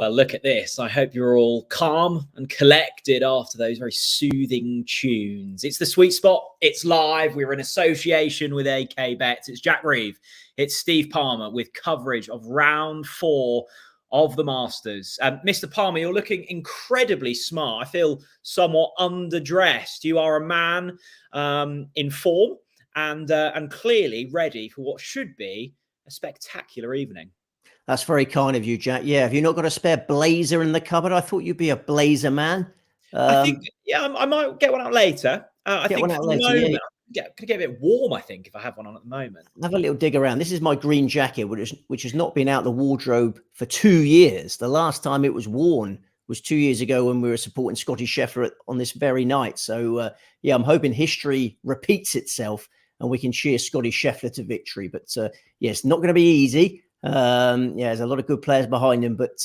Well, look at this. I hope you're all calm and collected after those very soothing tunes. It's the Sweet Spot. It's live. We're in association with AK Bets. It's Jack Reeve. It's Steve Palmer with coverage of round 4 of the Masters. Mr. Palmer, you're looking incredibly smart. I feel somewhat underdressed. You are a man in form and clearly ready for what should be a spectacular evening. That's very kind of you, Jack. Yeah, have you not got a spare blazer in the cupboard? I thought you'd be a blazer man. I think, I might get one out later. I think for the moment, could get a bit warm, I think, if I have one on at the moment. Have a little dig around. This is my green jacket, which has not been out the wardrobe for 2 years. The last time it was worn was 2 years ago when we were supporting Scottie Scheffler on this very night. So, I'm hoping history repeats itself and we can cheer Scottie Scheffler to victory. But, it's not going to be easy. There's a lot of good players behind him, but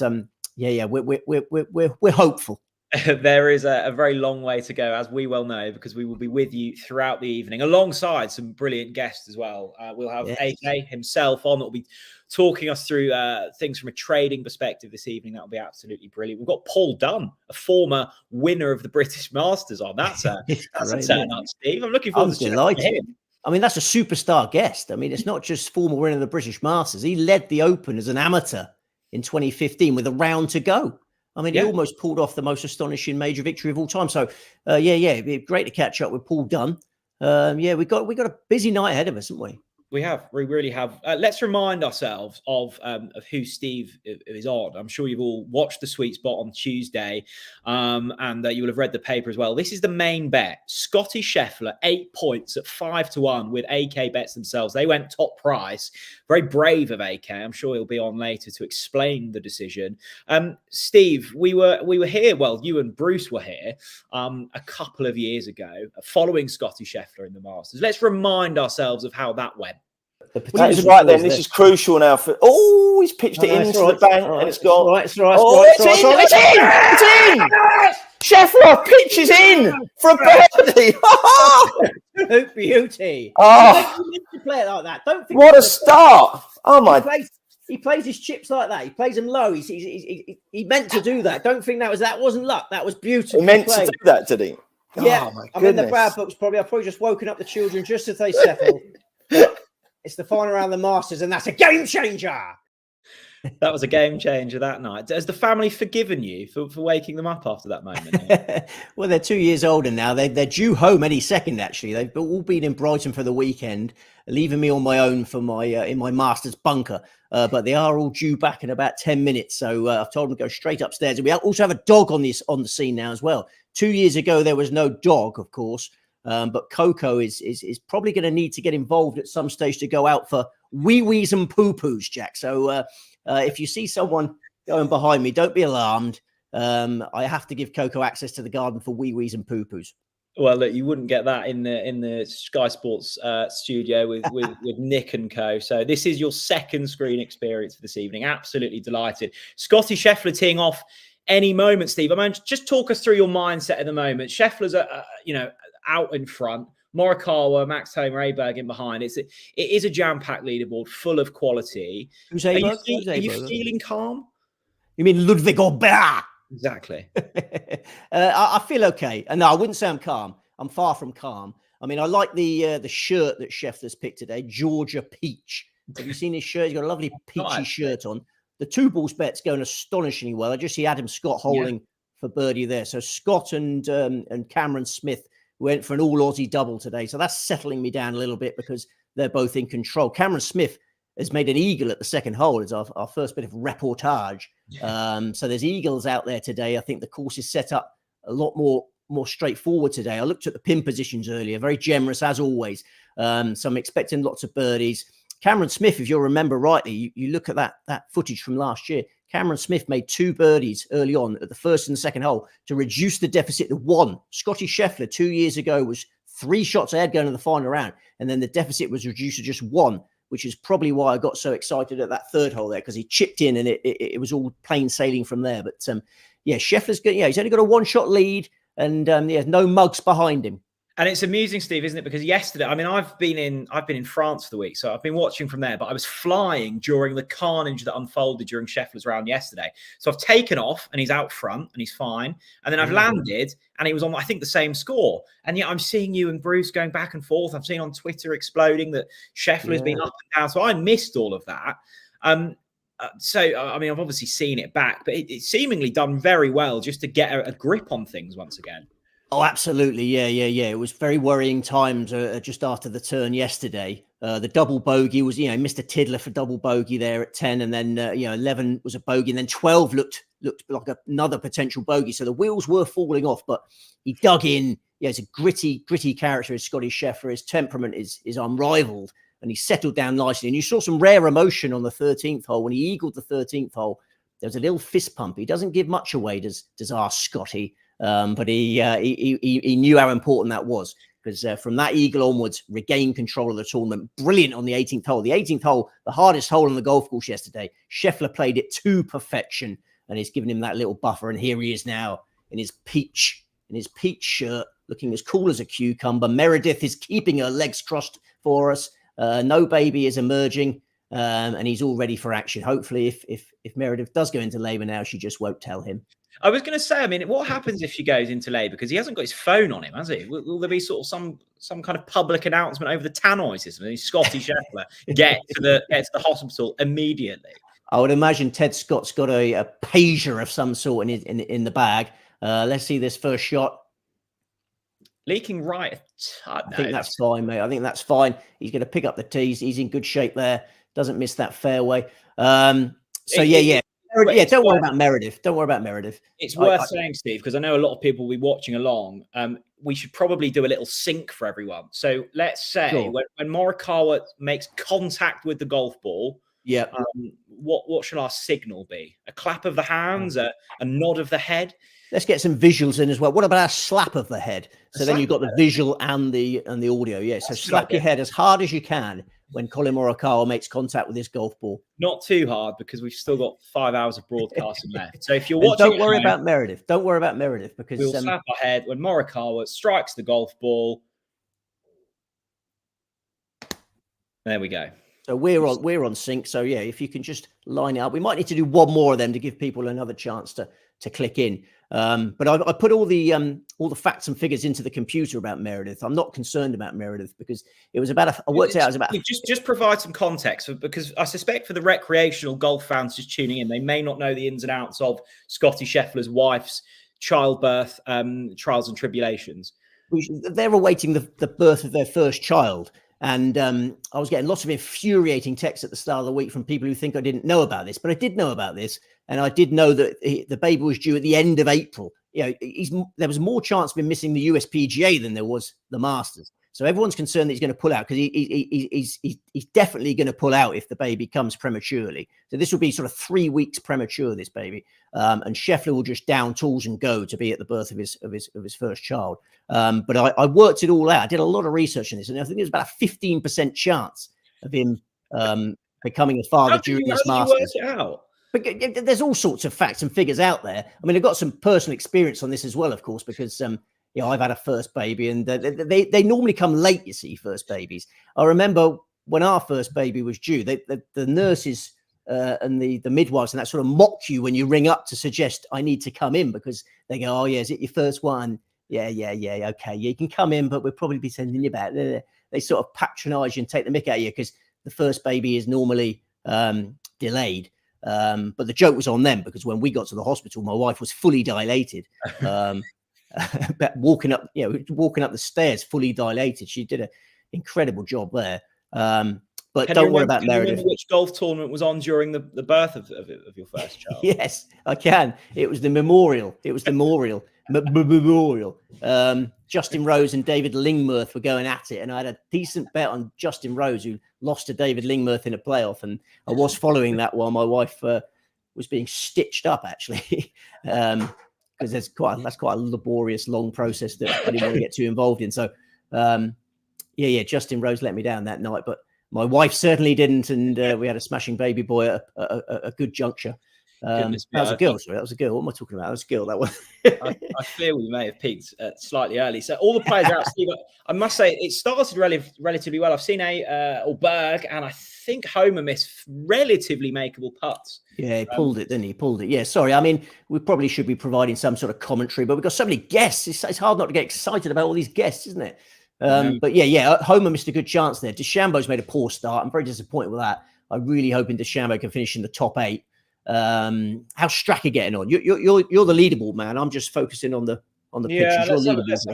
we're hopeful. There is a very long way to go, as we well know, because we will be with you throughout the evening alongside some brilliant guests as well. We'll have AK himself on that will be talking us through things from a trading perspective this evening. That will be absolutely brilliant. We've got Paul Dunne, a former winner of the British Masters on. That's a turn up, Steve. I'm looking forward to him. I mean, that's a superstar guest. I mean, it's not just former winner of the British Masters. He led the Open as an amateur in 2015 with a round to go. I mean, he almost pulled off the most astonishing major victory of all time. So, it'd be great to catch up with Paul Dunne. We got a busy night ahead of us, haven't we? We really have. Let's remind ourselves of who Steve is on. I'm sure you've all watched the Sweet Spot on Tuesday, and you will have read the paper as well. This is the main bet. Scottie Scheffler, 8 points at 5-1 with AK Bets themselves. They went top price. Very brave of AK. I'm sure he'll be on later to explain the decision. Steve, we were here. Well, you and Bruce were here a couple of years ago, following Scottie Scheffler in the Masters. Let's remind ourselves of how that went. That is right then. This is crucial now. He's pitched it into the bank and it's gone. It's in! Scheffler pitches in for a birdie. Beauty. You play it like that. Don't think what a start. Oh my. He plays his chips like that. He plays them low. He meant to do that. Don't think that wasn't luck. That was beautiful. He meant to do that, did he? Yeah. I'm in the Brad books probably. I've probably just woken up the children just as they settle. It's the final round of the Masters, and that's a game changer. That was a game changer that night. Has the family forgiven you for waking them up after that moment? Well, they're 2 years older now. They're due home any second, actually. They've all been in Brighton for the weekend, leaving me on my own for my in my Masters bunker. But they are all due back in about 10 minutes. So I've told them to go straight upstairs. And we also have a dog on the scene now as well. 2 years ago, there was no dog, of course. But Coco is probably going to need to get involved at some stage to go out for wee-wees and poo-poos, Jack. So if you see someone going behind me, don't be alarmed. I have to give Coco access to the garden for wee-wees and poo-poos. Well, look, you wouldn't get that in the Sky Sports studio with Nick and co. So this is your second screen experience for this evening. Absolutely delighted. Scottie Scheffler teeing off any moment, Steve. I mean, just talk us through your mindset at the moment. Scheffler's out in front, Morikawa, Max Homa, Aberg in behind. It is a jam-packed leaderboard full of quality. Who's Are Aberg? you feeling calm? You mean Ludwig Aberg? Exactly. I feel okay. No, I wouldn't say I'm calm. I'm far from calm. I mean, I like the shirt that Scheffler's picked today, Georgia Peach. Have you seen his shirt? He's got a lovely peachy shirt on. The 2 balls bet's going astonishingly well. I just see Adam Scott holding for birdie there. So Scott and Cameron Smith went for an all Aussie double today. So that's settling me down a little bit because they're both in control. Cameron Smith has made an eagle at the second hole. It's our first bit of reportage. So there's eagles out there today. I think the course is set up a lot more straightforward today. I looked at the pin positions earlier, very generous as always. So I'm expecting lots of birdies. Cameron Smith, if you'll remember rightly, you look at that footage from last year. Cameron Smith made 2 birdies early on at the first and the second hole to reduce the deficit to 1. Scottie Scheffler 2 years ago was 3 shots ahead going to the final round, and then the deficit was reduced to just 1, which is probably why I got so excited at that third hole there, because he chipped in and it was all plain sailing from there. But Scheffler's good. Yeah, he's only got a 1-shot lead, and no mugs behind him. And it's amusing, Steve, isn't it? Because yesterday, I mean, I've been in France for the week, so I've been watching from there. But I was flying during the carnage that unfolded during Scheffler's round yesterday. So I've taken off, and he's out front, and he's fine. And then I've landed, and he was on, I think, the same score. And yet I'm seeing you and Bruce going back and forth. I've seen on Twitter exploding that Scheffler's been up and down. So I missed all of that. So I mean, I've obviously seen it back, but it's seemingly done very well just to get a grip on things once again. Oh, absolutely. Yeah. It was very worrying times just after the turn yesterday. The double bogey was, Mr. Tiddler for double bogey there at 10. And then, 11 was a bogey. And then 12 looked like another potential bogey. So the wheels were falling off, but he dug in. Yeah, he's a gritty character, is Scottie Scheffler. His temperament is unrivaled. And he settled down nicely. And you saw some rare emotion on the 13th hole. When he eagled the 13th hole, there was a little fist pump. He doesn't give much away, does our Scotty. But he knew how important that was, because from that eagle onwards, regained control of the tournament. Brilliant on the 18th hole. The 18th hole, the hardest hole on the golf course yesterday. Scheffler played it to perfection, and he's given him that little buffer. And here he is now in his peach shirt, looking as cool as a cucumber. Meredith is keeping her legs crossed for us. No baby is emerging, and he's all ready for action. Hopefully, if Meredith does go into labour now, she just won't tell him. I was going to say, I mean, what happens if she goes into labour? Because he hasn't got his phone on him, has he? Will there be sort of some kind of public announcement over the tannoy system? And Scottie Scheffler get to the hospital immediately. I would imagine Ted Scott's got a pager of some sort in the bag. Let's see this first shot. Leaking right. I think that's fine, mate. I think that's fine. He's going to pick up the tees. He's in good shape there. Doesn't miss that fairway. Don't worry about Meredith. Don't worry about Meredith. It's worth saying, Steve, because I know a lot of people will be watching along. We should probably do a little sync for everyone. So let's say when Morikawa makes contact with the golf ball, what should our signal be? A clap of the hands, a nod of the head? Let's get some visuals in as well. What about a slap of the head? So then you've got the visual and the audio. Yeah, so slap your head as hard as you can when Collin Morikawa makes contact with his golf ball. Not too hard, because we've still got 5 hours of broadcasting left. So if you're watching, don't worry about Meredith. Don't worry about Meredith, because we'll slap our head when Morikawa strikes the golf ball. There we go. So we're on sync. So yeah, if you can just line it up, we might need to do one more of them to give people another chance to click in. But I put all the facts and figures into the computer about Meredith. I'm not concerned about Meredith, because it was about I worked out it was about just provide some context, because I suspect for the recreational golf fans just tuning in, they may not know the ins and outs of Scottie Scheffler's wife's childbirth trials and tribulations. They're awaiting the birth of their first child. And I was getting lots of infuriating texts at the start of the week from people who think I didn't know about this, but I did know about this. And I did know that the baby was due at the end of April. There was more chance of him missing the USPGA than there was the Masters. So everyone's concerned that he's going to pull out, because he's definitely going to pull out if the baby comes prematurely. So this will be sort of 3 weeks premature, this baby. And Scheffler will just down tools and go to be at the birth of his first child. But I worked it all out. I did a lot of research on this, and I think there's about a 15% chance of him becoming a father during this Masters. Work it out? But there's all sorts of facts and figures out there. I mean, I've got some personal experience on this as well, of course, because I've had a first baby, and they normally come late, you see, first babies. I remember when our first baby was due, the nurses and the midwives and that sort of mock you when you ring up to suggest I need to come in, because they go, oh, yeah, is it your first one? Yeah, okay, you can come in, but we'll probably be sending you back. They sort of patronize you and take the mick out of you, because the first baby is normally delayed. But the joke was on them, because when we got to the hospital, my wife was fully dilated. walking up the stairs, fully dilated. She did an incredible job there. But don't worry about Meredith. Remember which golf tournament was on during the birth of your first child? Yes, I can. It was the Memorial. Memorial. Justin Rose and David Lingmerth were going at it, and I had a decent bet on Justin Rose, who lost to David Lingmerth in a playoff, and I was following that while my wife was being stitched up, actually, because that's quite a laborious, long process that I didn't want to get too involved in. So, Justin Rose let me down that night, but my wife certainly didn't, and we had a smashing baby boy at a good juncture. Goodness me, That was a girl. Sorry, that was a girl. What am I talking about? That was a girl. That one. I fear we may have peaked slightly early. So all the players are out. Steve, I must say it started relatively well. I've seen Berg, and I think Homer missed relatively makeable putts. Yeah, he pulled it, didn't he? Pulled it. Yeah, sorry. I mean, we probably should be providing some sort of commentary, but we've got so many guests. It's hard not to get excited about all these guests, isn't it? But yeah, Homer missed a good chance there. DeChambeau's made a poor start. I'm very disappointed with that. I'm really hoping DeChambeau can finish in the top 8. How's Straka getting on? You're the leaderboard man. I'm just focusing on the pictures.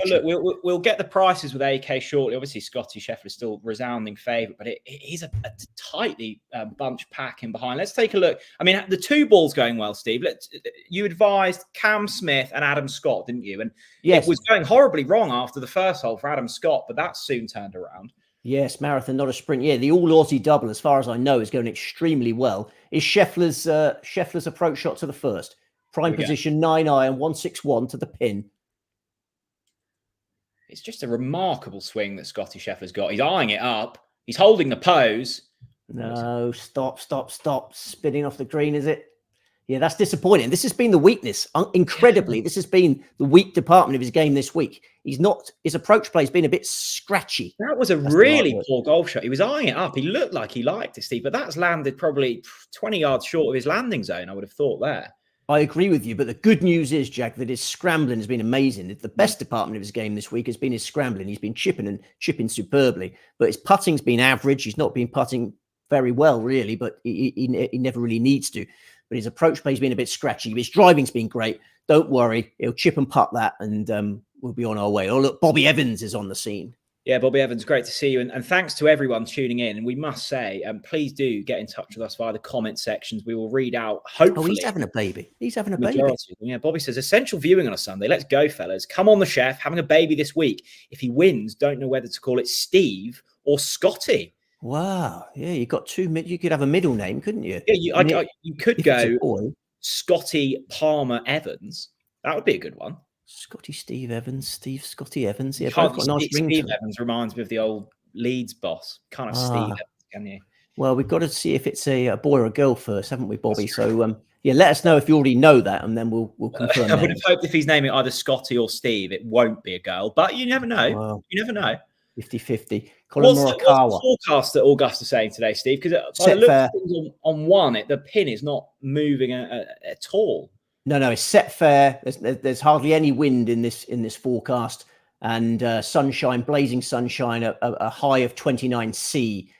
Look, we'll get the prices with AK shortly. Obviously, Scottie Scheffler is still resounding favourite, but he's a tightly bunched pack in behind. Let's take a look. I mean, the 2 balls going well, Steve. You advised Cam Smith and Adam Scott, didn't you? And yes, it was going horribly wrong after the first hole for Adam Scott, but that soon turned around. Yes, marathon, not a sprint. Yeah, the all-Aussie double, as far as I know, is going extremely well. Is Scheffler's approach shot to the first. Prime position, 9-iron, 161 to the pin. It's just a remarkable swing that Scottie Scheffler's got. He's eyeing it up. He's holding the pose. No, stop. Spinning off the green, is it? Yeah, that's disappointing. This has been the weakness. Incredibly, this has been the weak department of his game this week. His approach play has been a bit scratchy. That was a really poor golf shot. He was eyeing it up. He looked like he liked it, Steve, but that's landed probably 20 yards short of his landing zone, I would have thought there. I agree with you, but the good news is, Jack, that his scrambling has been amazing. The best department of his game this week has been his scrambling. He's been chipping superbly, but his putting's been average. He's not been putting very well, really, but he never really needs to. But his approach play's been a bit scratchy. His driving's been great. Don't worry. He'll chip and putt that, and we'll be on our way. Oh, look, Bobby Evans is on the scene. Yeah, Bobby Evans, great to see you. And thanks to everyone tuning in. And we must say, please do get in touch with us via the comment sections. We will read out, hopefully. Oh, he's having a baby. Yeah, Bobby says, essential viewing on a Sunday. Let's go, fellas. Come on, the chef, having a baby this week. If he wins, don't know whether to call it Steve or Scotty. Wow. Yeah, you got 2. You could have a middle name, couldn't you? Yeah, you could go Scotty Palmer Evans. That would be a good one. Scotty Scotty Evans. Yeah, both got nice Steve Evans reminds me of the old Leeds boss. Kind of Steve Evans, can you? Well, we've got to see if it's a boy or a girl first, haven't we, Bobby? So, yeah, let us know if you already know that, and then we'll confirm. I would have hoped if he's naming either Scotty or Steve, it won't be a girl. But you never know. Wow. You never know. 50-50. What's the forecast that Augusta saying today, Steve? Because by the look at things on one, the pin is not moving at all. No, it's set fair. There's hardly any wind in this forecast, and sunshine, blazing sunshine, a high of 29 C.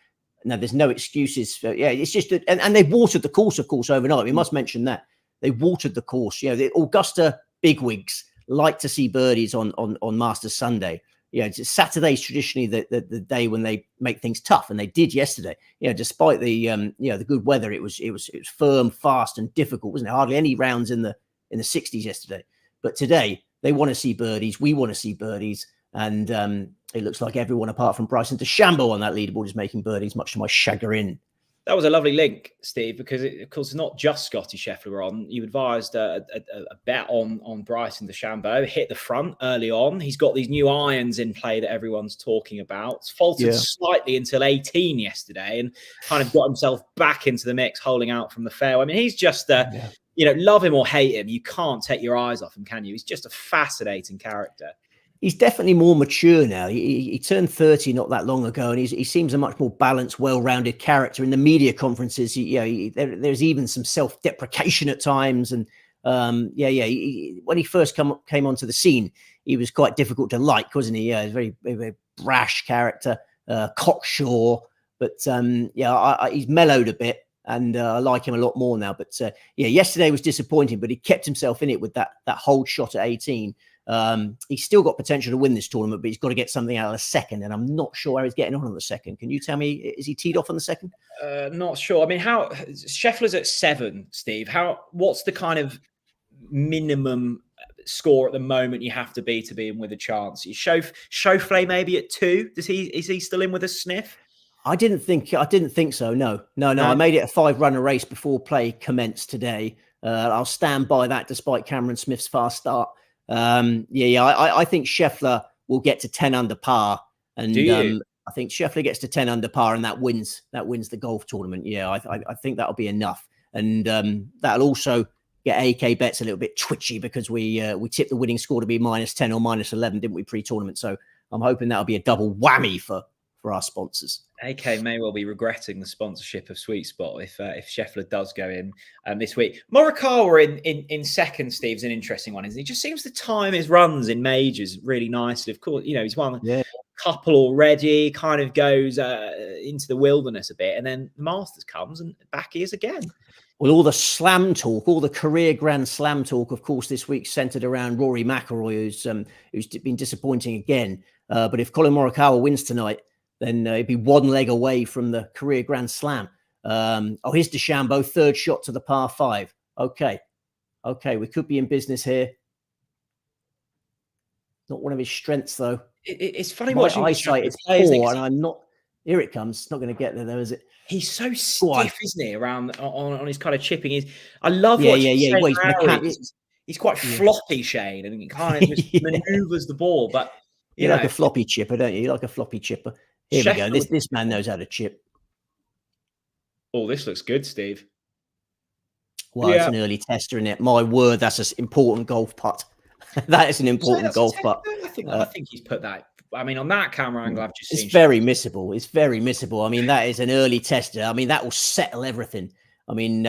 Now, there's no excuses. It's just that, and they've watered the course, of course, overnight. We must mention that they watered the course. The Augusta bigwigs like to see birdies on Masters Sunday. Saturday's traditionally the day when they make things tough, and they did yesterday. Despite the good weather, it was firm, fast, and difficult, wasn't it? Hardly any rounds in the 60s yesterday. But today they want to see birdies. We want to see birdies, and it looks like everyone apart from Bryson DeChambeau on that leaderboard is making birdies, much to my chagrin. That was a lovely link, Steve, because of course, it's not just Scottie Scheffler on. You advised a bet on Bryson DeChambeau, hit the front early on. He's got these new irons in play that everyone's talking about. It's faltered slightly until 18 yesterday and kind of got himself back into the mix, holding out from the fairway. I mean, he's just, love him or hate him, you can't take your eyes off him, can you? He's just a fascinating character. He's definitely more mature now. He turned 30 not that long ago, and he seems a much more balanced, well-rounded character. In the media conferences, there's even some self-deprecation at times. And when he first came onto the scene, he was quite difficult to like, wasn't he? Yeah, he's a very, very, very brash character, cocksure. But he's mellowed a bit, and I like him a lot more now. But yesterday was disappointing, but he kept himself in it with that hold shot at 18. He's still got potential to win this tournament, but he's got to get something out of the second, and I'm not sure how he's getting on the second. Can you tell me, is he teed off on the second? Not sure. I mean, how Scheffler's at 7, Steve. What's the kind of minimum score at the moment you have to be in with a chance? Scheffler maybe at 2. Is he still in with a sniff? I didn't think so. No. I made it a 5-runner race before play commenced today. I'll stand by that despite Cameron Smith's fast start. I think Scheffler will get to 10 under par, and I think Scheffler gets to 10 under par, and that wins the golf tournament. I think that'll be enough. And that'll also get AK bets a little bit twitchy because we tipped the winning score to be -10 or -11, didn't we, pre-tournament? So I'm hoping that'll be a double whammy for our sponsors. AK may well be regretting the sponsorship of Sweet Spot if Scheffler does go in this week. Morikawa in second, Steve's an interesting one, isn't he? Just seems to time his runs in majors really nicely. Of course, he's won a couple already, kind of goes into the wilderness a bit, and then the Masters comes and back he is again. Well, all the slam talk, all the career Grand Slam talk, of course, this week centered around Rory McIlroy, who's been disappointing again. But if Colin Morikawa wins tonight, then he'd be one leg away from the career Grand Slam. Here's DeChambeau, third shot to the par 5. Okay, we could be in business here. Not one of his strengths, though. It's funny My watching eyesight is poor, and I'm not. Here it comes. It's not going to get there, though, is it? He's so stiff, isn't he? Around on his kind of chipping. I love watching Shane Lowry. He's quite floppy, Shane, and he kind of just maneuvers the ball. But you like a floppy chipper, don't you? You like a floppy chipper. Here we go. This man knows how to chip. Oh, this looks good, Steve. Well, it's an early tester, isn't it? My word, that's an important golf putt. That is an important golf putt. I think he's put that. I mean, on that camera angle, I've just seen. It's very missable. It's very missable. I mean, that is an early tester. I mean, that will settle everything. I mean,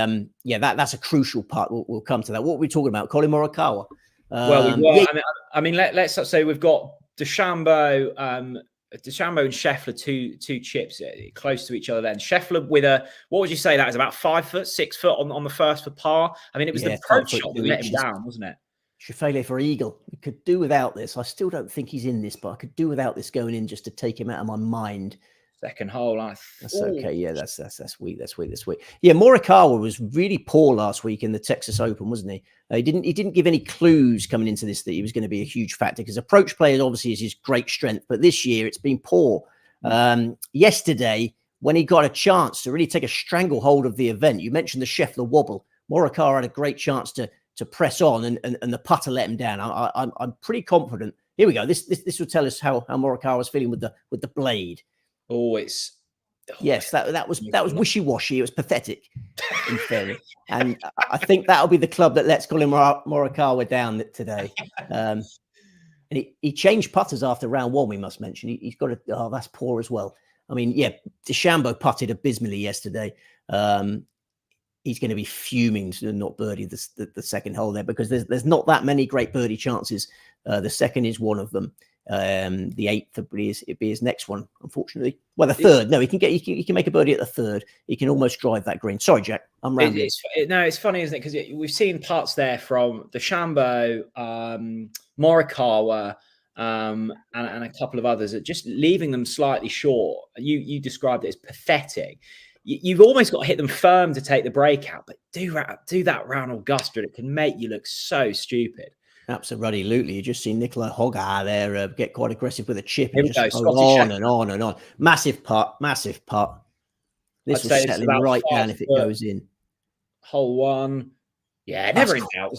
that's a crucial part. We'll come to that. What are we talking about? Colin Morikawa. I mean, let's say we've got DeChambeau and Scheffler, two chips close to each other. Then Scheffler with what would you say that is, about 5 foot, 6 foot on the first for par? I mean, it was the approach shot that let him down, wasn't it? Scheffler for eagle. We could do without this. I still don't think he's in this, but I could do without this going in just to take him out of my mind. Second hole, that's okay. Yeah, that's weak. That's weak. Yeah, Morikawa was really poor last week in the Texas Open, wasn't he? He didn't give any clues coming into this that he was going to be a huge factor, because approach play obviously is his great strength, but this year it's been poor. Yesterday, when he got a chance to really take a stranglehold of the event, you mentioned the Scheffler wobble. Morikawa had a great chance to press on, and the putter let him down. I'm pretty confident. Here we go. This will tell us how Morikawa was feeling with the blade. Yes, that was wishy-washy. It was pathetic, in fairness. And I think that'll be the club that lets Colin Morikawa down today. And he changed putters after round 1, we must mention. He's got that's poor as well. I mean, DeChambeau putted abysmally yesterday. He's going to be fuming to not birdie the second hole there, because there's not that many great birdie chances. The second is one of them. The 8th would be his next one, unfortunately. Well, the third. No, he can make a birdie at the third. He can almost drive that green. Sorry, Jack, I'm rambling. It's funny, isn't it? Because we've seen parts there from DeChambeau, Morikawa, and a couple of others that just leaving them slightly short. You described it as pathetic. You've almost got to hit them firm to take the breakout, but do that round Augusta, it can make you look so stupid. Absolutely. You just see Nicola Hoggar there get quite aggressive with a chip and just go on and on and on. Massive putt. This was settling right down if it goes in. Hole 1. Yeah, never in doubt.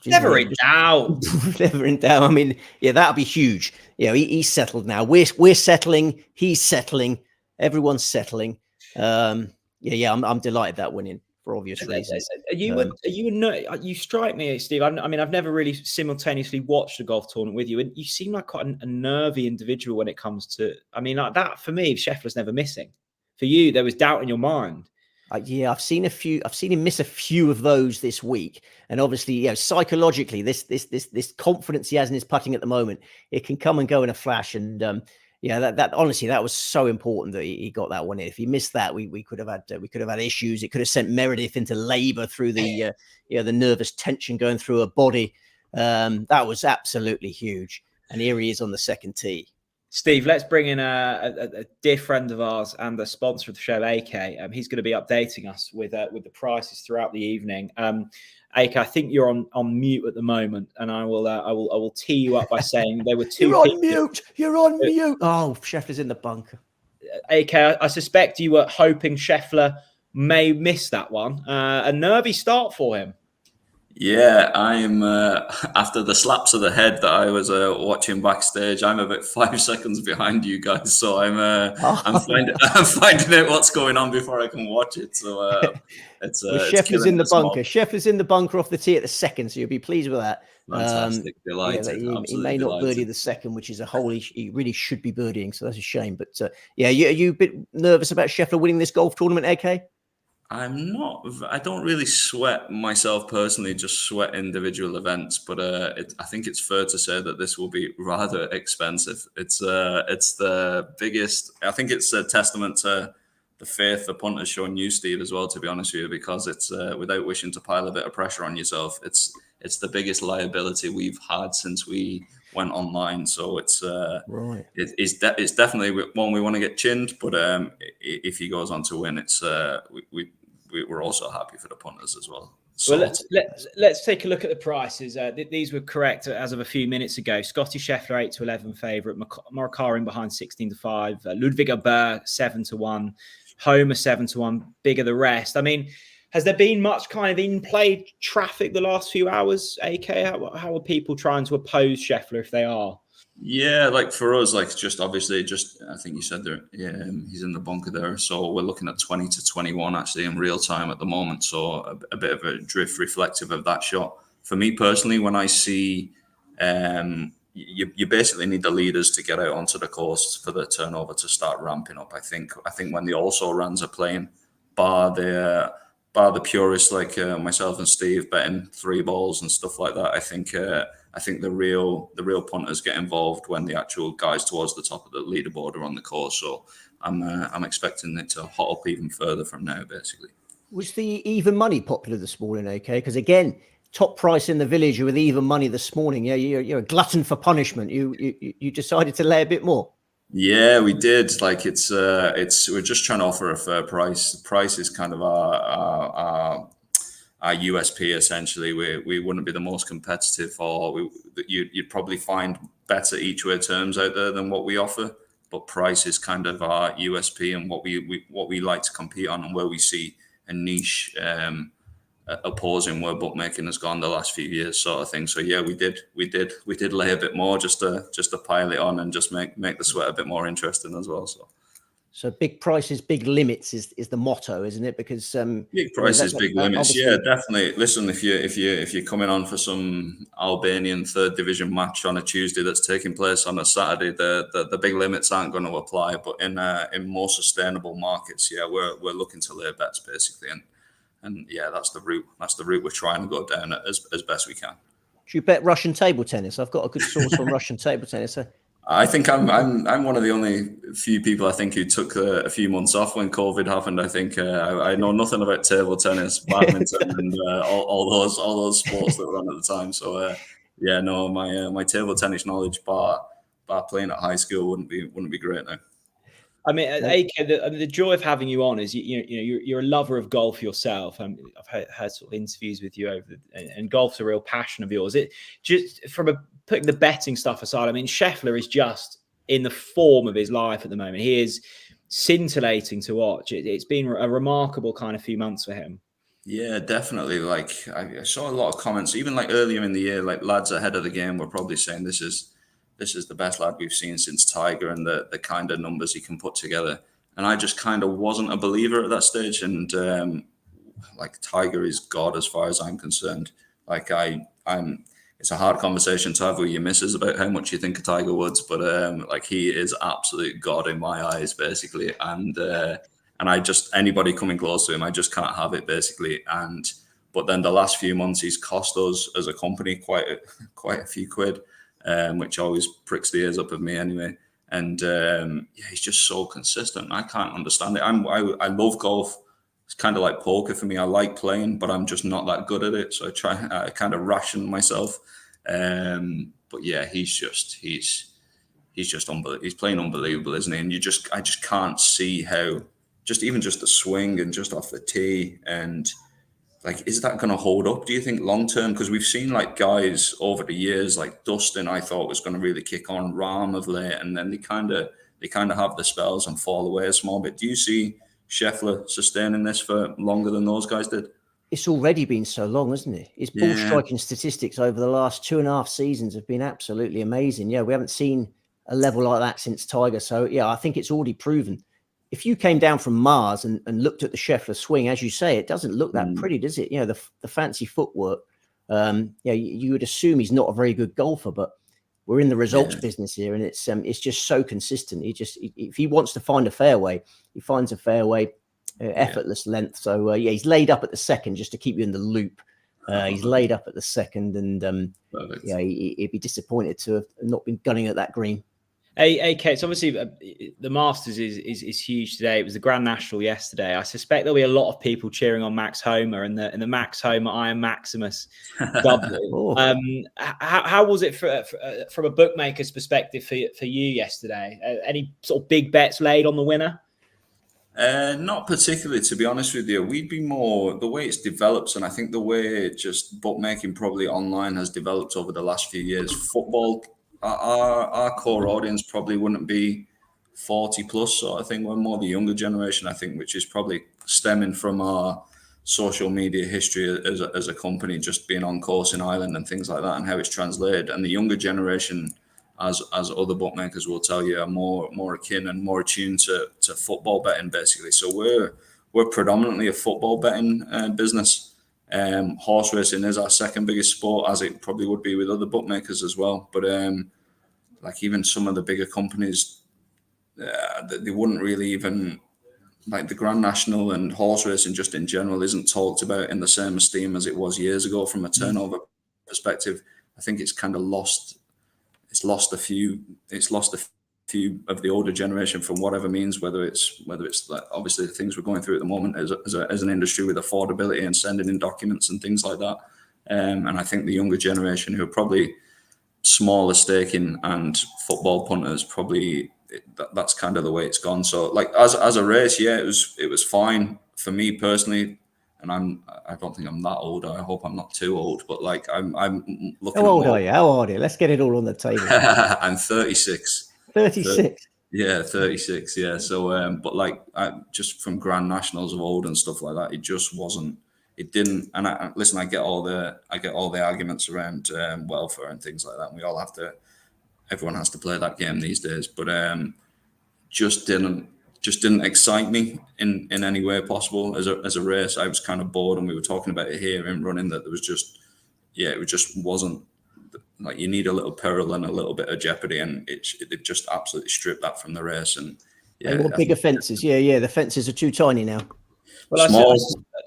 Never in doubt. Never in doubt. I mean, that'll be huge. He's settled now. We're settling. He's settling. Everyone's settling. I'm delighted that went in for obvious reasons. You strike me, Steve. I mean, I've never really simultaneously watched a golf tournament with you, and you seem like quite a nervy individual when it comes to. I mean, like that for me, Scheffler's never missing. For you, there was doubt in your mind. I've seen him miss a few of those this week, and obviously, psychologically, this confidence he has in his putting at the moment, it can come and go in a flash, and. That honestly, that was so important that he got that one in. If he missed that, we could have had issues. It could have sent Meredith into labour through the nervous tension going through her body. That was absolutely huge. And here he is on the second tee. Steve, let's bring in a dear friend of ours and the sponsor of the show, AK. He's going to be updating us with the prices throughout the evening. AK, I think you're on mute at the moment, and I will tee you up by saying there were two. You're on mute. Oh, Scheffler's in the bunker. AK, I suspect you were hoping Scheffler may miss that one. A nervy start for him. Yeah, I'm after the slaps of the head that I was watching backstage. I'm about 5 seconds behind you guys, so I'm finding out what's going on before I can watch it. So it's Scheffler's killing in the this mob. bunker. Scheffler's in the bunker off the tee at the second, so you'll be pleased with that. Fantastic, delighted, He may not delighted. birdie the second, which is a hole he really should be birdieing. So that's a shame. But are you a bit nervous about Scheffler winning this golf tournament, AK? I'm not. I don't really sweat myself personally. Just sweat individual events, but I think it's fair to say that this will be rather expensive. It's the biggest. I think it's a testament to the faith the punter's shown you, Steve, as well. To be honest with you, because it's without wishing to pile a bit of pressure on yourself, it's the biggest liability we've had since we went online. So it's right. It's definitely one we want to get chinned. But if he goes on to win, it's we're also happy for the punters as well. So well, let's take a look at the prices. These were correct as of a few minutes ago. Scottie Scheffler 8-11 favourite, Morikawa in behind 16-5, Ludwig Aberg 7-1, Homer 7-1, bigger the rest. I mean, has there been much kind of in-play traffic the last few hours, AK? How are people trying to oppose Scheffler if they are? Yeah, like for us, like just obviously, just I think you said there, yeah, he's in the bunker there. So we're looking at 20-21 actually in real time at the moment. So a bit of a drift reflective of that shot. For me personally, when I see, you basically need the leaders to get out onto the course for the turnover to start ramping up. I think when the also runs are playing, bar the purists like myself and Steve betting 3 balls and stuff like that. I think the real punters get involved when the actual guys towards the top of the leaderboard are on the course. So I'm expecting it to hot up even further from now, basically. Was the even money popular this morning, AK? Because again, top price in the village with even money this morning. Yeah, you're a glutton for punishment. You decided to lay a bit more. Yeah, we did. Like it's we're just trying to offer a fair price. The price is kind of our USP essentially. We wouldn't be the most competitive, or you'd probably find better each way terms out there than what we offer. But price is kind of our USP and what we like to compete on, and where we see a niche opposing where bookmaking has gone the last few years, sort of thing. So yeah, we did lay a bit more just to pile it on and just make the sweat a bit more interesting as well. So big prices, big limits is the motto, isn't it? Because big prices, big limits. Yeah, definitely. Listen, if you're coming on for some Albanian third division match on a Tuesday that's taking place on a Saturday, the big limits aren't going to apply. But in more sustainable markets, yeah, we're looking to lay bets basically, and yeah, that's the route we're trying to go down as best we can. Do you bet Russian table tennis? I've got a good source on Russian table tennis. I think I'm one of the only few people I think who took a few months off when COVID happened. I think I know nothing about table tennis, badminton, and all those sports that were on at the time. So yeah, no, my table tennis knowledge, bar playing at high school, wouldn't be great now. I mean, AK, the joy of having you on is you're a lover of golf yourself. I've had sort of interviews with you and golf's a real passion of yours. It just putting the betting stuff aside. I mean, Scheffler is just in the form of his life at the moment. He is scintillating to watch. It's been a remarkable kind of few months for him. Yeah, definitely. Like I saw a lot of comments, even like earlier in the year, like lads ahead of the game were probably saying this is the best lad we've seen since Tiger, and the kind of numbers he can put together. And I just kind of wasn't a believer at that stage. And like Tiger is God as far as I'm concerned. Like it's a hard conversation to have with your missus about how much you think of Tiger Woods, but like he is absolute God in my eyes, basically. And I just, anybody coming close to him, I just can't have it, basically. But then the last few months, he's cost us as a company quite a few quid. Which always pricks the ears up of me anyway. And yeah, he's just so consistent. I can't understand it. I love golf. It's kind of like poker for me. I like playing, but I'm just not that good at it. So I kind of ration myself. But yeah, he's just unbelievable. He's playing unbelievable, isn't he? And I just can't see how even just the swing and just off the tee, and like, is that going to hold up, do you think, long term? Because we've seen like guys over the years, like Dustin, I thought was going to really kick on, Rahm of late, and then they kind of have the spells and fall away a small bit. Do you see Scheffler sustaining this for longer than those guys did? it's already been so long, hasn't it? His ball striking statistics over the last 2.5 seasons have been absolutely amazing. Yeah, we haven't seen a level like that since Tiger. So, yeah, I think it's already proven. If you came down from Mars and looked at the Scheffler swing, as you say, it doesn't look that pretty, does it? You know, the fancy footwork. You would assume he's not a very good golfer, but we're in the results business here, and it's just so consistent. If he wants to find a fairway, he finds a fairway. Effortless length. So he's laid up at the second, just to keep you in the loop. He's laid up at the second, and he'd be disappointed to have not been gunning at that green. Okay, it's obviously the Masters is huge today. It was the Grand National yesterday. I suspect there'll be a lot of people cheering on Max Homer and the Max Homer Iron Maximus double. How was it from a bookmaker's perspective for you yesterday? Any sort of big bets laid on the winner? Not particularly, to be honest with you. We'd be more the way it's developed, and I think the way just bookmaking probably online has developed over the last few years. Football, our core audience probably wouldn't be 40 plus sort of thing. We're more the younger generation, I think, which is probably stemming from our social media history as a company, just being on course in Ireland and things like that, and how it's translated. And the younger generation, as other bookmakers will tell you, are more akin and more attuned to football betting, basically. So we're predominantly a football betting business. Horse racing is our second biggest sport, as it probably would be with other bookmakers as well. But like even some of the bigger companies, they wouldn't really even, like the Grand National and horse racing just in general isn't talked about in the same esteem as it was years ago from a turnover perspective. I think it's kind of lost. It's lost a few of the older generation from whatever means, whether it's like obviously the things we're going through at the moment as an industry with affordability and sending in documents and things like that. And I think the younger generation, who are probably smaller staking and football punters, probably that's kind of the way it's gone. So like as a race, yeah, it was fine for me personally. And I don't think I'm that old. I hope I'm not too old, but like I'm looking. How old are you? How old are you? Let's get it all on the table. I'm 36. 36. Yeah, 36. Yeah. So, but like, just from Grand Nationals of old and stuff like that, it just wasn't. It didn't. And listen, I get all the arguments around welfare and things like that. And we all have to. Everyone has to play that game these days, but just didn't excite me in any way possible as a race. I was kind of bored, and we were talking about it here in running, that there was just, it just wasn't, like, you need a little peril and a little bit of jeopardy, and it just absolutely stripped that from the race. And they want bigger fences. Yeah, the fences are too tiny now. Well,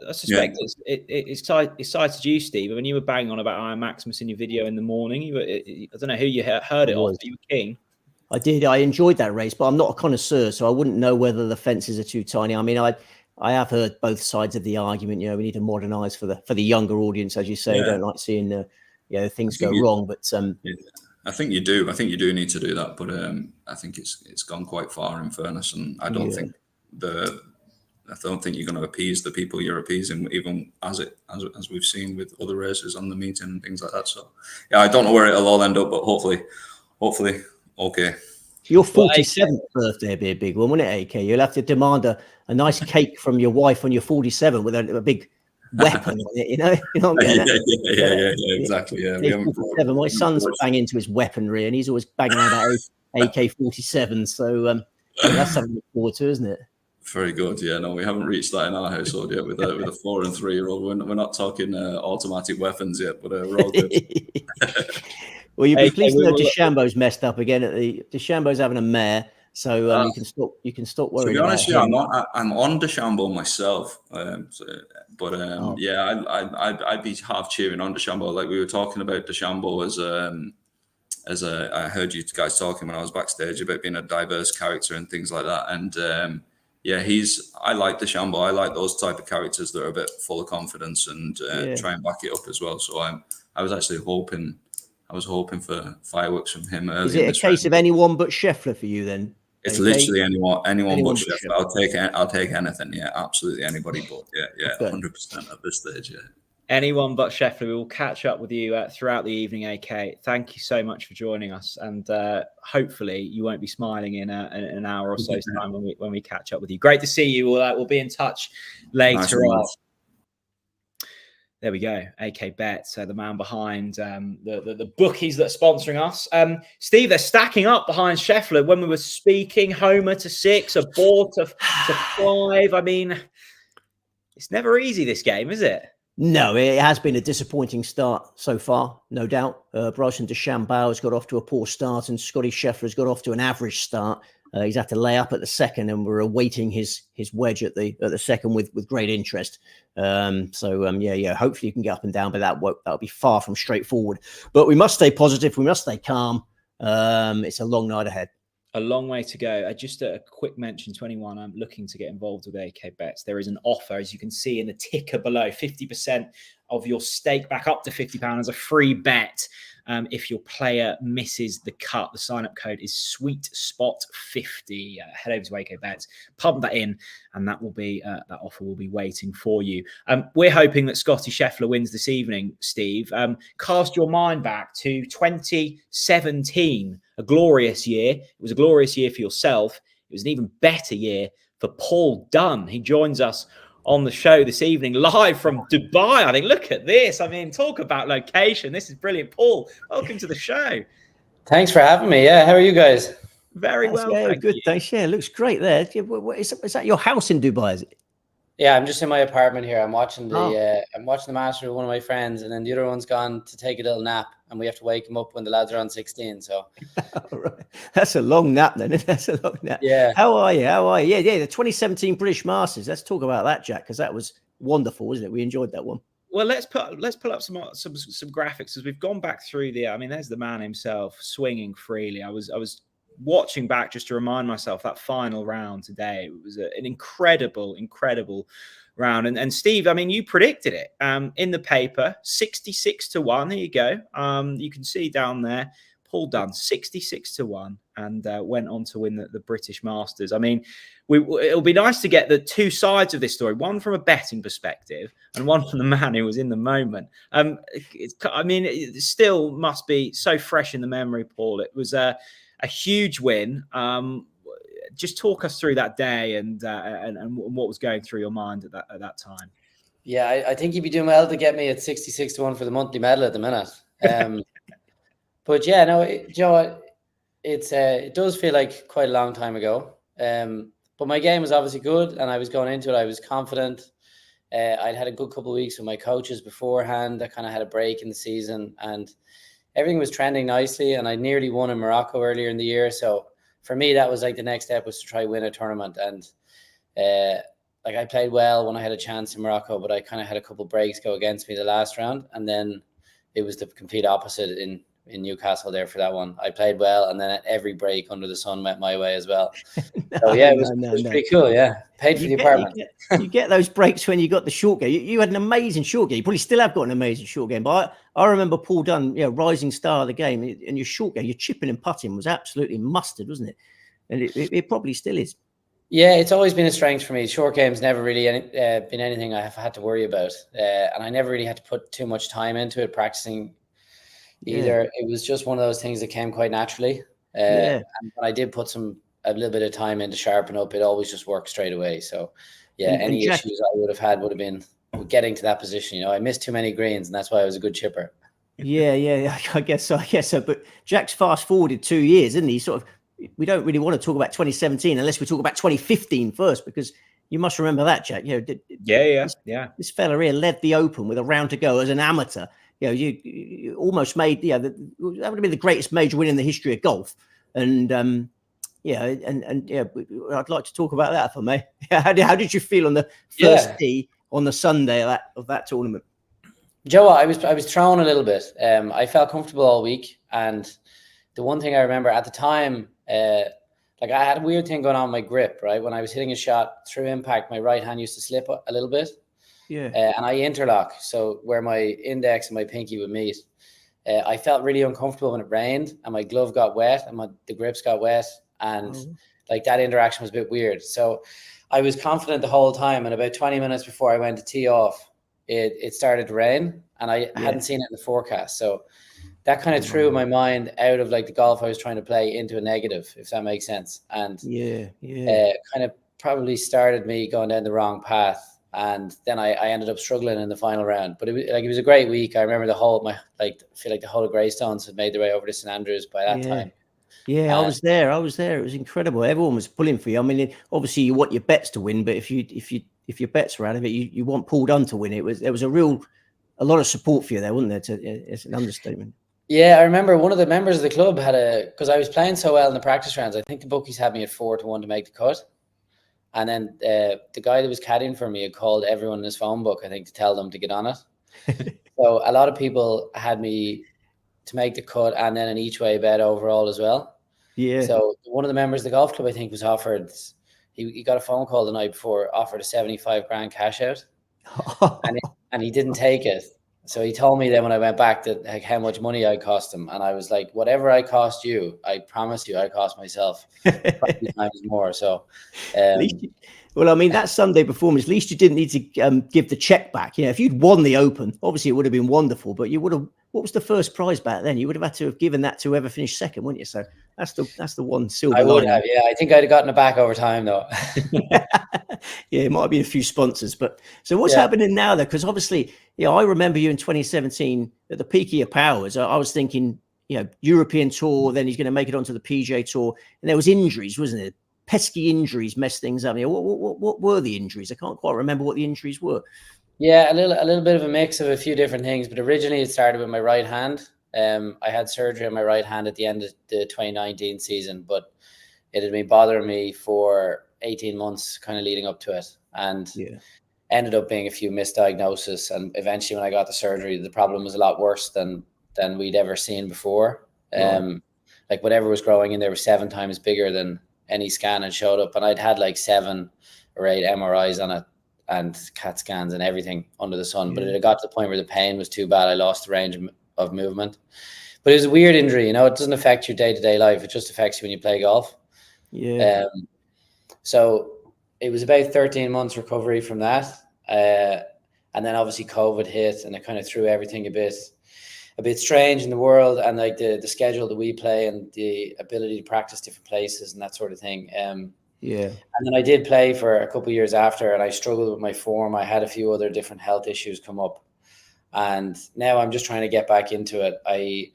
I suspect it excited you, Steve. When you were banging on about Iron Maximus in your video in the morning, I don't know who you heard it off, but you were king. I did. I enjoyed that race, but I'm not a connoisseur, so I wouldn't know whether the fences are too tiny. I mean, I have heard both sides of the argument. We need to modernise for the younger audience, as you say. Yeah. I don't like seeing things go wrong, but I think you do. I think you do need to do that, but I think it's gone quite far, in fairness, and I don't think you're going to appease the people you're appeasing, even as we've seen with other races on the meeting and things like that. So I don't know where it'll all end up, but hopefully. Okay. Your 47th birthday would be a big one, wouldn't it, AK? You'll have to demand a nice cake from your wife on your 47th with a big weapon on it, you know what I'm getting at? Yeah, exactly. Yeah, my son's banging into his weaponry, and he's always banging on about AK-47. So that's something to look forward to, isn't it? Very good. Yeah, no, we haven't reached that in our household yet with a 4 and 3-year-old. We're not talking automatic weapons yet, but we're all good. Well, you'll be pleased to know DeChambeau's messed up again. DeChambeau's having a mare, so you can stop worrying. To be honest, I'm on DeChambeau myself, I'd be half cheering on DeChambeau. Like we were talking about DeChambeau I heard you guys talking when I was backstage about being a diverse character and things like that. And I like DeChambeau. I like those type of characters that are a bit full of confidence and try and back it up as well. So I was actually hoping for fireworks from him early. Is it a case of anyone but Scheffler for you then? It's literally anyone but Scheffler. I'll take anything. Yeah, absolutely anybody but. Yeah, 100% at this stage. Yeah. Anyone but Scheffler. We will catch up with you throughout the evening, AK. Thank you so much for joining us, and hopefully you won't be smiling in an hour or so's time when we catch up with you. Great to see you. We'll be in touch later on. There we go. AK Bets, the man behind the bookies that are sponsoring us. Steve, they're stacking up behind Scheffler. When we were speaking, Homer to 6, a ball to 5. I mean, it's never easy, this game, is it? No, it has been a disappointing start so far, no doubt. Bryson DeChambeau has got off to a poor start, and Scottie Scheffler has got off to an average start. He's had to lay up at the second, and we're awaiting his wedge at the second with great interest. Hopefully you can get up and down, but that'll be far from straightforward. But we must stay positive. We must stay calm. It's a long night ahead. A long way to go. Just a quick mention to anyone looking to get involved with AK Bets. There is an offer, as you can see in the ticker below, 50% of your stake back up to £50 as a free bet. If your player misses the cut, the sign-up code is SweetSpot50. Head over to AK Bets, pump that in, and that will be that offer will be waiting for you. We're hoping that Scottie Scheffler wins this evening, Steve. Cast your mind back to 2017, a glorious year. It was a glorious year for yourself. It was an even better year for Paul Dunne. He joins us on the show this evening, live from Dubai. I think, look at this. I mean, talk about location. This is brilliant. Paul, welcome to the show. Thanks for having me. Yeah, how are you guys? Very well. Yeah, good. You. Thanks. Yeah, it looks great there. Is that your house in Dubai? Is it? Yeah, I'm just in my apartment here. I'm watching the Masters with one of my friends, and then the other one's gone to take a little nap, and we have to wake him up when the lads are on 16. So right. That's a long nap then. That's a long nap. Yeah. How are you? Yeah. The 2017 British Masters. Let's talk about that, Jack, because that was wonderful, wasn't it? We enjoyed that one. Well, let's pull up some graphics as we've gone back through the. I mean, there's the man himself swinging freely. I was watching back just to remind myself that final round today. It was an incredible round. And Steve, I mean, you predicted it in the paper, 66-1. There you go. You can see down there, Paul Dunne, 66-1, and went on to win the British Masters. I mean, it'll be nice to get the two sides of this story, one from a betting perspective and one from the man who was in the moment. It still must be so fresh in the memory, Paul. It was a huge win. Just talk us through that day and what was going through your mind at that time. Yeah, I think you'd be doing well to get me at 66-1 for the monthly medal at the minute. But yeah, no, Joe, it does feel like quite a long time ago. But my game was obviously good, and I was going into it. I was confident. I'd had a good couple of weeks with my coaches beforehand. I kind of had a break in the season, and everything was trending nicely. And I nearly won in Morocco earlier in the year. So for me, that was like the next step, was to try win a tournament. And I played well when I had a chance in Morocco, but I kind of had a couple of breaks go against me the last round. And then it was the complete opposite in Newcastle there for that one. I played well, and then at every break under the sun went my way as well. So yeah, it was pretty cool. Yeah, paid for the apartment. You get those breaks when you got the short game. You had an amazing short game. You probably still have got an amazing short game. But I remember Paul Dunne, rising star of the game. And your short game, your chipping and putting was absolutely mustard, wasn't it? And it probably still is. Yeah, it's always been a strength for me. Short game's never really been anything I have had to worry about, and I never really had to put too much time into it practicing. Either it was just one of those things that came quite naturally. And when I did put a little bit of time in to sharpen up, it always just worked straight away. So any Jack, issues I would have had would have been getting to that position. I missed too many greens, and that's why I was a good chipper. Yeah, I guess so. But Jack's fast forwarded 2 years, isn't he? We don't really want to talk about 2017 unless we talk about 2015 first, because you must remember that, Jack. This fella here led the Open with a round to go as an amateur. You almost made, that would have been the greatest major win in the history of golf. And I'd like to talk about that, if I may. How did you feel on the first tee on the Sunday of that tournament? Joe, I was thrown a little bit. I felt comfortable all week, and the one thing I remember at the time, I had a weird thing going on with my grip, right? When I was hitting a shot through impact, my right hand used to slip a little bit. Yeah. And I interlock, so where my index and my pinky would meet. I felt really uncomfortable when it rained and my glove got wet and the grips got wet, and that interaction was a bit weird. So I was confident the whole time, and about 20 minutes before I went to tee off, it started to rain, and I hadn't seen it in the forecast. So that kind of threw my mind out of the golf I was trying to play into a negative, if that makes sense. And kind of probably started me going down the wrong path. And then I ended up struggling in the final round. But it was a great week. I remember I feel like the whole of Greystones had made their way over to St Andrews by that time. Yeah, I was there. It was incredible. Everyone was pulling for you. I mean, obviously you want your bets to win, but if your bets were out of it, you want Paul Dunne to win. There was a lot of support for you there, wasn't there? It's an understatement. Yeah, I remember one of the members of the club because I was playing so well in the practice rounds. I think the bookies had me at 4-1 to make the cut. And then the guy that was caddying for me had called everyone in his phone book, I think, to tell them to get on it. So a lot of people had me to make the cut and then an each way bet overall as well. Yeah. So one of the members of the golf club, I think, was offered, he got a phone call the night before, offered a 75 grand cash out. and he didn't take it. So he told me then when I went back that how much money I cost him. And I was like, whatever I cost you, I promise you I cost myself 20 times more. So, well, I mean, that Sunday performance, at least you didn't need to give the check back. You know, if you'd won the Open, obviously it would have been wonderful, but you would have, what was the first prize back then? You would have had to have given that to whoever finished second, wouldn't you? So that's the one silver I would lining. have, yeah. I think I'd have gotten it back over time though. Yeah, it might have been a few sponsors, but so what's happening now though? Because obviously, I remember you in 2017 at the peak of your powers. I was thinking, European Tour, then he's going to make it onto the PGA Tour, and there was injuries, wasn't it? Pesky injuries messed things up. What were the injuries? I can't quite remember what the injuries were. Yeah, a little bit of a mix of a few different things, but originally it started with my right hand. I had surgery on my right hand at the end of the 2019 season, but it had been bothering me for 18 months kind of leading up to it, and ended up being a few misdiagnoses. And eventually when I got the surgery, the problem was a lot worse than we'd ever seen before. Like whatever was growing in there was 7 times bigger than any scan had showed up. And I'd had like 7 or 8 MRIs on it and CAT scans and everything under the sun. But it had got to the point where the pain was too bad. I lost the range of movement. But it was a weird injury. It doesn't affect your day-to-day life. It just affects you when you play golf. Yeah. So it was about 13 months recovery from that. And then obviously COVID hit and it kind of threw everything a bit strange in the world, and like the schedule that we play and the ability to practice different places and that sort of thing. And then I did play for a couple of years after, and I struggled with my form. I had a few other different health issues come up, and now I'm just trying to get back into it. I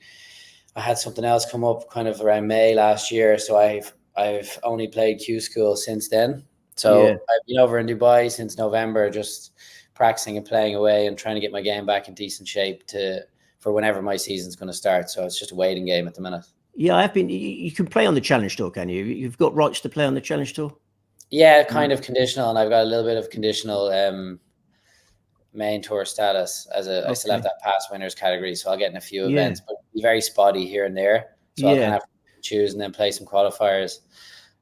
had something else come up kind of around May last year, so I've only played Q School since then. So I've been over in Dubai since November, just practicing and playing away and trying to get my game back in decent shape for whenever my season's going to start. So it's just a waiting game at the minute. Yeah, I've been. You can play on the Challenge Tour, can you? You've got rights to play on the Challenge Tour. Yeah, kind of conditional, and I've got a little bit of conditional main tour status I still have that past winners category, so I'll get in a few events, but be very spotty here and there. So I'll kind of have to choose and then play some qualifiers,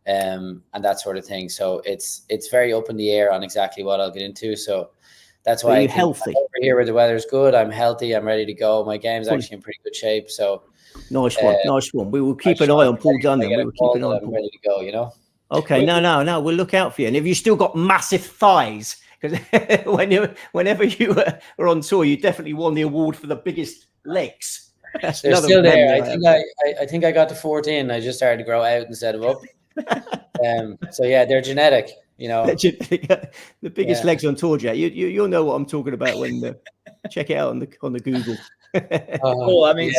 and that sort of thing. So it's very up in the air on exactly what I'll get into. So that's why I'm healthy over here where the weather's good. I'm healthy. I'm ready to go. My game's actually in pretty good shape. So nice one. We will keep an eye on Paul Dunne. We will keep an eye on Paul. Ready to go. Okay, no. We'll look out for you. And have you still got massive thighs? Because whenever you were on tour, you definitely won the award for the biggest legs. They're still there. I think I got to 14. I just started to grow out instead of up. So yeah, they're genetic. The biggest legs on tour, Jack. You'll know what I'm talking about when check it out on the Google. Well, I mean,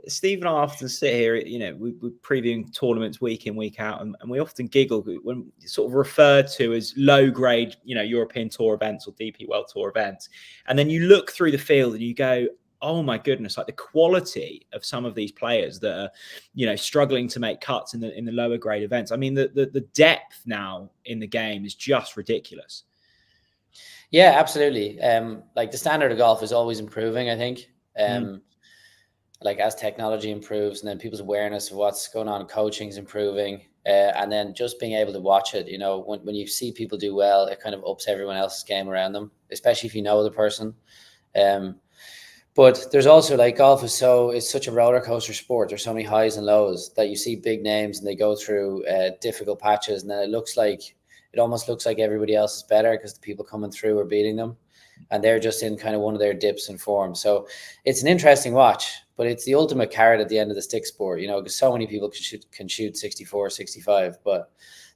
Steve and I often sit here. We're previewing tournaments week in, week out, and we often giggle when sort of referred to as low grade, European Tour events or DP World Tour events, and then you look through the field and you go, oh my goodness, like the quality of some of these players that are, struggling to make cuts in the lower grade events. I mean, the depth now in the game is just ridiculous. Yeah, absolutely. Like the standard of golf is always improving, I think. Like as technology improves and then people's awareness of what's going on, coaching is improving. And then just being able to watch it, when you see people do well, it kind of ups everyone else's game around them, especially if you know the person. But there's also like golf it's such a roller coaster sport. There's so many highs and lows that you see big names and they go through difficult patches, and then it almost looks like everybody else is better because the people coming through are beating them, and they're just in kind of one of their dips in form. So it's an interesting watch, but it's the ultimate carrot at the end of the stick sport, because so many people can shoot 64, 65, but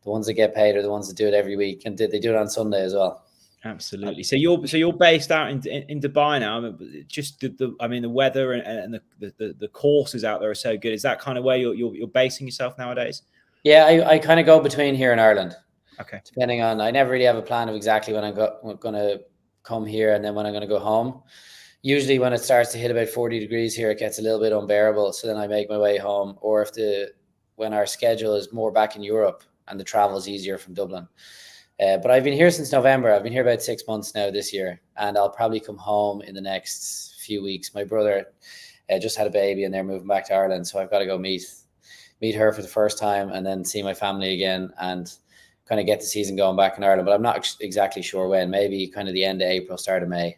the ones that get paid are the ones that do it every week, and they do it on Sunday as well. Absolutely. So you're based out in Dubai now. I mean, just the weather and the courses out there are so good. Is that kind of where you're basing yourself nowadays? Yeah, I kind of go between here and Ireland. Okay. Depending on, I never really have a plan of exactly when I'm going to come here and then when I'm going to go home. Usually when it starts to hit about 40 degrees here, it gets a little bit unbearable. So then I make my way home. Or when our schedule is more back in Europe and the travel is easier from Dublin. But I've been here since November. I've been here about 6 months now this year, and I'll probably come home in the next few weeks. My brother just had a baby, and they're moving back to Ireland, so I've got to go meet her for the first time, and then see my family again, and kind of get the season going back in Ireland. But I'm not exactly sure when. Maybe kind of the end of April, start of May.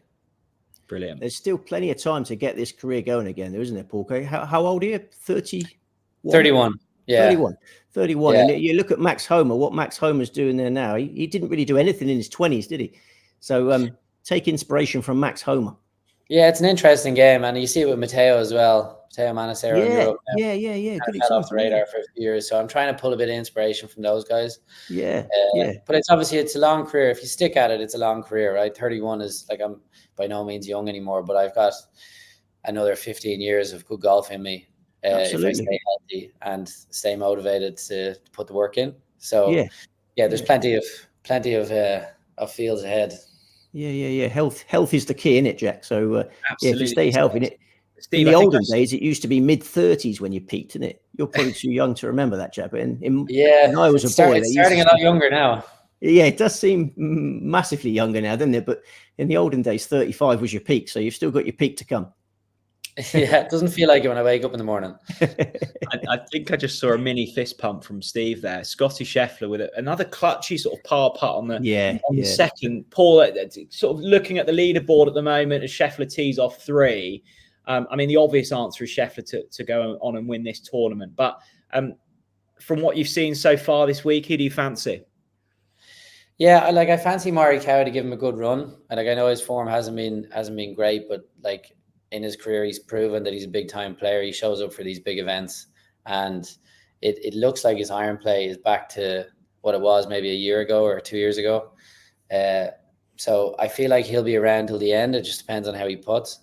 Brilliant. There's still plenty of time to get this career going again, there isn't there, Paul? How old are you? 31. 31. Yeah. 31. Yeah. And you look at Max Homer, what Max Homer's doing there now. He didn't really do anything in his 20s, did he? So take inspiration from Max Homer. Yeah, it's an interesting game. And you see it with Matteo as well. Matteo Manacero in Europe. Yeah. Good fell off the radar for a few years. So I'm trying to pull a bit of inspiration from those guys. Yeah. But it's a long career. If you stick at it, it's a long career, right? 31 is like, I'm by no means young anymore, but I've got another 15 years of good golf in me. If I stay healthy and stay motivated to put the work in. So there's plenty of fields ahead. Yeah. Health is the key, isn't it, Jack? So if you stay healthy, Steve, in the olden days, it used to be mid-30s when you peaked, isn't it? You're probably too young to remember that, Jack. But when I was a boy, it's starting a lot younger now. Yeah, it does seem massively younger now, doesn't it? But in the olden days, 35 was your peak, so you've still got your peak to come. Yeah, it doesn't feel like it when I wake up in the morning. I think I just saw a mini fist pump from Steve there. Scottie Scheffler with another clutchy sort of par putt on the second. Paul, sort of looking at the leaderboard at the moment as Scheffler tees off 3. I mean, the obvious answer is Scheffler to go on and win this tournament. But from what you've seen so far this week, who do you fancy? Yeah, I fancy Murray Cow to give him a good run. And I know his form hasn't been great, but in his career, he's proven that he's a big time player. He shows up for these big events, and it looks like his iron play is back to what it was maybe a year ago or 2 years ago. So I feel like he'll be around till the end. It just depends on how he puts.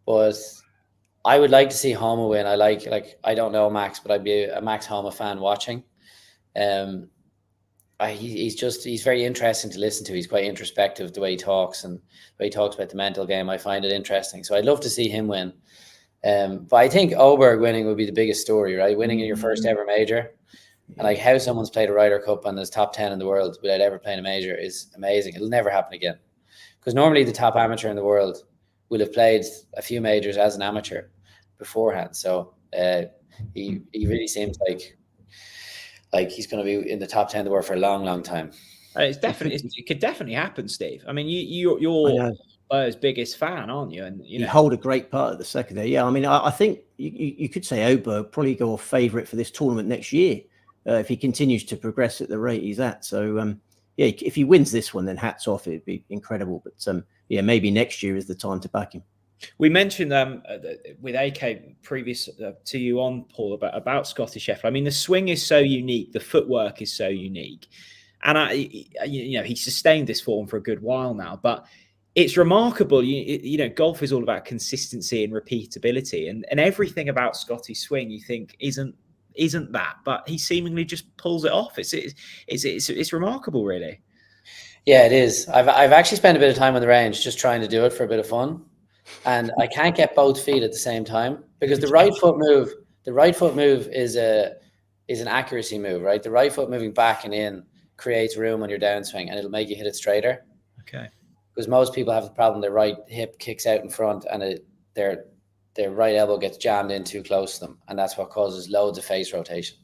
But I would like to see Homa win. I don't know Max, but I'd be a Max Homa fan watching. He's very interesting to listen to. He's quite introspective the way he talks and the way he talks about the mental game. I find it interesting. So I'd love to see him win. But I think Oberg winning would be the biggest story, right? Winning in your first ever major. And how someone's played a Ryder Cup and is top 10 in the world without ever playing a major is amazing. It'll never happen again. Because normally the top amateur in the world will have played a few majors as an amateur beforehand. So he really seems like he's going to be in the top 10 of the world for a long, long time. It could definitely happen, Steve. I mean, you're his biggest fan, aren't you? And you hold a great part of the second there. Yeah, I mean, I think you could say Oberg probably go a favourite for this tournament next year if he continues to progress at the rate he's at. So if he wins this one, then hats off. It'd be incredible. But maybe next year is the time to back him. We mentioned with AK previous to you on, Paul, about Scottie Scheffler. I mean, the swing is so unique, the footwork is so unique, and he sustained this form for a good while now. But it's remarkable. Golf is all about consistency and repeatability, and everything about Scottie's swing you think isn't that, but he seemingly just pulls it off. It's remarkable, really. Yeah, it is. I've actually spent a bit of time on the range just trying to do it for a bit of fun. And I can't get both feet at the same time because the right foot move is an accuracy move, right? The right foot moving back and in creates room on your downswing and it'll make you hit it straighter. Okay. Because most people have the problem their right hip kicks out in front and their right elbow gets jammed in too close to them, and that's what causes loads of face rotation.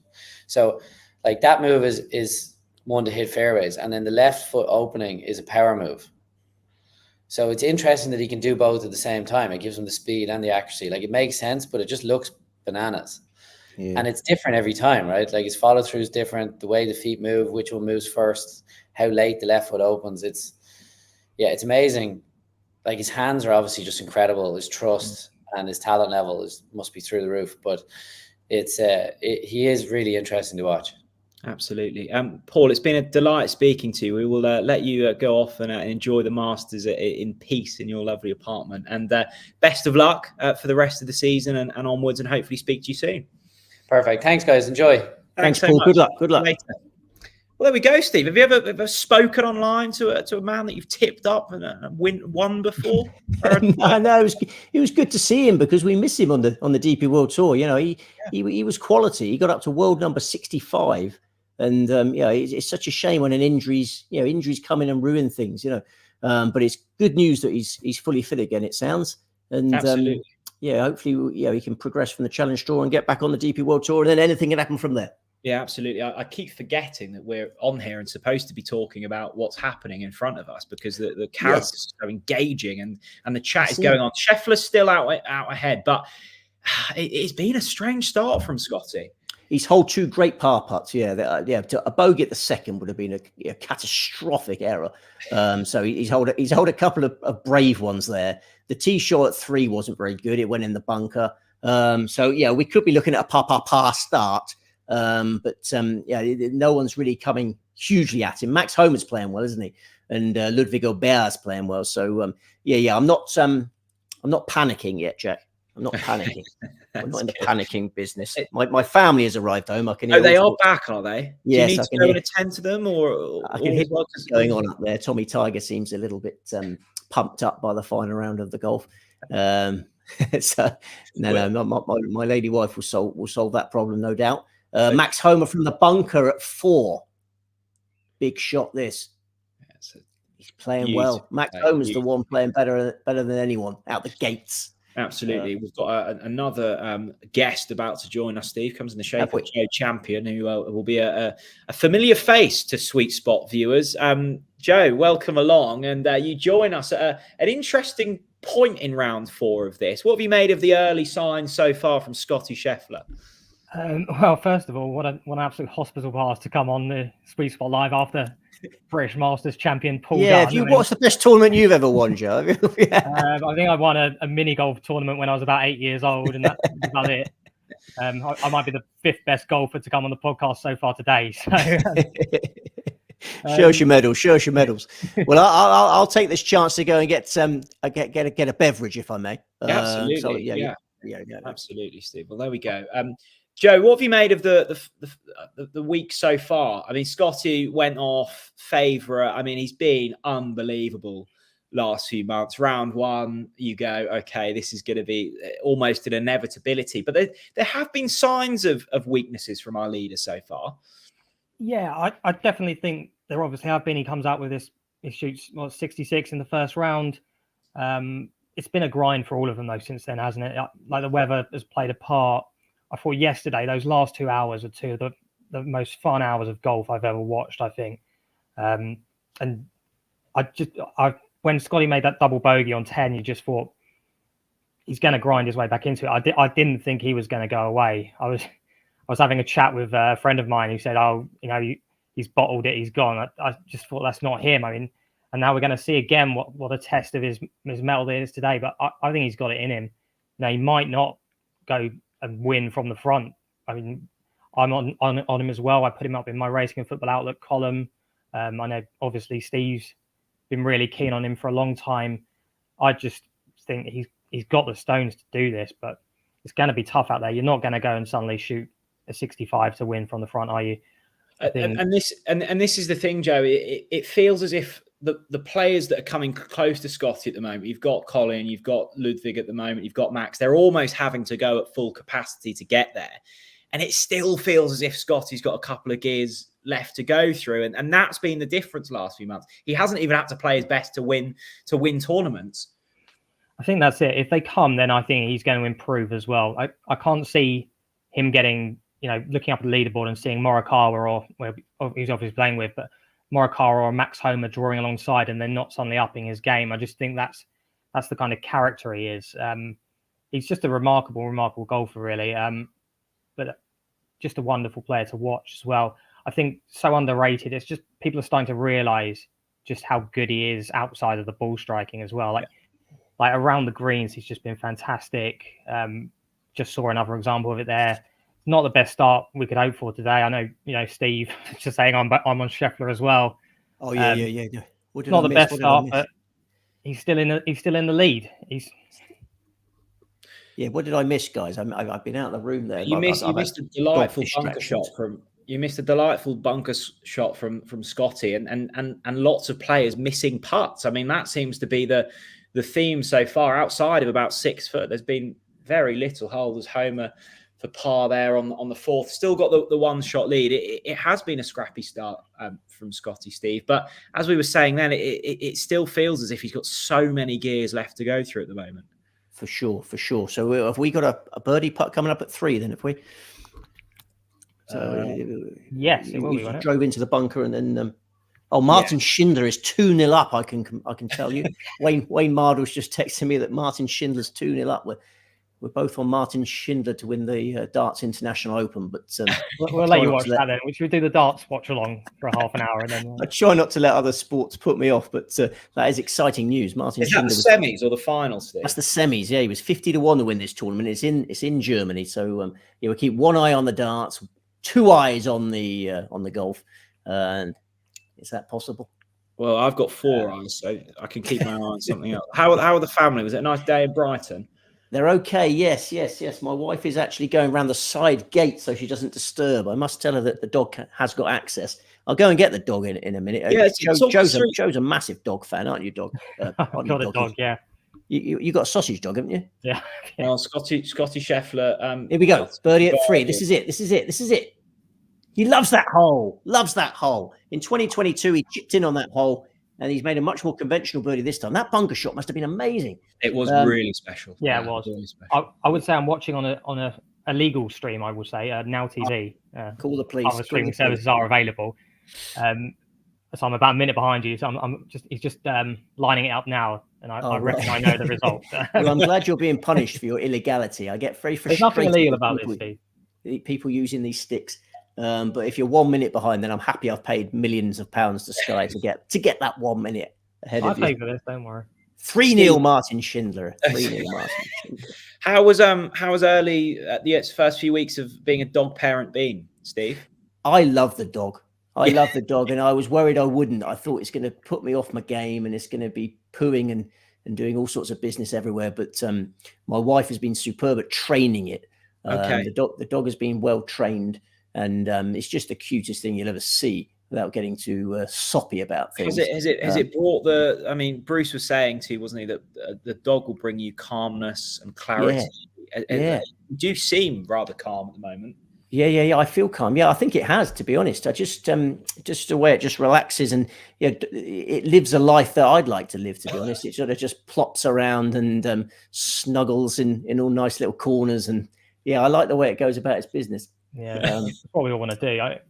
So that move is one to hit fairways, and then the left foot opening is a power move. So it's interesting that he can do both at the same time. It gives him the speed and the accuracy. It makes sense, but it just looks bananas. Yeah. And it's different every time, right? His follow through is different. The way the feet move, which one moves first, how late the left foot opens. It's amazing. His hands are obviously just incredible. His trust and his talent level must be through the roof. But he is really interesting to watch. Absolutely. Paul, it's been a delight speaking to you. We will let you go off and enjoy the Masters in peace in your lovely apartment. And best of luck for the rest of the season and onwards, and hopefully speak to you soon. Perfect. Thanks, guys. Enjoy. Thanks, so Paul. much. Good luck. Good luck. Later. Well, there we go, Steve. Have you ever spoken online to a man that you've tipped up and won before? No, it was good to see him, because we miss him on the DP World Tour. You know, he was quality. He got up to world number 65, and it's such a shame when injuries come in and ruin things. You know, but it's good news that he's fully fit again. It sounds, and absolutely. Hopefully, he can progress from the Challenge Tour and get back on the DP World Tour, and then anything can happen from there. Yeah, absolutely. I keep forgetting that we're on here and supposed to be talking about what's happening in front of us, because the characters are so engaging and the chat is going on. Scheffler's still out ahead, but it's been a strange start from Scottie. He's holed 2 great par putts. A bogey at the second would have been a catastrophic error. So he's held a couple of brave ones there. The tee shot at 3 wasn't very good. It went in the bunker. We could be looking at a par start. No one's really coming hugely at him. Max Homer's playing well, isn't he? And Ludwig Aubert's playing well. So I'm not panicking yet, Jack. I'm not panicking. I'm not in the panicking business. My family has arrived home. I can hear. Oh, they are back, are they? Yes, do you need to go and attend to them, or I can hear what's going on up there. Tommy Tiger seems a little bit pumped up by the final round of the golf. So my lady wife will solve that problem, no doubt. Max Homer from the bunker at 4. Big shot. This. He's playing well. Max Homer's the one playing better than anyone out the gates. Absolutely. We've got another guest about to join us, Steve. Comes in the shape of Joe Champion, who will be a familiar face to Sweet Spot viewers. Joe, welcome along. And you join us at an interesting point in round 4 of this. What have you made of the early signs so far from Scottie Scheffler? Well, first of all, what an absolute hospital pass to come on the Sweet Spot Live after British Masters champion Paul Dunne. What's the best tournament you've ever won, Joe? I think I won a mini golf tournament when I was about 8 years old, and that's about it. I might be the 5th best golfer to come on the podcast so far today. So, show us your medals. Well, I'll take this chance to go and get a beverage, if I may. Absolutely, absolutely, Steve. Well, there we go. Joe, what have you made of the week so far? I mean, Scottie went off favourite. I mean, he's been unbelievable last few months. Round 1, you go, okay, this is going to be almost an inevitability. But there have been signs of weaknesses from our leader so far. Yeah, I definitely think there obviously have been. He comes out with this, he shoots 66 in the first round. It's been a grind for all of them, though, since then, hasn't it? Like, the weather has played a part. I thought yesterday, those last 2 hours are 2 of the most fun hours of golf I've ever watched, I think. And when Scottie made that double bogey on 10, you just thought he's going to grind his way back into it. I didn't think he was going to go away. I was having a chat with a friend of mine who said, he's bottled it, he's gone. I just thought that's not him. I mean, and now we're going to see again what a test of his mettle is today. But I think he's got it in him. Now, he might not go and win from the front. I mean, I'm on him as well. I put him up in my Racing and Football Outlook column. I know, obviously, Steve's been really keen on him for a long time. I just think he's got the stones to do this, but it's going to be tough out there. You're not going to go and suddenly shoot a 65 to win from the front, are you? And this is the thing, Joe. It feels as if the players that are coming close to Scottie at the moment, you've got Colin, you've got Ludwig at the moment, you've got Max, they're almost having to go at full capacity to get there. And it still feels as if Scottie's got a couple of gears left to go through. And that's been the difference last few months. He hasn't even had to play his best to win tournaments. I think that's it. If they come, then I think he's going to improve as well. I can't see him getting, looking up at the leaderboard and seeing Morikawa or he's obviously playing with, but Morikawa or Max Homer drawing alongside and then not suddenly upping his game. I just think that's the kind of character he is. He's just a remarkable golfer, really. But just a wonderful player to watch as well. I think so underrated. It's just people are starting to realise just how good he is outside of the ball striking as well. Like around the greens, he's just been fantastic. Just saw another example of it there not the best start we could hope for today. I know, Steve just saying I'm on Scheffler as well. Oh yeah. What did not I the miss? best What did I start, miss? but he's still in the lead. What did I miss, guys? I've been out of the room there. You missed a delightful bunker shot from. You missed a delightful bunker shot from Scottie, and lots of players missing putts. I mean, that seems to be the theme so far. Outside of about 6 foot, there's been very little holders. Homer for par there on the fourth. Still got the one shot lead. It has been a scrappy start from Scottie, Steve. But as we were saying then, it still feels as if he's got so many gears left to go through at the moment. For sure. So have we got a birdie putt coming up at 3 then? Have we? So yes, it will we be, drove into the bunker and then Martin Schindler is 2-0 up. I can tell you. Wayne Mardle's just texting me that Martin Schindler's 2-0 up. We're both on Martin Schindler to win the Darts International Open, but we'll let you watch that then. We should do the darts watch along for a half an hour, and then I try not to let other sports put me off. But that is exciting news. Martin Schindler. Is that the semis or the finals? Steve? That's the semis. Yeah, he was 50-1 to win this tournament. It's in Germany, so we'll keep one eye on the darts, 2 eyes on the golf. And is that possible? Well, I've got 4 eyes, so I can keep my eye on something else. How are the family? Was it a nice day in Brighton? They're okay. Yes. My wife is actually going around the side gate so she doesn't disturb. I must tell her that the dog has got access. I'll go and get the dog in a minute. Yeah, Joe's a massive dog fan, aren't you, dog? I've got a dog, yeah. You got a sausage dog, haven't you? Yeah. Well, Scottie Scheffler. Here we go. Birdie at 3. This is it. He loves that hole. In 2022, he chipped in on that hole, and he's made a much more conventional birdie this time. That bunker shot must have been amazing. It was really special. Yeah, it was. Really special. I would say I'm watching on a legal stream. I would say Now TV. Call the police. Other streaming services are available. So I'm about a minute behind you. So he's just lining it up now, and I reckon I know the result. Well, I'm glad you're being punished for your illegality. I get very frustrated. There's nothing illegal about this, Steve. People using these sticks. But if you're 1 minute behind, then I'm happy I've paid millions of pounds to Sky to get that 1 minute ahead of you. I paid for this, don't worry. 3-0 Martin Schindler. 3-0 Martin Schindler. How was early the first few weeks of being a dog parent been, Steve? I love the dog. And I was worried I wouldn't. I thought it's going to put me off my game and it's going to be pooing and doing all sorts of business everywhere. But my wife has been superb at training it. The dog has been well trained. And it's just the cutest thing you'll ever see without getting too soppy about things. Has it brought the? I mean, Bruce was saying to you, wasn't he, that the dog will bring you calmness and clarity. Yeah. You do seem rather calm at the moment. Yeah. I feel calm. Yeah, I think it has. To be honest, I just the way it just relaxes and it lives a life that I'd like to live. To be honest, it sort of just plops around and snuggles in all nice little corners and I like the way it goes about its business. Yeah, that's what we all want to do. I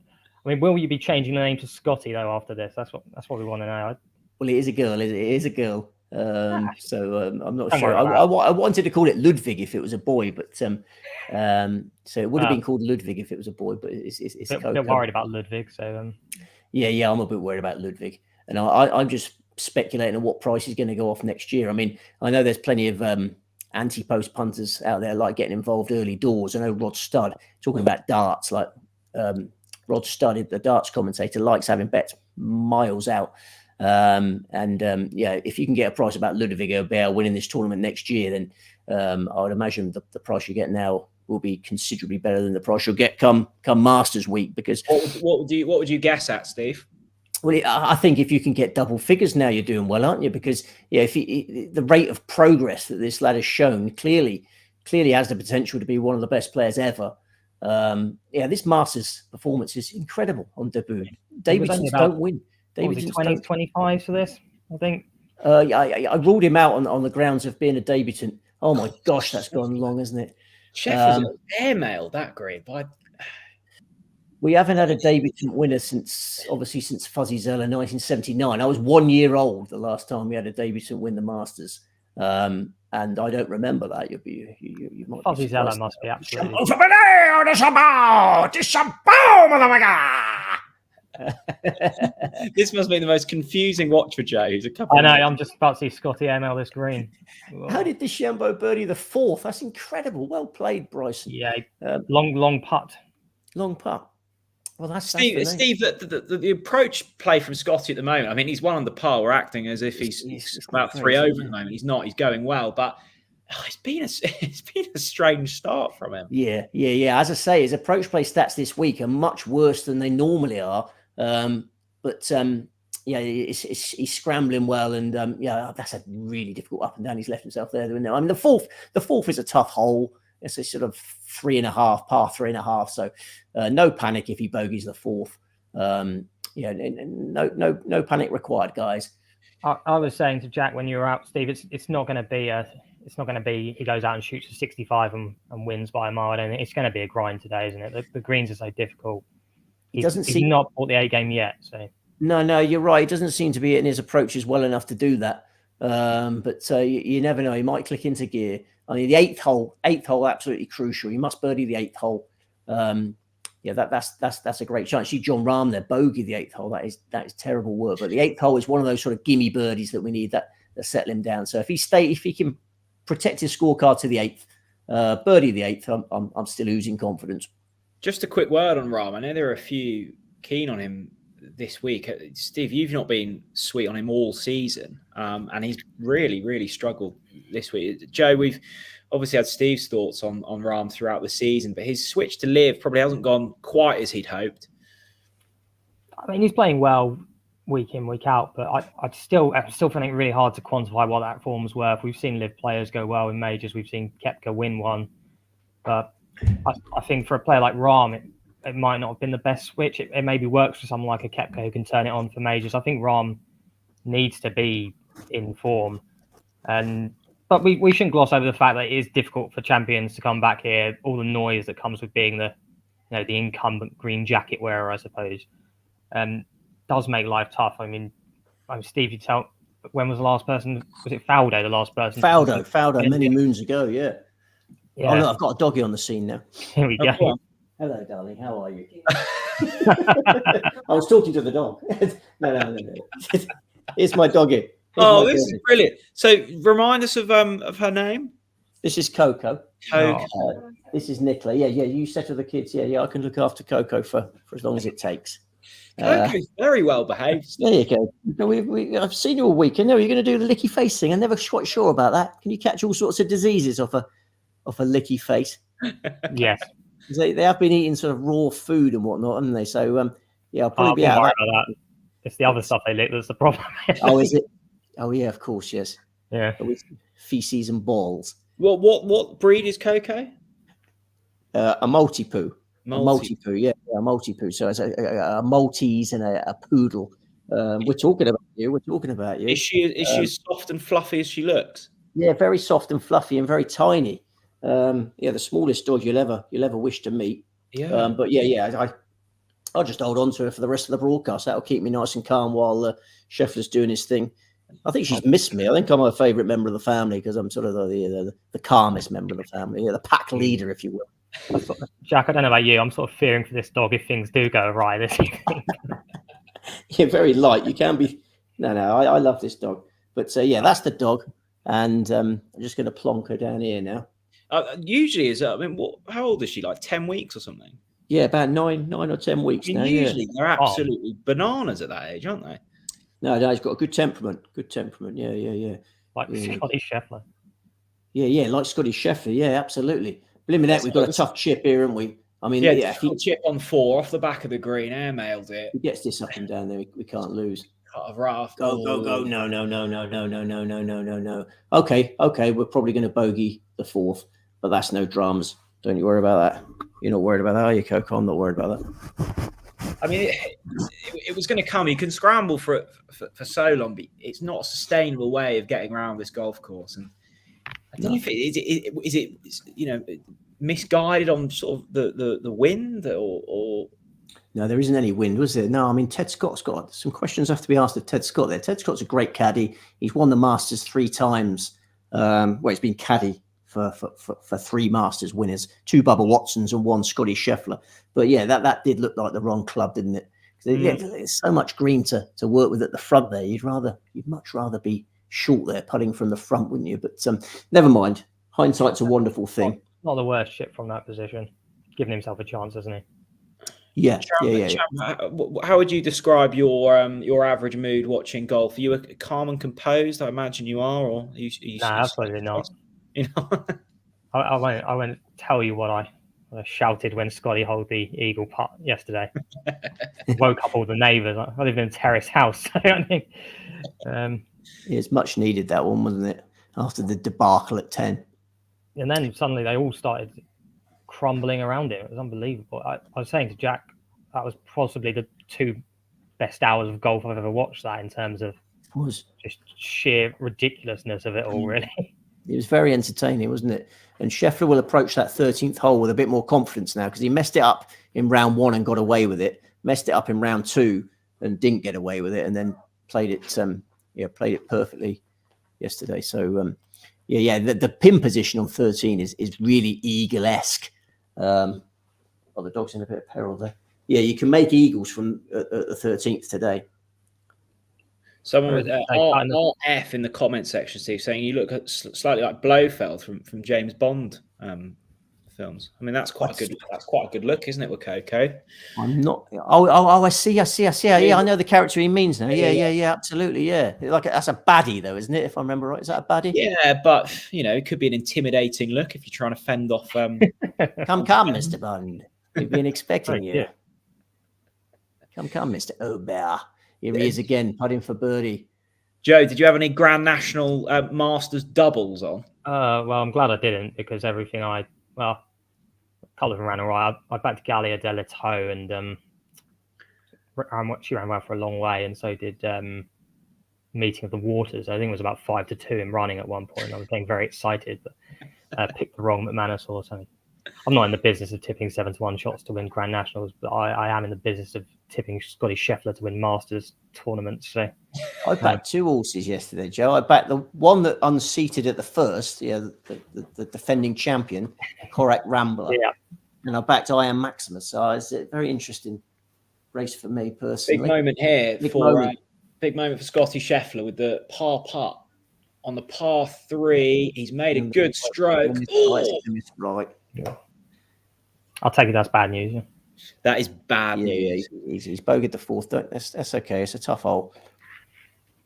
mean, will you be changing the name to Scottie though after this? That's what we want to know. Well, it is a girl. It is a girl. So I'm not sure. I wanted to call it Ludwig if it was a boy, but so it would have been called Ludwig if it was a boy. But it's a bit worried about Ludwig. So yeah, I'm a bit worried about Ludwig, and I'm just speculating on what price he's going to go off next year. I mean, I know there's plenty of anti-post punters out there like getting involved early doors. I know Rod Studd talking about darts, like Rod Studd, the darts commentator, likes having bets miles out. If you can get a price about Ludwig Obear winning this tournament next year, then I would imagine the price you get now will be considerably better than the price you'll get come Masters week. Because what would you guess at, Steve? Well, I think if you can get double figures now, you're doing well, aren't you? Because if the rate of progress that this lad has shown clearly has the potential to be one of the best players ever. This Masters performance is incredible on debut. Davidsons don't win. Davidsons 20-25 for this, I think. I ruled him out on the grounds of being a debutant. Oh my gosh, that's gone long, hasn't it? Scheffler's airmail that great, but. We haven't had a debutant winner since Fuzzy Zeller 1979. I was 1 year old the last time we had a debutant win the Masters, and I don't remember that. You might. Fuzzy Zeller must be absolutely. This must be the most confusing watch for Joe. Who's a couple. I know. I'm just about to see Scottie ML this green. How did DeChambeau birdie the 4th? That's incredible. Well played, Bryson. Yeah, long putt. Long putt. Well, that's Steve. The approach play from Scottie at the moment. I mean, he's one on the par. We're acting as if he's about 3 over at the moment. He's not. He's going well, but it's been a strange start from him. Yeah. As I say, his approach play stats this week are much worse than they normally are. He's scrambling well, and that's a really difficult up and down. He's left himself there. I mean, the fourth is a tough hole. It's a sort of 3.5 par 3.5. So no panic if he bogeys the 4th. No panic required, guys. I was saying to Jack when you were out, Steve, it's not going to be he goes out and shoots a 65 and wins by a mile. I don't think it's going to be a grind today, isn't it? The greens are so difficult. He's not bought the A game yet. So no, you're right. He doesn't seem to be in his approaches well enough to do that. But you never know. He might click into gear. I mean, the eighth hole, absolutely crucial. You must birdie the 8th hole. That's a great chance. See John Rahm there, bogey the 8th hole. That is terrible work. But the 8th hole is one of those sort of gimme birdies that we need that settle him down. So if he can protect his scorecard to the 8th, birdie the 8th, I'm still oozing confidence. Just a quick word on Rahm. I know there are a few keen on him this week. Steve, you've not been sweet on him all season, and he's really, really struggled this week. Joe, we've obviously had Steve's thoughts on Rahm throughout the season, but his switch to live probably hasn't gone quite as he'd hoped. I mean, he's playing well week in, week out, but I'm still finding it really hard to quantify what that form's worth. We've seen live players go well in majors. We've seen Koepka win one, but I think for a player like Rahm, it might not have been the best switch. It maybe works for someone like a Koepka who can turn it on for majors. I think Rahm needs to be in form, but we shouldn't gloss over the fact that it is difficult for champions to come back here. All the noise that comes with being the incumbent green jacket wearer, I suppose, does make life tough. I mean, Steve, you tell when was the last person? Was it Faldo? The last person? Faldo, many moons ago. Yeah. Oh look, I've got a doggy on the scene now. Here we go. Hello, darling. How are you? I was talking to the dog. No. It's my doggy. This is brilliant. So remind us of her name. This is Coco. This is Nicola. Yeah. You settle the kids. Yeah. I can look after Coco for as long as it takes. Coco's very well behaved. There you go. I've seen you all week. I know you're going to do the licky face thing. I'm never quite sure about that. Can you catch all sorts of diseases off a licky face? Yes. They have been eating sort of raw food and whatnot, haven't they? So I'll probably be out. About that. It's the other stuff they lick that's the problem. Oh, is it? Oh, yeah, of course, yes. Yeah. With feces and balls. What breed is Coco? A Maltipoo. Maltipoo, yeah, a Maltipoo. So it's a Maltese and a poodle. We're talking about you. Is she as soft and fluffy as she looks? Yeah, very soft and fluffy and very tiny. The smallest dog you'll ever wish to meet. Yeah. But I'll just hold on to her for the rest of the broadcast. That'll keep me nice and calm while Scheffler's doing his thing. I think she's missed me. I think I'm her favourite member of the family because I'm sort of the calmest member of the family, the pack leader, if you will. Jack, I don't know about you. I'm sort of fearing for this dog if things do go awry this evening. You're very light. You can be. No, I love this dog. But that's the dog, and I'm just going to plonk her down here now. Usually, how old is she? Like 10 weeks or something? Yeah, about 9 or 10 weeks now. Usually, they're absolutely bananas at that age, aren't they? No, he's got a good temperament. Yeah. Like Scottie Scheffler. Yeah, like Scottie Scheffler. Yeah, absolutely. Blimey, we've got a tough chip here, haven't we? I mean, chip on 4 off the back of the green, airmailed it. He gets this up and down there. We can't lose. Cut of rough. Go. No. Okay. We're probably going to bogey the 4th, but that's no dramas. Don't you worry about that. You're not worried about that, are you, Coco? I'm not worried about that. I mean, it was going to come. You can scramble for it for so long, but it's not a sustainable way of getting around this golf course. And I don't know if is it misguided on sort of the wind or. No, there isn't any wind, was there? No, I mean, Ted Scott's got some questions have to be asked of Ted Scott there. Ted Scott's a great caddy. He's won the Masters 3 times. He's been caddy for 3 Masters winners, 2 Bubba Watsons and 1 Scottie Scheffler. But yeah, that did look like the wrong club, didn't it? There's so much green to work with at the front there. You'd much rather be short there, putting from the front, wouldn't you? But never mind. Hindsight's a wonderful thing. Not the worst shit from that position. Giving himself a chance, hasn't he? Yeah. How would you describe your average mood watching golf? Are you calm and composed? I imagine you are, or are you nah, absolutely not. You know, I won't tell you what I shouted when Scottie holed the eagle putt yesterday. Woke up all the neighbours. I live in a terrace house, so I think it's much needed, that one, wasn't it? After the debacle at 10, and then suddenly they all started crumbling around it. It was unbelievable. I was saying to Jack, that was possibly the 2 best hours of golf I've ever watched. That in terms of just sheer ridiculousness of it all, really. It was very entertaining, wasn't it? And Scheffler will approach that 13th hole with a bit more confidence now, because he messed it up in round 1 and got away with it. Messed it up in round 2 and didn't get away with it, and then played it perfectly yesterday. So the pin position on 13 is really eagle-esque. The dog's in a bit of peril there. Yeah, you can make eagles from the 13th today. Someone with RF in the comment section, Steve, saying you look slightly like Blofeld from James Bond films. I mean, that's quite a good look, isn't it, with Coco? I'm not. I see. Yeah, I know the character he means now. Yeah, absolutely. Yeah, that's a baddie, though, isn't it? If I remember right, is that a baddie? Yeah, but it could be an intimidating look if you're trying to fend off. Come, Mr. Bond. We've been expecting you. Yeah. Come, Mr. Aubert. Here he is again, putting for birdie. Joe, did you have any Grand National Masters doubles on? Well, I'm glad I didn't, because everything a couple of them ran all right. I backed Gallia de Toe, and she ran well for a long way, and so did Meeting of the Waters. I think it was about 5-2 in running at one point. I was getting very excited, but picked the wrong McManus or something. I'm not in the business of tipping 7-1 shots to win Grand Nationals, but I am in the business of tipping Scottie Scheffler to win Masters tournaments. So I backed 2 horses yesterday, Joe. I backed the one that unseated at the first, the defending champion, Korak Rambler. Yeah. And I backed I Am Maximus. So it's a very interesting race for me personally. Big moment here big moment for Scottie Scheffler with the par putt on the par 3. He's made a good stroke. Right. Yeah. I'll take it. That's bad news. Yeah. That is bad news. Yeah, he's bogeyed the 4th. That's okay. It's a tough hole.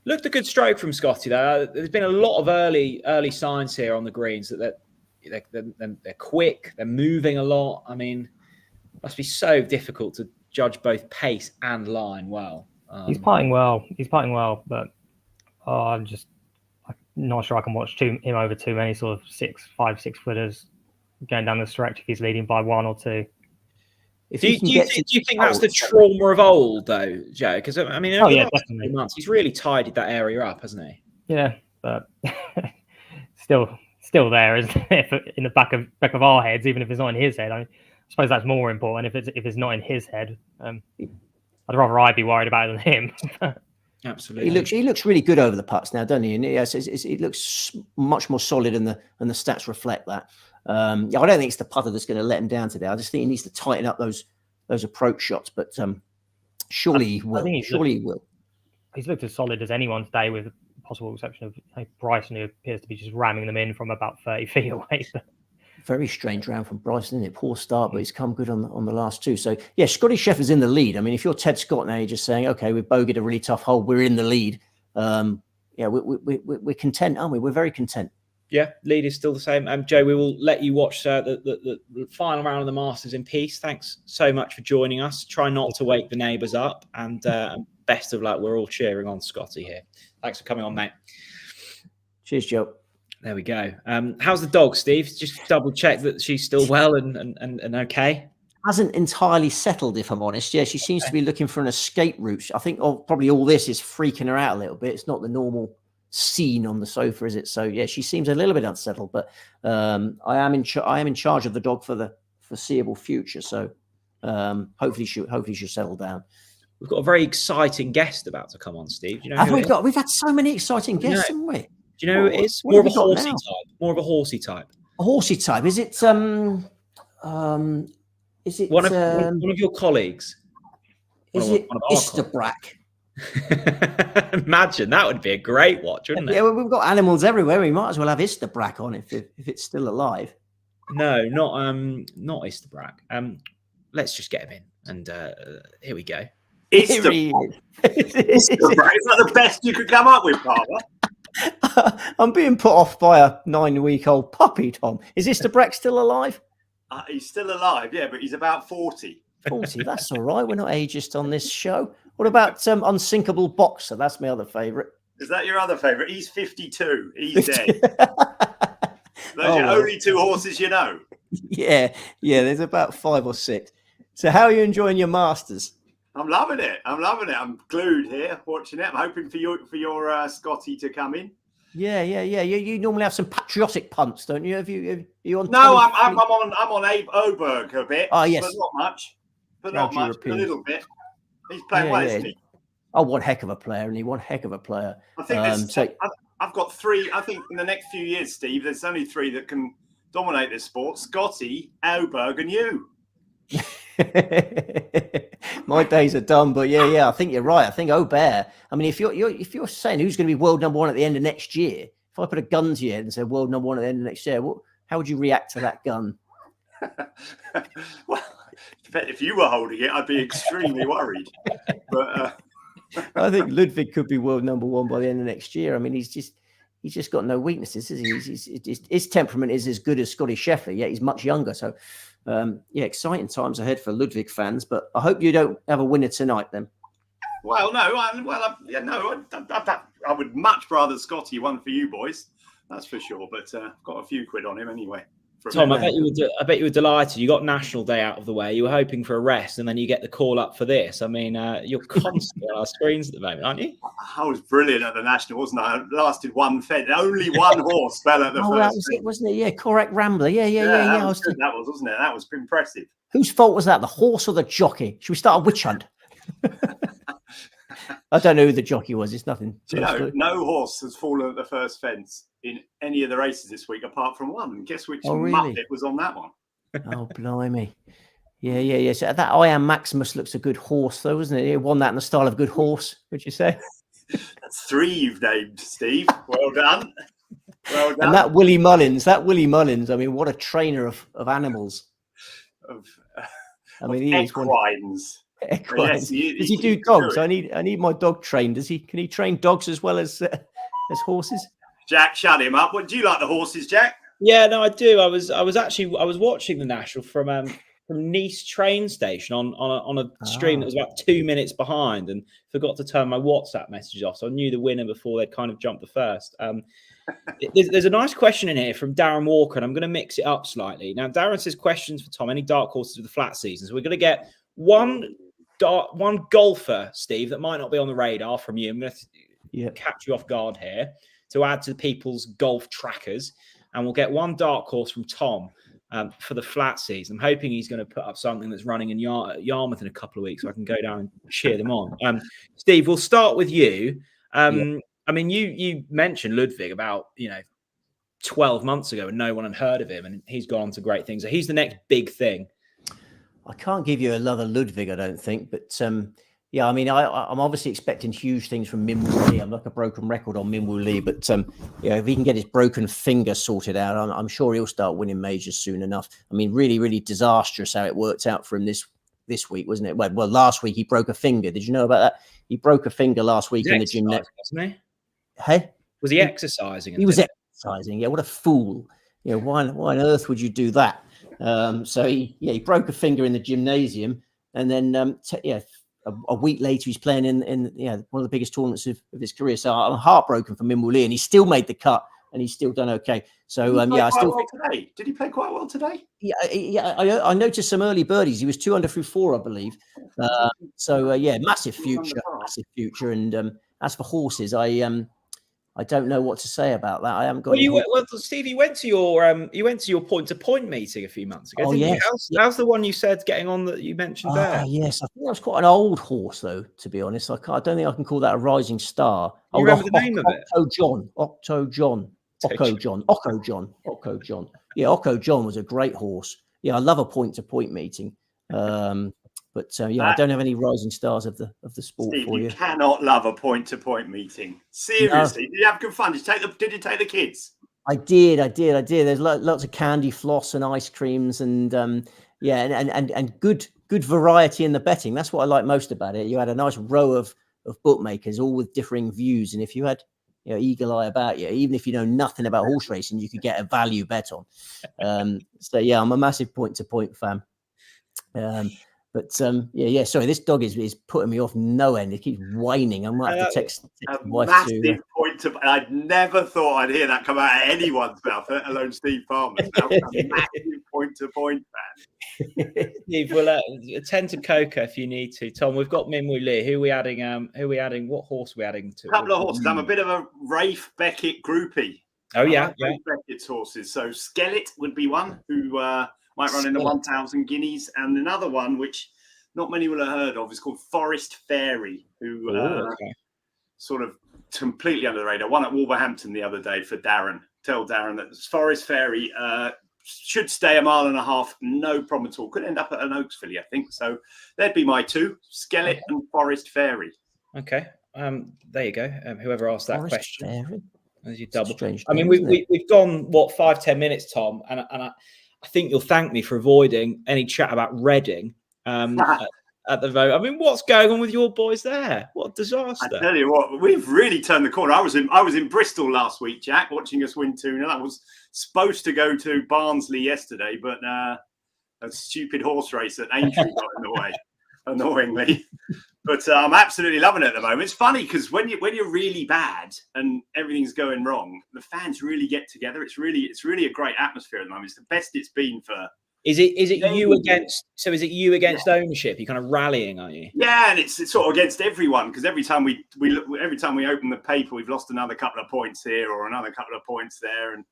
Looked a good stroke from Scottie though. There's been a lot of early signs here on the greens that they're quick. They're moving a lot. I mean, it must be so difficult to judge both pace and line well. He's putting well. But I'm not sure I can watch him over too many sort of 5-6 footers going down the stretch if he's leading by 1 or 2. Do you think that's the trauma of old, though, Joe? Because I mean, over the last few months, he's really tidied that area up, hasn't he? Yeah, but still there, isn't it? In the back of our heads, even if it's not in his head. I suppose that's more important. If it's not in his head, I'd rather I be worried about it than him. Absolutely. He looks really good over the putts now, doesn't he? And it looks much more solid, and the stats reflect that. I don't think it's the putter that's going to let him down today. I just think he needs to tighten up those approach shots. But surely he will. He will. He's looked as solid as anyone today, with the possible exception of Bryson, who appears to be just ramming them in from about 30 feet away. Very strange round from Bryson, isn't it? Poor start, but he's come good on the last 2. So, yeah, Scottie Scheffler's in the lead. I mean, if you're Ted Scott now, you're just saying, okay, we've bogeyed a really tough hole. We're in the lead. We're content, aren't we? We're very content. Yeah, lead is still the same. Joe, we will let you watch the final round of the Masters in peace. Thanks so much for joining us. Try not to wake the neighbours up, and best of luck. We're all cheering on Scottie here. Thanks for coming on, mate. Cheers, Joe. There we go. How's the dog, Steve? Just double check that she's still well and okay. Hasn't entirely settled, if I'm honest. Yeah, she seems to be looking for an escape route. I think probably all this is freaking her out a little bit. It's not the normal scene on the sofa, is it? So yeah, she seems a little bit unsettled, but I am in charge of the dog for the foreseeable future. So hopefully she'll settle down. We've got a very exciting guest about to come on, Steve. Do you know we've had so many exciting guests, haven't we? Do you know who it is? More of a horsey type. More of a horsey type. A horsey type. Is it one of your colleagues? Is it Isterbrack? Imagine that would be a great watch, wouldn't it? Yeah, well, we've got animals everywhere. We might as well have Isterbrack on if it's still alive. No, not Isterbrack. Let's just get him in, and here we go. Isterbrack. Is that the best you could come up with, Barbara? I'm being put off by a 9-week-old puppy, Tom. Is Isterbrack still alive? He's still alive, yeah, but he's about 40. 40, that's all right. We're not ageist on this show. What about Unsinkable Boxer? That's my other favourite. Is that your other favourite? He's 52. He's dead. Those are only 2 horses you know. Yeah. There's about 5 or 6. So how are you enjoying your Masters? I'm loving it. I'm glued here watching it. I'm hoping for your Scottie to come in. Yeah. You normally have some patriotic punts, don't you? Have you on? No, I'm on Abe Oberg a bit. Oh yes, but not much. But a little bit. He's playing well, isn't he? Oh, one heck of a player, and he one heck of a player. I think I've got 3. I think in the next few years, Steve, there's only 3 that can dominate this sport: Scottie, Oberg, and you. My days are done, but yeah, I think you're right. I think Aubert. I mean, if you're saying who's going to be world number 1 at the end of next year, if I put a gun to your head and said world number 1 at the end of next year, how would you react to that gun? Well, if you were holding it, I'd be extremely worried. But I think Ludwig could be world number 1 by the end of next year. I mean, he's just got no weaknesses, is he? His temperament is as good as Scottie Scheffler, yet he's much younger. So, exciting times ahead for Ludwig fans. But I hope you don't have a winner tonight, then. Well, no, I would much rather Scottie won for you boys. That's for sure. But I've got a few quid on him anyway. Tom, I bet you were delighted. You got National Day out of the way. You were hoping for a rest, and then you get the call up for this. I mean, you're constantly on our screens at the moment, aren't you? I was brilliant at the National, wasn't I? I lasted 1 fed. Only 1 horse fell at the first. That was it, wasn't it? Yeah, correct Rambler. Yeah. That was, wasn't it? That was impressive. Whose fault was that? The horse or the jockey? Should we start a witch hunt? I don't know who the jockey was. It's nothing. No horse has fallen at the first fence in any of the races this week, apart from 1. And guess which Muppet was on that one? Oh, blimey. Yeah. So that I Am Maximus looks a good horse, though, isn't it? He won that in the style of a good horse, would you say? That's 3 you've named, Steve. Well done. And that Willie Mullins, I mean, what a trainer of animals. He is equines. Yes, does he do dogs? I need my dog trained. Can he train dogs as well as horses? Jack, shut him up. Do you like the horses, Jack? Yeah, no, I do. I was watching the National from Nice train station on a stream that was about 2 minutes behind, and forgot to turn my WhatsApp messages off. So I knew the winner before they'd kind of jumped the first. There's a nice question in here from Darren Walker, and I'm going to mix it up slightly. Now, Darren says, questions for Tom. Any dark horses with the flat season? So we're going to get one golfer, Steve, that might not be on the radar from you. I'm going to catch you off guard here to add to people's golf trackers. And we'll get 1 dark horse from Tom for the flat season. I'm hoping he's going to put up something that's running in Yarmouth in a couple of weeks so I can go down and cheer them on. Steve, we'll start with you. I mean, you mentioned Ludwig about, 12 months ago and no one had heard of him, and he's gone on to great things. So he's the next big thing. I can't give you another Ludwig, I don't think. But, I mean, I'm obviously expecting huge things from Min Woo Lee. I'm like a broken record on Min Woo Lee. But, if he can get his broken finger sorted out, I'm sure he'll start winning majors soon enough. I mean, really, really disastrous how it worked out for him this week, wasn't it? Well, last week he broke a finger. Did you know about that? He broke a finger last week in the gym. Wasn't he? Hey? Was he exercising? He was exercising. Yeah, what a fool. Why on earth would you do that? So he broke a finger in the gymnasium, and then a week later he's playing in one of the biggest tournaments of his career. So I'm heartbroken for Min Woo Lee, and he's still made the cut, and he's still done okay. So I still think today. Did he play quite well today? Yeah. I noticed some early birdies. He was 2 under through 4, I believe. Massive future. And as for horses, I don't know what to say about that. I haven't got. Steve, you went to your point-to-point meeting a few months ago. Oh, yes. How's the one you said getting on that you mentioned there? Yes, I think that was quite an old horse, though. To be honest, I don't think I can call that a rising star. You remember the name of it? Octo John. Yeah, Octo John was a great horse. Yeah, I love a point-to-point meeting. But But I don't have any rising stars of the sport Steve, for you you. cannot love a point-to-point meeting. Seriously, did you have good fun? Did you take the kids? I did. There's lots of candy floss and ice creams, and and good variety in the betting. That's what I like most about it. You had a nice row of bookmakers, all with differing views, and if you had eagle eye about you, even if you know nothing about horse racing, you could get a value bet on. I'm a massive point-to-point fan. Sorry, this dog is putting me off no end. It keeps whining. I might have to text a the wife massive to. point to. I'd never thought I'd hear that come out of anyone's mouth, let alone Steve Palmer's mouth. A massive point-to-point fan. Steve, we'll attend to Coca if you need to. Tom, we've got Minwoo Lee. Who are we adding? What horse are we adding to? A couple of horses. I'm a bit of a Rafe Beckett groupie. Oh, yeah. Rafe Beckett's horses. So Skellett would be one who might run in the 1,000 guineas, and another one which not many will have heard of is called Forest Fairy, who sort of completely under the radar. Won at Wolverhampton the other day for Darren. Tell Darren that Forest Fairy should stay 1.5 miles, no problem at all. Could end up at an Oaks filly, I think. So there'd be my two, Skellett and Forest Fairy. Okay. There you go. Whoever asked that Forest question. Fairy? As you double. Strange I mean, name, we've gone 5-10 minutes, Tom, and I think you'll thank me for avoiding any chat about Reading at the moment. I mean, what's going on with your boys there? What a disaster! I tell you what, we've really turned the corner. I was in Bristol last week, Jack, watching us win 2-0. I was supposed to go to Barnsley yesterday, but a stupid horse race at Aintree got in the way, annoyingly. But I'm absolutely loving it at the moment. It's funny because when you're really bad and everything's going wrong, the fans really get together. It's really a great atmosphere at the moment. It's the best it's been for. Is it you against? So is it you against ownership? You're kind of rallying, are you? Yeah, and it's sort of against everyone because every time we open the paper, we've lost another couple of points here or another couple of points there, and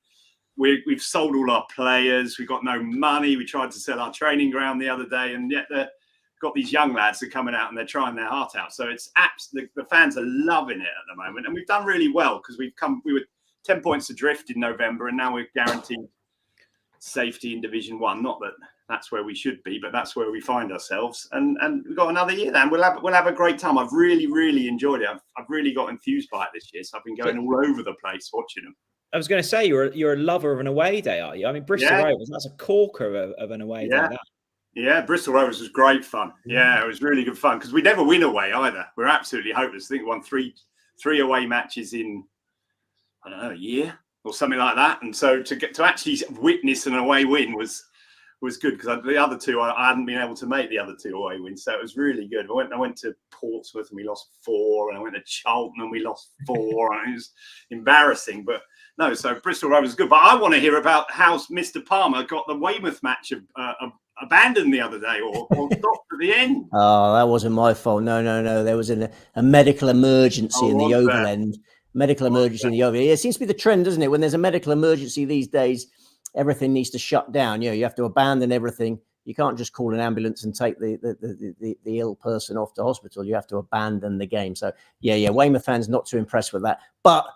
we've sold all our players. We've got no money. We tried to sell our training ground the other day, and yet got these young lads that are coming out and they're trying their heart out. So it's the fans are loving it at the moment, and we've done really well because we were 10 points adrift in November, and now we're guaranteed safety in Division 1. Not that that's where we should be, but that's where we find ourselves. And we've got another year then. We'll have a great time. I've really enjoyed it. I've really got enthused by it this year. So I've been going all over the place watching them. I was going to say you're a lover of an away day, are you? I mean, Bristol Rovers, that's a corker of an away day. Yeah, Bristol Rovers was great fun. Yeah, it was really good fun because we never win away either. We're absolutely hopeless. I think we won three away matches in, I don't know, a year or something like that. And so to actually witness an away win was good because the other two, I hadn't been able to make the other two away wins. So it was really good. I went to Portsmouth and we lost 4, and I went to Charlton and we lost 4, and it was embarrassing. But no, so Bristol Rovers was good. But I want to hear about how Mr. Palmer got the Weymouth match abandoned the other day or stopped at the end. Oh, that wasn't my fault. No. There was a medical emergency in the Overland. Medical emergency in the Overland. It seems to be the trend, doesn't it? When there's a medical emergency these days, everything needs to shut down. You have to abandon everything. You can't just call an ambulance and take the ill person off to hospital. You have to abandon the game. So Weymouth fans not too impressed with that. But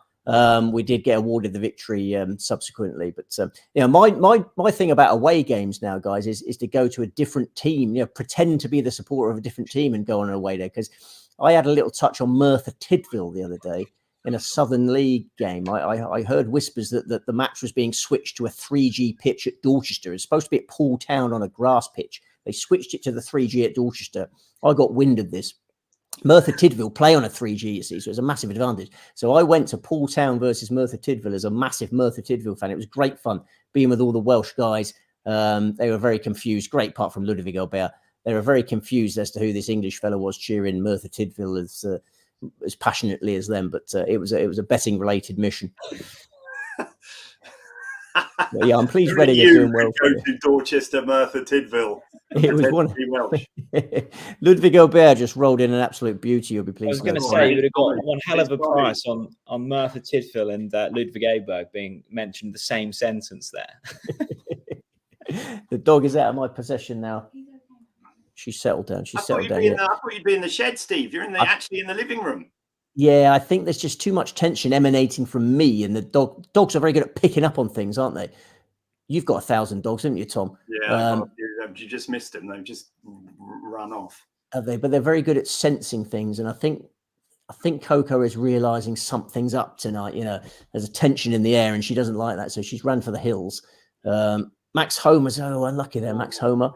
we did get awarded the victory subsequently. But my thing about away games now, guys, is to go to a different team. Pretend to be the supporter of a different team and go on an away day. Because I had a little touch on Merthyr Tydfil the other day in a Southern League game. I heard whispers that the match was being switched to a 3G pitch at Dorchester. It's supposed to be at Poole Town on a grass pitch. They switched it to the 3G at Dorchester. I got wind of this. Merthyr Tydfil play on a 3G, you see, so it's a massive advantage. So I went to Poole Town versus Merthyr Tydfil as a massive Merthyr Tydfil fan. It was great fun being with all the Welsh guys. They were very confused. Great part from Ludwig Albert. They were very confused as to who this English fellow was cheering Merthyr Tydfil as passionately as them. But it was a betting related mission. But I'm pleased Reading are doing well. Go to Dorchester, Merthyr Tydfil. It was one. Ludwig Albert just rolled in an absolute beauty. You'll be pleased. I was going to say you would have got one hell of a price on Merthyr Tydfil and Ludwig Aberg being mentioned the same sentence there. The dog is out of my possession now. She's settled down. I thought you'd be in the shed, Steve. You're actually in the living room. Yeah, I think there's just too much tension emanating from me, and the dogs are very good at picking up on things, aren't they? You've got 1,000 dogs, haven't you, Tom? Yeah, You just missed them. They've just run off. Have they? But they're very good at sensing things, and I think Coco is realizing something's up tonight. You know, there's a tension in the air, and she doesn't like that, so she's ran for the hills. Max Homer's unlucky there, Max Homer.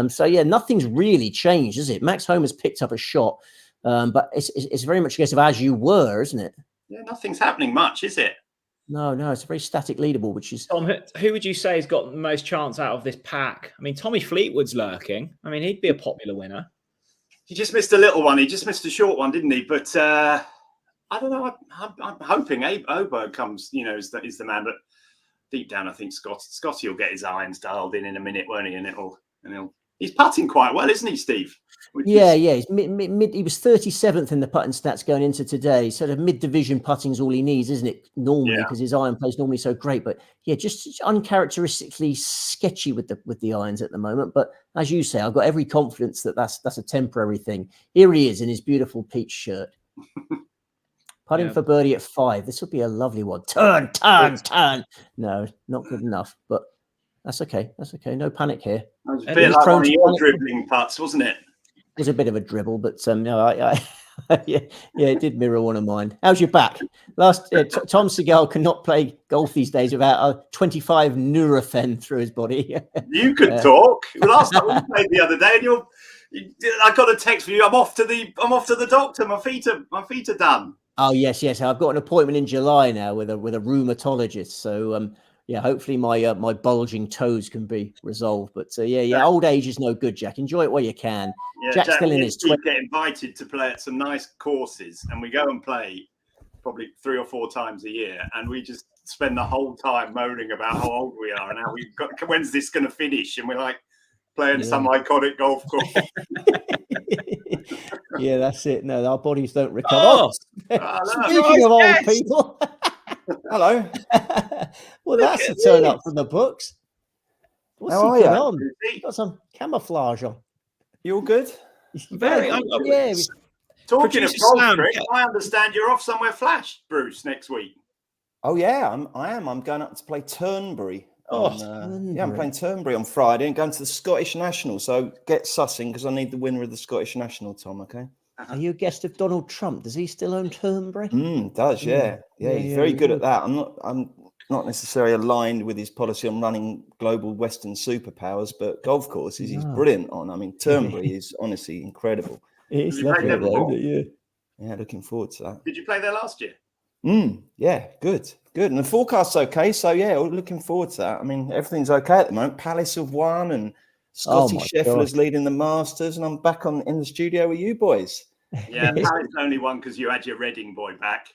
So yeah, nothing's really changed, is it? Max Homer's picked up a shot, but it's very much a case of as you were, isn't it? Yeah, nothing's happening much, is it? No, it's a very static leaderboard, which is. Tom, who would you say has got the most chance out of this pack? I mean, Tommy Fleetwood's lurking. I mean, he'd be a popular winner. He just missed a little one. He just missed a short one, didn't he? But I don't know. I'm hoping Oberg comes, is the man. But deep down, I think Scottie will get his irons dialed in a minute, won't he? And he's putting quite well, isn't he, Steve? Yeah. He's mid. He was 37th in the putting stats going into today. Sort of mid-division putting's all he needs, isn't it? Normally, because his iron play is normally so great. But yeah, just uncharacteristically sketchy with the irons at the moment. But as you say, I've got every confidence that that's a temporary thing. Here he is in his beautiful peach shirt, putting for birdie at 5. This would be a lovely one. Turn. No, not good enough. But that's okay. No panic here. It was a bit like one of your dribbling putts, wasn't it? It was a bit of a dribble, but no, it did mirror one of mine. How's your back? Tom Segal cannot play golf these days without a 25 Nurofen through his body. You could talk. Last time we played the other day, and I got a text from you. I'm off to the doctor. My feet are done. Oh yes. I've got an appointment in July now with a rheumatologist. So hopefully my bulging toes can be resolved. But old age is no good, Jack. Enjoy it while you can. Yeah, Jack's still in his 20s. We get invited to play at some nice courses, and we go and play probably 3 or 4 times a year, and we just spend the whole time moaning about how old we are and how when's this going to finish, and we're like playing some iconic golf course. Yeah, that's it. No, our bodies don't recover. Speaking of old people. Hello. Well, that's a turn up from the books. What's How he are got you? on? He's got some camouflage on. You all good? Very. Talking of Producer golf, Sam, Chris, I understand you're off somewhere flash, Bruce, next week. Oh yeah, I am. I'm going up to play Turnberry. I'm playing Turnberry on Friday and going to the Scottish National. So get sussing because I need the winner of the Scottish National, Tom. Okay. Are you a guest of Donald Trump? Does he still own Turnberry? Does yeah. He's very good at that. I'm not necessarily aligned with his policy on running global Western superpowers, but golf courses he's brilliant on. I mean, Turnberry is honestly incredible. It's lovely though, yeah, looking forward to that. Did you play there last year? Yeah, good. And the forecast's okay, so yeah, we're looking forward to that. I mean, everything's okay at the moment. Palace have won, and Scottie Scheffler's leading the Masters, and I'm back in the studio with you boys. Yeah, Palace only won because you had your Reading boy back.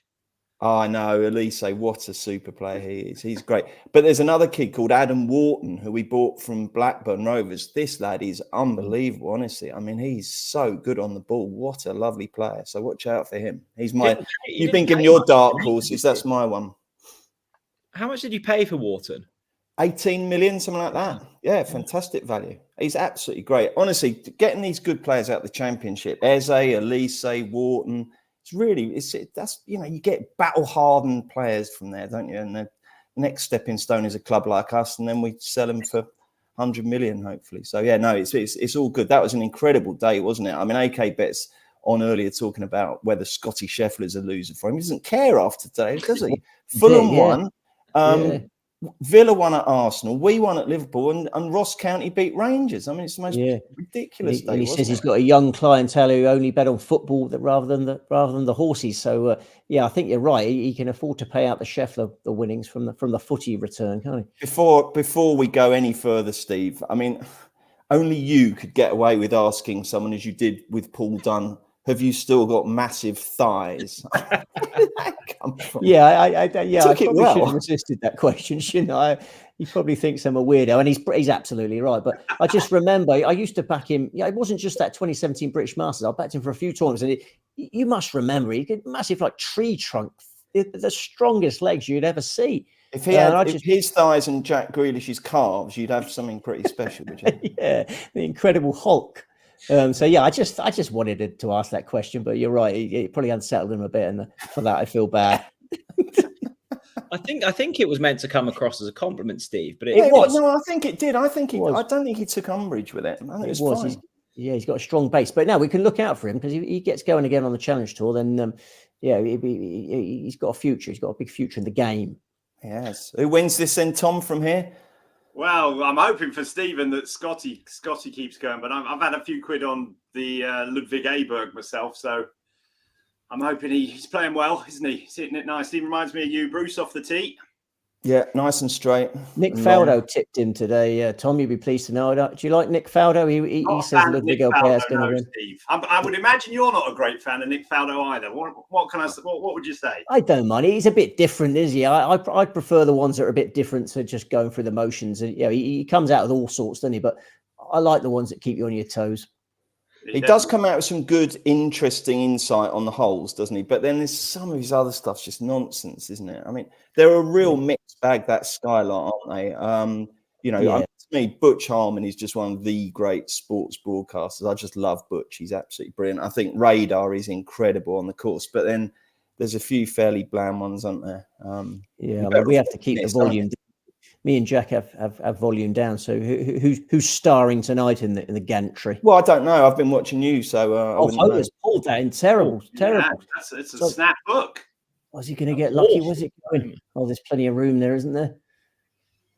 Oh, I know, Elise, what a super player he is. He's great. But there's another kid called Adam Wharton who we bought from Blackburn Rovers. This lad is unbelievable, honestly. I mean, he's so good on the ball. What a lovely player. So watch out for him. He's you've been giving your dark horses. That's my one. How much did you pay for Wharton? 18 million, something like that. Yeah, fantastic value. He's absolutely great. Honestly, getting these good players out of the Championship, Eze, Elise, Wharton, you get battle-hardened players from there, don't you? And the next stepping stone is a club like us, and then we sell them for 100 million, hopefully. So yeah, no, it's all good. That was an incredible day, wasn't it? I mean, AK Bet's on earlier talking about whether Scottie Scheffler is a loser for him. He doesn't care after today, does he? Fulham won. Villa won at Arsenal. We won at Liverpool, and Ross County beat Rangers. I mean, it's the most ridiculous day. And he says he's got a young clientele who only bet on football rather than the horses. So I think you're right. He can afford to pay out the Scheffler the winnings from the footy return, can't he? Before we go any further, Steve, I mean, only you could get away with asking someone, as you did with Paul Dunne, have you still got massive thighs? Where did that come from? I probably well. should have resisted that question, shouldn't I? He probably thinks I'm a weirdo, and he's absolutely right. But I just remember I used to back him. Yeah, it wasn't just that 2017 British Masters. I backed him for a few tournaments, and you must remember he had massive like tree trunk, the strongest legs you'd ever see. If he had his thighs and Jack Grealish's calves, you'd have something pretty special, would you? Yeah, the Incredible Hulk. I just wanted to ask that question, but you're right. It probably unsettled him a bit, and for that I feel bad. I think it was meant to come across as a compliment, Steve, but It was. No, I think it did. I think It was. I don't think he took umbrage with it. I think it was fine. He's got a strong base. But now we can look out for him because he gets going again on the Challenge Tour. Then, he's got a future. He's got a big future in the game. Yes. Who wins this then, Tom, from here? Well, I'm hoping for Stephen that Scottie keeps going, but I've had a few quid on the Ludwig Aberg myself, so I'm hoping he's playing well, isn't he? He's hitting it nicely. He reminds me of you, Bruce, off the tee. Yeah, nice and straight. Nick Faldo tipped him today. Tom, you'd be pleased to know. Do you like Nick Faldo? He says Ludwig Aberg's going to win. Steve. I would imagine you're not a great fan of Nick Faldo either. What can I? What would you say? I don't mind. He's a bit different, is he? I prefer the ones that are a bit different to just going through the motions. And he comes out with all sorts, doesn't he? But I like the ones that keep you on your toes. He does come out with some good, interesting insight on the holes, doesn't he? But then there's some of his other stuff's just nonsense, isn't it? I mean, they're a real mixed bag, that Skylark, aren't they? To me, Butch Harmon is just one of the great sports broadcasters. I just love Butch. He's absolutely brilliant. I think Radar is incredible on the course, but then there's a few fairly bland ones, aren't there? We have to keep the volume. Me and Jack have volume down. So who's starring tonight in the gantry? Well, I don't know. I've been watching you, so Homer's pulled that in. Terrible. It's a snap book. Was he going to get lucky? Was it going? Oh, there's plenty of room there, isn't there?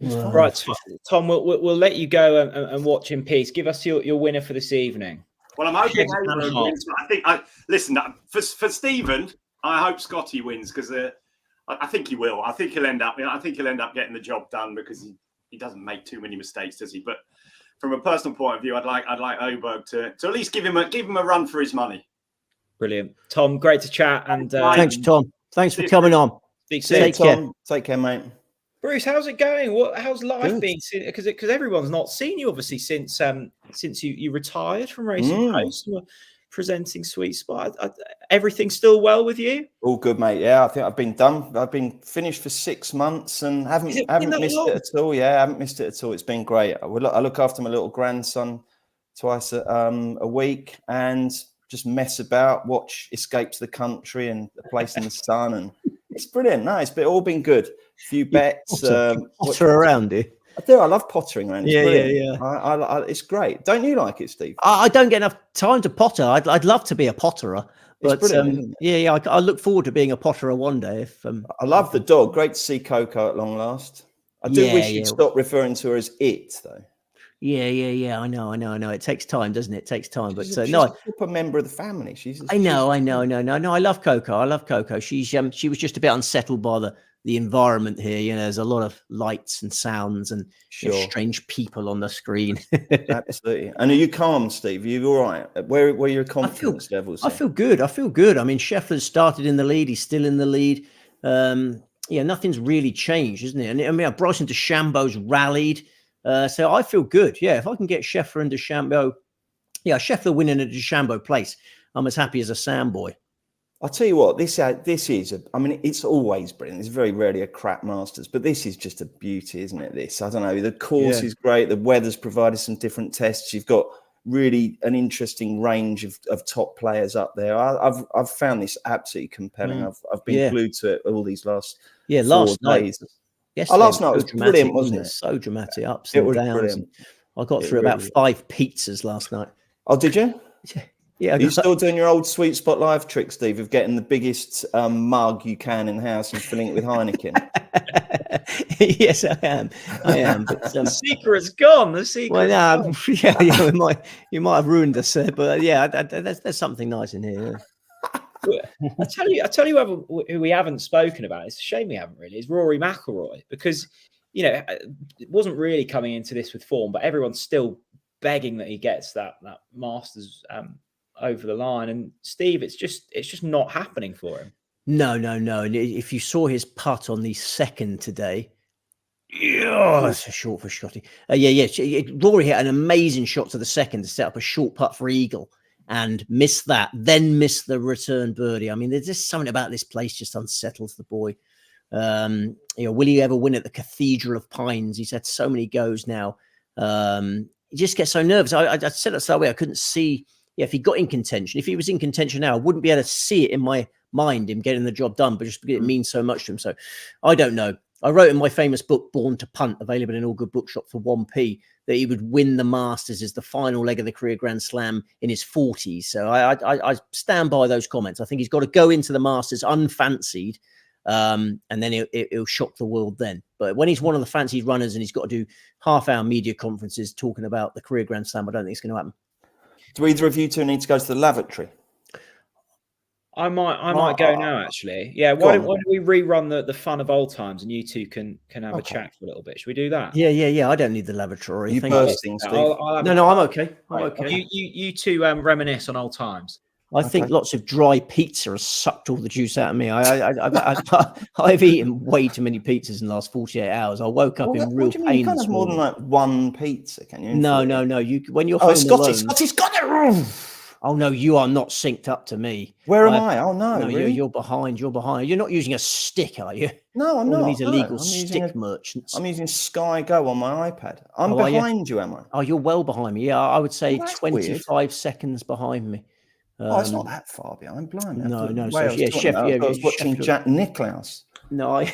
Right, Tom. We'll let you go and watch in peace. Give us your winner for this evening. Well, I'm hoping Aberg wins. Listen for Stephen. I hope Scottie wins because I think he will. I think he'll end up getting the job done because he doesn't make too many mistakes, does he? But from a personal point of view, I'd like Aberg to at least give him a run for his money. Brilliant, Tom. Great to chat. And thanks, Tom. Thanks for coming on. Take care, mate. Bruce, how's it going? How's life been? Because everyone's not seen you obviously since you retired from Racing Post. Presenting Sweet Spot. Everything's still well with you? All good, mate. Yeah, I think I've been done. I've been finished for 6 months and haven't missed it at all. Yeah, I haven't missed it at all. It's been great. I look after my little grandson twice a week and just mess about, watch Escape to the Country and A Place in the Sun, and it's brilliant. No, it's all been good. A few bets. Potter around, do you? I do. I love pottering around. It's Yeah. It's great. Don't you like it, Steve? I don't get enough time to potter. I'd love to be a potterer, but I look forward to being a potterer one day. I love the dog. Great to see Coco at long last. I do wish you'd stop referring to her as it, though. Yeah. I know. It takes time, doesn't it? It takes time, but she's a proper member of the family. I know. I love Coco. She was just a bit unsettled by the environment here. There's a lot of lights and sounds and strange people on the screen. Absolutely. And are you calm, Steve? Are you all right? Where are your confidence levels? I feel good. I mean, Scheffler's started in the lead. He's still in the lead. Nothing's really changed, isn't it? And I mean, Bryson DeChambeau's rallied. So I feel good. Yeah, if I can get Scheffler and DeChambeau, Scheffler winning a DeChambeau place, I'm as happy as a sandboy. I'll tell you what, this is, it's always brilliant. It's very rarely a crap Masters, but this is just a beauty, isn't it? I don't know. The course is great. The weather's provided some different tests. You've got really an interesting range of top players up there. I've found this absolutely compelling. I've been glued to it all these last 4 days. Last night was brilliant, wasn't it? So dramatic, ups and downs. I got through about 5 pizzas last night. Oh, did you? Yeah. Are you still doing your old Sweet Spot Live trick, Steve, of getting the biggest mug you can in the house and filling it with Heineken? Yes, I am. But, the secret's gone. The secret. Well, you might have ruined us, but there's something nice in here. I tell you who we haven't spoken about. It's a shame we haven't really. Is Rory McIlroy, because it wasn't really coming into this with form, but everyone's still begging that he gets that Masters over the line. And Steve, it's just not happening for him. No. And if you saw his putt on the second today, that's a short for Scottie. Rory hit an amazing shot to the second to set up a short putt for eagle and missed that, then missed the return birdie. I mean, there's just something about this place just unsettles the boy. Will he ever win at the Cathedral of Pines? He's had so many goes now. He just gets so nervous. I said it so way I couldn't see. if he got in contention, if he was in contention now, I wouldn't be able to see it in my mind, him getting the job done, but just because it means so much to him. So I don't know. I wrote in my famous book, Born to Punt, available in all good bookshops for 1p, that he would win the Masters as the final leg of the career Grand Slam in his 40s. So I stand by those comments. I think he's got to go into the Masters unfancied, and then it'll shock the world then. But when he's one of the fancied runners and he's got to do half-hour media conferences talking about the career Grand Slam, I don't think it's going to happen. Do either of you two need to go to the lavatory? I might go now, actually. Yeah, why don't we rerun the fun of old times, and you two can have a chat for a little bit? Should we do that? Yeah. I don't need the lavatory. You bursting, Steve? No, I'm okay. I'm okay. You two reminisce on old times. I think lots of dry pizza has sucked all the juice out of me. I've eaten way too many pizzas in the last 48 hours. I woke up in real pain. You can't have more than like one pizza, can you? No. You when you're home Scottie's alone, got it wrong. Oh no, you are not synced up to me. Where am I? Oh no, no, really? you're behind. You're not using a stick, are you? No, I'm All not. of these illegal I'm stick merchants. I'm using Sky Go on my iPad. I'm Oh, behind you, am I? Oh, you're well behind me. Yeah, I would say Well, that's 25 weird. seconds behind me. Oh, it's not that far behind. Blind. No. I So yeah, I was watching Scheffler. Jack Nicklaus. No,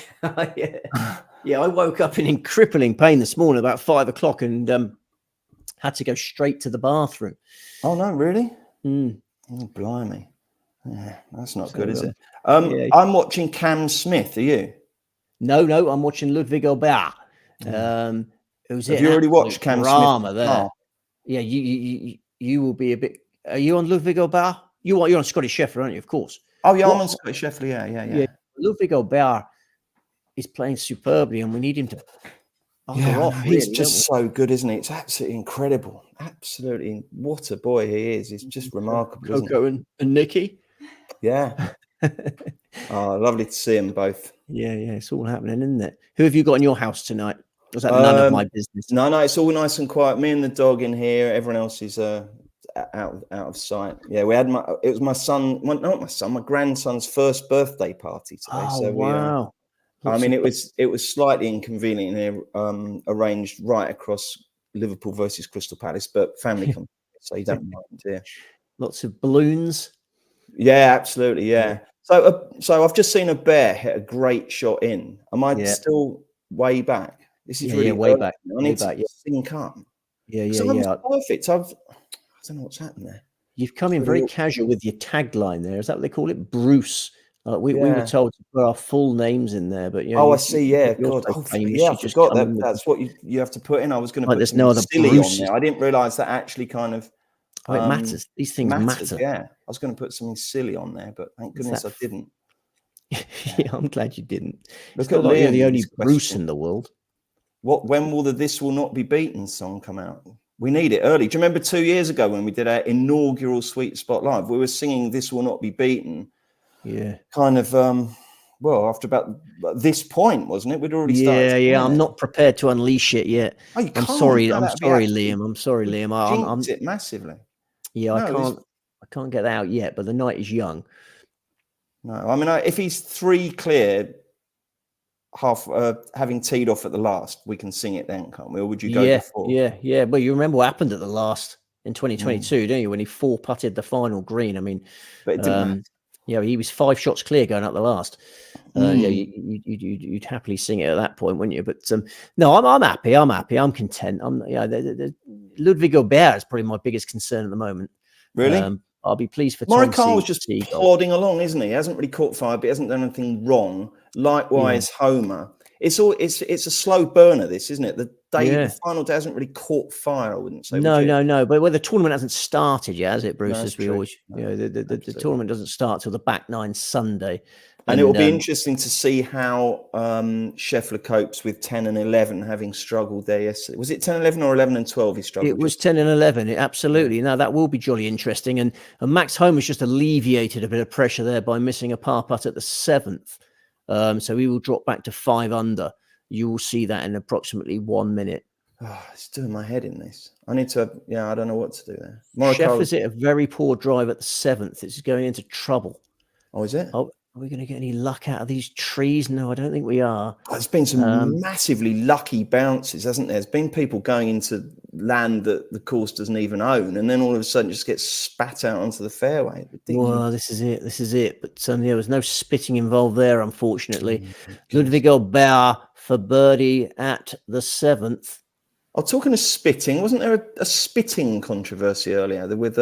yeah, I woke up in crippling pain this morning about 5 o'clock and had to go straight to the bathroom. Oh no, really? Mm. Oh, blimey. Yeah, that's not good, is it? Yeah. I'm watching Cam Smith. Are you? No, I'm watching Ludwig Aubert. Who's Have you already watched Cam drama Smith? there? Oh. Yeah, you will be a bit. Are you on Ludwig Aubert? You're on Scottie Scheffler, aren't you? Of course. Oh yeah, I'm on Scottie Scheffler. Yeah. Ludwig Aubert is playing superbly, and we need him to. He's just so good, isn't he? It's absolutely incredible. Absolutely, what a boy he is. He's just remarkable. Coco and Nicky. Yeah. Oh, lovely to see them both. Yeah, it's all happening, isn't it? Who have you got in your house tonight? Was that none of my business? No, it's all nice and quiet. Me and the dog in here. Everyone else is out of sight. Yeah, we had my grandson's first birthday party today. Oh, so wow. It was slightly inconveniently arranged right across Liverpool versus Crystal Palace, but family come, so you don't mind. Yeah, Lots of balloons. Yeah, absolutely. Yeah. So I've just seen a bear hit a great shot in. Am I still way back? This is really way back. I need to sync up. Yeah. Perfect. I don't know what's happened there. You've come in very casual with your tagline there. Is that what they call it? Bruce. We were told to put our full names in there, but I see. Yeah, God. I forgot that. That's what you have to put in. I was going to put there's no other silly Bruce on there. I didn't realise that actually kind of. Oh, it matters. These things matter. Yeah, I was going to put something silly on there, but thank goodness I didn't. Yeah, I'm glad you didn't. Look at you're the only Bruce in the world. When will the "This Will Not Be Beaten" song come out? We need it early. Do you remember 2 years ago when we did our inaugural Sweet Spot Live? We were singing "This Will Not Be Beaten." Yeah. Kind of, after about this point, wasn't it? We'd already started. Yeah. I'm not prepared to unleash it yet. Oh, I'm sorry, Liam. I'm sorry, Liam. I'm it massively. Yeah, I can't get that out yet, but the night is young. No, I mean, if he's 3 clear, having teed off at the last, we can sing it then, can't we? Or would you go before? Yeah. Well, you remember what happened at the last in 2022, don't you? When he 4-putted the final green. I mean, but it didn't matter. Yeah, he was 5 shots clear going up the last. Yeah, you'd happily sing it at that point, wouldn't you? But no, I'm happy. I'm content. Ludwig Aubert is probably my biggest concern at the moment. Really? I'll be pleased for Morikawa was just plodding along, isn't he? He hasn't really caught fire, but he hasn't done anything wrong. Likewise, Homer. It's a slow burner, this, isn't it? The final day hasn't really caught fire, I wouldn't say. No. But the tournament hasn't started yet, has it, Bruce? No, as we always, the tournament doesn't start till the back 9 Sunday. And it will be interesting to see how Scheffler copes with 10 and 11 having struggled there yesterday. Was it 10, 11 or 11 and 12 he struggled? It was 10 and 11, absolutely. Now, that will be jolly interesting. And Max Homer's just alleviated a bit of pressure there by missing a par putt at the 7th. So he will drop back to 5 under. You will see that in approximately 1 minute. Oh, it's doing my head in this. I need to, I don't know what to do there. Scheffler's hit a very poor drive at the 7th. It's going into trouble. Oh, is it? Oh, are we going to get any luck out of these trees? No, I don't think we are. There's been some massively lucky bounces, hasn't there? There's been people going into land that the course doesn't even own, and then all of a sudden just gets spat out onto the fairway. Ridiculous. Well, this is it. But there was no spitting involved there, unfortunately. Ludwig Bauer for birdie at the 7th. Oh, talking of spitting, wasn't there a spitting controversy earlier with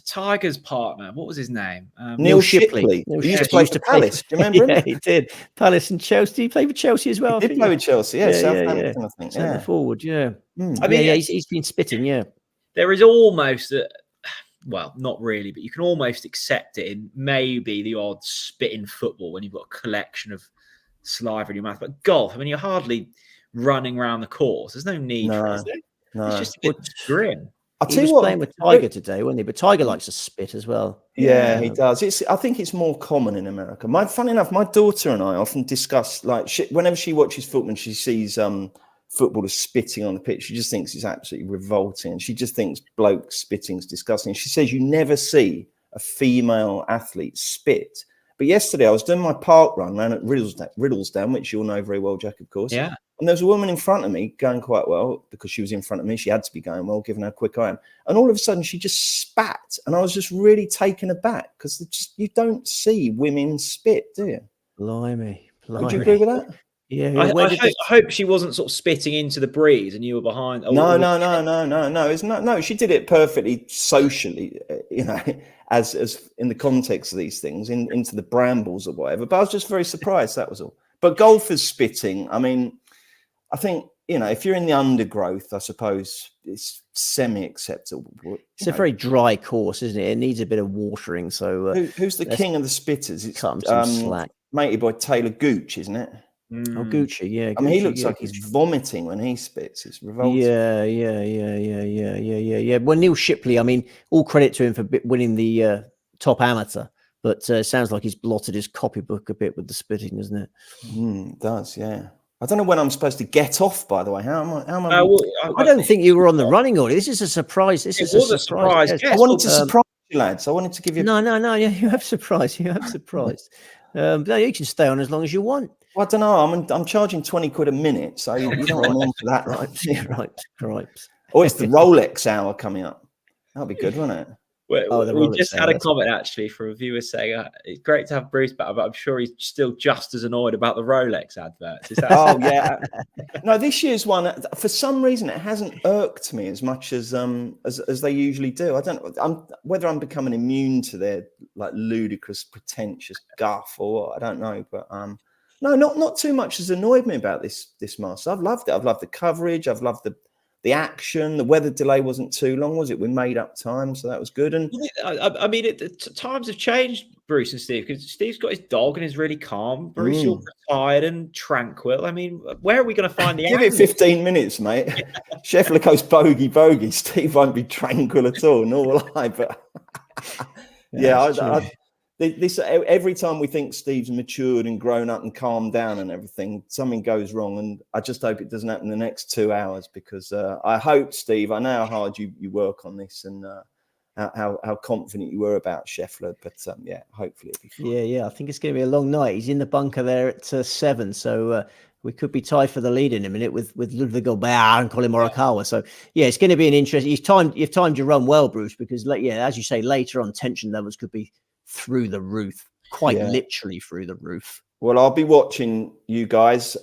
Tiger's partner? What was his name? Neil Shipley. He used to play for Palace. Do you remember him? Yeah, he did. Palace and Chelsea. He played for Chelsea as well. He did play with Chelsea. Yeah, Southampton, I think. Centre forward. Yeah. Mm. I mean, he's been spitting. Yeah. There is almost well, not really, but you can almost accept it in maybe the odd spit in football when you've got a collection of saliva in your mouth. But golf, I mean, you're hardly running around the course. There's no need for it. No. It's just a bit grim. He was playing with Tiger today, wasn't he? But Tiger likes to spit as well. Yeah, he does. I think it's more common in America. Funny enough, my daughter and I often discuss, like, whenever she watches football and she sees footballers spitting on the pitch, she just thinks it's absolutely revolting. And she just thinks blokes spitting is disgusting. She says you never see a female athlete spit. But yesterday I was doing my park run around at Riddlesdown, which you'll know very well, Jack, of course. Yeah. And there was a woman in front of me going quite well because she was in front of me. She had to be going well, given how quick I am. And all of a sudden she just spat. And I was just really taken aback because you don't see women spit, do you? Blimey. Would you agree with that? Yeah. I hope she wasn't sort of spitting into the breeze and you were behind. No. She did it perfectly socially, as in the context of these things, into the brambles or whatever. But I was just very surprised. That was all. But golfers spitting, I mean, I think, if you're in the undergrowth, I suppose it's semi-acceptable. It's a very dry course, isn't it? It needs a bit of watering. So who's the king of the spitters? It's cut him some slack. Mated by Taylor Gooch, isn't it? Oh, Gucci, yeah. I mean, he looks like he's vomiting when he spits. It's revolting. Yeah. Well, Neil Shipley, I mean, all credit to him for winning the top amateur, but it sounds like he's blotted his copybook a bit with the spitting, doesn't it? It does, yeah. I don't know when I'm supposed to get off, by the way. How am I? I don't think you were on the running order. This is a surprise. This is a surprise. I wanted to surprise you, lads. I wanted to give you... No. Yeah, you have surprised. No, you can stay on as long as you want. Well, I don't know. I'm charging 20 quid a minute, so you don't want on for that, right? Yeah, right. Oh, it's the Rolex hour coming up. That'll be good, won't it? We just had a comment actually from a viewer saying it's great to have Bruce back, but I'm sure he's still just as annoyed about the Rolex adverts. Is that oh yeah, no. This year's one, for some reason, it hasn't irked me as much as they usually do. I don't. Whether I'm becoming immune to their like ludicrous, pretentious guff or what, I don't know. But no, not too much has annoyed me about this Masters. I've loved it. I've loved the coverage. I've loved the action. The weather delay wasn't too long, was it? We made up time, so that was good. And I mean, times have changed, Bruce and Steve, because Steve's got his dog and is really calm. Bruce, you're retired and tranquil. I mean, where are we going to find the? Give it 15 minutes, mate. Scheffler goes bogey. Steve won't be tranquil at all, nor will I. But this every time we think Steve's matured and grown up and calmed down and everything, something goes wrong, and I just hope it doesn't happen in the next 2 hours, because I hope, Steve, I know how hard you work on this and how confident you were about Scheffler, but hopefully it'll be fine. Yeah, I think it's going to be a long night. He's in the bunker there at 7, so we could be tied for the lead in a minute with Ludwig Bauer and Colin Morikawa. So it's going to be an interesting. You've timed your run well, Bruce, because as you say, later on tension levels could be through the roof, quite literally through the roof. Well, I'll be watching you guys.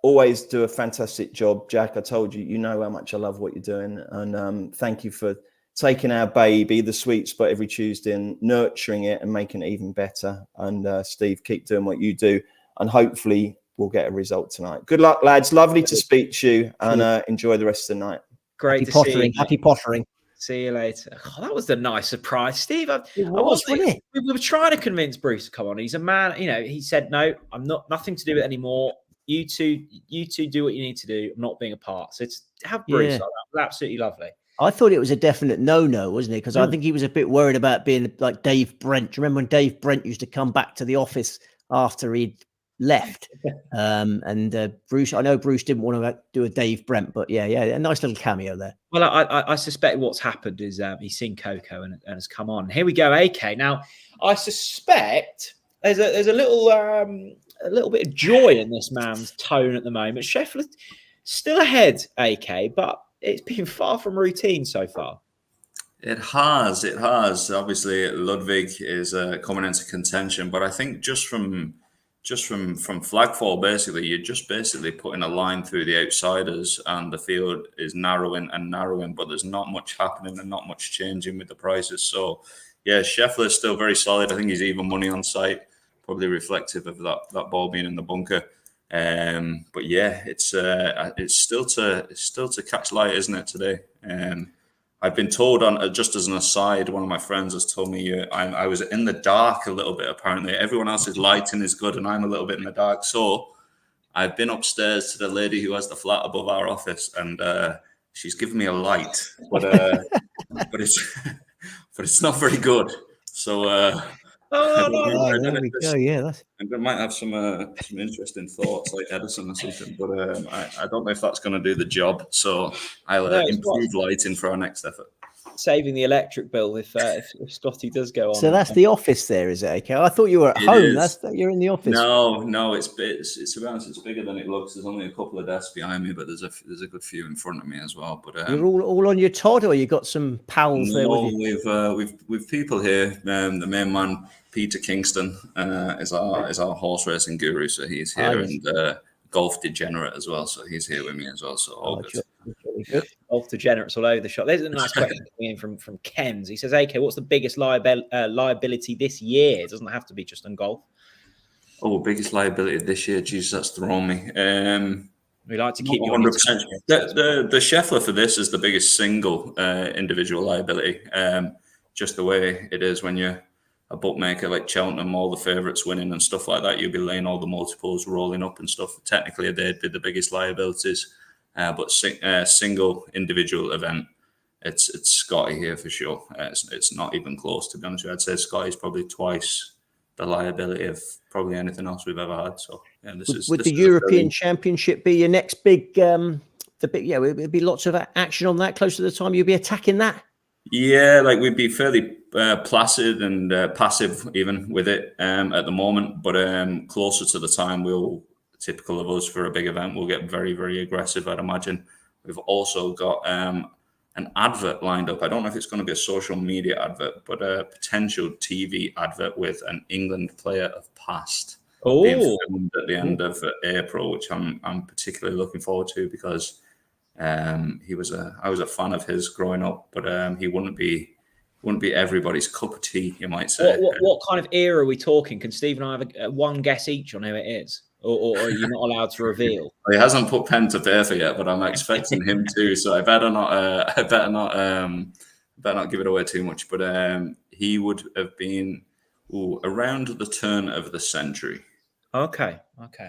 Always do a fantastic job, Jack. I told you, you know how much I love what you're doing, and thank you for taking our baby, the Sweet Spot, every Tuesday and nurturing it and making it even better. And Steve, keep doing what you do, and hopefully we'll get a result tonight. Good luck, lads. Lovely to speak to you, and enjoy the rest of the night. Great to see you. Happy pottering. See you later. Oh, that was a nice surprise, Steve. We were trying to convince Bruce to come on. He's a man, he said, no, I'm nothing to do with it anymore. You two do what you need to do. I'm not being a part. So have Bruce like that. It was absolutely lovely. I thought it was a definite no, wasn't it? Because I think he was a bit worried about being like Dave Brent. Do you remember when Dave Brent used to come back to the office after he'd left? Bruce, I know Bruce didn't want to do a Dave Brent, but a nice little cameo there. Well, I suspect what's happened is he's seen Coco and has come on. Here we go, AK. Now, I suspect there's a little bit of joy in this man's tone at the moment. Scheffler Still ahead, AK, but it's been far from routine so far. It has. Obviously, Ludwig is coming into contention, but I think just from flagfall, basically, you're just basically putting a line through the outsiders, and the field is narrowing and narrowing. But there's not much happening and not much changing with the prices. So, yeah, Scheffler is still very solid. I think he's even money on site, probably reflective of that ball being in the bunker. But yeah, it's still to catch light, isn't it, today? I've been told, on just as an aside, one of my friends has told me I was in the dark a little bit. Apparently, everyone else's lighting is good, and I'm a little bit in the dark. So I've been upstairs to the lady who has the flat above our office, and she's given me a light, but it's not very good. So. There we go. Yeah, I might have some interesting thoughts like Edison or something, but I don't know if that's going to do the job. So I'll improve lighting for our next effort. Saving the electric bill if Scottie does go on. So that's the office there, is it? Okay, I thought you were at home. You're in the office. No, it's to be honest, it's bigger than it looks. There's only a couple of desks behind me, but there's a good few in front of me as well. But you're all on your Todd, or you got some pals there with you? We've people here. The main man, Peter Kingston, is our horse racing guru, so he's here, and golf degenerate as well, so he's here with me as well. So all good. Golf degenerates all over the shop. There's a nice question coming in from Kens. He says, "AK, what's the biggest liability this year? It doesn't have to be just on golf." Oh, biggest liability this year? Jesus, that's thrown me. We like to keep you 100%. The Scheffler for this is the biggest single individual liability. Just the way it is when you're a bookmaker like Cheltenham, all the favourites winning and stuff like that, you'll be laying all the multiples rolling up and stuff. Technically, they'd be the biggest liabilities, but single individual event, it's Scottie here for sure. It's not even close, to be honest with you. I'd say Scottie's probably twice the liability of probably anything else we've ever had. So yeah, would the European Championship be your next big? It'd be lots of action on that. Close to the time you'll be attacking that. Yeah, like we'd be fairly placid and passive even with it at the moment, but closer to the time, typical of us for a big event, we'll get very, very aggressive, I'd imagine. We've also got an advert lined up. I don't know if it's going to be a social media advert, but a potential TV advert with an England player of past being filmed at the end of April, which I'm particularly looking forward to, because I was a fan of his growing up, but he wouldn't be everybody's cup of tea, you might say. What kind of era are we talking? Can Steve and I have one guess each on who it is, or are you not allowed to reveal? He hasn't put pen to paper yet, but I'm expecting him to. So I better not give it away too much. But he would have been around the turn of the century. Okay.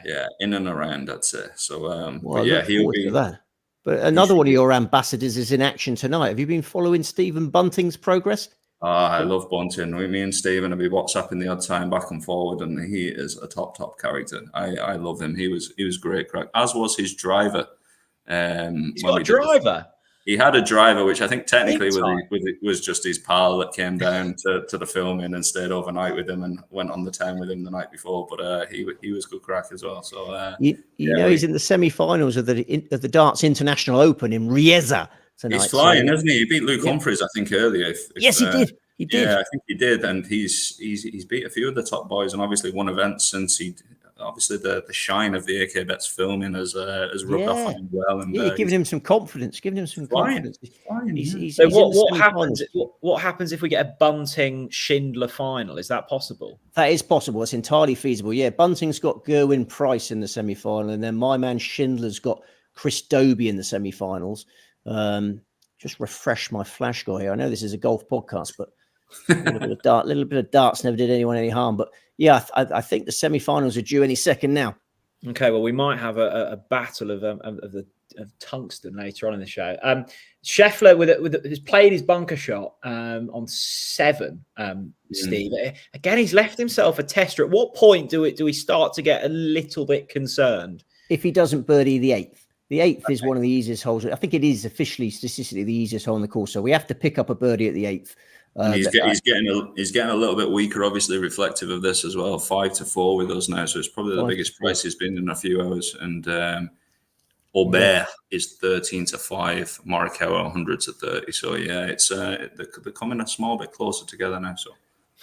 Yeah, in and around, I'd say. So, he'll be that. But another one of your ambassadors is in action tonight. Have you been following Stephen Bunting's progress? I love Bunting. Me and Stephen will be WhatsApping the odd time back and forward, and he is a top character. I love him. He was great crack, as was his driver. He's got a driver. He had a driver, which I think technically was just his pal that came down to the filming and stayed overnight with him and went on the town with him the night before. But he was good crack as well. So he's in the semi-finals of the Darts International Open in Riesa tonight. He's flying, isn't he? He beat Luke Humphries, I think, earlier. Yes, he did. He did. Yeah, I think he did, and he's beat a few of the top boys, and obviously won events since obviously the shine of the AK Bets filming has rubbed off on him well, and giving him some confidence. What happens if we get a Bunting Schindler final? Is that possible? That is possible. It's entirely feasible. Yeah, Bunting's got Gerwyn Price in the semi-final, and then my man Schindler's got Chris Dobie in the semi-finals. Just refresh my flash guy here. I know this is a golf podcast, but a little bit of darts never did anyone any harm. But yeah, I think the semi-finals are due any second now. Okay, well, we might have a battle of tungsten later on in the show. Scheffler has played his bunker shot on 7. Steve, again, he's left himself a tester. At what point do we start to get a little bit concerned? If he doesn't birdie the 8th. The 8th is one of the easiest holes. I think it is officially, statistically, the easiest hole on the course. So we have to pick up a birdie at the 8th. He's getting a little bit weaker, obviously reflective of this as well. 5-4 with us now, so it's probably the biggest price he's been in a few hours. And Aubert is 13-5, Morikawa 100-30. So yeah, it's they're coming a small bit closer together now. So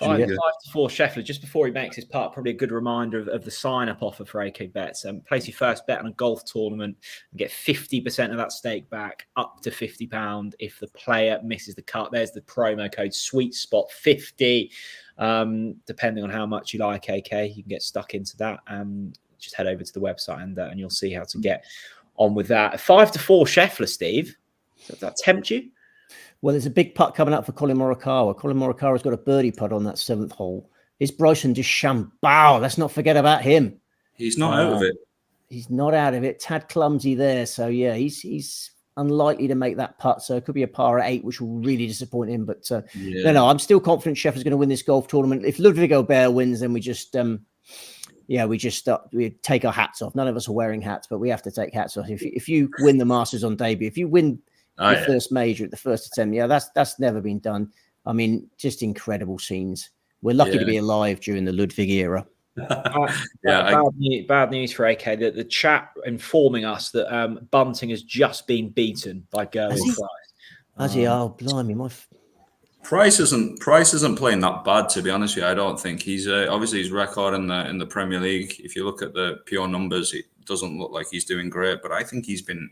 5-4 Scheffler just before he makes his putt. Probably a good reminder of the sign-up offer for AK Bets. Place your first bet on a golf tournament and get 50% of that stake back, up to £50 if the player misses the cut. There's the promo code Sweet Spot 50. Depending on how much you like AK, you can get stuck into that. Just head over to the website and you'll see how to get on with that. 5-4 Scheffler, Steve. Does that tempt you? Well, there's a big putt coming up for Colin Morikawa. Colin Morikawa's got a birdie putt on that 7th hole. It's Bryson DeChambeau. Let's not forget about him. He's not out of it. He's not out of it. Tad clumsy there. So, yeah, he's unlikely to make that putt. So it could be a par at 8, which will really disappoint him. But no, I'm still confident Scheffler's going to win this golf tournament. If Ludwig Aubert wins, then we just we take our hats off. None of us are wearing hats, but we have to take hats off. If you win the Masters on debut, if you win the first major at the first attempt, that's never been done. I mean, just incredible scenes. We're lucky to be alive during the Ludwig era. Bad news for AK. The chat informing us that Bunting has just been beaten by Gerwin Price. Has he? Oh, blimey, Price isn't playing that bad, to be honest with you. I don't think he's obviously his record in the Premier League. If you look at the pure numbers, it doesn't look like he's doing great. But I think he's been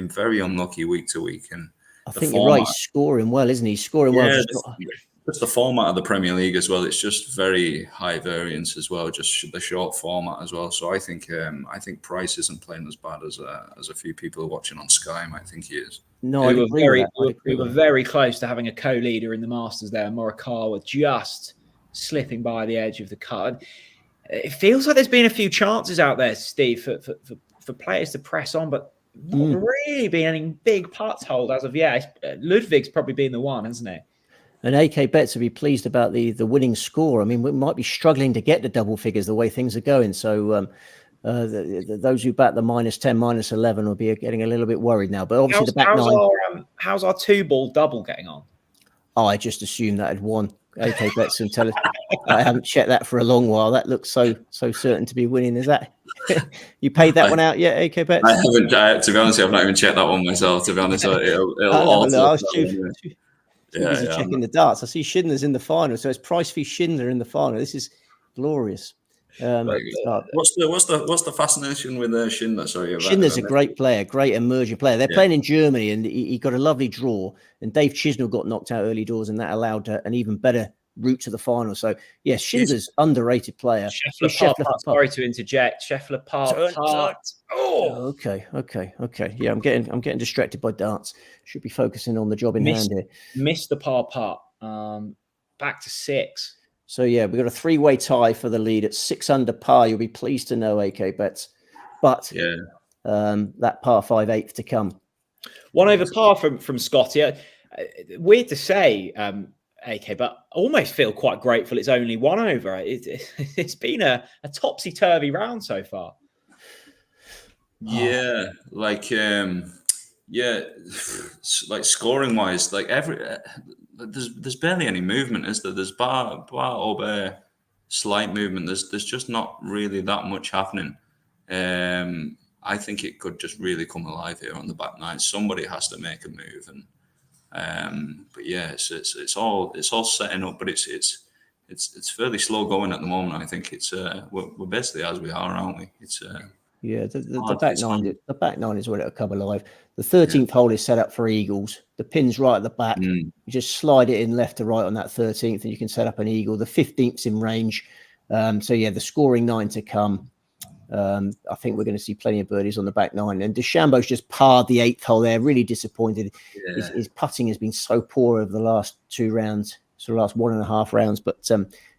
very unlucky week to week. And I think you're right. He's scoring well, isn't he? He's scoring well. Just the format of the Premier League as well. It's just very high variance as well. Just the short format as well. So I think Price isn't playing as bad as a few people are watching on Sky might think he is. No, we were very close to having a co-leader in the Masters there. Morikawa just slipping by the edge of the cut. It feels like there's been a few chances out there, Steve, for players to press on, but not really been any big putts hold as of yet. Ludwig's probably been the one, hasn't he? And AK Bets will be pleased about the winning score. I mean, we might be struggling to get to double figures the way things are going. So those who bat the -10, -11 will be getting a little bit worried now. But obviously the back nine. How's our 2-ball double getting on? Oh, I just assumed that had won. AK Bets and tell us. I haven't checked that for a long while. That looks so certain to be winning. Is that you paid that one out yet, AK Bets? I haven't. To be honest, I've not even checked that one myself. To be honest, checking the darts. I see Schindler's in the final, so it's Price v Schindler in the final. This is glorious. What's the fascination with Schindler? Sorry, Schindler's a great player, great emerging player. They're playing in Germany, and he got a lovely draw. And Dave Chisnell got knocked out early doors, and that allowed an even better route to the final. So yes, Schindler's underrated player. Scheffler sorry to interject. Scheffler part. Oh, okay. Yeah, I'm getting distracted by darts. Should be focusing on the job in hand here. Missed the par putt. Back to 6. So yeah, we've got a 3-way tie for the lead at 6 under par. You'll be pleased to know, AK Bets. But that par 5 8th to come. 1 over par from Scottie. Weird to say, AK, but I almost feel quite grateful it's only 1 over. It's been a topsy-turvy round so far. Yeah, like scoring wise, like there's barely any movement, is there? There's bar over slight movement. There's just not really that much happening. I think it could just really come alive here on the back nine. Somebody has to make a move, and but yeah, it's all setting up, but it's fairly slow going at the moment. I think it's we're basically as we are, aren't we? It's the back nine is where it'll come alive. The 13th hole is set up for eagles. The pin's right at the back. You just slide it in left to right on that 13th, and you can set up an eagle. The 15th's in range. So yeah, the scoring 9 to come. I think we're going to see plenty of birdies on the back nine. And DeChambeau's just parred the 8th hole there. Really disappointed. Yeah. His putting has been so poor over the last 2 rounds, so the last 1.5 rounds. But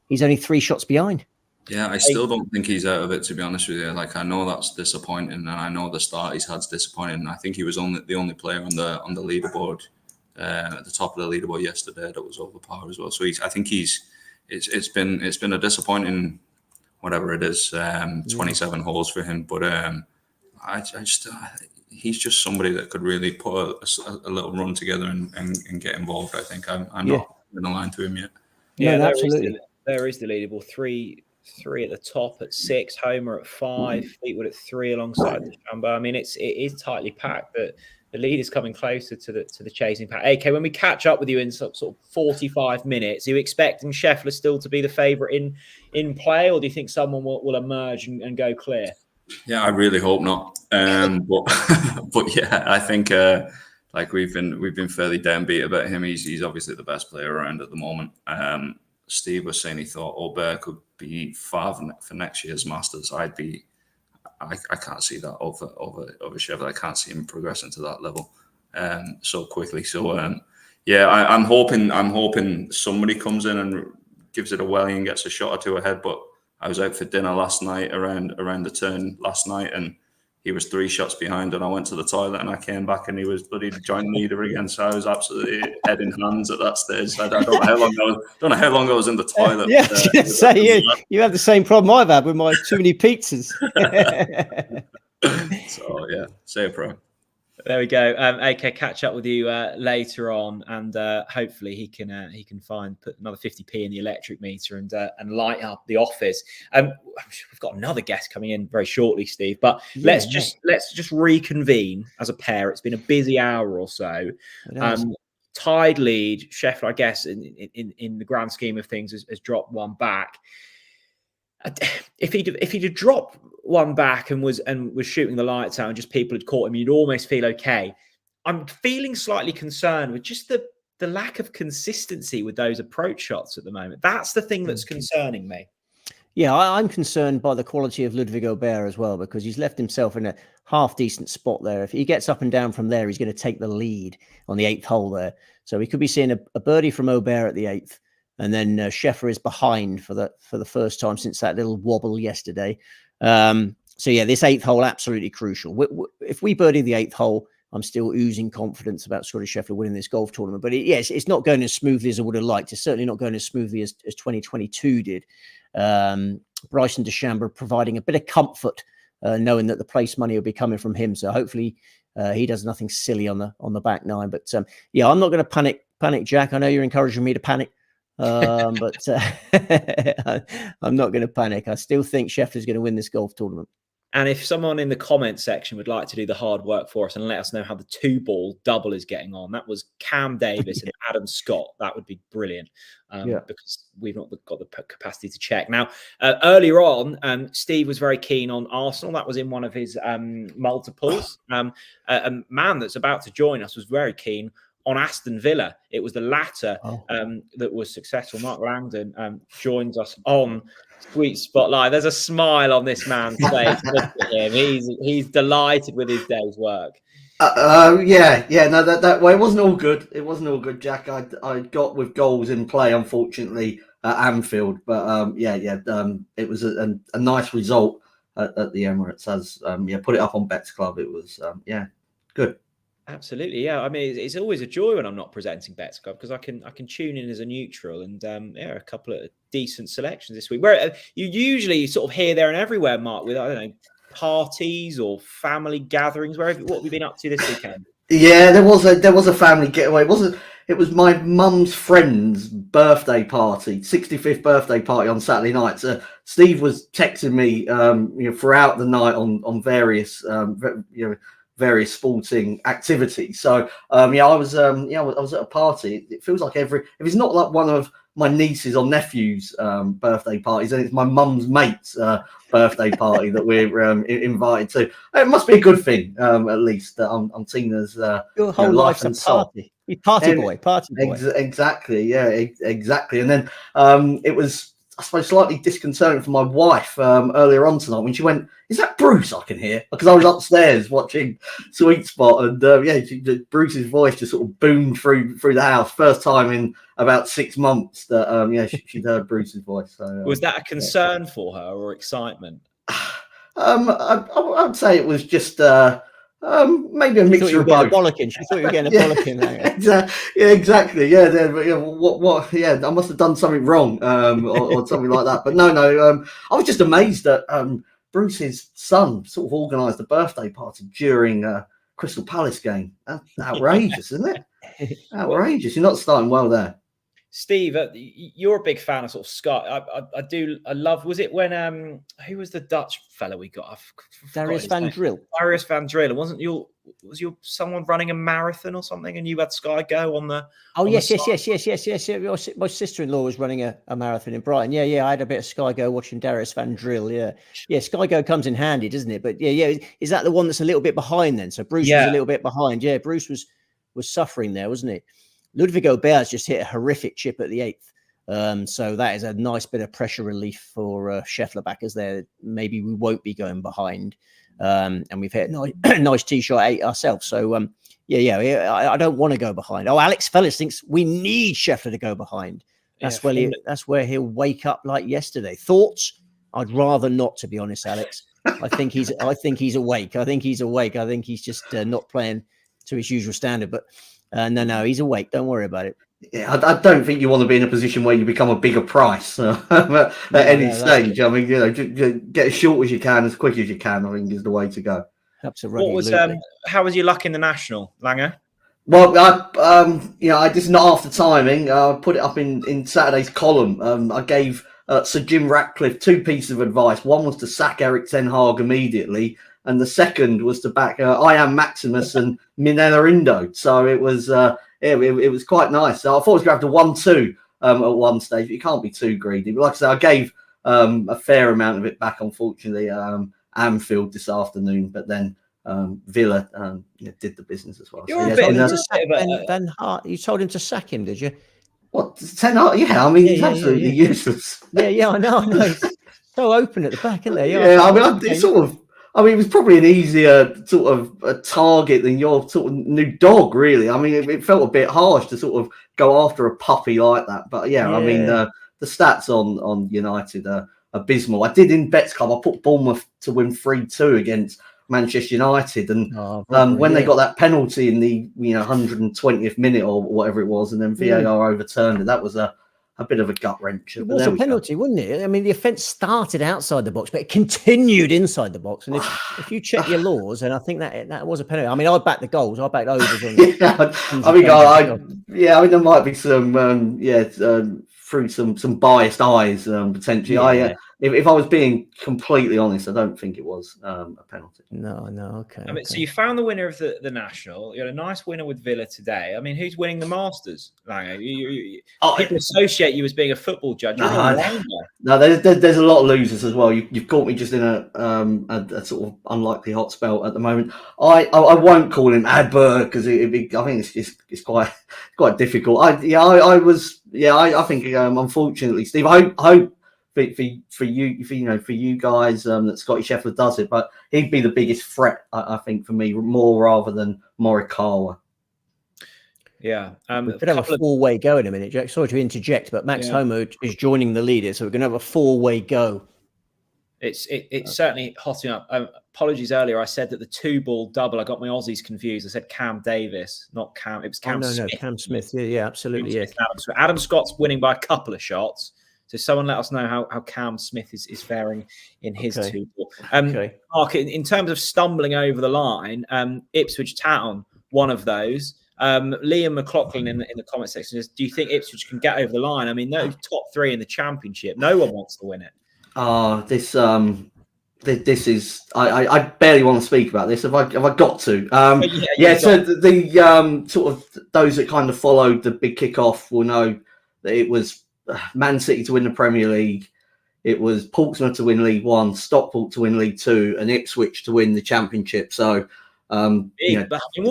he's only 3 shots behind. Yeah, I still don't think he's out of it, to be honest with you. Like, I know that's disappointing, and I know the start he's had's disappointing. And I think he was the only player on the leaderboard at the top of the leaderboard yesterday that was over par as well. So I think it's been a disappointing, whatever it is, 27 holes for him. But he's just somebody that could really put a little run together and get involved. I think I'm not in the line to him yet. Yeah, absolutely. There is the leaderboard. 3 at the top at 6, Homer at 5, Fleetwood at 3 alongside DeChambeau. I mean, it is tightly packed, but the lead is coming closer to the chasing pack. AK, when we catch up with you in sort of 45 minutes, are you expecting Scheffler still to be the favourite in play, or do you think someone will emerge and go clear? Yeah, I really hope not. But yeah, I think like we've been fairly downbeat about him. He's obviously the best player around at the moment. Steve was saying he thought Aubert could be far for next year's Masters. I can't see that over Scheffler. I can't see him progressing to that level so quickly. So yeah, I'm hoping somebody comes in and gives it a welly and gets a shot or two ahead. But I was out for dinner last night around the turn last night, and he was 3 shots behind, and I went to the toilet and I came back and he was bloody joint leader again. So I was absolutely head in hands at that stage. I don't know how long I was in the toilet. Yeah, I was going to say you have the same problem I've had with my too many pizzas. So yeah, say a pro. There we go. AK, catch up with you later on, and hopefully he can put another 50p in the electric meter and light up the office. We've got another guest coming in very shortly, Steve. But let's just reconvene as a pair. It's been a busy hour or so. Tied lead. Scheffler, I guess, in the grand scheme of things, has dropped one back. If he'd have dropped one back and was shooting the lights out and just people had caught him, you'd almost feel okay. I'm feeling slightly concerned with just the lack of consistency with those approach shots at the moment. That's the thing that's concerning me. Yeah, I'm concerned by the quality of Ludwig Aubert as well, because he's left himself in a half decent spot there. If he gets up and down from there, he's going to take the lead on the 8th hole there. So we could be seeing a birdie from Aubert at the 8th. And then Scheffler is behind for the first time since that little wobble yesterday. So yeah, this 8th hole, absolutely crucial. If we birdie the 8th hole, I'm still oozing confidence about Scottie Scheffler winning this golf tournament. But it's not going as smoothly as I would have liked. It's certainly not going as smoothly as 2022 did. Bryson DeChambeau providing a bit of comfort, knowing that the place money will be coming from him. So hopefully he does nothing silly on the back 9. But yeah, I'm not going to panic, Jack. I know you're encouraging me to panic. But I'm not going to panic. I still think Scheffler's going to win this golf tournament. And if someone in the comment section would like to do the hard work for us and let us know how the 2-ball double is getting on, that was Cam Davis and Adam Scott. That would be brilliant, because we've not got the capacity to check. Now, earlier on, Steve was very keen on Arsenal. That was in one of his multiples. A man that's about to join us was very keen on Aston Villa. It was the latter that was successful. Mark Langdon joins us on Sweet Spotlight. There's a smile on this man's face. Look at him. He's delighted with his day's work. Yeah. No, that way it wasn't all good. It wasn't all good, Jack. I got with goals in play, unfortunately, at Anfield. But it was a nice result at the Emirates. As put it up on Bets Club. It was good. Absolutely, yeah. I mean, it's always a joy when I'm not presenting Bets Club, because I can tune in as a neutral, and a couple of decent selections this week. Where you usually sort of here, there, and everywhere, Mark, with, I don't know, parties or family gatherings. What have you been up to this weekend? Yeah, there was a family getaway. It was my mum's friend's birthday party, 65th birthday party on Saturday night. So Steve was texting me, throughout the night on various, various sporting activities. So I was at a party. It feels like if it's not like one of my nieces or nephews' birthday parties, then it's my mum's mate's birthday party that we're invited to. It must be a good thing, at least, that I'm seen as your whole life's a party. Party boy. Exactly, yeah, exactly. And then it was, I suppose, slightly disconcerting for my wife earlier on tonight when she went, "Is that Bruce I can hear?" Because I was upstairs watching Sweet Spot, and Bruce's voice just sort of boomed through the house. First time in about 6 months that she'd heard Bruce's voice. So, was that a concern for her or excitement? I'd say it was just maybe a mixture of both. She thought you were getting a bollocking. Yeah, exactly. Yeah, I must have done something wrong, or something like that. But no. I was just amazed that Bruce's son sort of organised a birthday party during a Crystal Palace game. That's outrageous, isn't it? Outrageous. You're not starting well there. Steve, you're a big fan of sort of Scott. I love. Was it when who was the Dutch fella we got? Darius van Drill. Darius van Drill. Was your someone running a marathon or something, and you had Sky Go on the? Oh on yes. the My sister-in-law was running a marathon in Brighton. Yeah. I had a bit of Sky Go watching Darius van Drill. Yeah. Sky Go comes in handy, doesn't it? But yeah. Is that the one that's a little bit behind then? So Bruce was a little bit behind. Yeah, Bruce was suffering there, wasn't it? Ludwig Aubert's just hit a horrific chip at the 8th. So that is a nice bit of pressure relief for Scheffler backers there. Maybe we won't be going behind. And we've hit a nice tee shot 8 ourselves. So, I don't want to go behind. Oh, Alex Fellis thinks we need Scheffler to go behind. That's where he'll wake up like yesterday. Thoughts? I'd rather not, to be honest, Alex. I think he's awake. I think he's just not playing to his usual standard. But no, he's awake. Don't worry about it. Yeah, I don't think you want to be in a position where you become a bigger price at any stage. I mean, get as short as you can, as quick as you can. I think is the way to go. Absolutely. How was your luck in the National, Langer? Well, I just not after timing. I put it up in Saturday's column. I gave Sir Jim Ratcliffe 2 pieces of advice. One was to sack Eric Ten Hag immediately, and the second was to back I Am Maximus and Minella Indo. So it was it was quite nice. So I thought I was going to have to 1-2 at one stage. But you can't be too greedy. But like I said, I gave a fair amount of it back, unfortunately, Anfield this afternoon. But then Villa did the business as well. You told him to sack him, did you? What, Ten Hag? Yeah, I mean, he's absolutely useless. Yeah, I know. He's so open at the back, isn't there? Yeah, I mean, it's sort of. I mean, it was probably an easier sort of a target than your sort of new dog, really. I mean, it felt a bit harsh to sort of go after a puppy like that. But yeah. I mean, the stats on United are abysmal. I did in Bets Club, I put Bournemouth to win 3-2 against Manchester United. And when they got that penalty in the 120th minute or whatever it was, and then VAR overturned it, that was a bit of a gut wrench. It was a penalty, wasn't it? I mean, the offence started outside the box, but it continued inside the box. And if you check your laws, and I think that was a penalty. I mean, I backed the goals. I backed overs. I mean, there might be some, through some biased eyes potentially. If I was being completely honest, I don't think it was a penalty. No, okay. I mean, so you found the winner of the National. You had a nice winner with Villa today. I mean, who's winning the Masters? People associate you as being a football judge. No, there's a lot of losers as well. You've caught me just in a sort of unlikely hot spell at the moment. I won't call him Adberg because I think it's quite difficult. I think unfortunately, Steve, I hope. For you guys that Scottie Scheffler does it, but he'd be the biggest threat, I think, for me, more rather than Morikawa. Yeah, we're gonna have a 4-way go in a minute, Jack. Sorry to interject, but Max Homo is joining the leader, so we're gonna have a 4-way go. It's certainly hotting up. Apologies earlier, I said that the 2-ball double. I got my Aussies confused. I said Cam Davis, not Cam. It was Cam. Smith. No, Cam Smith. Yeah, absolutely. Yeah. Adam Scott's winning by a couple of shots. So someone let us know how Cam Smith is faring in his 2-ball. Mark, in terms of stumbling over the line, Ipswich Town, one of those. Liam McLaughlin in the comment section says, do you think Ipswich can get over the line? I mean, no top 3 in the Championship. No one wants to win it. This is I barely want to speak about this. Have I got to? So the sort of those that kind of followed the big kickoff will know that it was Man City to win the Premier League. It was Portsmouth to win League One, Stockport to win League Two, and Ipswich to win the Championship. So, what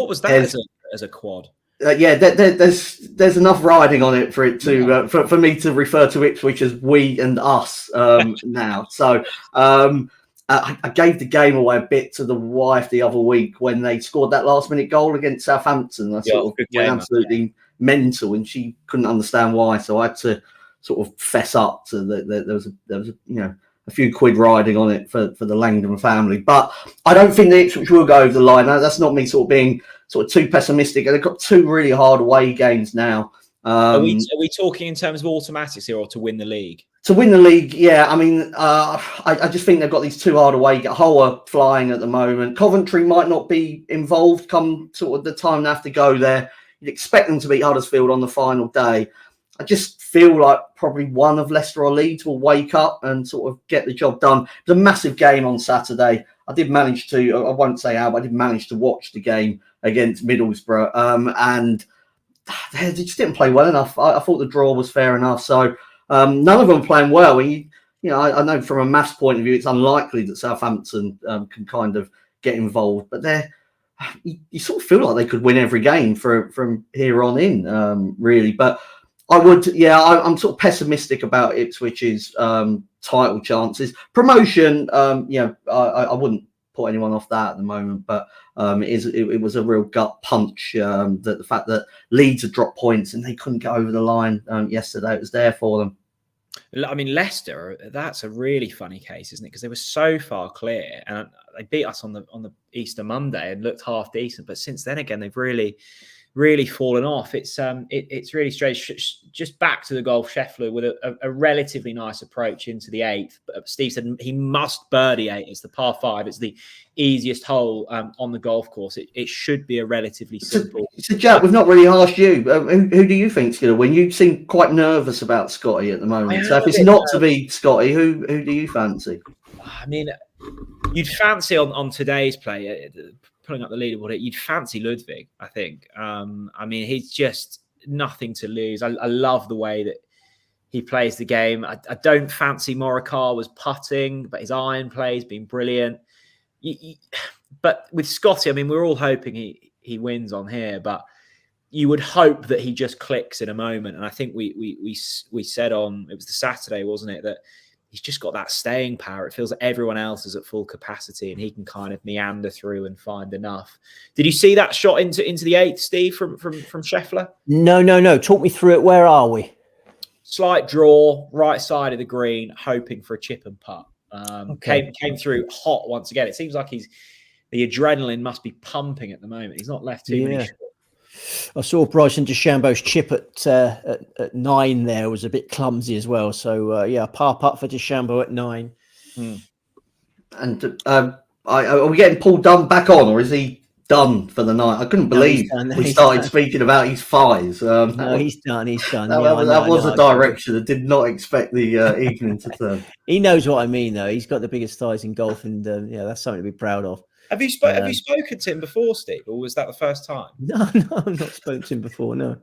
was that as a quad? There's enough riding on it for it to for me to refer to Ipswich as we and us now. So I gave the game away a bit to the wife the other week when they scored that last minute goal against Southampton. I sort of went absolutely mental, and she couldn't understand why. So I had to sort of fess up to there was a few quid riding on it for the Langdon family. But I don't think the Ipswich will go over the line. Now, that's not me sort of being sort of too pessimistic. They've got 2 really hard away games now. Are we talking in terms of automatics here, or to win the league? To win the league, yeah. I mean, I just think they've got these 2 hard away. Hull are flying at the moment. Coventry might not be involved come sort of the time they have to go there. You'd expect them to beat Huddersfield on the final day. I just feel like probably one of Leicester or Leeds will wake up and sort of get the job done. It was a massive game on Saturday. I did manage to, I won't say how, but I did manage to watch the game against Middlesbrough, and they just didn't play well enough. I thought the draw was fair enough. So none of them playing well. I know from a maths point of view, it's unlikely that Southampton can kind of get involved, but you sort of feel like they could win every game from here on in, really. But I'm sort of pessimistic about Ipswich's title chances. Promotion, I wouldn't put anyone off that at the moment, but it was a real gut punch that the fact that Leeds had dropped points and they couldn't get over the line yesterday. It was there for them. I mean, Leicester, that's a really funny case, isn't it? Because they were so far clear, and they beat us on the Easter Monday and looked half decent. But since then, again, they've really fallen off. It's really strange. Just back to the golf, Scheffler with a relatively nice approach into the 8th. But Steve said he must birdie 8. It's the par 5. It's the easiest hole on the golf course. It should be a relatively simple. So Jack, we've not really asked you. Who do you think's going to win? You seem quite nervous about Scottie at the moment. So if it's not to be Scottie, who do you fancy? I mean, you'd fancy on today's play, pulling up the leaderboard, you'd fancy Ludwig, I think. I mean, he's just nothing to lose. I love the way that he plays the game. I don't fancy Morikawa's putting, but his iron play has been brilliant. But with Scottie, I mean, we're all hoping he wins on here, but you would hope that he just clicks in a moment. And I think we said on, it was the Saturday, wasn't it, that he's just got that staying power. It feels like everyone else is at full capacity and he can kind of meander through and find enough. Did you see that shot into the 8th, Steve, from Scheffler? No. Talk me through it. Where are we? Slight draw, right side of the green, hoping for a chip and putt. Came through hot once again. It seems like the adrenaline must be pumping at the moment. He's not left too many shots. I saw Bryson DeChambeau's chip at 9 there was a bit clumsy as well. So, a par putt for DeChambeau at 9. And are we getting Paul Dunne back on, or is he done for the night? I couldn't believe we started speaking about his thighs. No, he's done. That was a direction I did not expect the evening to turn. He knows what I mean, though. He's got the biggest thighs in golf, and that's something to be proud of. Have you spoken to him before, Steve, or was that the first time? No, I've not spoken to him before. No.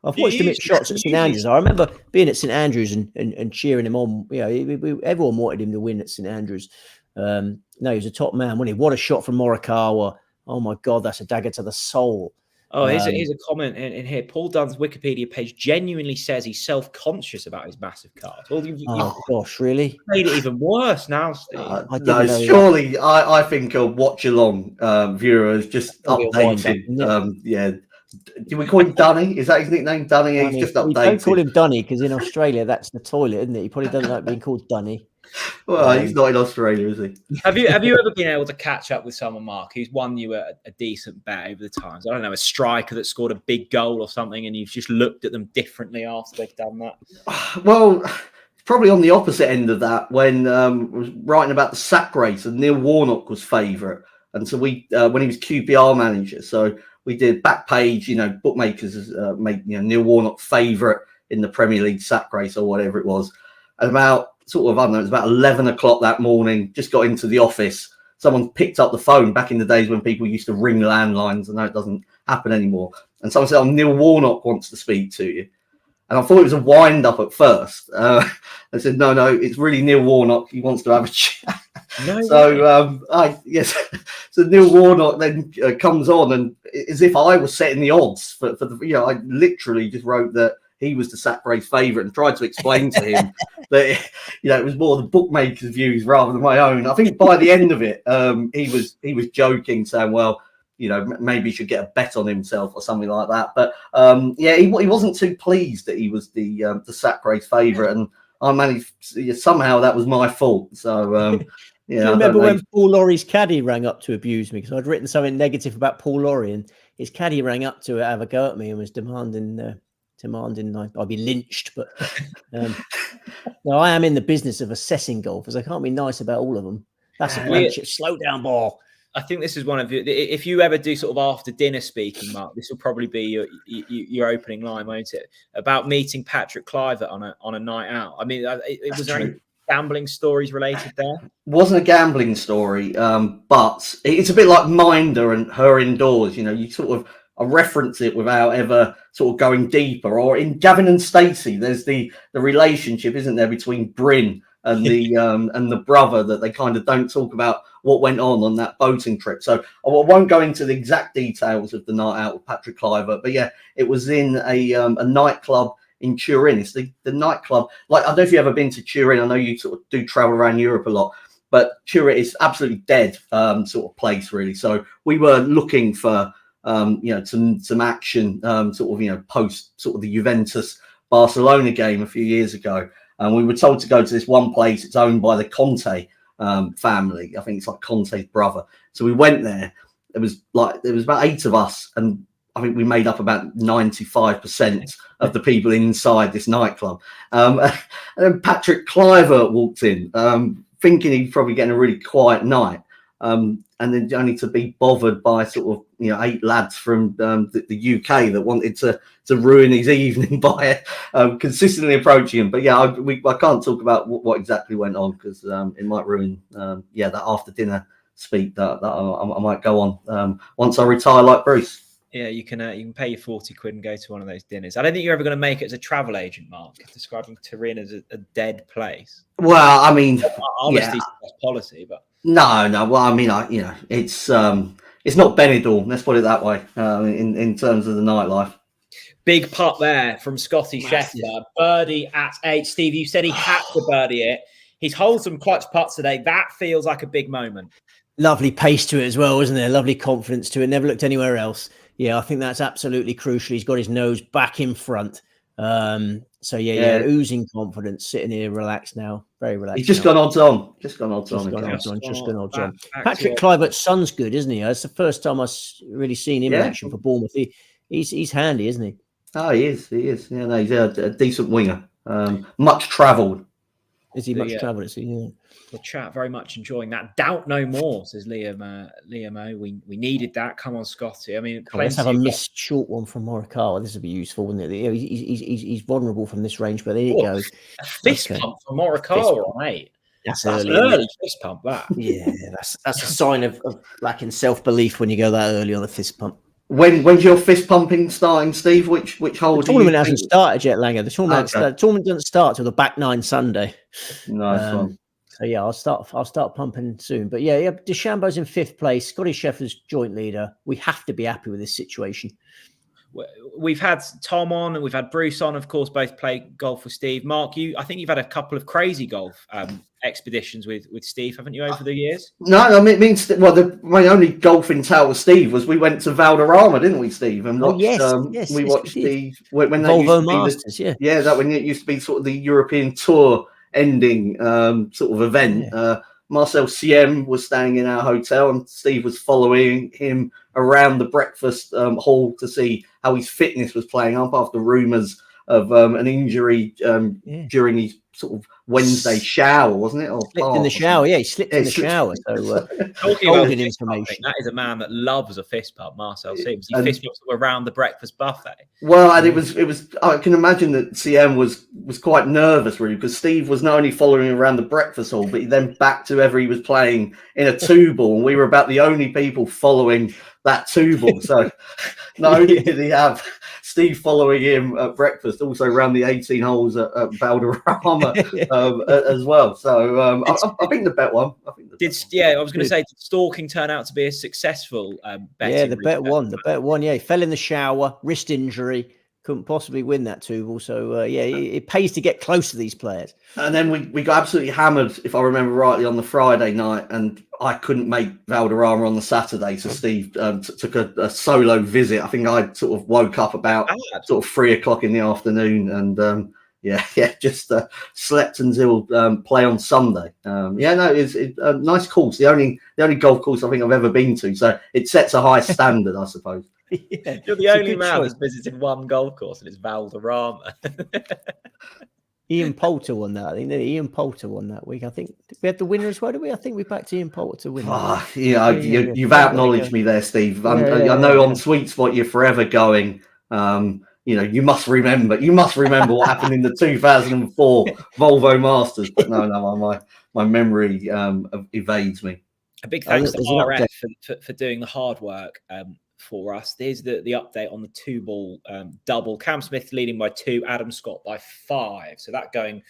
I've watched him hit shots at St Andrews. I remember being at St Andrews and cheering him on. Everyone wanted him to win at St Andrews. No, he was a top man, wasn't he? What a shot from Morikawa! Oh my God, that's a dagger to the soul. Oh, here's a comment in here. Paul Dunne's Wikipedia page genuinely says he's self-conscious about his massive card. Well, gosh, really? Made it even worse now, Steve. Surely, I think a watch-along viewer has just updated. Do we call him Dunny? Is that his nickname, Dunny? He's just updated. Don't call him Dunny because in Australia, that's the toilet, isn't it? He probably doesn't like being called Dunny. Well, he's not in Australia, is he? Have you ever been able to catch up with someone, Mark, who's won you a decent bet over the times? I don't know, a striker that scored a big goal or something, and you've just looked at them differently after they've done that? Well, probably on the opposite end of that, when I was writing about the sack race, and Neil Warnock was favourite, and so we when he was QPR manager, so we did back page, bookmakers make Neil Warnock favourite in the Premier League sack race or whatever it was, and about. It was about 11 o'clock that morning, just got into the office. Someone picked up the phone back in the days when people used to ring landlines. I know it doesn't happen anymore. And someone said, Neil Warnock wants to speak to you. And I thought it was a wind up at first. I said, no, it's really Neil Warnock. He wants to have a chat. So Neil Warnock then comes on, and as if I was setting the odds for the, I literally just wrote that he was the sack race favourite and tried to explain to him that it was more the bookmakers' views rather than my own. I think by the end of it, he was joking, saying, "Well, maybe he should get a bet on himself or something like that." But he wasn't too pleased that he was the sack race favourite, and I managed somehow that was my fault. So. Do you remember when Paul Laurie's caddy rang up to abuse me because I'd written something negative about Paul Laurie, and his caddy rang up to have a go at me and was demanding I'd be lynched. But I am in the business of assessing golfers. I can't be nice about all of them. That's a flagship. Slow down ball. I think this is one of if you ever do sort of after dinner speaking, Mark, this will probably be your opening line, won't it? About meeting Patrick Kluivert on a night out. I mean, was there any gambling stories related there? Wasn't a gambling story, but it's a bit like Minder and Her Indoors. You know, you sort of reference it without ever sort of going deeper. Or in Gavin and Stacey, there's the relationship, isn't there, between Bryn and the brother, that they kind of don't talk about what went on that boating trip. So I won't go into the exact details of the night out with Patrick Kluivert, but yeah, it was in a nightclub in Turin. It's the nightclub. Like, I don't know if you've ever been to Turin. I know you sort of do travel around Europe a lot, but Turin is absolutely dead sort of place, really. So we were looking for some action sort of post sort of the Juventus Barcelona game a few years ago, and we were told to go to this one place. It's owned by the Conte family. I think it's like Conte's brother. So we went there. There was about 8 of us, and I think we made up about 95% of the people inside this nightclub. And then Patrick Kluivert walked in, thinking he'd probably getting a really quiet night. And then only to be bothered by sort of 8 lads from the UK that wanted to ruin his evening by consistently approaching him. But yeah, I can't talk about what exactly went on, because it might ruin that after dinner speak that I might go on once I retire like Bruce. Yeah, you can pay your 40 quid and go to one of those dinners. I don't think you're ever going to make it as a travel agent, Mark, describing Turin as a dead place. Well, I mean, honesty is the best policy, but no. Well, I mean, it's not Benidorm. Let's put it that way. In terms of the nightlife. Big putt there from Scottie Scheffler, birdie at 8. Steve, you said he had to birdie it. He's holed some clutch putts today. That feels like a big moment. Lovely pace to it as well, isn't there? Lovely confidence to it. Never looked anywhere else. Yeah, I think that's absolutely crucial. He's got his nose back in front. So yeah, oozing confidence, sitting here relaxed now, very relaxed. He's just gone odds on. Patrick Kluivert's son's good, isn't he? It's the first time I've really seen him in action for Bournemouth. He's handy, isn't he? Oh, he is. Yeah, no, he's a decent winger. Much travelled. Is he much travelled? Is he? Yeah. The chat very much enjoying that. Doubt no more, says Liam. Liam, we needed that. Come on, Scotty. I mean, let's have a missed short one from Morikawa. This would be useful, wouldn't it? He's vulnerable from this range, but there you go. A fist pump from Morikawa, mate. That's an early fist pump. That. Yeah, that's a sign of lacking self-belief when you go that early on a fist pump. When's your fist pumping starting, Steve? Which hole? The tournament hasn't started yet, Langer. The tournament doesn't start till the back 9 Sunday. Nice one. So yeah, I'll start pumping soon. But yeah, DeChambeau's in 5th place. Scottie Scheffler's joint leader. We have to be happy with this situation. We've had Tom on and we've had Bruce on, of course, both play golf with Steve. Mark, I think you've had a couple of crazy golf expeditions with Steve, haven't you, over the years? No, I mean, it means my only golfing tale with Steve was we went to Valderrama, didn't we, Steve? And watched, yes, we watched when Volvo Masters, that when it used to be sort of the European Tour ending sort of event. Marcel Siem was staying in our hotel, and Steve was following him around the breakfast hall to see how his fitness was playing up after rumours of an injury during his sort of Wednesday shower, wasn't it? Or slipped in the shower. Yeah, he slipped in the shower. So talking about information. That is a man that loves a fist pump, Marcel Sims. He fist pumps around the breakfast buffet. Well, and it was. I can imagine that CM was quite nervous, really, because Steve was not only following him around the breakfast hall, but he then back to wherever he was playing in a 2-ball, and we were about the only people following that 2-ball. So not only did he have Steve following him at breakfast, also around the 18 holes at Valderrama as well. So I think the bet won. I was going to say, did stalking turn out to be a successful bet? Yeah, the bet won. The bet won. Yeah, he fell in the shower, wrist injury. Couldn't possibly win that 2-ball. So, it pays to get close to these players. And then we got absolutely hammered, if I remember rightly, on the Friday night. And I couldn't make Valderrama on the Saturday. So Steve took a solo visit. I think I sort of woke up about sort of 3 o'clock in the afternoon. And, just slept until play on Sunday. It's a nice course. The only golf course I think I've ever been to. So it sets a high standard, I suppose. You're the only man that's visited one golf course, and it's Valderrama. Ian Poulter won that. I think Ian Poulter won that week. I think we had the winner as well, did we? I think we backed Ian Poulter to win. You've acknowledged me there, Steve. I know on Sweet Spot you're forever going. You must remember what happened in the 2004 Volvo Masters. But no, my memory evades me. A big thanks to RF for doing the hard work for us. There's the update on the 2-ball double. Cam Smith leading by 2, Adam Scott by 5. So that going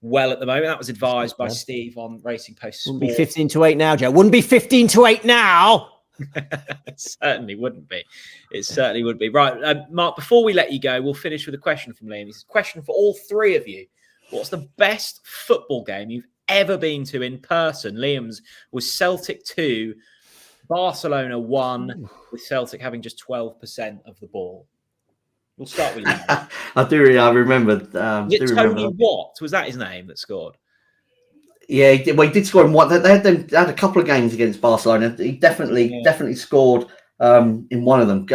well at the moment. That was advised by Steve on Racing Post Sport. Wouldn't be 15-8 now, Joe. Wouldn't be 15-8 now. It certainly wouldn't be. It certainly would be. Right, Mark, before we let you go, we'll finish with a question from Liam. This is a question for all three of you. What's the best football game you've ever been to in person? Liam's was Celtic 2, Barcelona 1, with Celtic having just 12% of the ball. We'll start with you. I remember. Tony Watt, was that his name that scored? Yeah, he did score in one. They had a couple of games against Barcelona. He definitely scored in one of them.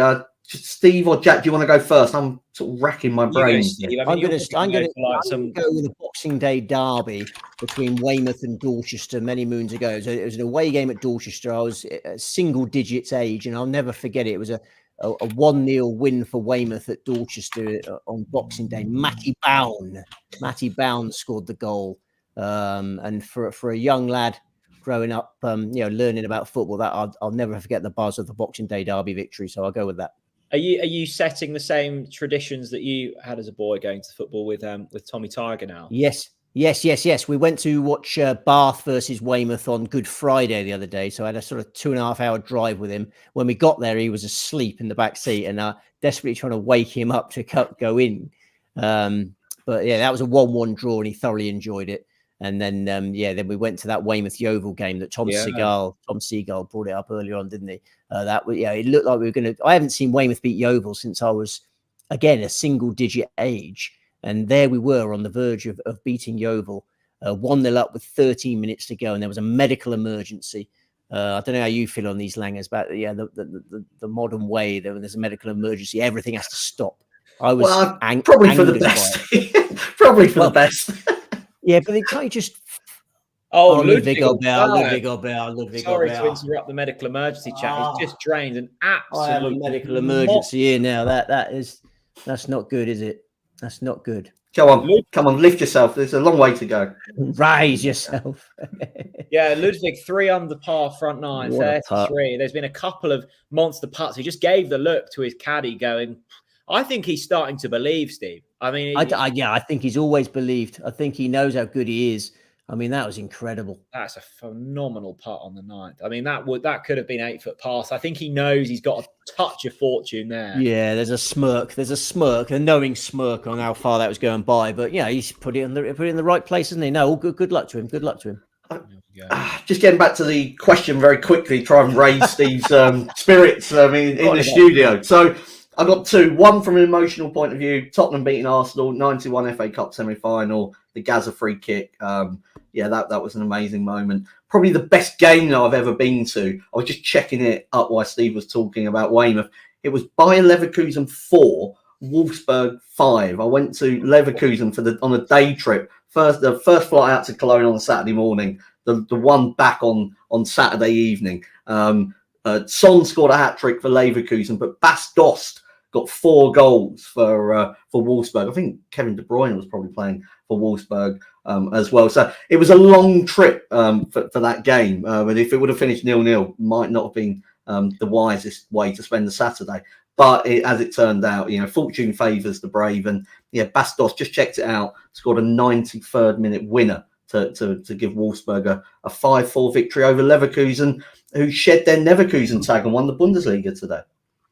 Steve or Jack, do you want to go first? I'm sort of racking my brain. I'm going to go with a Boxing Day derby between Weymouth and Dorchester many moons ago. It was an away game at Dorchester. I was a single digits age, and I'll never forget it. It was a 1-0 win for Weymouth at Dorchester on Boxing Day. Matty Bown scored the goal. And for a young lad growing up, learning about football, that I'll never forget the buzz of the Boxing Day derby victory. So I'll go with that. Are you setting the same traditions that you had as a boy going to football with Tommy Tiger now? Yes. We went to watch Bath versus Weymouth on Good Friday the other day. So I had a sort of 2.5-hour drive with him. When we got there, he was asleep in the back seat, and desperately trying to wake him up to go in. But yeah, that was a 1-1 draw, and he thoroughly enjoyed it. And then, then we went to that Weymouth Yeovil game that Tom Segal brought it up earlier on, didn't he? It looked like we were going to. I haven't seen Weymouth beat Yeovil since I was, again, a single-digit age, and there we were on the verge of beating Yeovil, 1-0 up with 13 minutes to go, and there was a medical emergency. I don't know how you feel on these langers, but the modern way that when there's a medical emergency, everything has to stop. I was probably for the best. Probably for the best. Yeah, but they can't just. Ludwig Albert. Sorry to interrupt the medical emergency chat. He's just drained an absolute medical emergency here now. That's not good, is it? That's not good. Come on, lift yourself. There's a long way to go. Raise yourself. Yeah, Ludwig 3 under par front 9, 33. There's been a couple of monster putts. He just gave the look to his caddy, going. I think he's starting to believe, Steve. I mean, I think he's always believed. I think he knows how good he is. I mean, that was incredible. That's a phenomenal putt on the 9th. I mean, that could have been 8-foot past. I think he knows he's got a touch of fortune there. Yeah, there's a smirk, a knowing smirk on how far that was going by. But yeah, he's put it in the right place, isn't he? No, good luck to him. Good luck to him. Just getting back to the question very quickly, try and raise Steve's spirits. I mean, in the studio. So. I got 2. One from an emotional point of view: Tottenham beating Arsenal, 91 FA Cup semi-final, the Gaza free kick. That was an amazing moment. Probably the best game that I've ever been to. I was just checking it up while Steve was talking about Weymouth. It was Bayer Leverkusen 4, Wolfsburg 5. I went to Leverkusen on a day trip. The first flight out to Cologne on Saturday morning. The one back on Saturday evening. Son scored a hat trick for Leverkusen, but Bas Dost got 4 goals for Wolfsburg. I think Kevin De Bruyne was probably playing for Wolfsburg as well. So it was a long trip for that game. And if it would have finished 0-0, might not have been the wisest way to spend the Saturday. But as it turned out, fortune favours the brave. And Bas Dost, just checked it out, scored a 93rd minute winner to give Wolfsburg a 5-4 victory over Leverkusen, who shed their Leverkusen tag and won the Bundesliga today.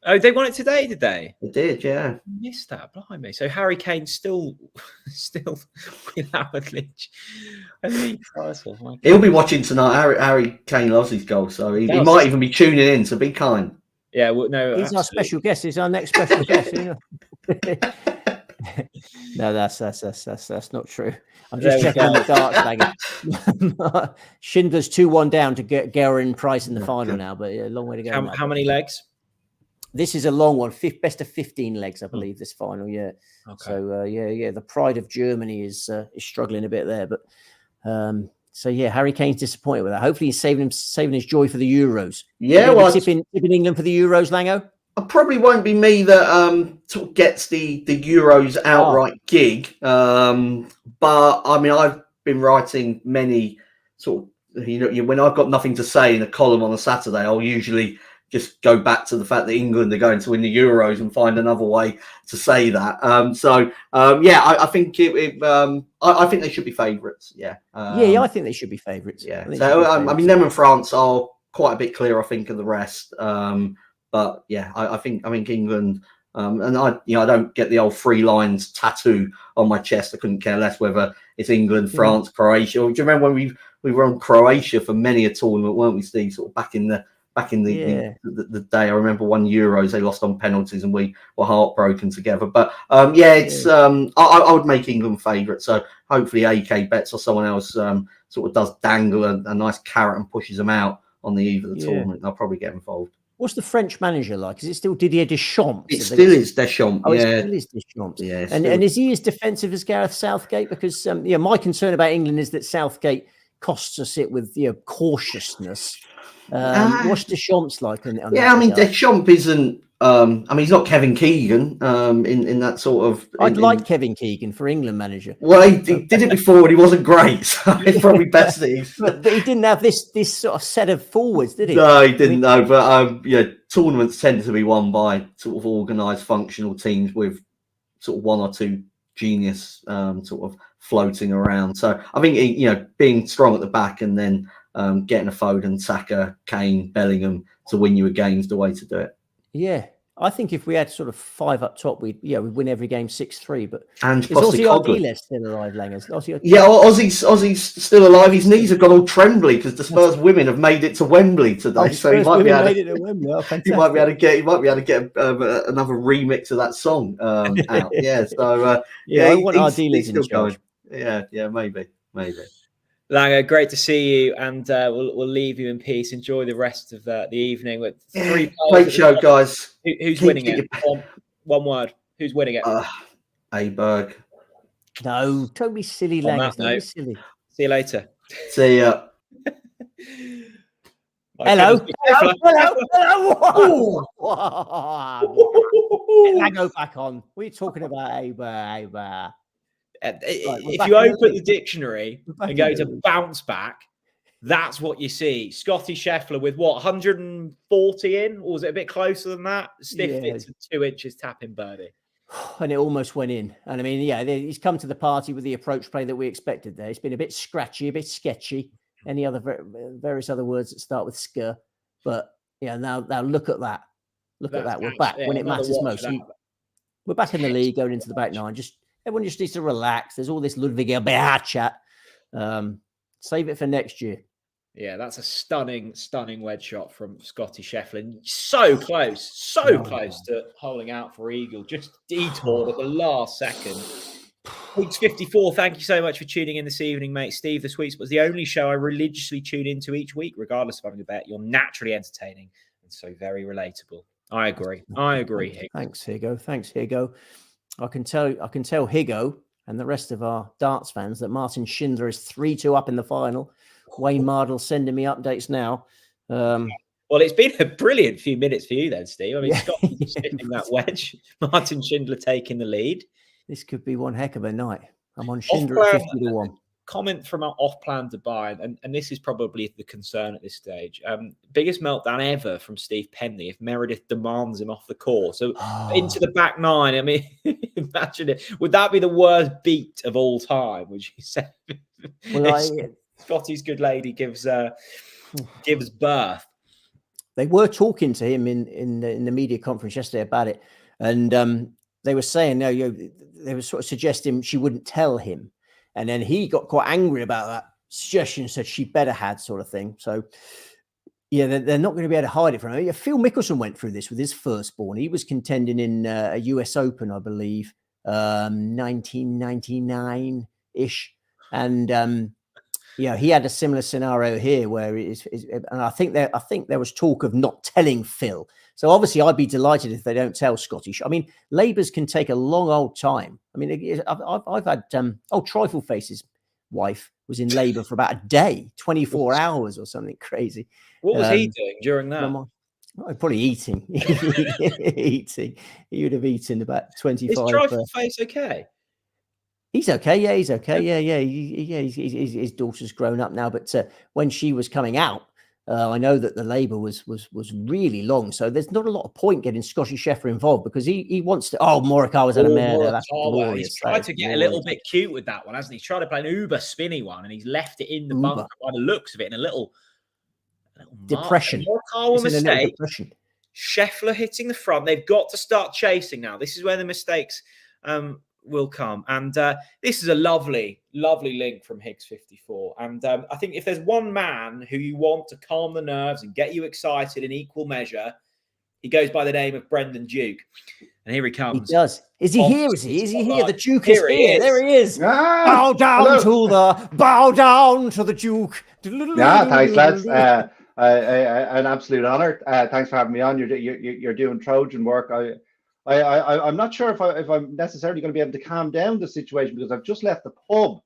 Oh, they won it today, did they? They did, yeah. I missed that, blimey. So Harry Kane still without a glitch. He'll be watching tonight. Harry Kane loves his goals, so he might even be tuning in, so be kind. Yeah, well, no. He's our special guest. He's our next special guest. No, that's not true. I'm just checking on the darts. Schindler's 2-1 down to get Guerin Price in the final now, but a long way to go. How many legs? This is a long one, best of 15 legs, I believe, this final. Yeah. Okay. So yeah, the pride of Germany is struggling a bit there, but so yeah, Harry Kane's disappointed with that. Hopefully, he's saving his joy for the Euros. Yeah, well, tipping England for the Euros, Lango. It probably won't be me that sort of gets the Euros outright gig. But I mean, I've been writing many sort of, when I've got nothing to say in a column on a Saturday, I'll usually just go back to the fact that England are going to win the Euros and find another way to say that. I think I think they should be favourites. Yeah. I think they should be favourites. Yeah. So I mean, them and France are quite a bit clear, I think, of the rest. But yeah, I think England, and I don't get the old 3 lines tattoo on my chest. I couldn't care less whether it's England, France, Croatia. Do you remember when we were on Croatia for many a tournament, weren't we, Steve? Sort of back in the day. I remember one Euros they lost on penalties and we were heartbroken together. But I would make England favourite. So hopefully AK Bets or someone else sort of does dangle a nice carrot and pushes them out on the eve of the tournament. They'll probably get involved. What's the French manager like? Is it still Didier Deschamps? It still is Deschamps. Oh, it still is Deschamps. Yeah, and is he as defensive as Gareth Southgate? Because my concern about England is that Southgate costs us it with cautiousness. What's Deschamps like? Deschamps isn't. He's not Kevin Keegan in that sort of. I'd like Kevin Keegan for England manager. Well, he did it before and he wasn't great, so it's probably best that he's. But he didn't have this sort of set of forwards, did he? No, he didn't. But tournaments tend to be won by sort of organised, functional teams with sort of 1 or 2 genius sort of floating around. So I think being strong at the back and then getting a Foden, Saka, Kane, Bellingham to win you a game is the way to do it. Yeah, I think if we had sort of 5 up top, we'd win every game 6-3. But and is Ozzy Ardiles still alive, Langers? Ozzy's still alive. His knees have gone all trembly because the Spurs women have made it to Wembley today. So he might be able to get another remix of that song out. Yeah, so I want Ardiles in charge. Yeah, maybe. Langer, great to see you, and we'll leave you in peace. Enjoy the rest of the evening. With 3 great show, guys. Who's winning it? One word. Who's winning it? Aberg. No, don't be silly, Langer. Don't be silly. See you later. See ya. Hello. Langer back on. What are you talking about, Aber? If you open the dictionary and go to bounce back, that's what you see. Scottie Scheffler with 140 in, or was it a bit closer than that? Stiffed it to 2 inches, tapping birdie. And it almost went in. And I mean, he's come to the party with the approach play that we expected there. It's been a bit scratchy, a bit sketchy. Any other various other words that start with sk. But now look at that. Look at that. We're back when it matters most. We're back in the league, going into the back 9. Everyone just needs to relax. There's all this Ludwig Bear chat. Save it for next year. Yeah, that's a stunning wedge shot from Scottie Scheffler. So close to holding out for eagle. Just detoured at the last second. Weeks 54. Thank you so much for tuning in this evening, mate. Steve, The Sweet Spot is the only show I religiously tune into each week, regardless of having a bet. You're naturally entertaining and so very relatable. I agree. Higo. Thanks, Higo. I can tell Higo and the rest of our darts fans that Martin Schindler is 3-2 up in the final. Wayne Mardle sending me updates now. Well, it's been a brilliant few minutes for you then, Steve. I mean, Scott sitting that wedge. Martin Schindler taking the lead. This could be one heck of a night. I'm on Schindler at 50-1. Comment from our off-plan Dubai, and this is probably the concern at this stage. Biggest meltdown ever from Steve Penley if Meredith demands him off the course. So into the back 9. I mean, imagine it. Would that be the worst beat of all time? Would you say? Well, Scotty's good lady gives birth. They were talking to him in the media conference yesterday about it, and they were saying they were sort of suggesting she wouldn't tell him. And then he got quite angry about that suggestion, said she better had, sort of thing. So, they're not going to be able to hide it from her. Yeah, Phil Mickelson went through this with his firstborn. He was contending in a US Open, I believe, 1999-ish. And, he had a similar scenario here where and I think there was talk of not telling Phil. So obviously, I'd be delighted if they don't tell Scottie. I mean, Labours can take a long old time. I mean, I've had Trifle Face's wife was in labour for about a day, 24 hours or something crazy. What was he doing during that? Probably eating. Eating. He would have eaten about 25. Is Trifle Face okay? He's okay. Yeah, he's okay. Yeah. His daughter's grown up now, but when she was coming out, I know that the labour was really long. So there's not a lot of point getting Scottie Scheffler involved because he wants to. Oh, Morikawa's had a mare there. That's glorious. He's tried to get a little bit cute with that one, hasn't he? He's tried to play an uber spinny one, and he's left it in the bunker by the looks of it in a little depression. Morikawa mistake. Scheffler hitting the front. They've got to start chasing now. This is where the mistakes will come. And this is a lovely, lovely link from Higgs54. And I think if there's one man who you want to calm the nerves and get you excited in equal measure, he goes by the name of Brendan Duke. And here he comes. He does. Is he here? Is he here? The Duke is here. There he is. Bow down to the Duke. Yeah, thanks, lads. An absolute honor. Thanks for having me on. You're doing Trojan work. I'm not sure if I'm necessarily going to be able to calm down the situation because I've just left the pub,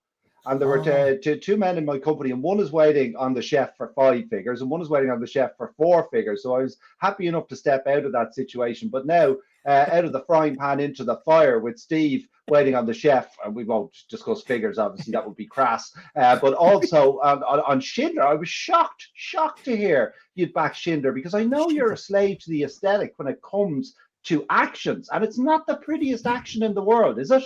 and there were two men in my company, and one is waiting on the chef for 5 figures, and one is waiting on the chef for 4 figures. So I was happy enough to step out of that situation, but now out of the frying pan into the fire with Steve waiting on the chef, and we won't discuss figures, obviously that would be crass, but also on Schindler. I was shocked to hear you'd back Schindler because I know you're a slave to the aesthetic when it comes to actions, and it's not the prettiest action in the world, is it?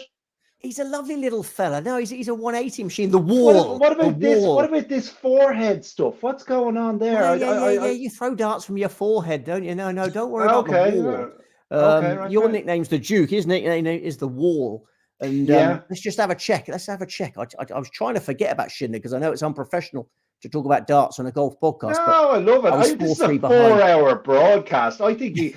He's a lovely little fella. No, he's a 180 machine. The wall. What about this? What about this forehead stuff? What's going on there? Yeah. You throw darts from your forehead, don't you? No, don't worry about the wall. Your nickname's the Duke. His nickname is the Wall. And let's just have a check. Let's have a check. I was trying to forget about Schindler because I know it's unprofessional to talk about darts on a golf podcast. No, I love it. This is a 4-hour broadcast. I think you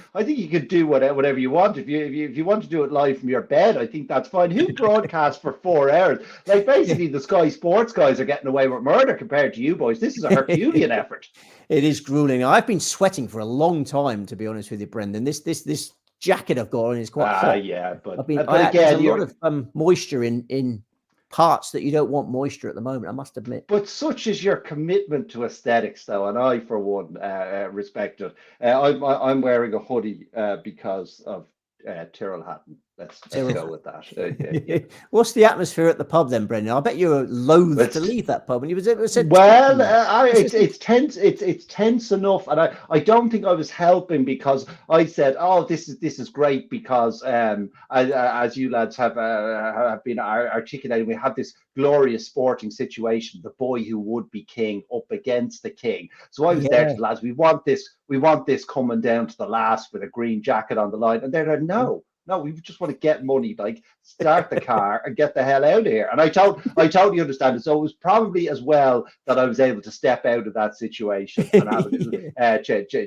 could do whatever you want. If you want to do it live from your bed, I think that's fine. Who broadcasts for 4 hours? Like basically the Sky Sports guys are getting away with murder compared to you boys. This is a Herculean effort. It is grueling. I've been sweating for a long time, to be honest with you, Brendan. This jacket I've got on is quite hot. Yeah, but there's a lot of moisture in parts that you don't want moisture at the moment, I must admit. But such is your commitment to aesthetics, though, and I, for one, respect it. I'm wearing a hoodie because of Tyrrell Hatton. Let's go with that. Yeah. What's the atmosphere at the pub then, Brendan? I bet you're loath to leave that pub. And you said, well, it's tense. It's tense enough, and I don't think I was helping because I said, "Oh, this is great," because as you lads have been articulating, we have this glorious sporting situation, the boy who would be king up against the king. So I was there to the lads. We want this coming down to the last with a green jacket on the line, and they're like, no, we just want to get money, like start the car and get the hell out of here. And I totally understand it. So it was probably as well that I was able to step out of that situation and have a little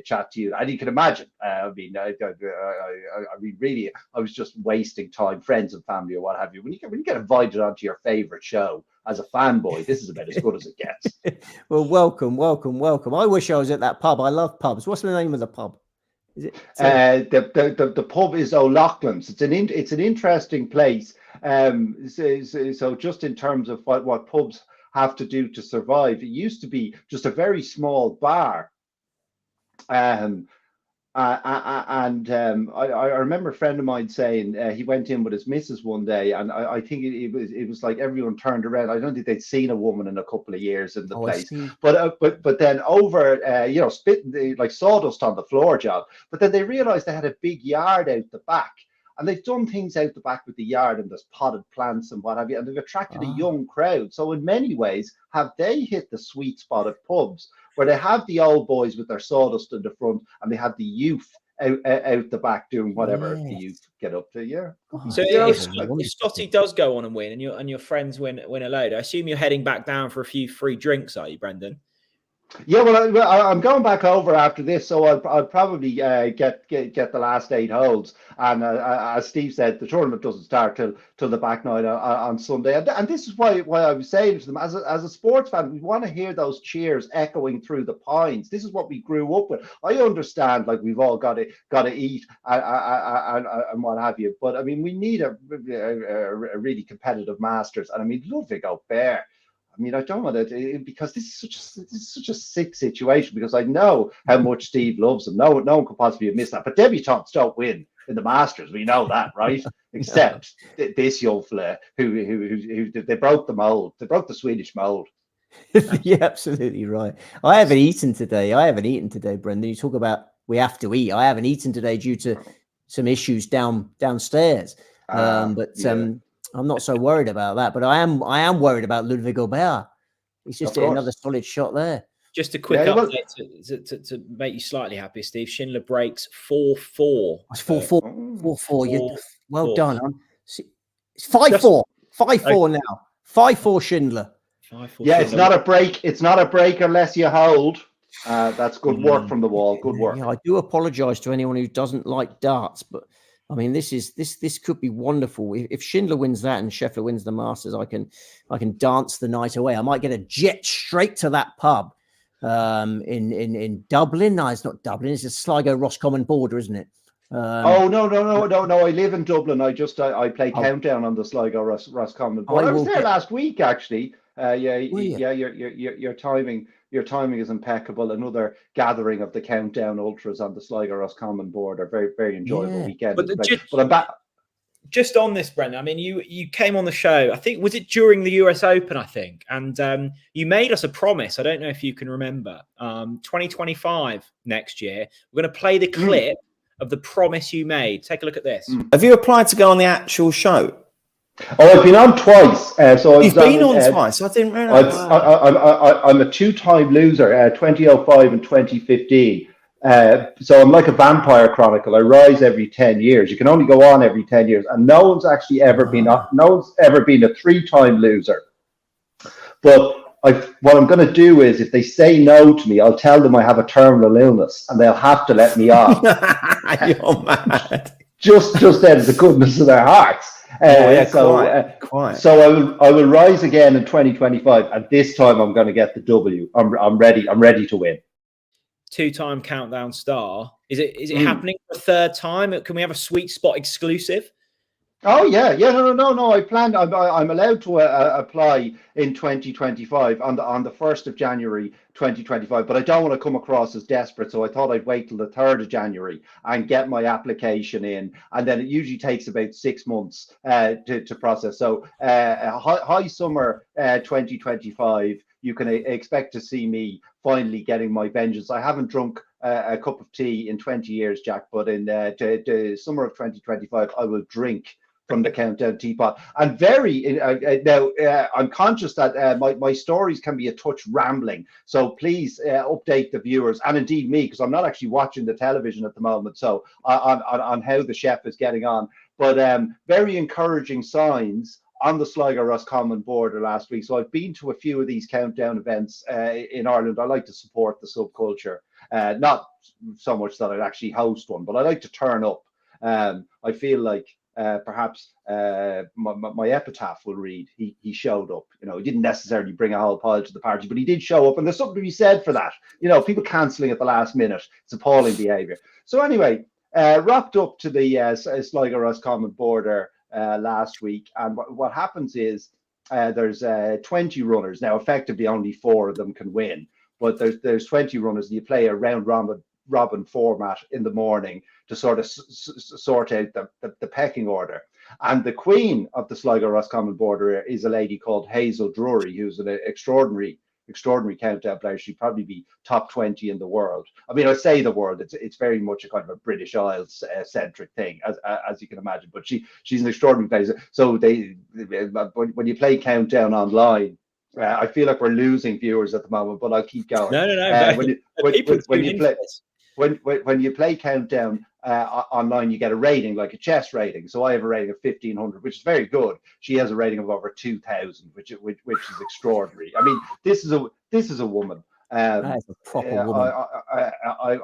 chat to you. And you can imagine, I mean, really, I was just wasting time, friends and family or what have you. When you get invited onto your favorite show as a fanboy, this is about as good as it gets. Well, welcome. I wish I was at that pub. I love pubs. What's the name of the pub? Is it the pub is O'Loughlin's. It's an interesting place. So just in terms of what pubs have to do to survive, it used to be just a very small bar. I remember a friend of mine saying he went in with his missus one day, and I think it was like everyone turned around. I don't think they'd seen a woman in a couple of years in the place. But then over spitting like sawdust on the floor, John. But then they realised they had a big yard out the back. And they've done things out the back with the yard, and there's potted plants and what have you, and they've attracted a young crowd. So in many ways, have they hit the sweet spot of pubs where they have the old boys with their sawdust in the front, and they have the youth out the back doing whatever the youth get up to. Yeah. So if Scottie does go on and win, and your friends win a load, I assume you're heading back down for a few free drinks, are you, Brendan? Yeah, well, I'm going back over after this, so I'll probably get the last 8 holes. And as Steve said, the tournament doesn't start till the back nine on Sunday. And this is why I was saying to them, as a sports fan, we want to hear those cheers echoing through the pines. This is what we grew up with. I understand, like, we've all got to eat and what have you, but I mean, we need a really competitive Masters. And I mean, Ludwig Aubert. I mean, I don't want to, because this is such a sick situation, because I know how much Steve loves him. No one could possibly have missed that. But debutantes don't win in the Masters. We know that, right? Except this young fella who they broke the mold. They broke the Swedish mold. You're absolutely right. I haven't eaten today, Brendan. You talk about we have to eat. I haven't eaten today due to some issues downstairs. I'm not so worried about that, but I am worried about Ludwig Aubert. He's just hit another solid shot there. Just a quick update to make you slightly happy, Steve. Schindler breaks 4-4. It's 4-4. 4-4. Well done. It's 5-4. 5-4 now. 5-4 Schindler. 5-4 yeah, it's not a break. It's not a break unless you hold. That's good work from the wall. Good work. Yeah, I do apologise to anyone who doesn't like darts, but I mean, this could be wonderful. If Schindler wins that and Scheffler wins the Masters, I can dance the night away. I might get a jet straight to that pub in Dublin. No, it's not Dublin. It's the Sligo Roscommon border, isn't it? No! I live in Dublin. I play Countdown on the Sligo Roscommon border. I was there last week, actually. Your timing is impeccable. Another gathering of the Countdown Ultras on the Sligo Roscommon border. Very, very enjoyable weekend. But I'm back. Just on this, Brendan, I mean, you came on the show, I think, was it during the US Open, I think, and you made us a promise. I don't know if you can remember. 2025 next year, we're going to play the clip of the promise you made. Take a look at this. Have you applied to go on the actual show? Oh, I've been on twice. You've been on twice. I didn't realize. I'm a two-time loser, 2005 and 2015. So I'm like a vampire chronicle. I rise every 10 years. You can only go on every 10 years, and no one's actually ever been a three-time loser. But what I'm going to do is, if they say no to me, I'll tell them I have a terminal illness, and they'll have to let me on. You're mad. Just out of the goodness of their hearts. Quite. So I will rise again in 2025, and this time I'm going to get the W. I'm ready. I'm ready to win. Two-time Countdown star. Is it happening for a third time? Can we have a sweet spot exclusive? Oh yeah. No. I planned. I'm allowed to apply in 2025 on the 1st of January 2025. But I don't want to come across as desperate, so I thought I'd wait till the 3rd of January and get my application in, and then it usually takes about 6 months to process. So high summer 2025. You can expect to see me finally getting my vengeance. I haven't drunk a cup of tea in 20 years, Jack, but in the summer of 2025, I will drink from the Countdown teapot. And now I'm conscious that my stories can be a touch rambling. So please update the viewers, and indeed me, because I'm not actually watching the television at the moment. So on how the chef is getting on. But very encouraging signs on the Sligo Roscommon border last week. So I've been to a few of these Countdown events in Ireland. I like to support the subculture, not so much that I'd actually host one, but I like to turn up. I feel like perhaps my epitaph will read, he showed up. You know, he didn't necessarily bring a whole pile to the party, but he did show up, and there's something to be said for that. You know, people cancelling at the last minute, it's appalling behaviour. So anyway, wrapped up to the Sligo Roscommon border last week, and what happens is there's 20 runners. Now effectively only 4 of them can win, but there's 20 runners, and you play a round robin format in the morning to sort of sort out the pecking order. And the queen of the Sligo Roscommon border is a lady called Hazel Drury, who's an extraordinary Countdown player. She'd probably be top 20 in the world. I mean, I say the world, it's very much a kind of a British Isles centric thing, as you can imagine. But she's an extraordinary player. So when you play Countdown online, I feel like we're losing viewers at the moment, but I'll keep going. No. When you play Countdown online, you get a rating, like a chess rating. So I have a rating of 1,500, which is very good. She has a rating of over 2,000, which is extraordinary. I mean, this is a woman That is a proper I, woman.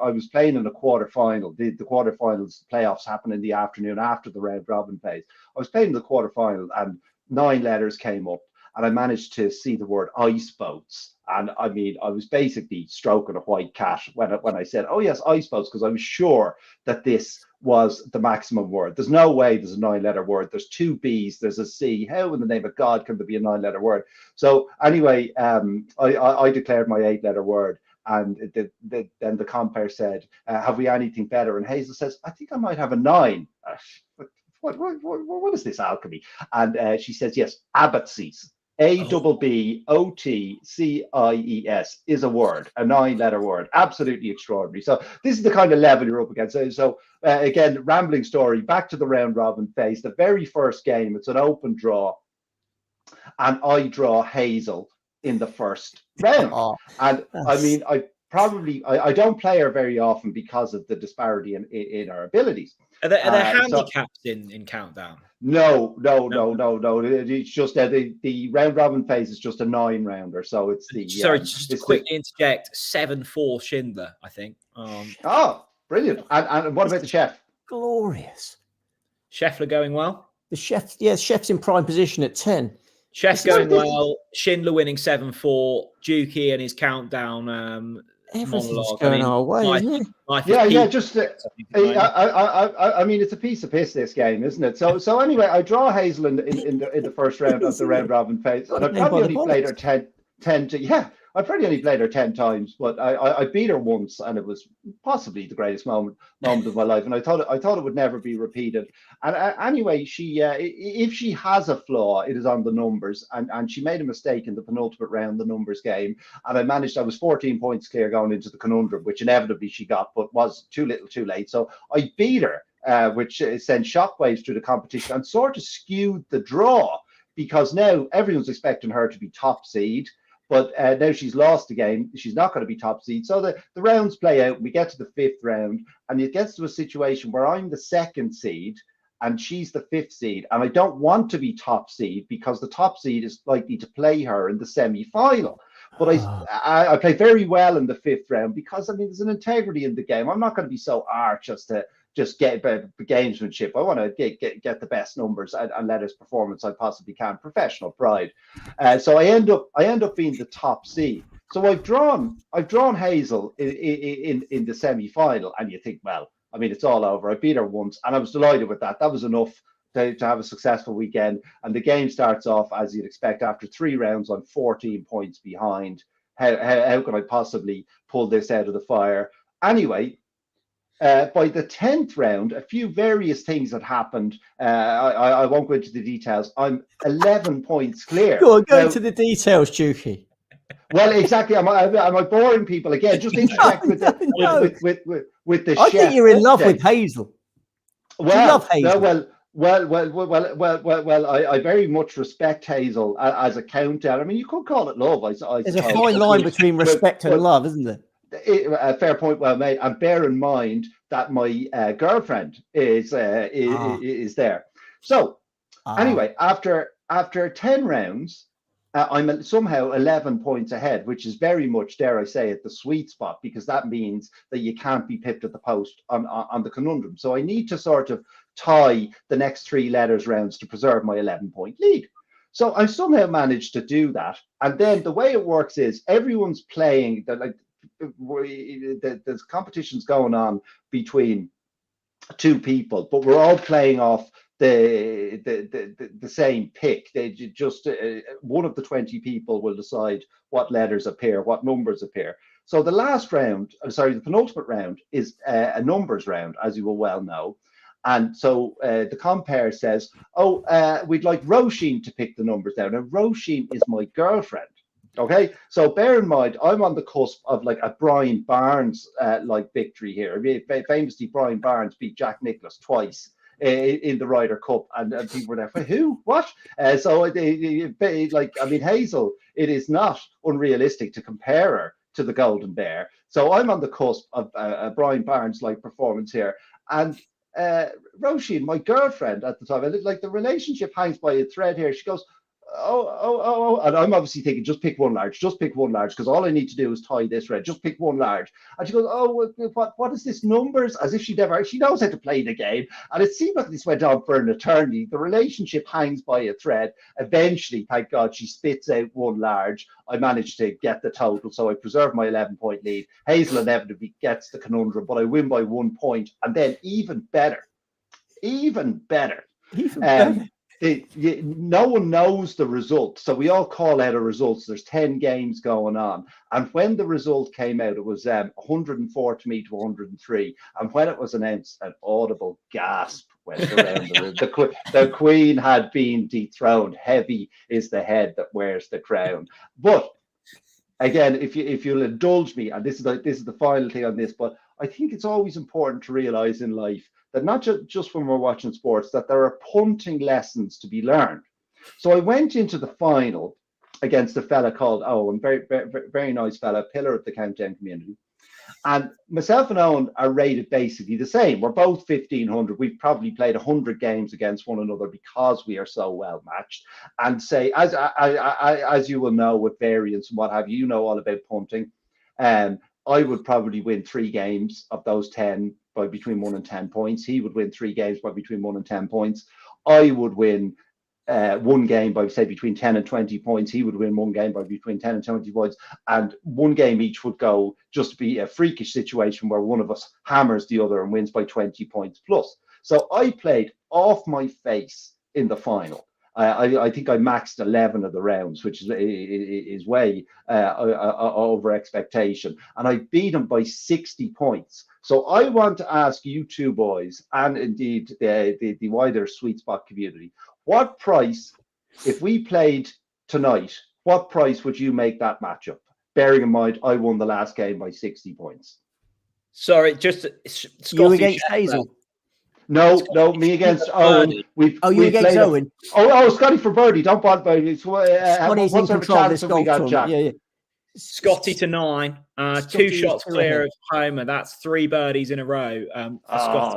I was playing in a quarterfinal. The quarterfinals playoffs happen in the afternoon after the round robin phase. I was playing in the quarterfinal, and 9 letters came up, and I managed to see the word ice boats. And I mean, I was basically stroking a white cat when I said, "Oh yes, ice boats," because I was sure that this was the maximum word. There's no way there's a 9-letter word. There's 2 B's, there's a C. How in the name of God can there be a 9-letter word? So anyway, I declared my 8-letter word, and then the compere said, "Have we anything better?" And Hazel says, "I think I might have a 9." What is this alchemy? And she says, "Yes, abatsies. ABBOTCIES is a word, a 9-letter word. Absolutely extraordinary." So this is the kind of level you're up against. So again, rambling story, back to the round robin phase. The very first game, it's an open draw, and I draw Hazel in the first round. And I mean, I don't play her very often because of the disparity in our abilities. Are there handicaps in Countdown? No. It's just the round robin phase is just a 9-rounder. So it's the just to quickly interject, 7-4 Schindler, I think. Brilliant. And what about the chef? Glorious. Scheffler going well? The chef's in prime position at 10. Chef going well. Schindler winning 7-4. Dukey and his Countdown everything's going our way, isn't it? I mean, it's a piece of piss, this game, isn't it? So anyway, I draw Hazel in the first round of the round robin phase, and I probably only played her 10 I probably only played her 10 times, but I beat her once, and it was possibly the greatest moment of my life. And I thought it would never be repeated. And anyway, she if she has a flaw, it is on the numbers. And she made a mistake in the penultimate round, the numbers game. And I was 14 points clear going into the conundrum, which inevitably she got, but was too little, too late. So I beat her, which sent shockwaves through the competition and sort of skewed the draw, because now everyone's expecting her to be top seed. But now she's lost the game. She's not going to be top seed. So the rounds play out. We get to the 5th round, and it gets to a situation where I'm the 2nd seed and she's the 5th seed. And I don't want to be top seed because the top seed is likely to play her in the semi-final. But I play very well in the 5th round because, I mean, there's an integrity in the game. I'm not going to be so arch as to just get gamesmanship. I want to get the best numbers and let us performance I possibly can. Professional pride. So I end up being the top seed. So I've drawn Hazel in the semi-final, and you think, well, I mean, it's all over. I beat her once, and I was delighted with that. That was enough to have a successful weekend. And the game starts off as you'd expect. After 3 rounds, I'm 14 points behind. How can I possibly pull this out of the fire? Anyway. By the 10th round, a few various things had happened. I won't go into the details. I'm 11 points clear. Go into the details, Dukey. Well, exactly. Am I boring people again? Just interject with the chef. I think you're in love with Hazel. Well, you love Hazel. Well, I very much respect Hazel as a countdown. I mean, you could call it love. There's a fine line between respect and love, isn't there? A fair point, well made. And bear in mind that my girlfriend is there. So anyway, after 10 rounds, I'm somehow 11 points ahead, which is very much, dare I say it, the sweet spot, because that means that you can't be pipped at the post on the conundrum. So I need to sort of tie the next 3 letters rounds to preserve my 11-point lead. So I somehow managed to do that. And then the way it works is everyone's playing there's competitions going on between 2 people, but we're all playing off the same pick. They just one of the 20 people will decide what letters appear, what numbers appear. So the last round, the penultimate round is a numbers round, as you will well know. And so the compere says, we'd like Roisin to pick the numbers down. Now, Roisin is my girlfriend. Okay, so bear in mind, I'm on the cusp of like a Brian Barnes like victory here. I mean, famously, Brian Barnes beat Jack Nicklaus twice in the Ryder Cup, and people were there for who, what? So Hazel, it is not unrealistic to compare her to the Golden Bear. So I'm on the cusp of a Brian Barnes like performance here, and Roisin, my girlfriend at the time, like the relationship hangs by a thread here. She goes, And I'm obviously thinking, just pick one large, because all I need to do is tie this red. Just pick one large. And she goes, oh, what is this numbers? As if she knows how to play the game. And it seemed like this went on for an eternity. The relationship hangs by a thread. Eventually, thank God, she spits out one large. I managed to get the total, so I preserve my 11-point lead. Hazel inevitably gets the conundrum, but I win by 1 point. And then even better. No one knows the result, so we all call out a result. So there's 10 games going on, and when the result came out, it was 104 to me to 103. And when it was announced, an audible gasp went around the room. The Queen had been dethroned. Heavy is the head that wears the crown. But again, if you'll indulge me, and this is the final thing on this, but I think it's always important to realize in life that not just when we're watching sports, that there are punting lessons to be learned. So I went into the final against a fella called Owen, very, very, very nice fella, pillar of the Countdown community. And myself and Owen are rated basically the same. We're both 1,500. We've probably played 100 games against one another because we are so well matched. And say, as you will know with variance and what have you, know all about punting. I would probably win 3 games of those 10 by between 1 and 10 points. He would win 3 games by between 1 and 10 points. I would win 1 game by, say, between 10 and 20 points. He would win 1 game by between 10 and 20 points. And 1 game each would go just to be a freakish situation where one of us hammers the other and wins by 20 points plus. So I played off my face in the final. I think I maxed 11 of the rounds, which is way over expectation. And I beat him by 60 points. So I want to ask you two boys, and indeed the wider Sweet Spot community, what price, if we played tonight, what price would you make that matchup? Bearing in mind, I won the last game by 60 points. Sorry, just you against Hazel. No, me against Owen. You against Owen? Scottie for birdie. Don't bother me. Scotty's in control of this golf tournament. Yeah. Scottie to 9, 2 shots clear of Homer. That's 3 birdies in a row.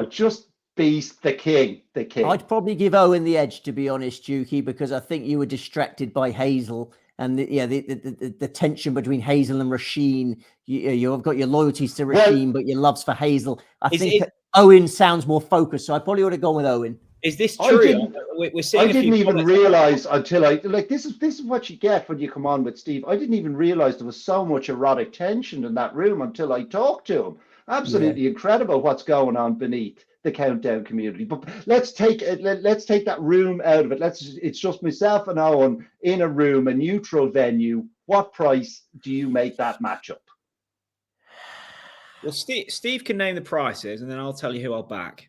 Just beast the king. I'd probably give Owen the edge, to be honest, Dukey, because I think you were distracted by Hazel and the tension between Hazel and Rasheen. You've got your loyalties to Rasheen, but your loves for Hazel. I think Owen sounds more focused, so I probably would have gone with Owen. Is this true? We're seeing I didn't even realize until this is what you get when you come on with Steve. I didn't even realize there was so much erotic tension in that room until I talked to him. Absolutely incredible what's going on beneath the Countdown community. But let's take that room out of it. It's just myself and Owen in a room, a neutral venue. What price do you make that matchup? Well, Steve can name the prices, and then I'll tell you who I'll back.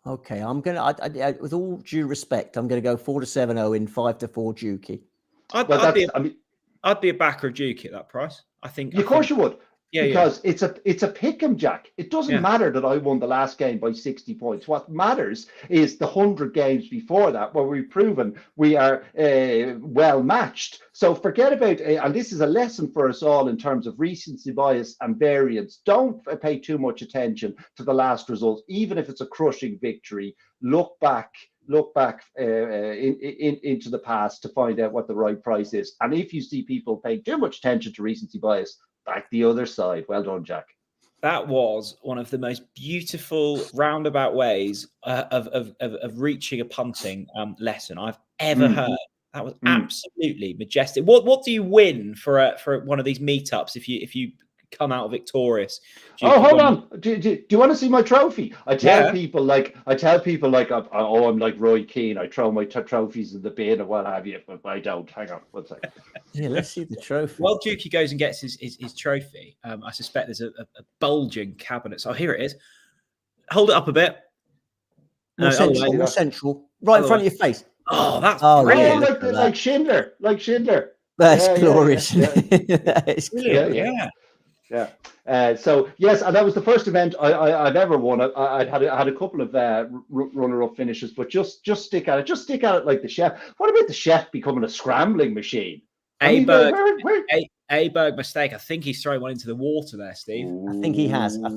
Okay, I'm gonna. With all due respect, I'm gonna go 4-7 Owen, 5-4 Dukey. I'd be a backer of Dukey at that price. I think. Of course you would. Yeah, because it's a pick 'em, Jack. It doesn't matter that I won the last game by 60 points. What matters is the 100 games before that, where we've proven we are well matched. So forget about, and this is a lesson for us all in terms of recency bias and variance. Don't pay too much attention to the last result, even if it's a crushing victory. Look back into the past to find out what the right price is. And if you see people pay too much attention to recency bias, back the other side. Well done, Jack. That was one of the most beautiful roundabout ways of reaching a punting lesson I've ever heard. That was absolutely majestic. What do you win for one of these meetups if you come out victorious? Hold on. Do you want to see my trophy? I tell people like I'm like Roy Keane. I throw my trophies in the bin or what have you, but I don't. Hang on, one second. Yeah, let's see the trophy. While Dukey goes and gets his trophy, I suspect there's a bulging cabinet. So here it is. Hold it up a bit. More central. Right in front of your face. Oh, that's brilliant. Like Schindler. That's glorious. It's brilliant. Yeah. So yes, and that was the first event I've ever won. I had a couple of runner-up finishes, but just stick at it. Just stick at it like the chef. What about the chef becoming a scrambling machine? Aberg mistake. I think he's throwing one into the water there, Steve. I think he has. I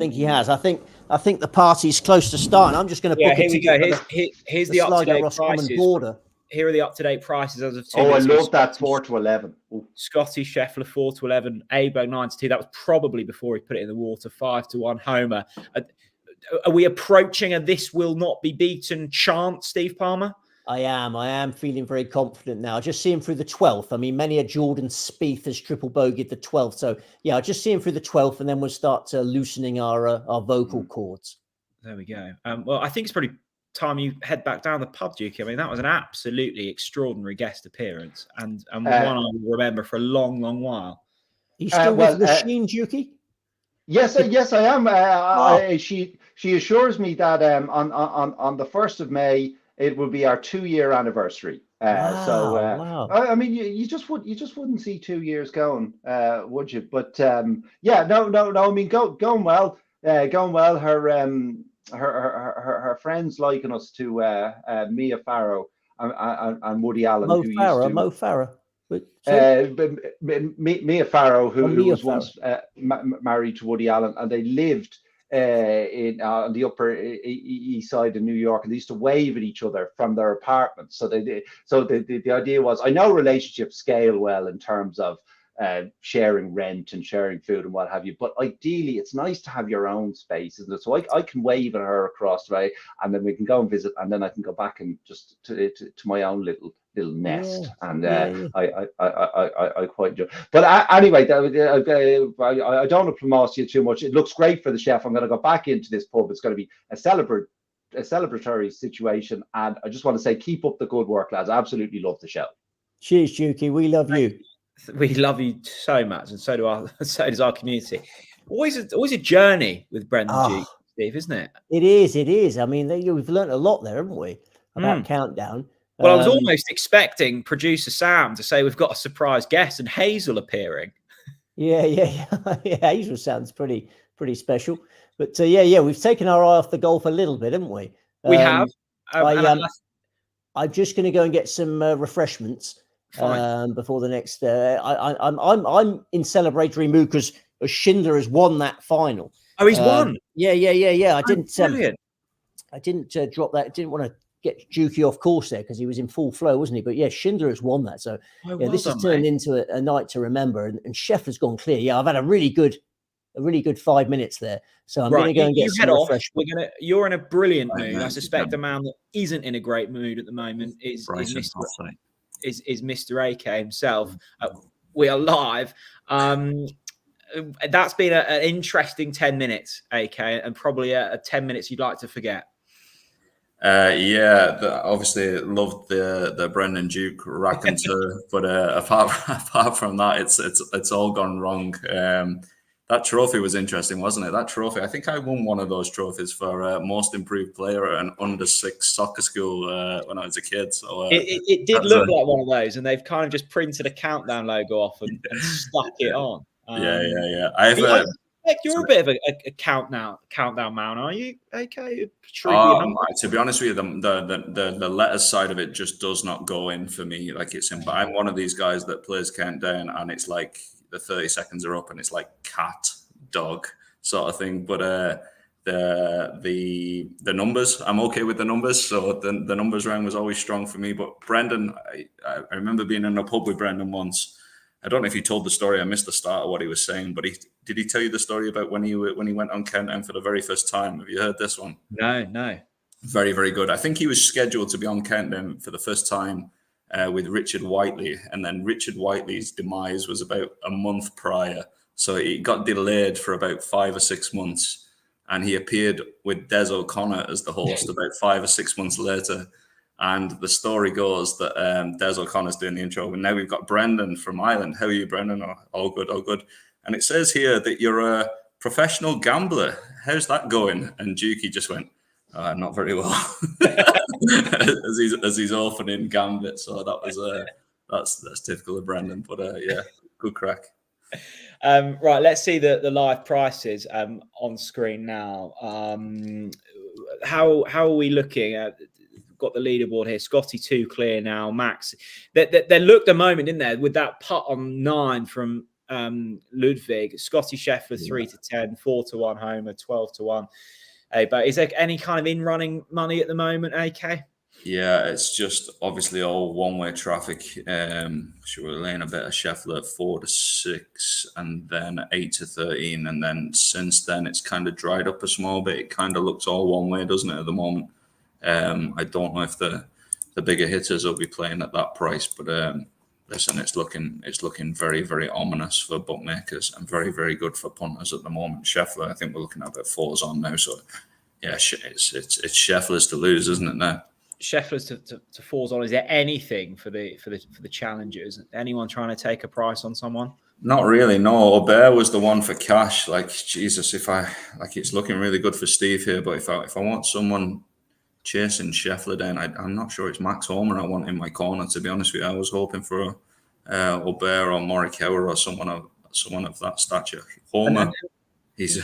think the party's close to starting. I'm just going to book here we go. Here's the up-to-date prices. Border. here are the up-to-date prices as of 2 Oh, I minutes ago. love that 4-11. Ooh. Scottie Scheffler 4-11, Aberg 9-2. That was probably before he put it in the water. 5-1 Homer. Are we approaching a this will not be beaten chant, Steve Palmer? I am feeling very confident now. I just see him through the 12th. I mean, many a Jordan Spieth has triple bogeyed the 12th. So yeah, I just see him through the 12th, and then we'll start loosening our vocal cords. There we go. Well, I think it's probably time you head back down the pub, Dukey. I mean, that was an absolutely extraordinary guest appearance, and one I will remember for a long, long while. Are you still with the machine, Dukey? Yes, yes, I am. She assures me that on the 1st of May it will be our 2-year anniversary. Wow. I mean, you just wouldn't see 2 years going, would you? But yeah, no. I mean, going well. Her friends liken us to Mia Farrow and Woody Allen. Mo Farah. Mia Farrow, who was Farrow. once married to Woody Allen, and they lived on the Upper East Side of New York, and they used to wave at each other from their apartments. So the idea was, I know relationships scale well in terms of sharing rent and sharing food and what have you, but ideally it's nice to have your own space, isn't it? So I can wave at her across the way, and then we can go and visit, and then I can go back and just to my own little nest. I quite enjoy. But anyway, I don't want to promote you too much. It looks great for the chef. I'm going to go back into this pub. It's going to be a celebratory situation, and I just want to say, keep up the good work, lads. I absolutely love the show. Cheers, Dukey. We love you. We love you so much, and so does our community. Always a journey with Brendan Duke, Steve, isn't it? It is. I mean, we've learned a lot there, haven't we? About Countdown. Well, I was almost expecting producer Sam to say we've got a surprise guest and Hazel appearing. Yeah. Hazel sounds pretty special. But we've taken our eye off the golf a little bit, haven't we? We have. I'm just going to go and get some refreshments before the next. I'm in celebratory mood because Schindler has won that final. Oh, he's won. Yeah. I didn't. Brilliant. I didn't drop that. I didn't want to get Dukey off course there because he was in full flow, wasn't he? But yeah, Schindler has won that. So this has turned into a night to remember. And Scheffler's gone clear. Yeah, I've had a really good 5 minutes there. So I'm going to go and get some refreshment. You're in a brilliant mood. I suspect a man that isn't in a great mood at the moment is Mr. AK himself. We are live. That's been an interesting 10 minutes, AK, and probably a 10 minutes you'd like to forget. Obviously loved the Brendan Duke raconteur, but apart from that, it's all gone wrong. That trophy was interesting, wasn't it? That trophy, I think I won one of those trophies for most improved player at an under-6 soccer school when I was a kid. So it did look like one of those, and they've kind of just printed a Countdown logo off and stuck it on. You're a bit of a countdown man, are you? Okay. To be honest with you, the letters side of it just does not go in for me. Like I'm one of these guys that plays countdown, and it's like the 30 seconds are up, and it's like cat, dog sort of thing. But the numbers, I'm okay with the numbers. So the numbers round was always strong for me. But Brendan, I remember being in a pub with Brendan once. I don't know if he told the story. I missed the start of what he was saying, but did he tell you the story about when he went on Countdown for the very first time? Have you heard this one? No. Very, very good. I think he was scheduled to be on Countdown for the first time with Richard Whiteley, and then Richard Whiteley's demise was about a month prior. So it got delayed for about 5 or 6 months, and he appeared with Des O'Connor as the host about 5 or 6 months later. And the story goes that Des O'Connor's doing the intro, and now we've got Brendan from Ireland. How are you, Brendan? Oh, all good. And it says here that you're a professional gambler. How's that going? And Dukey just went, not very well, as he's opening Gambit. So that was that's typical of Brendan. But good crack. Right, let's see the live prices on screen now. How are we looking at? Got the leaderboard here. Scotty 2 clear now. Max, they looked a moment in there with that putt on 9 from Ludwig. Scottie Scheffler 3-10, 4-1 Homer, 12-1. But is there any kind of in running money at the moment, AK? Yeah, it's just obviously all one-way traffic. So we're laying a bit of Scheffler at 4-6, and then 8-13, and then since then it's kind of dried up a small bit. It kind of looks all one way, doesn't it, at the moment? I don't know if the bigger hitters will be playing at that price, but listen, it's looking very, very ominous for bookmakers and very, very good for punters at the moment. Scheffler, I think we're looking at about 4s on now, so yeah, it's Scheffler's to lose, isn't it now? Scheffler's to 4s on. Is there anything for the challengers? Anyone trying to take a price on someone? Not really. No, Aubert was the one for cash. Like Jesus, it's looking really good for Steve here. But if I want someone chasing Scheffler, then I'm not sure it's Max Homer I want in my corner. To be honest with you, I was hoping for Aubert or Morikawa or someone of that stature. Homer. He's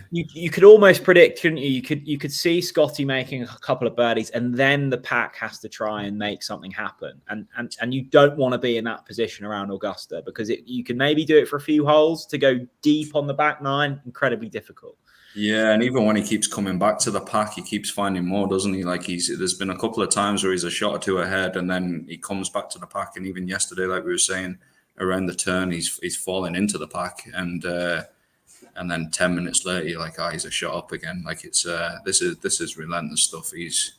You could almost predict, couldn't you? You could see Scottie making a couple of birdies, and then the pack has to try and make something happen. And you don't want to be in that position around Augusta, because you can maybe do it for a few holes. To go deep on the back nine, incredibly difficult. Yeah, and even when he keeps coming back to the pack, he keeps finding more, doesn't he? Like there's been a couple of times where he's a shot or two ahead, and then he comes back to the pack. And even yesterday, like we were saying, around the turn, he's falling into the pack, and then 10 minutes later, you're like, he's a shot up again. Like it's this is relentless stuff. He's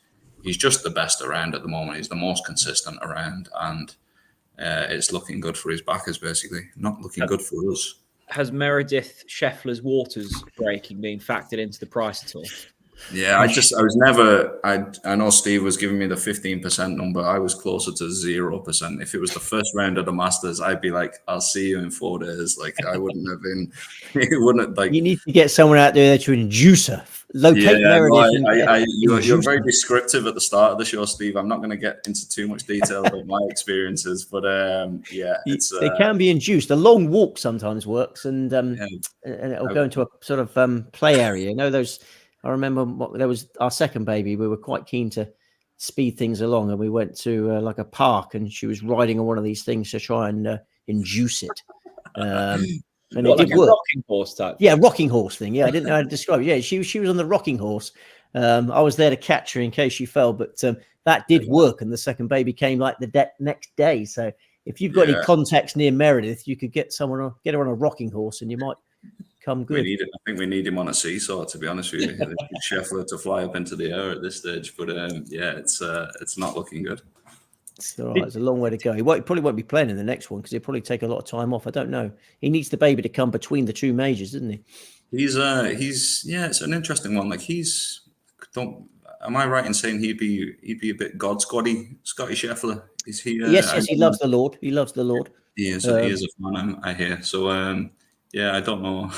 just the best around at the moment. He's the most consistent around, and it's looking good for his backers. Basically, not looking good for us. Has Meredith Scheffler's waters breaking been factored into the price at all? Yeah, I know Steve was giving me the 15% number. I was closer to 0%. If it was the first round of the Masters, I'd be like, I'll see you in 4 days. Like I wouldn't have been, it wouldn't like. You need to get someone out there to induce her. Locate Meredith. You're very descriptive at the start of the show, Steve. I'm not going to get into too much detail about my experiences, but they can be induced. A long walk sometimes works, and it'll go into a sort of play area. You know those. I remember there was our second baby. We were quite keen to speed things along, and we went to like a park, and she was riding on one of these things to try and induce it. And it did work. Rocking horse type. Yeah, rocking horse thing. Yeah, I didn't know how to describe it. Yeah, she was on the rocking horse. I was there to catch her in case she fell, but that did work, and the second baby came like the next day. So if you've got any contacts near Meredith, you could get her on a rocking horse, and you might come good. I think we need him on a seesaw, to be honest with you. Scheffler to fly up into the air at this stage, but it's not looking good. It's all right. It's a long way to go. He probably won't be playing in the next one because he'll probably take a lot of time off. I don't know. He needs the baby to come between the 2 majors, doesn't he? He's it's an interesting one. Like am I right in saying he'd be a bit Scottie Scheffler? Is he? Yes, he loves the Lord. He loves the Lord. He is a fan, I hear. So I don't know.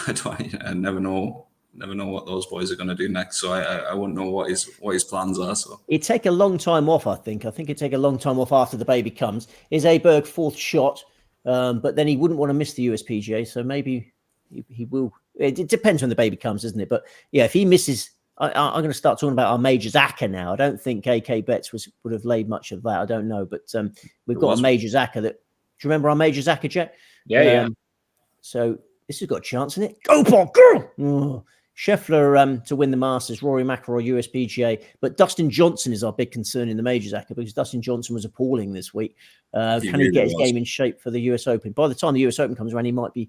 I never know what those boys are going to do next. So I wouldn't know what his plans are. So it'd take a long time off. I think it'd take a long time off after the baby comes. Is Aberg 4th shot? But then he wouldn't want to miss the USPGA. So maybe he will. It depends when the baby comes, doesn't it? But yeah, if he misses, I'm going to start talking about our Majors ACCA now. I don't think AK Betts would have laid much of that. I don't know, but we've got a Majors ACCA that. Do you remember our Majors ACCA, Jack? Yeah. So this has got a chance in it. Go for girl. Oh. Scheffler to win the Masters, Rory McIlroy USPGA, but Dustin Johnson is our big concern in the Majors ACCA because Dustin Johnson was appalling this week. Can he get his game in shape for the US Open? By the time the US Open comes around, he might be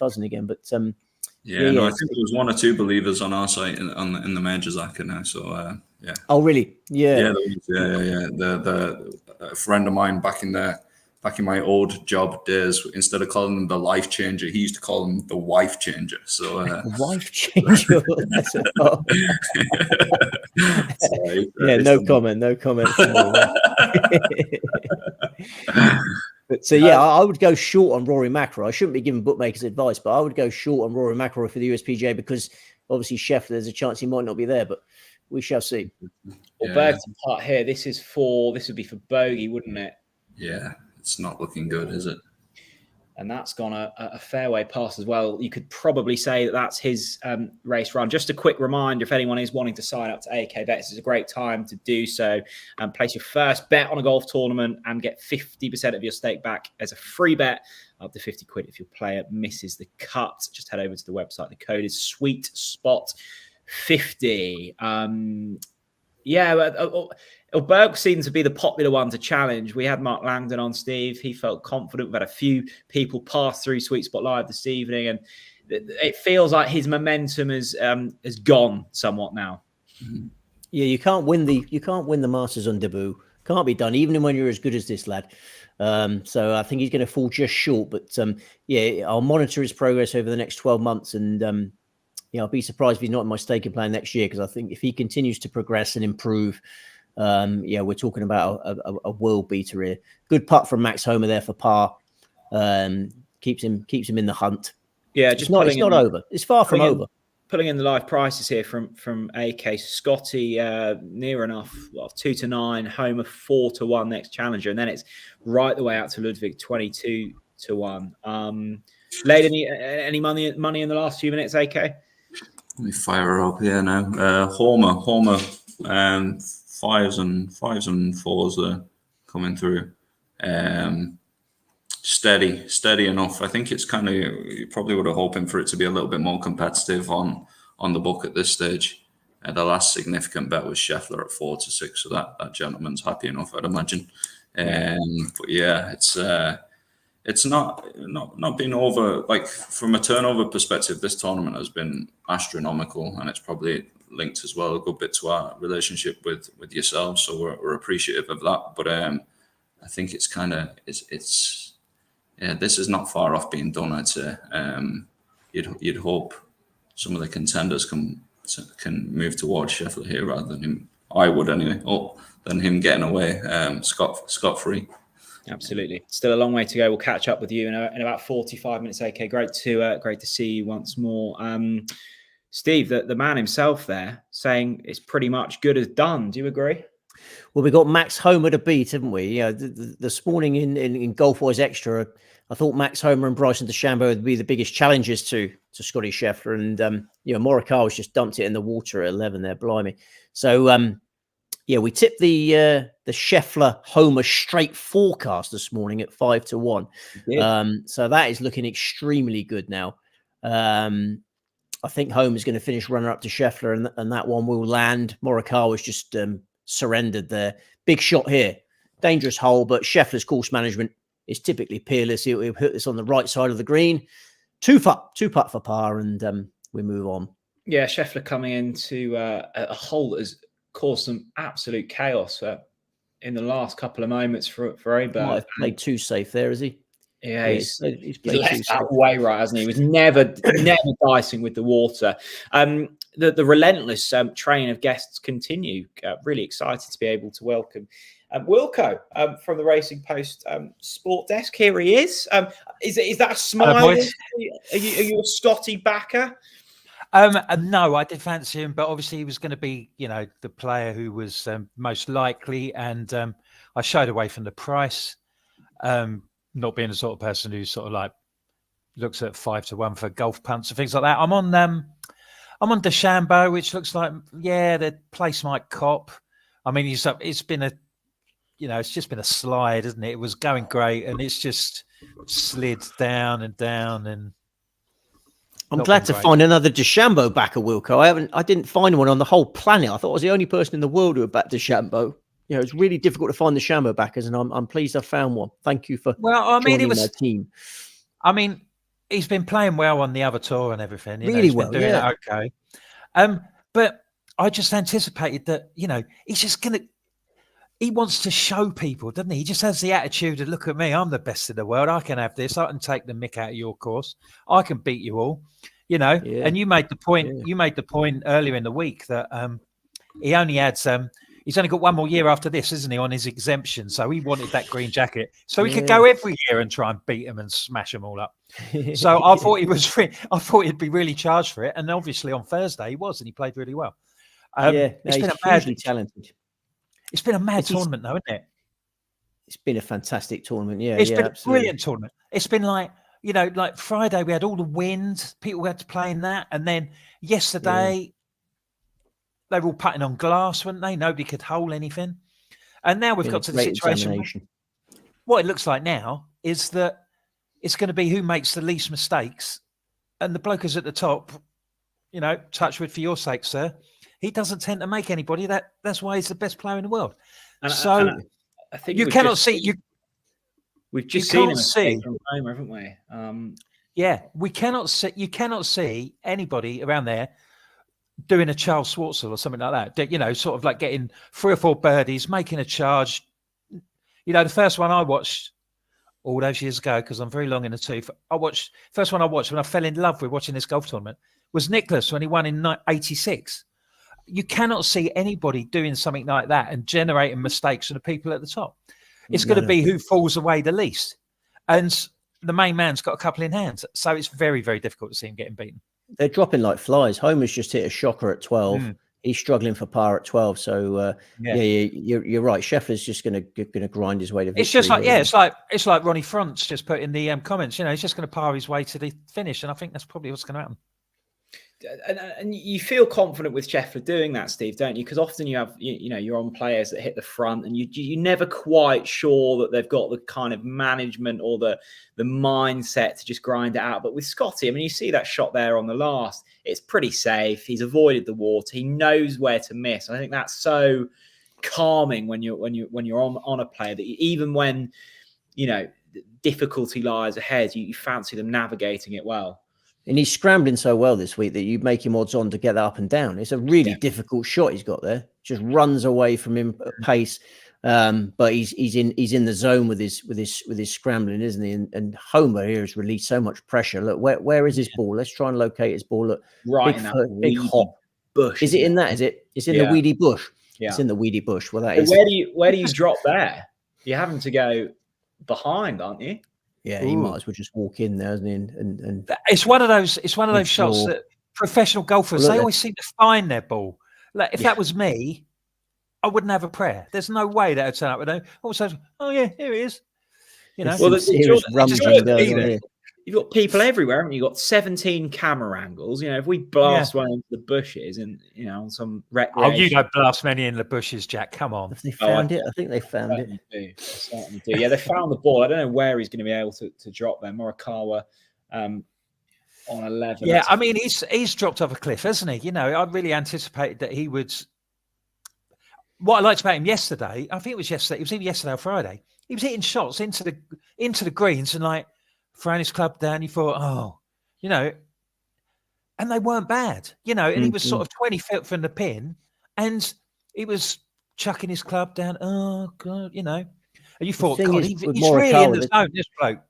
buzzing again. But I think there was 1 or 2 believers on our site in the Majors ACCA now. So yeah. Oh really? Yeah. Yeah. The friend of mine back in my old job days, instead of calling them the life changer, he used to call them the wife changer. So wife changer. No comment. But so I would go short on Rory McIlroy. I shouldn't be giving bookmakers advice, but I would go short on Rory McIlroy for the USPGA because obviously Scheffler, there's a chance he might not be there, but we shall see. Well, Bergson part here. This would be for bogey, wouldn't it? Yeah. It's not looking good, is it? And that's gone a fairway pass as well. You could probably say that's his race run. Just a quick reminder, if anyone is wanting to sign up to AK Bets, it's a great time to do so and place your first bet on a golf tournament and get 50% of your stake back as a free bet, up to 50 quid if your player misses the cut. Just head over to the website. The code is Sweet Spot 50. Yeah, Berg seemed to be the popular one to challenge. We had Mark Langdon on, Steve. He felt confident. We've had a few people pass through Sweet Spot Live this evening, and it feels like his momentum has gone somewhat now. Yeah, you can't win the Masters on debut. Can't be done, even when you're as good as this lad. So I think he's going to fall just short. But yeah, I'll monitor his progress over the next 12 months, and I'll be surprised if he's not in my staking plan next year, because I think if he continues to progress and improve, we're talking about a world beater here. Good putt from Max Homa there for par. Keeps him in the hunt. Yeah, it's not over. It's far from over. Pulling in the live prices here from AK. Scottie near enough, 2-9, Homer 4-1 next challenger, and then it's right the way out to Ludwig 22-1. Laid any money in the last few minutes, AK? Let me fire her up here now. Homer, fives and fours are coming through. Steady enough. I think it's kind of, you probably would have hoping for it to be a little bit more competitive on the book at this stage. The last significant bet was Scheffler at 4-6, so that gentleman's happy enough, I'd imagine. But yeah, it's not been over, like from a turnover perspective. This tournament has been astronomical, and it's probably linked as well a good bit to our relationship with yourselves. So we're appreciative of that. But I think it's kind of this is not far off being done, I'd say. You'd hope some of the contenders can move towards Scheffler here rather than him. I would anyway. Than him getting away scot-free. Absolutely. Still a long way to go. We'll catch up with you in about 45 minutes. AK, great to see you once more. Steve, the man himself there, saying it's pretty much good as done. Do you agree? Well, we got Max Homa to beat, haven't we? Yeah, this morning in Golf Wise Extra, I thought Max Homa and Bryson DeChambeau would be the biggest challenges to Scottie Scheffler, and Morikawa's just dumped it in the water at 11 there, blimey. So we tipped the Scheffler Homa straight forecast this morning at 5-1. So that is looking extremely good now. I think Homa's going to finish runner up to Scheffler, and that one will land. Morikawa's just surrendered there. Big shot here, dangerous hole, but Scheffler's course management is typically peerless. He'll hit this on the right side of the green, two putt for par, and we move on. Yeah, Scheffler coming into a hole that has caused some absolute chaos in the last couple of moments for Oberg. Might have played too safe there, is he? Yeah, he's left that way right, hasn't he? He was never dicing with the water. The relentless train of guests continue. Really excited to be able to welcome Wilco from the Racing Post Sport Desk. Here he is. Is that a smile? Are you a Scottie backer? No, I did fancy him, but obviously he was going to be, the player who was most likely, and I shied away from the price. Not being the sort of person who sort of like looks at 5-1 for golf punts and things like that. I'm on DeChambeau, which looks like the place might cop. I mean, it's been it's just been a slide, isn't it? It was going great, and it's just slid down and down. And I'm glad to find another DeChambeau backer, Wilco. I didn't find one on the whole planet. I thought I was the only person in the world who had backed DeChambeau. It's really difficult to find the DeChambeau backers, and I'm pleased I found one. Thank you for joining my team. I mean, he's been playing well on the other tour and everything. Really well, doing it okay. But I just anticipated that, he's just he wants to show people, doesn't he? He just has the attitude of, look at me, I'm the best in the world. I can have this. I can take the mick out of your course. I can beat you all, And you made the point. Yeah. You made the point earlier in the week that he only had he's only got one more year after this, isn't he, on his exemption? So he wanted that green jacket, so he could go every year and try and beat him and smash them all up. So I thought I thought he'd be really charged for it, and obviously on Thursday he was, and he played really well. It's been hugely talented. It's been a mad tournament, though, isn't it? It's been a fantastic tournament. Yeah, it's been absolutely. A brilliant tournament. It's been like Friday we had all the wind, people had to play in that, and then yesterday. Yeah. They were all putting on glass, weren't they? Nobody could hole anything. And now we've got to the situation. What it looks like now is that it's going to be who makes the least mistakes. And the bloke is at the top, touch wood for your sake, sir. he doesn't tend to make anybody. That's why he's the best player in the world. And I think you cannot see you. We've just seen him see from home, haven't we? Yeah, we cannot see. You cannot see anybody around there doing a Charles Schwartzel or something like that. You know, sort of like getting 3 or 4 birdies, making a charge. You know, the first one I watched all those years ago, because I'm very long in the tooth. First one I watched when I fell in love with watching this golf tournament was Nicklaus when he won in '86. You cannot see anybody doing something like that and generating mistakes for the people at the top. It's going to be who falls away the least. And the main man's got a couple in hand. So it's very, very difficult to see him getting beaten. They're dropping like flies. Homer's just hit a shocker at 12. He's struggling for par at 12. So you're right. Scheffler's just going to grind his way to victory. It's just like it's like Ronnie Front's just put in the comments. You know, he's just going to par his way to the finish, and I think that's probably what's going to happen. And you feel confident with Scheffler doing that, Steve, don't you? Because often you have, you're on players that hit the front, and you're never quite sure that they've got the kind of management or the mindset to just grind it out. But with Scottie, I mean, you see that shot there on the last, it's pretty safe. He's avoided the water. He knows where to miss. I think that's so calming when you're on a player that even when difficulty lies ahead, you fancy them navigating it well. And he's scrambling so well this week that you make him odds on to get that up and down. It's a really difficult shot he's got there. Just runs away from him at pace, but he's in the zone with his scrambling, isn't he? And Homer here has released so much pressure. Look, where is his ball? Let's try and locate his ball. Look, right in that big hop bush. Is it in that? Is it? It's in the weedy bush. Yeah. It's in the weedy bush. Well, that is. Where do you drop there? You're having to go behind, aren't you? Yeah, he might as well just walk in there, isn't he? And it's one of those shots that professional golfers, they always seem to find their ball. Like if that was me, I wouldn't have a prayer. There's no way that I'd turn up with them. Also, oh yeah, here he is. You know, you've got people everywhere, haven't you? You've got 17 camera angles. If we blast one into the bushes and on some recreation. Oh, you don't blast many in the bushes, Jack. Come on. Have they found it? I think they found it. They certainly do. Yeah, they found the ball. I don't know where he's going to be able to drop there. Morikawa on 11. Yeah, I mean, he's dropped off a cliff, hasn't he? I really anticipated that he would. What I liked about him yesterday, I think it was yesterday. It was either yesterday or Friday. He was hitting shots into the greens and like throwing his club down. You thought, and they weren't bad, and he was sort of 20 feet from the pin and he was chucking his club down. Oh God, and you thought, God, he's really in the zone, this bloke.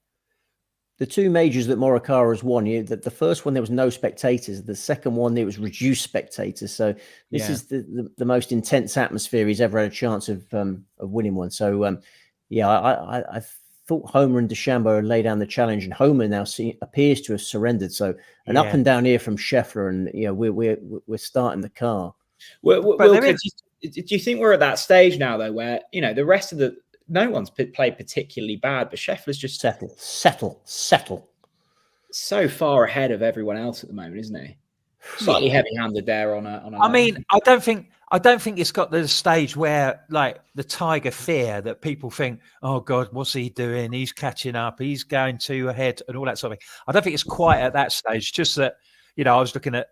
The two majors that Morikawa has won, the first one there was no spectators. The second one there was reduced spectators. So this is the most intense atmosphere he's ever had a chance of winning one. So I thought Homer and DeChambeau lay down the challenge, and Homer now appears to have surrendered. So an up and down here from Scheffler, and we're starting the car. Do you think we're at that stage now though, where the rest of no one's played particularly bad, but Scheffler's just settle so far ahead of everyone else at the moment, isn't he? Slightly heavy-handed there on a. I mean, I don't think it's got to the stage where like the Tiger fear that people think, oh God, what's he doing? He's catching up. He's going too ahead and all that sort of thing. I don't think it's quite at that stage. Just that, I was looking at,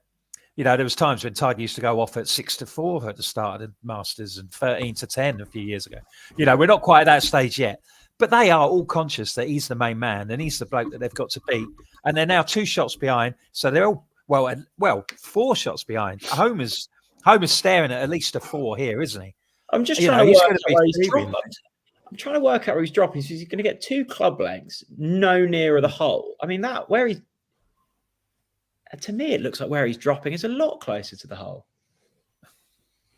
there was times when Tiger used to go off at 6-4 at the start of the Masters and 13-10 a few years ago. We're not quite at that stage yet, but they are all conscious that he's the main man and he's the bloke that they've got to beat. And they're now 2 shots behind. So they're all, well, 4 shots behind. Homer's staring at least a 4 here, isn't he? I'm just trying to work out where he's dropping. I'm trying to work out where he's dropping. So he's going to get 2 club lengths, no nearer the hole. I mean, to me, it looks like where he's dropping is a lot closer to the hole.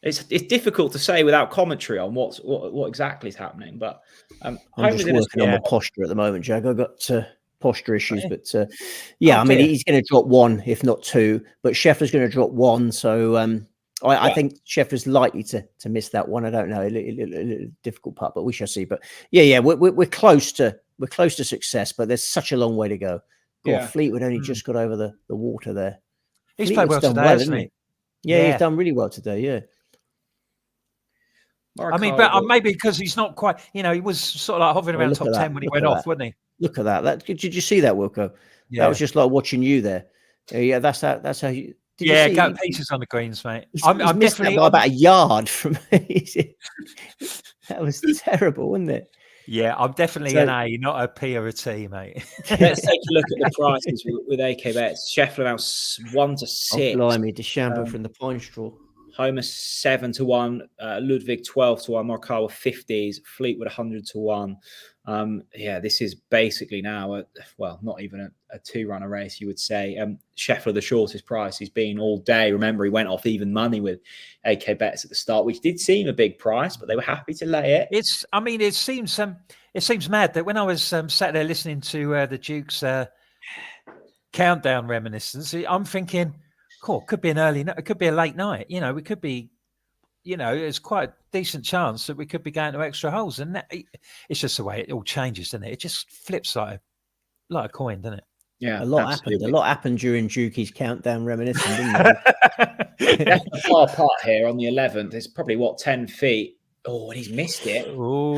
It's difficult to say without commentary on what exactly is happening. But I'm just working on my posture at the moment, Jag. I've got posture issues, but I mean, he's going to drop 1, if not 2. But Scheffler's going to drop 1, so I think Scheffler's likely to miss that one. I don't know, a difficult putt, but we shall see. But we're close to success, but there's such a long way to go. Fleetwood only just got over the water there. He's played well today, hasn't he? Yeah, he's done really well today. Yeah. I mean, but maybe because he's not quite, he was sort of like hovering around top 10 when he went off, wasn't he? Look at that. Did you see that, Wilco? That was just like watching you there. Yeah, that's how Did you Yeah, see? go pieces on the greens, mate. He's I'm missed that definitely by about a yard from me. That was terrible, wasn't it? Yeah, I'm definitely an A, not a P or a T, mate. Let's take a look at the prices with AK bets. Scheffler now 1 to 6. Oh, blimey, DeChambeau from the Pine Straw. Homer 7 to 1, Ludwig 12 to 1, Morikawa 50s, Fleetwood 100 to 1. Yeah, this is basically now not even a 2-runner race, you would say. Scheffler, the shortest price he's been all day. Remember, he went off even money with AK bets at the start, which did seem a big price, but they were happy to lay it. It seems mad that when I was sat there listening to the Duke's countdown reminiscence, I'm thinking, cool, could be it could be a late night. We could be, there's quite a decent chance that we could be going to extra holes, and it's just the way it all changes, doesn't it? It just flips like a coin, doesn't it? Yeah, a lot happened. A lot happened during Jukey's countdown reminiscence, didn't it? A far putt here on the 11th. It's probably 10 feet. Oh, and he's missed it. Oh,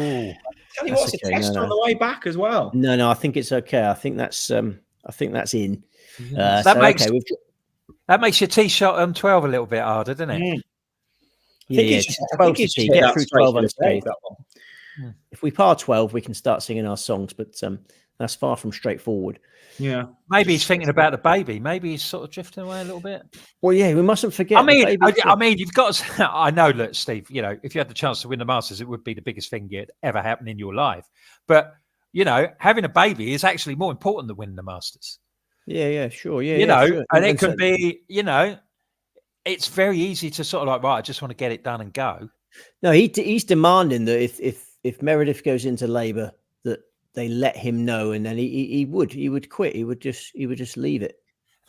tell you what, it's a test on the way back as well. No, I think it's okay. I think that's in. That makes your tee shot on 12 a little bit harder, doesn't it? Mm. Yeah, 12 to tee. Get through 12 unscathed. If we par 12, we can start singing our songs, but that's far from straightforward. Yeah, maybe he's thinking about the baby. Maybe he's sort of drifting away a little bit. Well, yeah, we mustn't forget. I mean, you've got to. I know, look, Steve. If you had the chance to win the Masters, it would be the biggest thing that ever happened in your life. But having a baby is actually more important than winning the Masters. Yeah, sure. Yeah, sure. And it could be, it's very easy to sort of like, right, I just want to get it done and go. No, he's demanding that if Meredith goes into Labour, that they let him know, and then he would quit. He would just leave it.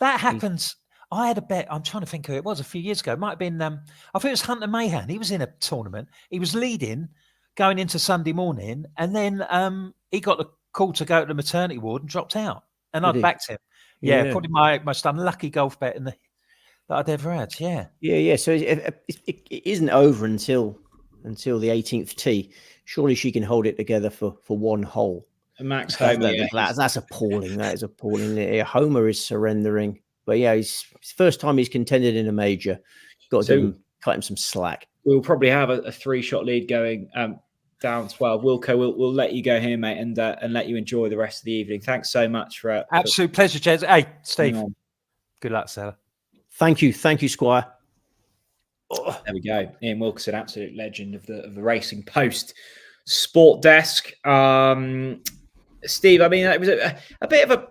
That happens. I had a bet. I'm trying to think who it was a few years ago. It might have been, I think it was Hunter Mahan. He was in a tournament. He was leading going into Sunday morning, and then he got the call to go to the maternity ward and dropped out. And I'd backed him. Yeah, probably my most unlucky golf bet that I'd ever had. Yeah. So it isn't over until the 18th tee. Surely she can hold it together for one hole. Max Homer, that's appalling. That is appalling. Homer is surrendering, but yeah, it's first time he's contended in a major. Got to cut him some slack. We'll probably have a 3-shot lead going down 12. Wilco, we'll let you go here, mate, and let you enjoy the rest of the evening. Thanks so much for absolute pleasure, Jez. Hey, Steve, good luck, Sarah. Thank you, Squire. Oh, there we go. Ian Wilkerson, absolute legend of the Racing Post Sport Desk. Steve, I mean, it was a bit of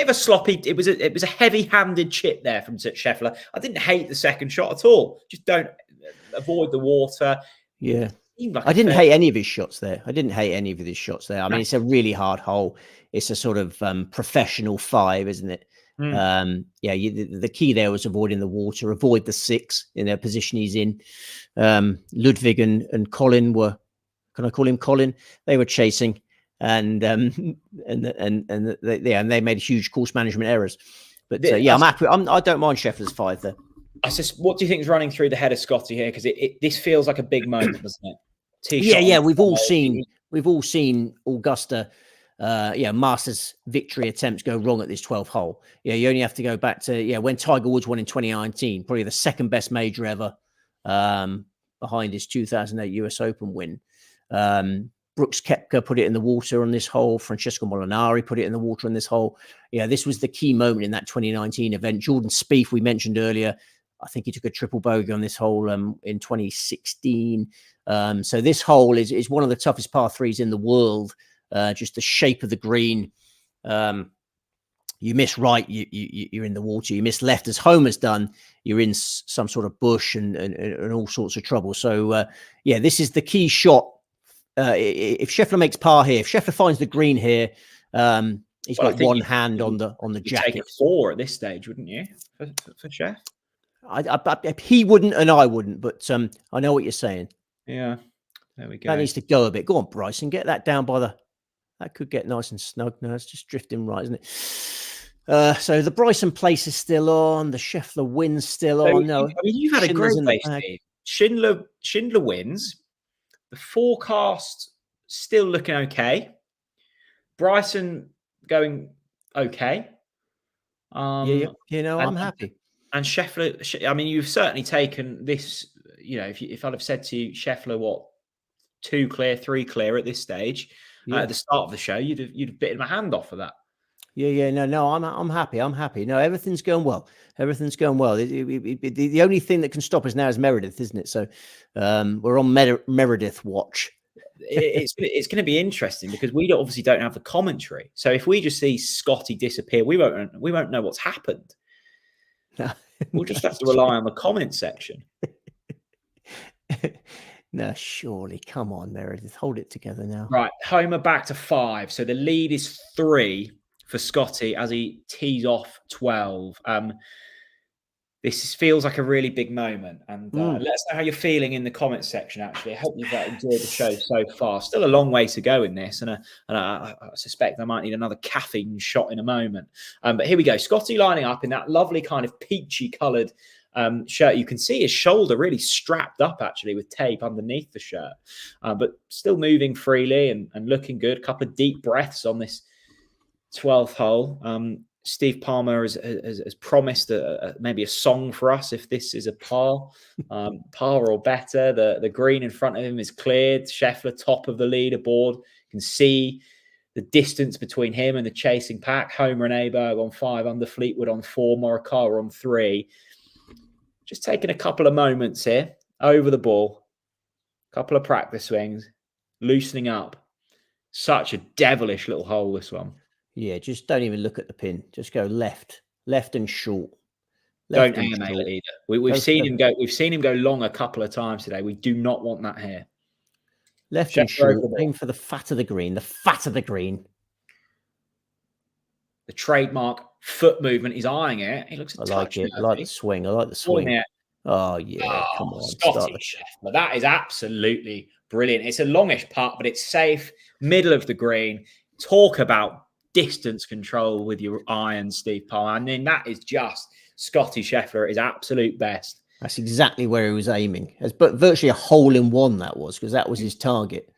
a sloppy. It was a heavy-handed chip there from Scheffler. I didn't hate the second shot at all. Just don't avoid the water. Yeah. I didn't hate any of his shots there. I mean, it's a really hard hole. It's a sort of professional 5, isn't it? The key there was avoiding the water, avoid the 6 in their position he's in. Ludwig and Colin were, can I call him Colin? They were chasing, and they made huge course management errors. But I'm happy. I don't mind Scheffler's 5 there. What do you think is running through the head of Scottie here? Because this feels like a big moment, doesn't it? We've all seen Augusta, Masters victory attempts go wrong at this 12th hole. Yeah, you only have to go back to when Tiger Woods won in 2019, probably the second best major ever, behind his 2008 US Open win. Brooks Koepka put it in the water on this hole. Francesco Molinari put it in the water on this hole. Yeah, this was the key moment in that 2019 event. Jordan Spieth, we mentioned earlier, I think he took a triple bogey on this hole in 2016. So this hole is one of the toughest par 3s in the world. Just the shape of the green. You miss right, you're in the water. You miss left, as Homer's done, you're in some sort of bush and all sorts of trouble. So this is the key shot. If Scheffler makes par here, if Scheffler finds the green here, he's got one hand on the jacket. Take a 4 at this stage, wouldn't you, for Sheff? He wouldn't, and I wouldn't. But I know what you're saying. Yeah, there we go. That needs to go a bit. Go on, Bryson, get that down by the. That could get nice and snug. No, it's just drifting right, isn't it? So the Bryson place is still on. The Scheffler win's still on. No, I mean, you've had a great day, Steve. Schindler wins. The forecast still looking okay. Bryson going okay. I'm happy. And Scheffler, I mean, you've certainly taken this. If I'd have said to you, Scheffler, what, 2 clear, 3 clear at this stage at the start of the show, you'd have bitten my hand off for that. Yeah. No, I'm happy. I'm happy. No, everything's going well. Everything's going well. The only thing that can stop us now is Meredith, isn't it? So we're on Meredith watch. It's going to be interesting because we obviously don't have the commentary. So if we just see Scottie disappear, we won't know what's happened. No, we'll just have to rely on the comment section. No, surely. Come on, Meredith. Hold it together now. Right. Homer back to 5. So the lead is 3 for Scottie as he tees off 12. This feels like a really big moment. And let us know how you're feeling in the comments section, actually. I hope you've enjoyed the show so far. Still a long way to go in this. And I suspect I might need another caffeine shot in a moment. But here we go. Scottie lining up in that lovely kind of peachy coloured shirt. You can see his shoulder really strapped up, actually, with tape underneath the shirt. But still moving freely and looking good. A couple of deep breaths on this 12th hole. Steve Palmer has promised maybe a song for us if this is a par or better. The green in front of him is cleared. Scheffler top of the leaderboard. You can see the distance between him and the chasing pack. Homer and Aberg on 5 under, Fleetwood on 4, Morikawa on 3. Just taking a couple of moments here over the ball. A couple of practice swings, loosening up. Such a devilish little hole, this one. Yeah, just don't even look at the pin. Just go left and short. Don't AMA it either. We've seen him go. We've seen him go long a couple of times today. We do not want that here. Left and short. Aim for the fat of the green. The fat of the green. The trademark foot movement. He's eyeing it. He looks. I like it. I like the swing. I like the swing. Oh yeah, come on, Scottie Scheffler. That is absolutely brilliant. It's a longish putt, but it's safe. Middle of the green. Talk about distance control with your iron, Steve Palmer. I mean, that is just Scottie Scheffler at his absolute best. That's exactly where he was aiming. But virtually a hole in one that was, because that was his target.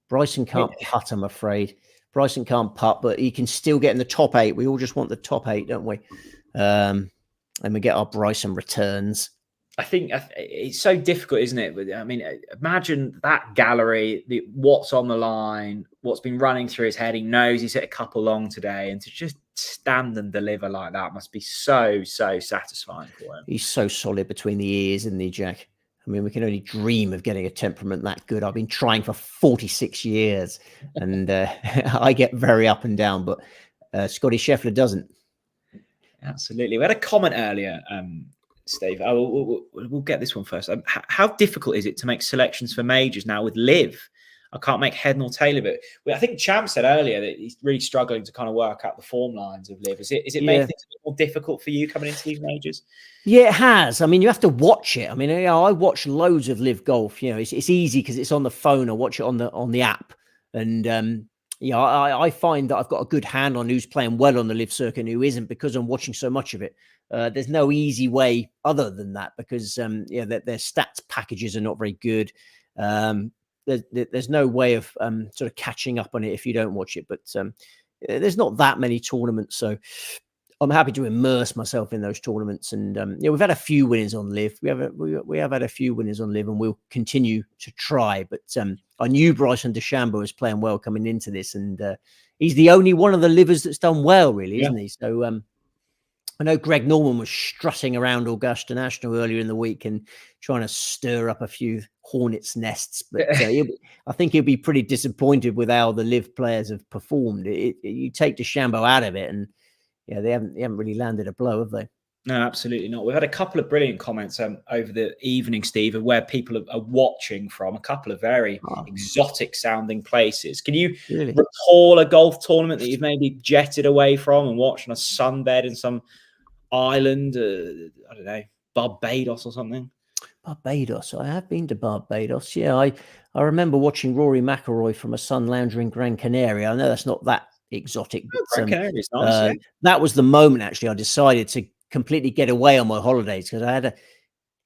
Bryson can't putt, I'm afraid. Bryson can't putt, but he can still get in the top 8. We all just want the top 8, don't we? And we get our Bryson returns. I think it's so difficult, isn't it? I mean, imagine that gallery, what's on the line, what's been running through his head. He knows he's hit a couple long today, and to just stand and deliver like that must be so satisfying for him. He's so solid between the ears, isn't he, Jack? I mean, we can only dream of getting a temperament that good. I've been trying for 46 years, and I get very up and down, but Scottie Scheffler doesn't. Absolutely. We had a comment earlier, Steve. We'll get this one first. How difficult is it to make selections for majors now with Liv? I can't make head nor tail of it. I think Champ said earlier that he's really struggling to kind of work out the form lines of Liv. Is it made things a bit more difficult for you coming into these majors? Yeah, it has. I mean, you have to watch it. I mean, I watch loads of Liv golf. It's easy because it's on the phone. I watch it on the app, and I find that I've got a good hand on who's playing well on the Liv circuit and who isn't because I'm watching so much of it. There's no easy way other than that because their stats packages are not very good. There's no way of sort of catching up on it if you don't watch it. But there's not that many tournaments, so I'm happy to immerse myself in those tournaments. And we've had a few winners on Liv. We have had a few winners on Liv, and we'll continue to try. But I knew Bryson DeChambeau was playing well coming into this, and he's the only one of the livers that's done well, really, isn't he? So I know Greg Norman was strutting around Augusta National earlier in the week and trying to stir up a few hornets' nests, but I think he'll be pretty disappointed with how the Liv players have performed. You take DeChambeau out of it, and they haven't really landed a blow, have they? No, absolutely not. We've had a couple of brilliant comments over the evening, Steve, of where people are watching from. A couple of very exotic sounding places. Can you recall a golf tournament that you've maybe jetted away from and watched on a sunbed in some island? I don't know, Barbados or something. Barbados. I have been to Barbados. Yeah, I remember watching Rory McIlroy from a sun lounger in Gran Canaria. I know that's not that exotic, but Gran Canaria is nice. That was the moment actually I decided to completely get away on my holidays because I had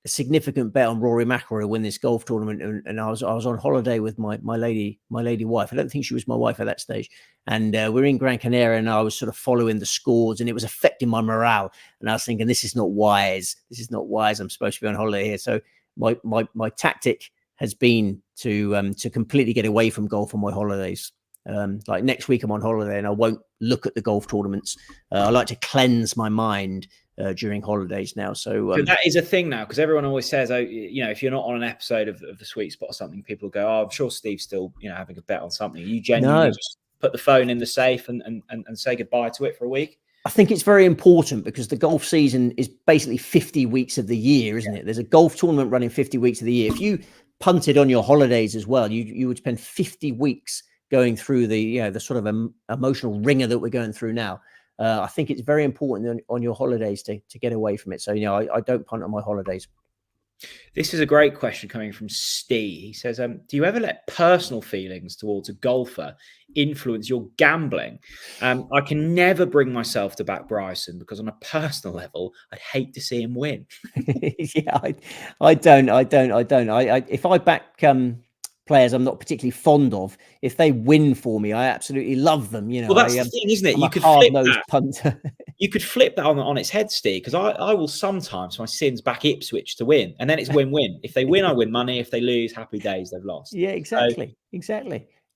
significant bet on Rory McIlroy to win this golf tournament, and I was on holiday with my lady wife. I don't think she was my wife at that stage, and we're in Gran Canaria, and I was sort of following the scores, and it was affecting my morale. And I was thinking, this is not wise. This is not wise. I'm supposed to be on holiday here. So my tactic has been to completely get away from golf on my holidays. Like next week I'm on holiday and I won't look at the golf tournaments. I like to cleanse my mind during holidays now. So that is a thing now, because everyone always says, oh, if you're not on an episode of the Sweet Spot or something, people go, oh, I'm sure Steve's still, having a bet on something. You genuinely just put the phone in the safe and say goodbye to it for a week. I think it's very important because the golf season is basically 50 weeks of the year, isn't it? There's a golf tournament running 50 weeks of the year. If you punted on your holidays as well, you would spend 50 weeks going through the sort of emotional ringer that we're going through now. I think it's very important on your holidays to get away from it. So, I don't punt on my holidays. This is a great question coming from Steve. He says, do you ever let personal feelings towards a golfer influence your gambling? I can never bring myself to back Bryson because on a personal level, I'd hate to see him win. Yeah, I don't. If I back players I'm not particularly fond of, if they win for me, I absolutely love them. Well, that's the thing, isn't it? I'm you a could flip hard-nosed that. punter. You could flip that on its head, Steve, because I will sometimes, my sins, back Ipswich to win, and then it's win-win. If they win, I win money. If they lose, happy days, they've lost. Yeah, exactly.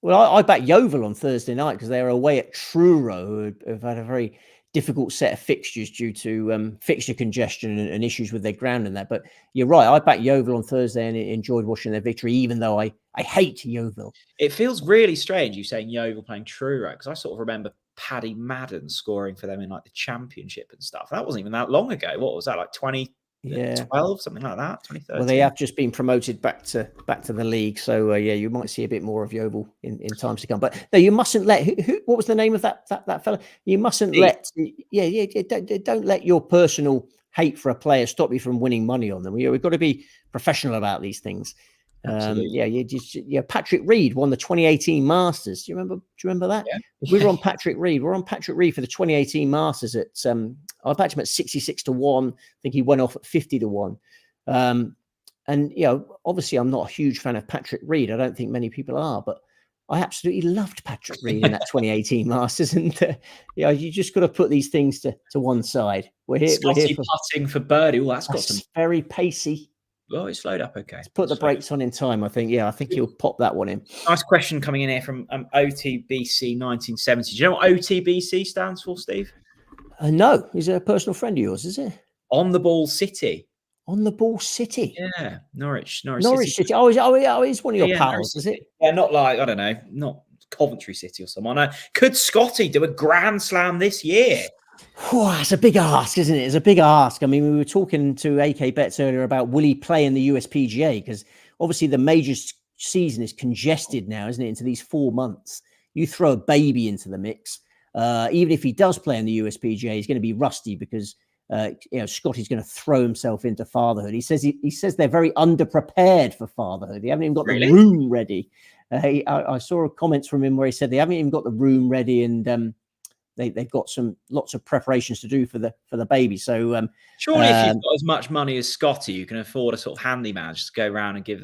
Well, I backed Yeovil on Thursday night because they were away at Truro, who have had a very difficult set of fixtures due to fixture congestion and issues with their ground and that. But you're right, I backed Yeovil on Thursday and enjoyed watching their victory, even though I hate Yeovil. It feels really strange you saying Yeovil playing Truro, because I sort of remember Paddy Madden scoring for them in like the championship and stuff. That wasn't even that long ago. What was that, like 2012, something like that? 2013. Well, they have just been promoted back to the league, so you might see a bit more of Yeovil in times to come. But no, you mustn't let what was the name of that fella? You mustn't don't let your personal hate for a player stop you from winning money on them. We've got to be professional about these things. Patrick Reed won the 2018 Masters. Do you remember that? Yeah. We were on Patrick Reed. We're on Patrick Reed for the 2018 Masters at I backed him at 66-1. I think he went off at 50-1. And obviously I'm not a huge fan of Patrick Reed. I don't think many people are, but I absolutely loved Patrick Reed in that 2018 Masters. And you just got to put these things to one side. We're here for putting for birdie. Well, that's some very pacey. Oh, it slowed up. Okay. Let's put the brakes on in time, I think. Yeah, I think he'll pop that one in. Nice question coming in here from OTBC 1970. Do you know what OTBC stands for, Steve? No. Is it a personal friend of yours, is it? On the Ball City. On the Ball City? Yeah. Norwich City. Oh, it's one of your pals, is it? Yeah, not like, I don't know, not Coventry City or someone. Could Scottie do a Grand Slam this year? It's a big ask, isn't it? It's a big ask. I mean, we were talking to AK Bets earlier about will he play in the USPGA, because obviously the major season is congested now, isn't it? Into these 4 months, you throw a baby into the mix. Even if he does play in the USPGA, he's going to be rusty because Scottie's going to throw himself into fatherhood. He says they're very underprepared for fatherhood. They haven't even got the room ready. I saw comments from him where he said they haven't even got the room ready, and they've got lots of preparations to do for the baby. So surely if you've got as much money as Scottie, you can afford a sort of handyman just to go around and give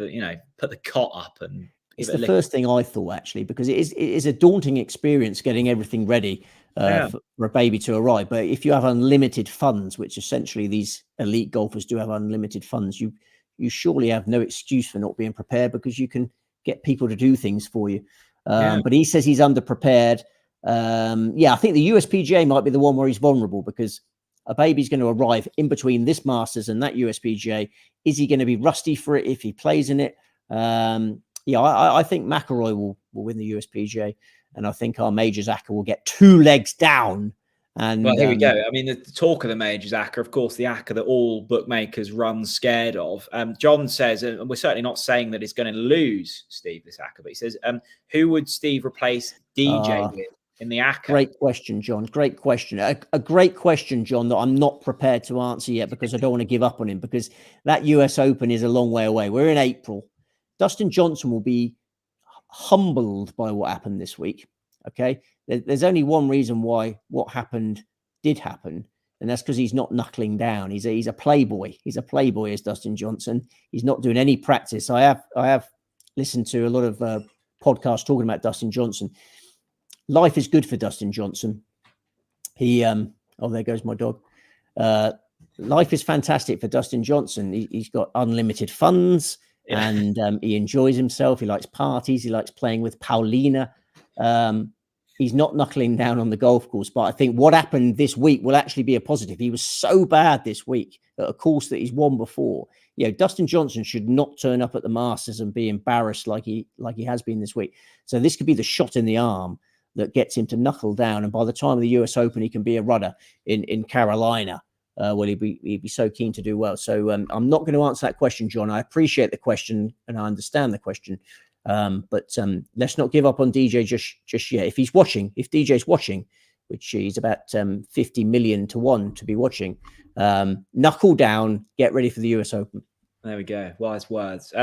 put the cot up. And it's the first thing I thought, actually, because it is a daunting experience getting everything ready for a baby to arrive. But if you have unlimited funds, which essentially these elite golfers do have unlimited funds, you surely have no excuse for not being prepared, because you can get people to do things for you. But he says he's underprepared. I think the USPGA might be the one where he's vulnerable, because a baby's going to arrive in between this Masters and that USPGA. Is he going to be rusty for it if he plays in it? I think McIlroy will win the USPGA, and I think our majors Acker will get 2 legs down. And well, here we go. I mean, the talk of the majors Acker, of course, the Acker that all bookmakers run scared of. John says, and we're certainly not saying that it's going to lose, Steve, this Acker, but he says, who would Steve replace DJ with in the Acker? Great question, John. Great question. A great question, John, that I'm not prepared to answer yet, because I don't want to give up on him, because that US Open is a long way away. We're in April. Dustin Johnson will be humbled by what happened this week. Okay. There's only one reason why what happened did happen. and that's because he's not knuckling down. He's a playboy. He's a playboy, as Dustin Johnson. He's not doing any practice. I have listened to a lot of podcasts talking about Dustin Johnson. Life is good for Dustin Johnson. He oh, there goes my dog. Life is fantastic for Dustin Johnson. He's got unlimited funds, and he enjoys himself. He likes parties. He likes playing with Paulina. He's not knuckling down on the golf course, but I think what happened this week will actually be a positive. He was so bad this week at a course that he's won before. You know, Dustin Johnson should not turn up at the Masters and be embarrassed like he has been this week. So this could be the shot in the arm that gets him to knuckle down. And by the time of the US Open, he can be a rudder in Carolina. Well, he'd be so keen to do well. So I'm not going to answer that question, John. I appreciate the question and I understand the question. But let's not give up on DJ just yet. If DJ's watching, which he's about 50 million to 1 to be watching, knuckle down, get ready for the US Open. There we go. Wise words.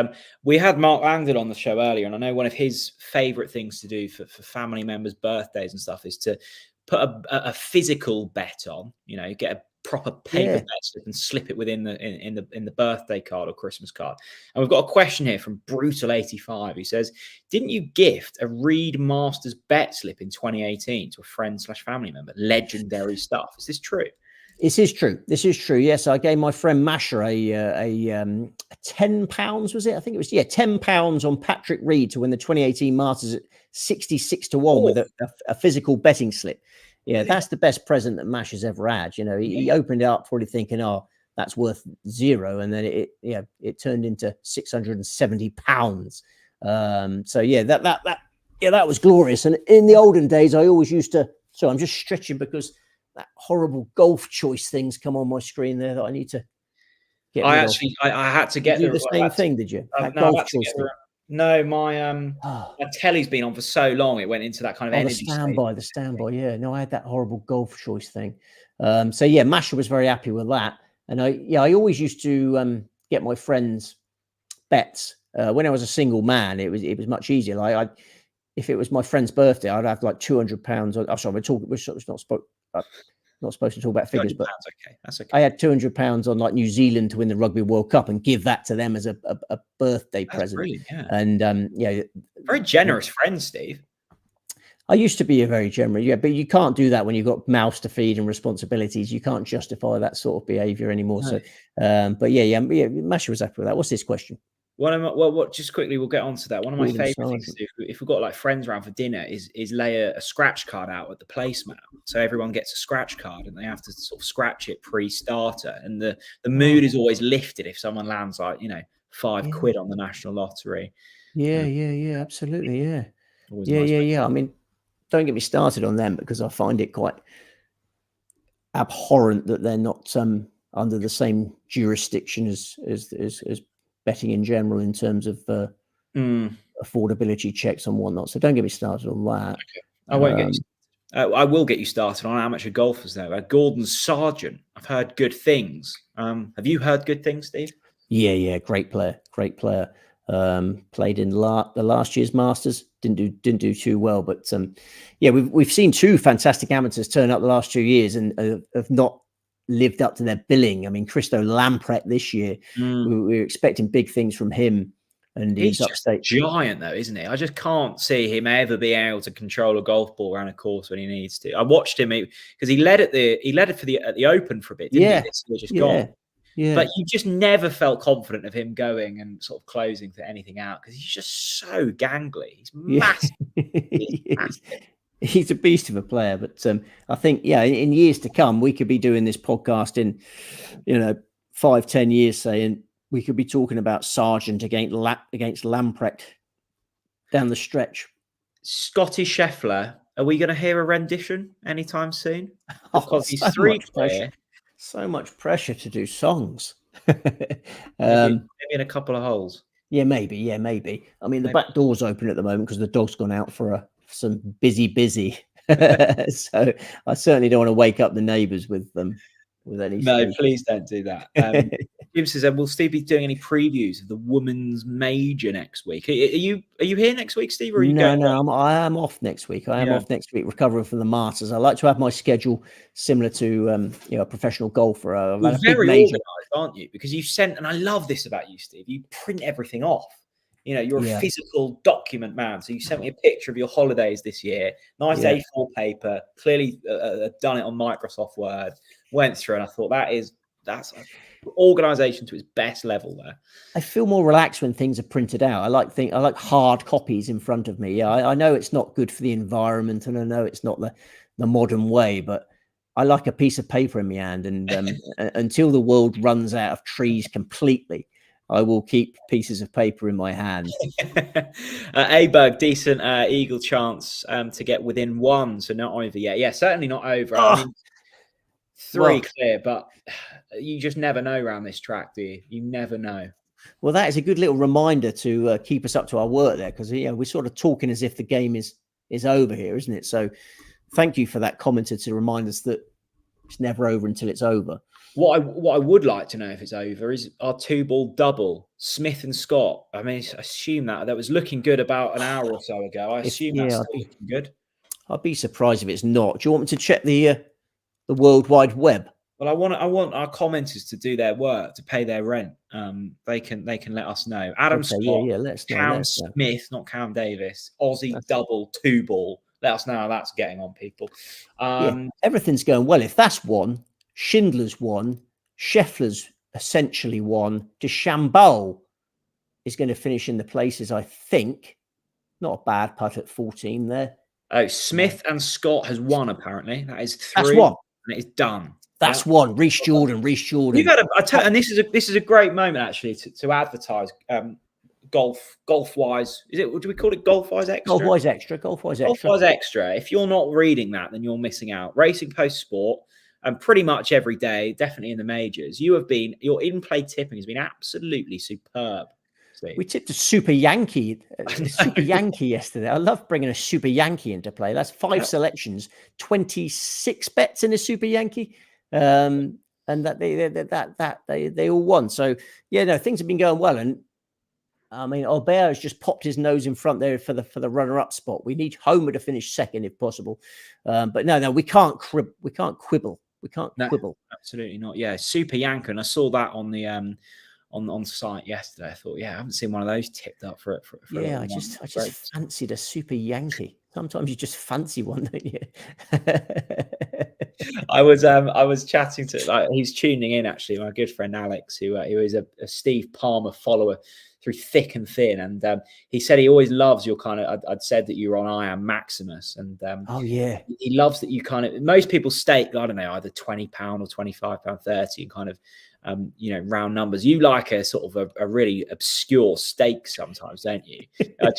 We had Mark Langdon on the show earlier, and I know one of his favorite things to do for family members' birthdays and stuff is to put a physical bet on, you know, get a proper paper bet slip and slip it within the birthday card or Christmas card. And we've got a question here from Brutal85. He says, didn't you gift a Reed Masters bet slip in 2018 to a friend/family member? Legendary stuff. Is this true? This is true. Yes, I gave my friend Masha a £10, was it? I think it was, £10 on Patrick Reed to win the 2018 Masters at 66 to 1 with a physical betting slip. Yeah, that's the best present that Mash has ever had. You know, he opened it up probably thinking, oh, that's worth zero. And then it turned into £670. So yeah, that was glorious. And in the olden days, I always used to, so I'm just stretching because that horrible golf choice thing's come on my screen there that I need to get rid of. I had to get the same thing, did you? No, my telly's been on for so long, it went into that kind of energy the standby. Yeah, no, I had that horrible golf choice thing. So yeah, Masha was very happy with that. And I always used to get my friends bets. When I was a single man, it was much easier. Like if it was my friend's birthday, I'd have like £200. Oh, sorry, not supposed to talk about figures, but okay. That's okay. I had £200 on like New Zealand to win the Rugby World Cup and give that to them as a birthday present. Brilliant, yeah. And very generous friend, Steve. I used to be a very generous, but you can't do that when you've got mouths to feed and responsibilities. You can't justify that sort of behaviour anymore. No. So, but yeah, Masha was happy with that. What's this question? Just quickly, we'll get on to that. One of my favourite things to do if we've got like friends around for dinner is lay a scratch card out at the placemat. So everyone gets a scratch card and they have to sort of scratch it pre-starter. And the mood is always lifted if someone lands like, £5 on the national lottery. Yeah, absolutely. Yeah. Yeah. I mean, don't get me started on them because I find it quite abhorrent that they're not under the same jurisdiction as betting in general in terms of affordability checks and whatnot. So don't get me started on that. Okay. I won't get you. I will get you started on amateur golfers though. Gordon Sargent. I've heard good things. Have you heard good things, Steve? Yeah. Great player. Played in the last year's Masters. Didn't do too well, but we've seen two fantastic amateurs turn up the last 2 years and have not lived up to their billing. I mean, Christo Lamprecht this year, we were expecting big things from him, and he's just a giant though, isn't he? I just can't see him ever being able to control a golf ball around a course when he needs to. I watched him because he led at the Open for a bit, didn't he? Gone. Yeah. But you just never felt confident of him going and sort of closing to anything out because he's just so gangly. He's massive. He's a beast of a player, but I think, in years to come, we could be doing this podcast in, 5-10 years, saying we could be talking about Sargent against Lamprecht down the stretch. Scottie Scheffler, are we going to hear a rendition anytime soon? Because he's so much pressure to do songs. Maybe in a couple of holes. Yeah, maybe. I mean, the back door's open at the moment because the dog's gone out for some busy. So I certainly don't want to wake up the neighbours with any. No, please don't do that. Jim says, will Steve be doing any previews of the women's major next week? Are you here next week, Steve? Or are you going? No, I am off next week. I am off next week, recovering from the Masters. I like to have my schedule similar to a professional golfer. You're very organised, aren't you? Because you sent, and I love this about you, Steve. You print everything off. You're a physical document man. So you sent me a picture of your holidays this year. Nice A4 paper. Clearly done it on Microsoft Word. Went through, and I thought that's organisation to its best level there. I feel more relaxed when things are printed out. I like hard copies in front of me. I know it's not good for the environment, and I know it's not the modern way, but I like a piece of paper in my hand. And until the world runs out of trees completely, I will keep pieces of paper in my hand. A-Bug, decent eagle chance to get within one, so not over yet. Yeah, certainly not over. I mean, three clear, but you just never know around this track, do you? You never know. Well, that is a good little reminder to keep us up to our work there, because we're sort of talking as if the game is over here, isn't it? So thank you for that commenter to remind us that it's never over until it's over. What I would like to know if it's over is our 2-ball double, Smith and Scott. I mean, I assume that was looking good about an hour or so ago. I assume that's still looking good. I'd be surprised if it's not. Do you want me to check the World Wide Web? Well, I want our commenters to do their work, to pay their rent. They can let us know. Adam Scott, let's know. Cam Smith, not Cam Davis, Aussie double 2-ball. Let us know how that's getting on, people. Everything's going well. If that's one, Schindler's won, Scheffler's essentially won. DeChambeau is going to finish in the places, I think. Not a bad putt at 14 there. Oh, Smith and Scott has won, apparently. That is 3. That's one. And it is done. That's one. Reece Jordan. You've had and this is a great moment, actually, to advertise golf-wise. Is it? What do we call it? Golf-wise extra? Golf-wise extra. Golf-wise extra. If you're not reading that, then you're missing out. Racing Post Sport. And pretty much every day, definitely in the majors, your in-play tipping has been absolutely superb. Steve. We tipped a Super Yankee yesterday. I love bringing a Super Yankee into play. That's 5 selections, 26 bets in a Super Yankee, and that they all won. So things have been going well. And I mean, Albert has just popped his nose in front there for the runner-up spot. We need Homer to finish second if possible, but no, we can't quibble. We can't quibble. Absolutely not. Yeah, Super Yankee, and I saw that on the on site yesterday. I thought, I haven't seen one of those tipped up for I just fancied a Super Yankee. Sometimes you just fancy one, don't you? I was chatting to he's tuning in, actually, my good friend Alex, who is a Steve Palmer follower through thick and thin, and he said he always loves your kind of. I'd said that you were on I Am Maximus, and he loves that you kind of. Most people stake, I don't know, either £20 or £25, 30, and kind of round numbers. You like a sort of a really obscure stake sometimes, don't you? I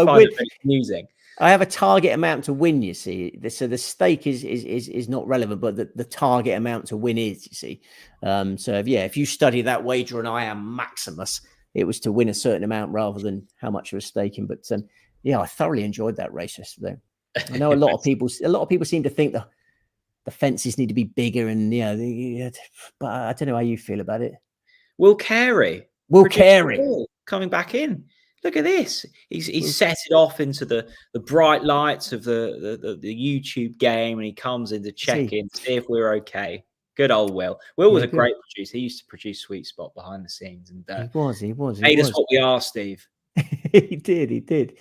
find it very amusing. I have a target amount to win, you see. So the stake is not relevant, but the target amount to win is, you see. So if you study that wager and I Am Maximus, it was to win a certain amount rather than how much you were staking. But I thoroughly enjoyed that race yesterday. I know a lot of people seem to think the fences need to be bigger, and but I don't know how you feel about it. Will Carey coming back in. Look at this. He's set it off into the bright lights of the YouTube game, and he comes in to check in, see if we're okay. Good old Will. Will was a great producer. He used to produce Sweet Spot behind the scenes, and he was made us what we are, Steve. He did.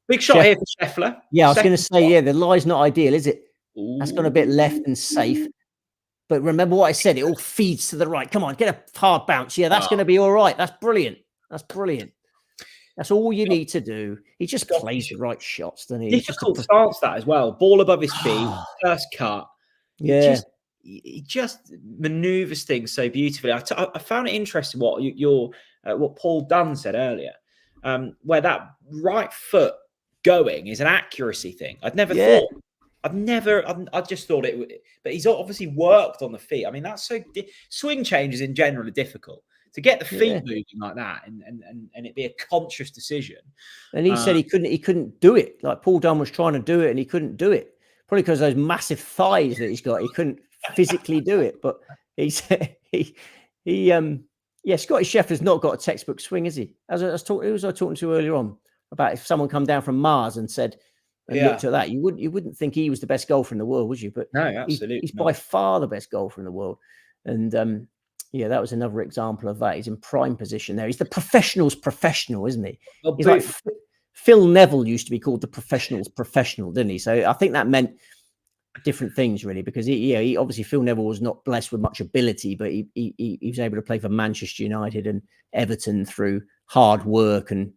Big shot here for Scheffler. Yeah, I was going to say, the lie's not ideal, is it? Ooh. That's gone a bit left and safe. But remember what I said, it all feeds to the right. Come on, get a hard bounce. Yeah, that's going to be all right. That's brilliant. That's all you need to do. He just plays the right shots, doesn't he? Difficult stance that as well. Ball above his feet, first cut. Yeah. He just maneuvers things so beautifully. I found it interesting what Paul Dunne said earlier, where that right foot going is an accuracy thing. I just thought it would, but he's obviously worked on the feet. I mean, that's so swing changes in general are difficult. To get the feet moving like that and it be a conscious decision. And he said he couldn't do it. Like Paul Dunne was trying to do it and he couldn't do it. Probably because of those massive thighs that he's got. He couldn't physically do it. But he said he Scottie Scheffler's not got a textbook swing, is he? Who was I talking to earlier on about if someone come down from Mars and said and looked at that, you wouldn't think he was the best golfer in the world, would you? But no, absolutely, he's by far the best golfer in the world, and that was another example of that. He's in prime position there. He's the professional's professional, isn't he? Well, he's like Phil Neville used to be called the professional's professional, didn't he? So I think that meant different things really, because he obviously Phil Neville was not blessed with much ability, but he was able to play for Manchester United and Everton through hard work and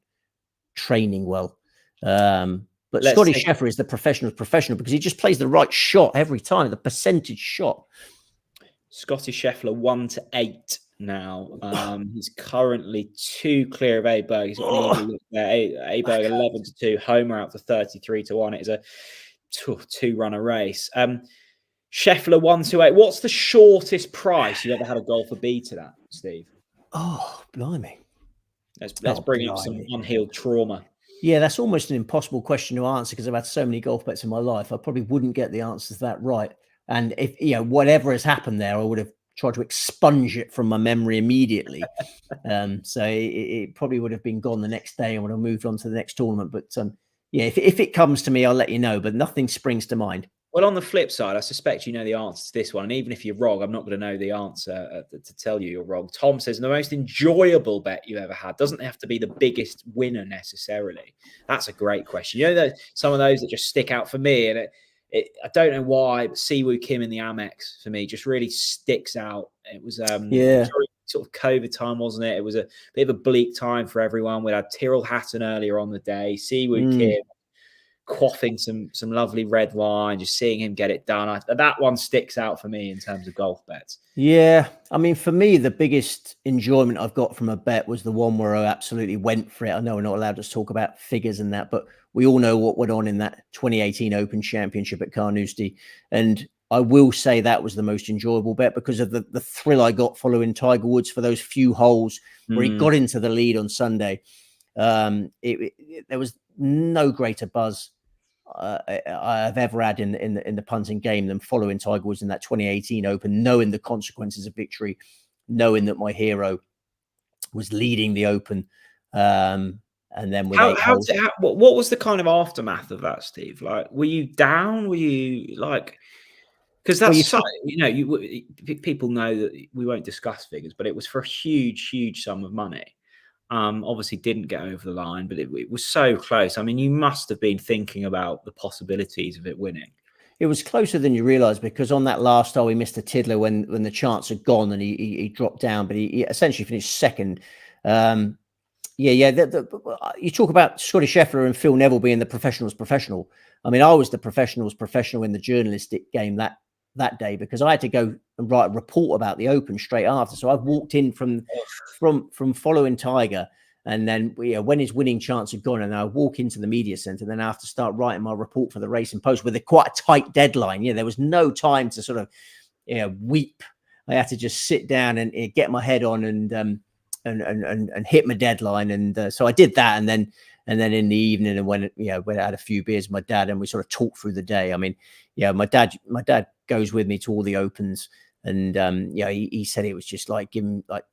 training well. But Scottie Scheffler is the professional because he just plays the right shot every time, the percentage shot. Scottie Scheffler 1-8 now. He's currently 2 clear of Aberg. He's got Aberg 11-2, Homer out to 33-1. It is a 2-runner race. Scheffler 1-8. What's the shortest price you ever had a golfer beat to that, Steve? Oh, blimey! Let's bring up some unhealed trauma. Yeah, that's almost an impossible question to answer because I've had so many golf bets in my life. I probably wouldn't get the answers to that right. And if whatever has happened there, I would have tried to expunge it from my memory immediately. So it probably would have been gone the next day. I would have moved on to the next tournament. But if it comes to me, I'll let you know. But nothing springs to mind. Well, on the flip side, I suspect you know the answer to this one. And even if you're wrong, I'm not going to know the answer to tell you you're wrong. Tom says the most enjoyable bet you ever had doesn't have to be the biggest winner necessarily. That's a great question. You know, some of those that just stick out for me. And I don't know why, but Siwoo Kim in the Amex for me just really sticks out. It was sort of COVID time, wasn't it? It was a bit of a bleak time for everyone. We had Tyrrell Hatton earlier on the day, Siwoo Kim quaffing some lovely red wine, just seeing him get it done. That one sticks out for me in terms of golf bets. Yeah, I mean, for me, the biggest enjoyment I've got from a bet was the one where I absolutely went for it. I know we're not allowed to talk about figures and that, but we all know what went on in that 2018 Open Championship at Carnoustie. And I will say that was the most enjoyable bet because of the thrill I got following Tiger Woods for those few holes where he got into the lead on Sunday. There was no greater buzz I've ever had in the punting game than following Tiger Woods in that 2018 Open, knowing the consequences of victory, knowing that my hero was leading the Open. And then with what was the kind of aftermath of that, Steve? Like, were you down? Were you like, because that's people know that we won't discuss figures, but it was for a huge sum of money. Obviously didn't get over the line, but it was so close. I mean, you must have been thinking about the possibilities of it winning. It was closer than you realise because on that last hole, he missed a tiddler when the chance had gone and he dropped down, but he essentially finished second. You talk about Scottie Scheffler and Phil Neville being the professional's professional. I mean, I was the professional's professional in the journalistic game that day because I had to go and write a report about the Open straight after. So I walked in from following Tiger, and then when his winning chance had gone, and I walk into the media centre, then I have to start writing my report for the Racing Post with quite a tight deadline. There was no time to sort of weep. I had to just sit down and get my head on and hit my deadline, and so I did that, and then in the evening, and when I had a few beers with my dad, and we sort of talked through the day. I mean, my dad goes with me to all the Opens, and he said it was just like giving like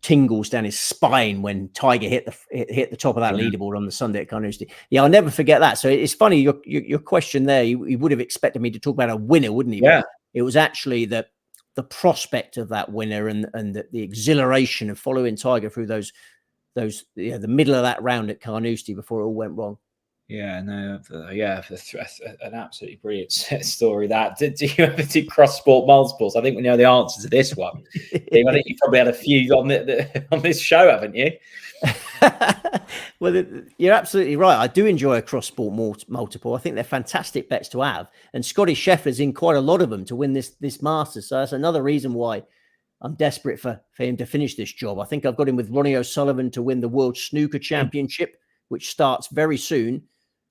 tingles down his spine when Tiger hit the top of that leaderboard on the Sunday at Carnoustie. I'll never forget that. So it's funny your question there. He would have expected me to talk about a winner, wouldn't he? Yeah, but it was actually the prospect of that winner and the exhilaration of following Tiger through those the middle of that round at Carnoustie before it all went wrong. Yeah, no, an absolutely brilliant story. That did you ever do cross sport multiples? I think we know the answer to this one. I think you probably had a few on this show, haven't you? Well, you're absolutely right. I do enjoy a cross sport multiple. I think they're fantastic bets to have, and Scottie Scheffler's in quite a lot of them to win this Masters. So that's another reason why I'm desperate for him to finish this job. I think I've got him with Ronnie O'Sullivan to win the World Snooker Championship, which starts very soon.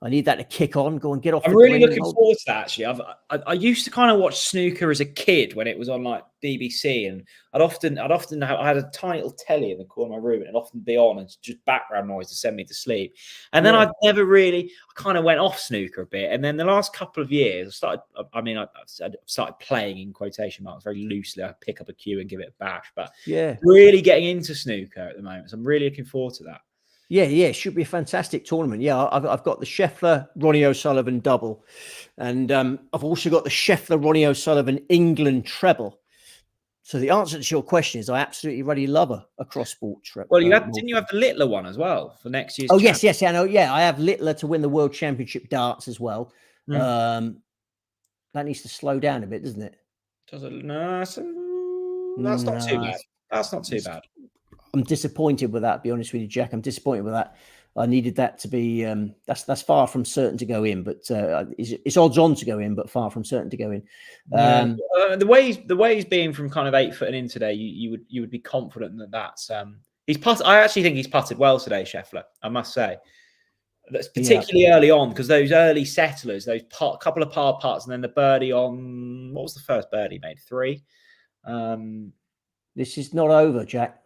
I need that to kick on, go and get off. I'm the really green, looking hold- forward to that. Actually, I used to kind of watch snooker as a kid when it was on like BBC, and I had a tiny little telly in the corner of my room, and it'd often be on and just background noise to send me to sleep. And then I kind of went off snooker a bit, and then the last couple of years, I started playing in quotation marks very loosely. I pick up a cue and give it a bash, but really getting into snooker at the moment. So I'm really looking forward to that. Yeah, it should be a fantastic tournament. Yeah, I've got the Scheffler, Ronnie O'Sullivan double, and I've also got the Scheffler, Ronnie O'Sullivan England treble. So the answer to your question is I absolutely really love a cross-sport treble. Well, didn't you have the Littler one as well for next year's? Oh, yes, I know. Yeah, I have Littler to win the World Championship darts as well. That needs to slow down a bit, doesn't it? Does it? No, that's not too bad. That's not too bad. I'm disappointed with that, to be honest with you, Jack. I'm disappointed with that. I needed that to be that's far from certain to go in, but it's odds on to go in, but far from certain to go in. The way he's being from kind of 8 foot and in today, you would be confident that that's he's putted. I actually think he's putted well today, Scheffler. I must say, that's particularly early on, because those early settlers, those couple of par putts, and then the birdie on what was the first birdie made? 3. This is not over, Jack.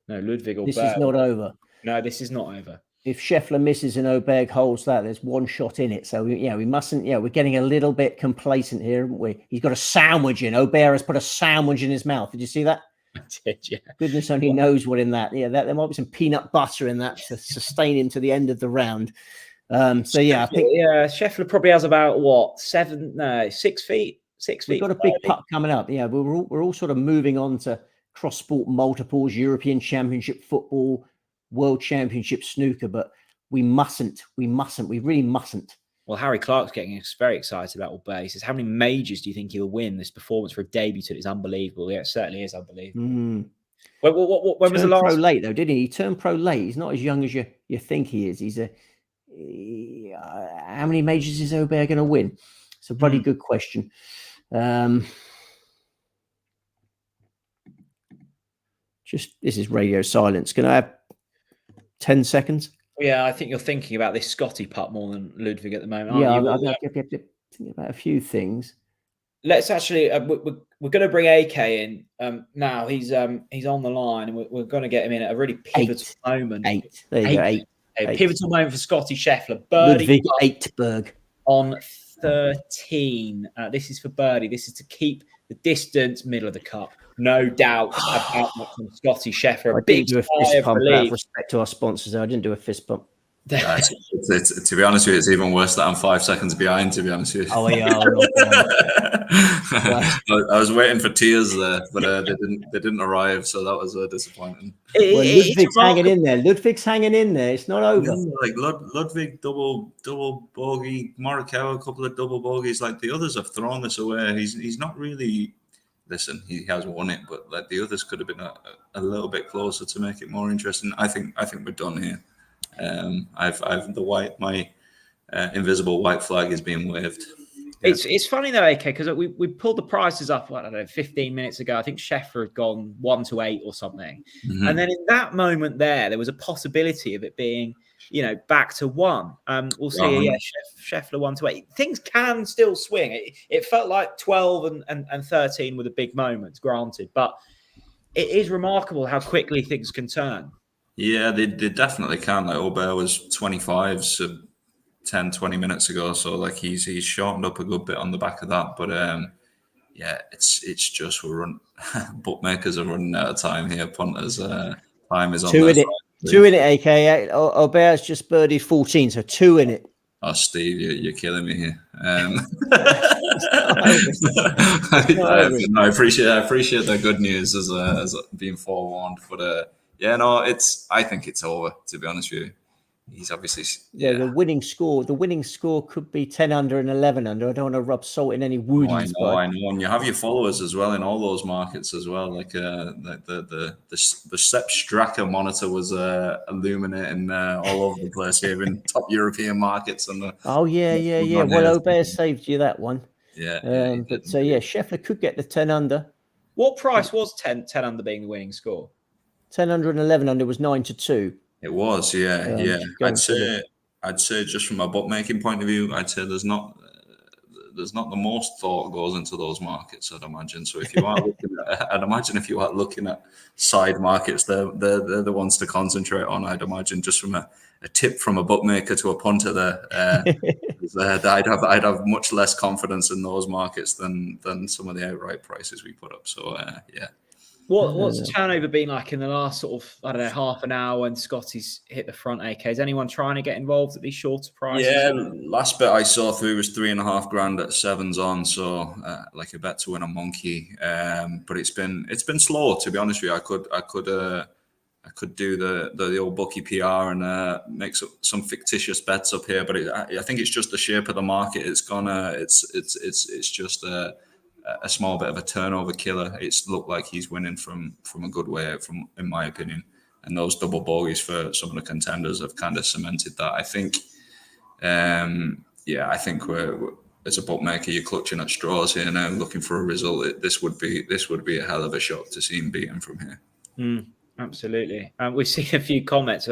No, Ludwig or this Berg. is not over. No, this is not over. If Scheffler misses and Oberg holds that, there's one shot in it. So we mustn't. We're getting a little bit complacent here, haven't we? He's got a sandwich in. Oberg has put a sandwich in his mouth. Did you see that? I did, yeah. Goodness only knows what in that. Yeah, there might be some peanut butter in that to sustain him to the end of the round. I think Scheffler probably has about 6 feet. 6 feet. We've got a big putt coming up. Yeah, we're all sort of moving on to cross-sport multiples, European Championship football, World Championship snooker, but we really mustn't. Well, Harry Clark's getting very excited about Albert. He says, how many majors do you think he'll win? This performance for a debutant is unbelievable. Yeah, it certainly is unbelievable. Mm. When was the last? Pro late though, didn't he? He turned pro late. He's not as young as you think he is. How many majors is Oberg going to win? It's a bloody good question. This is radio silence. Can I have 10 seconds? Yeah, I think you're thinking about this Scottie putt more than Ludwig at the moment. I'm thinking about a few things. Let's actually we're going to bring AK in now. He's on the line, and we're going to get him in at a really pivotal moment. 8. There you go. 8. A pivotal moment for Scottie Scheffler. Birdie Ludwig Eigtberg on 13. This is for birdie. This is to keep the distance, middle of the cup. No doubt about that from Scottie Scheffler. I didn't do a fist pump out of respect to our sponsors. I didn't do a fist bump. It's, to be honest with you, it's even worse that I'm 5 seconds behind, to be honest with you. Oh, yeah. I was waiting for tears there, but they didn't arrive, so that was disappointing. Ludwig's hanging in there. It's not over. Like Ludwig double bogey, Morikawa a couple of double bogeys. Like the others have thrown this away. He's not really. Listen, he has won it, but like the others could have been a little bit closer to make it more interesting. I think we're done here. My invisible white flag is being waved. Yeah. It's funny though, AK, because we pulled the prices up, 15 minutes ago. I think Scheffler had gone 1-8 or something. Mm-hmm. And then in that moment there was a possibility of it being, back to 1. We'll see. Yeah, Scheffler 1-8. Things can still swing. It felt like 12 and 13 were the big moments, granted, but it is remarkable how quickly things can turn. Yeah, they definitely can. Like Aubert was 25, so 10, 20 minutes ago. So like he's shortened up a good bit on the back of that. But it's just bookmakers are running out of time here. Punters time is on their side. 2 in it, AK. Aubert's just birdied 14, so 2 in it. Oh, Steve, you're killing me here. I appreciate the good news as being forewarned, but I think it's over, to be honest with you. He's obviously the winning score could be 10 under and 11 under. I don't want to rub salt in any wounds. I know, and you have your followers as well in all those markets as well. Like the Sepp Straka monitor was illuminating all over the place here in top European markets. And well, Aubert saved you that one. Yeah, Scheffler could get the 10 under. What price was 10 under being the winning score? 10 under and 11 under was 9-2. It was, yeah. I'd say just from a bookmaking point of view, I'd say there's not the most thought goes into those markets, I'd imagine. So if you are looking at, I'd imagine if you are looking at side markets, they're the ones to concentrate on. I'd imagine just from a tip from a bookmaker to a punter there, I'd have much less confidence in those markets than some of the outright prices we put up. So yeah. What's the turnover been like in the last sort of, I don't know, half an hour when Scottie's hit the front AK? Is anyone trying to get involved at these shorter prices? Yeah, last bet I saw through was $3.5 grand at 7s on, so like a bet to win a monkey. But it's been slow, to be honest with you. I could do the old bookie PR and make some fictitious bets up here, but I think it's just the shape of the market. It's just a small bit of a turnover killer. It's looked like he's winning from a good way out, in my opinion. And those double bogeys for some of the contenders have kind of cemented that. I think, I think we're as a bookmaker, you're clutching at straws here now, looking for a result. This would be a hell of a shock to see him beaten from here. Absolutely. We've seen a few comments.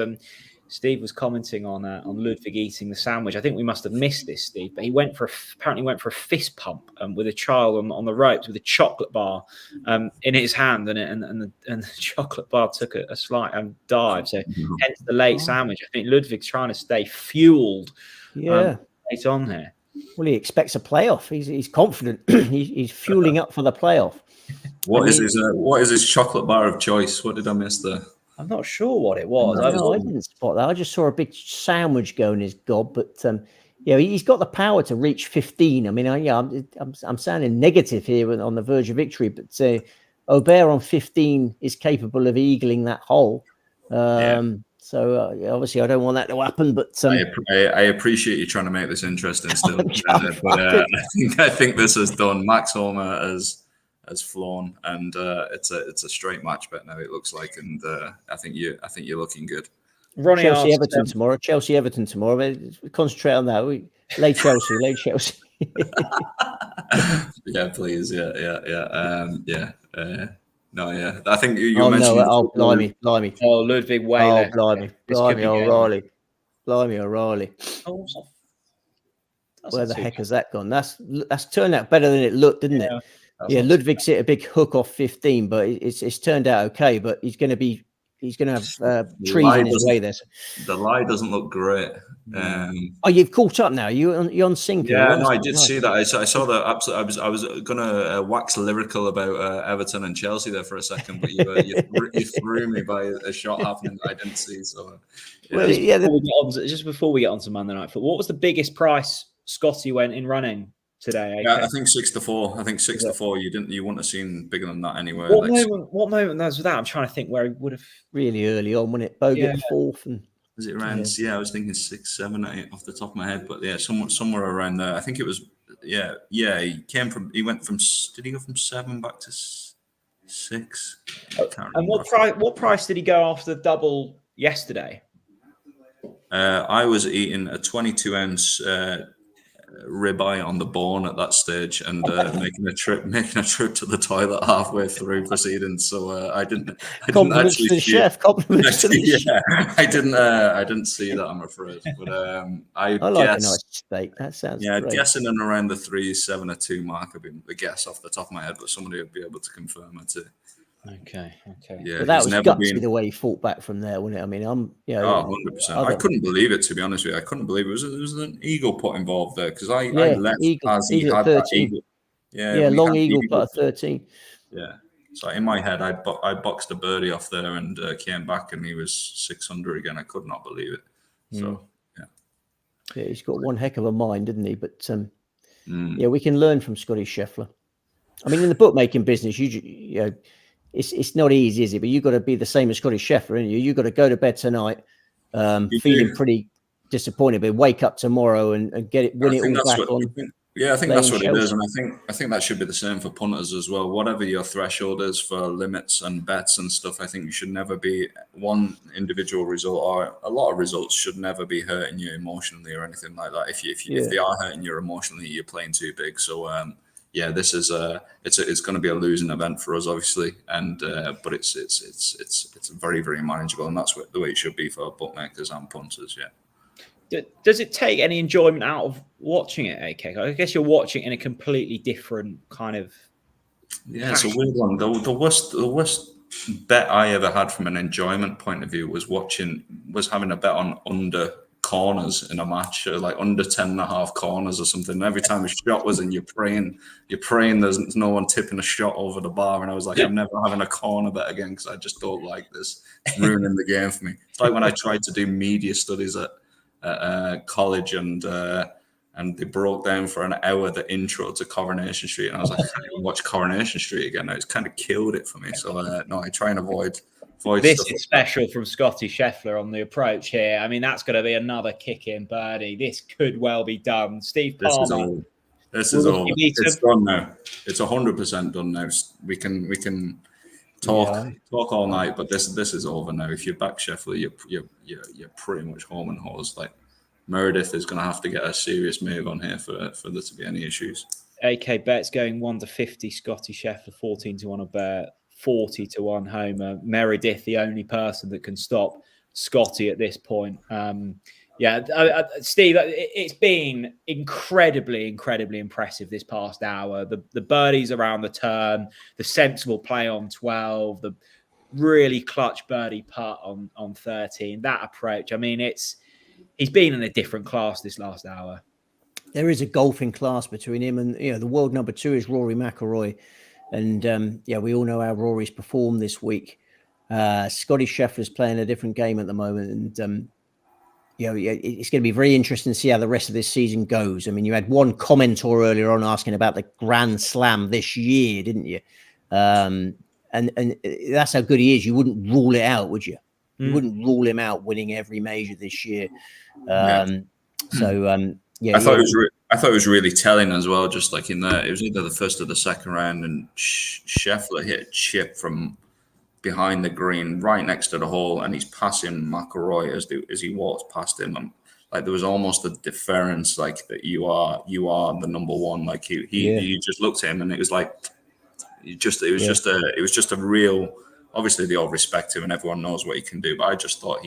Steve was commenting on Ludwig eating the sandwich. I think we must have missed this, Steve, but he apparently went for a fist pump with a child on the ropes with a chocolate bar in his hand, and the chocolate bar took a slight dive. So hence the late sandwich. I think Ludwig's trying to stay fueled. It's on here. Well, he expects a playoff. He's confident. he's fueling up for the playoff. What is his chocolate bar of choice? What did I miss there? I'm not sure what it was. I didn't spot that. I just saw a big sandwich go in his gob, but he's got the power to reach 15. I mean, I'm sounding negative here on the verge of victory, but Aubert on 15 is capable of eagling that hole. So obviously, I don't want that to happen. But I appreciate you trying to make this interesting still. I think this has done. Max Homer has flown, and it's a straight match bet now. It looks like, and I think you're looking good. Ronnie Chelsea Everton tomorrow. Chelsea Everton tomorrow. Concentrate on that. Lay Chelsea. Yeah, please. Yeah. I think you mentioned. Blimey. Oh, Ludwig Whaler. Blimey, O'Reilly. Oh, where the heck has that gone? That's turned out better than it looked, didn't it? Yeah, Ludwig's hit a big hook off 15, but it's turned out okay. But he's going to have trees in his way there. The lie doesn't look great. You've caught up now. You're on sync. Yeah, no, I did see that. I saw that. Absolutely, I was gonna wax lyrical about Everton and Chelsea there for a second, but you threw me by a shot happening that I didn't see. So, just before we get on to Monday Night Football, what was the biggest price Scottie went in running today? Yeah, I think 6-4. I think 6-4. You wouldn't have seen bigger than that anywhere. What moment was that? I'm trying to think where he would have really early on, wasn't it? Bogey at fourth, and was it around? Yeah, I was thinking 6, 7, 8 off the top of my head, but yeah, somewhere around there. I think it was. Yeah. He went from. Did he go from 7 back to 6? And what price did he go after the double yesterday? I was eating a 22-ounce ribeye on the bone at that stage, and making a trip to the toilet halfway through proceedings. So I didn't actually to the chef. Compliments to the chef. I didn't see that, I'm afraid. But I like a nice steak. That sounds great. Guessing in around the 3.72 mark would be the guess off the top of my head, but somebody would be able to confirm it too. Okay. Yeah, but that was gutsy the way he fought back from there, wasn't it? I mean, 100%. I couldn't believe it, to be honest with you. I couldn't believe it. There was an eagle putt involved there, because I left as he had 13. That eagle. Yeah, long eagle putt 13. Yeah. So in my head, I boxed a birdie off there and came back, and he was 600 again. I could not believe it. So yeah, he's got one heck of a mind, didn't he? But we can learn from Scottie Scheffler. I mean, in the bookmaking business, you know. It's not easy, is it? But you've got to be the same as Scottie Scheffler, and you've got to go to bed tonight feeling pretty disappointed, but wake up tomorrow and win it all back on. Yeah, I think that's what it is, and I think that should be the same for punters as well. Whatever your threshold is for limits and bets and stuff, I think you should never be one individual result, or a lot of results should never be hurting you emotionally or anything like that. If they are hurting you emotionally, you're playing too big. So this is it's going to be a losing event for us, obviously, and but it's very, very manageable, and that's the way it should be for bookmakers and punters. Yeah. Does it take any enjoyment out of watching it, AK? I guess you're watching in a completely different kind of. Yeah, it's a weird one. The worst bet I ever had from an enjoyment point of view was having a bet on under corners in a match, like under 10.5 corners or something. And every time a shot was in, you're praying there's no one tipping a shot over the bar. And I was like, I'm never having a corner bet again because I just don't like this. It's ruining the game for me. It's like when I tried to do media studies at college and they broke down for an hour the intro to Coronation Street, and I was like, I can't even watch Coronation Street again. It's kind of killed it for me. So no, I try and avoid this stuff is special from Scottie Scheffler on the approach here. I mean, that's going to be another kick-in birdie. This could well be done. Steve Palmer. This is all. It's done now. It's 100% done now. We can talk all night, but this is over now. If you back Scheffler, you're pretty much home and hosed. Like Meredith is going to have to get a serious move on here for there to be any issues. AK bets going 1-50. Scottie Scheffler 14-1 a bet. 40-1 Homer. Meredith, the only person that can stop Scottie at this point. Steve, it's been incredibly impressive this past hour. The birdies around the turn, the sensible play on 12, the really clutch birdie putt on 13, that approach. I mean, he's been in a different class this last hour. There is a golfing class between him and the world number 2 is Rory McIlroy. And we all know how Rory's performed this week. Scottie Scheffler's playing a different game at the moment. And, it's going to be very interesting to see how the rest of this season goes. I mean, you had one commentator earlier on asking about the Grand Slam this year, didn't you? And that's how good he is. You wouldn't rule it out, would you? You wouldn't rule him out winning every major this year. I thought it was really telling as well. Just like it was either the first or the second round, and Scheffler hit a chip from behind the green, right next to the hole, and he's passing McIlroy as he walks past him. And like there was almost a deference, like that you are the number one. Like he just looked at him, and it was like just a real. Obviously, they all respect him, and everyone knows what he can do. But I just thought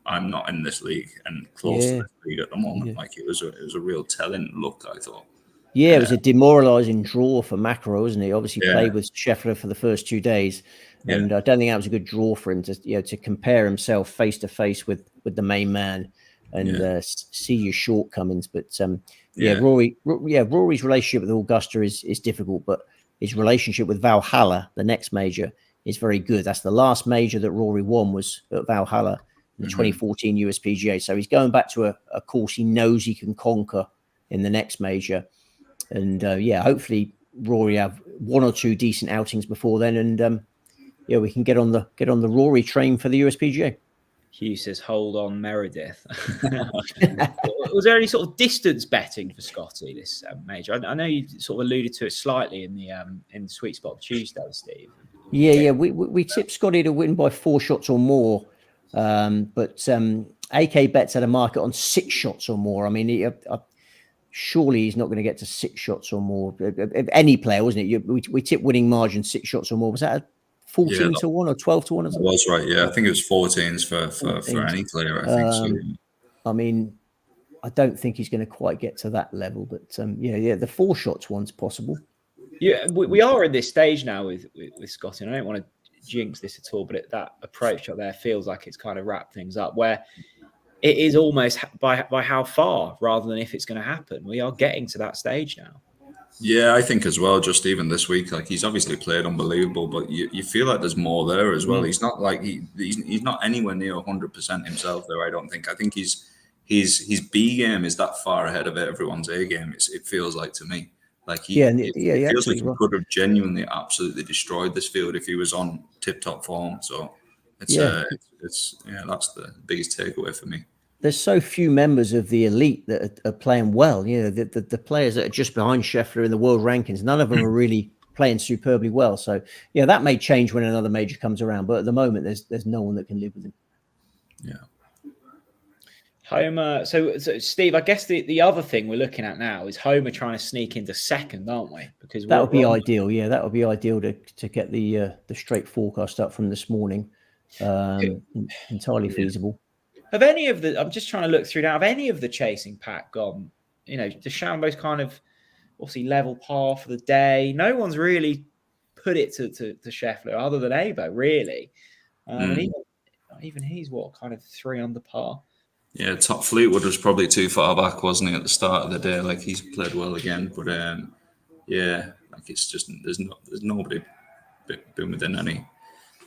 I'm not in this league and close to this league at the moment. Like it was a real telling look, I thought. Yeah, it was a demoralising draw for McIlroy, wasn't he? Obviously played with Scheffler for the first 2 days, and I don't think that was a good draw for him to compare himself face to face with the main man and see your shortcomings. But Rory's relationship with Augusta is difficult, but his relationship with Valhalla, the next major, is very good. That's the last major that Rory won was at Valhalla. The 2014 USPGA. So he's going back to a course he knows he can conquer in the next major. And hopefully Rory have 1 or 2 decent outings before then. And we can get on the Rory train for the USPGA. Hugh says, hold on, Meredith. Was there any sort of distance betting for Scottie this major? I know you sort of alluded to it slightly in the Sweet Spot Tuesday, Steve. We tipped Scottie to win by 4 shots or more. But AK bets had a market on 6 shots or more. I mean, surely he's not going to get to 6 shots or more. Any player, wasn't it? We tipped winning margin 6 shots or more. Was that a 14-1 or 12-1? That was right. Yeah, I think it was 14s for any player. I think so. I mean, I don't think he's going to quite get to that level, but the 4 shots one's possible. Yeah, we are in this stage now with Scottie. And I don't want to jinx this at all, but that approach up there feels like it's kind of wrapped things up where it is almost by how far rather than if it's going to happen. We are getting to that stage now. Yeah, I think as well, just even this week, like he's obviously played unbelievable, but you feel like there's more there as well. He's not like he's not anywhere near 100% himself there. I don't think. I think his B game is that far ahead of everyone's A game. It feels like to me. Like it feels like he could have genuinely absolutely destroyed this field if he was on tip-top form. So that's the biggest takeaway for me. There's so few members of the elite that are playing well. The players that are just behind Scheffler in the world rankings, none of them are really playing superbly well. So that may change when another major comes around. But at the moment, there's no one that can live with him. Yeah. Homer. So Steve, I guess the other thing we're looking at now is Homer trying to sneak into second, aren't we? Because that would be ideal. Yeah, that would be ideal to get the straight forecast up from this morning. Entirely feasible. Have any of the? I'm just trying to look through now. Have any of the chasing pack gone? DeChambeau's kind of obviously level par for the day. No one's really put it to Scheffler other than Abo, really. And even he's kind of 3 under par. Yeah, Top Fleetwood was probably too far back, wasn't he, at the start of the day? Like, he's played well again, but it's just there's nobody been within any.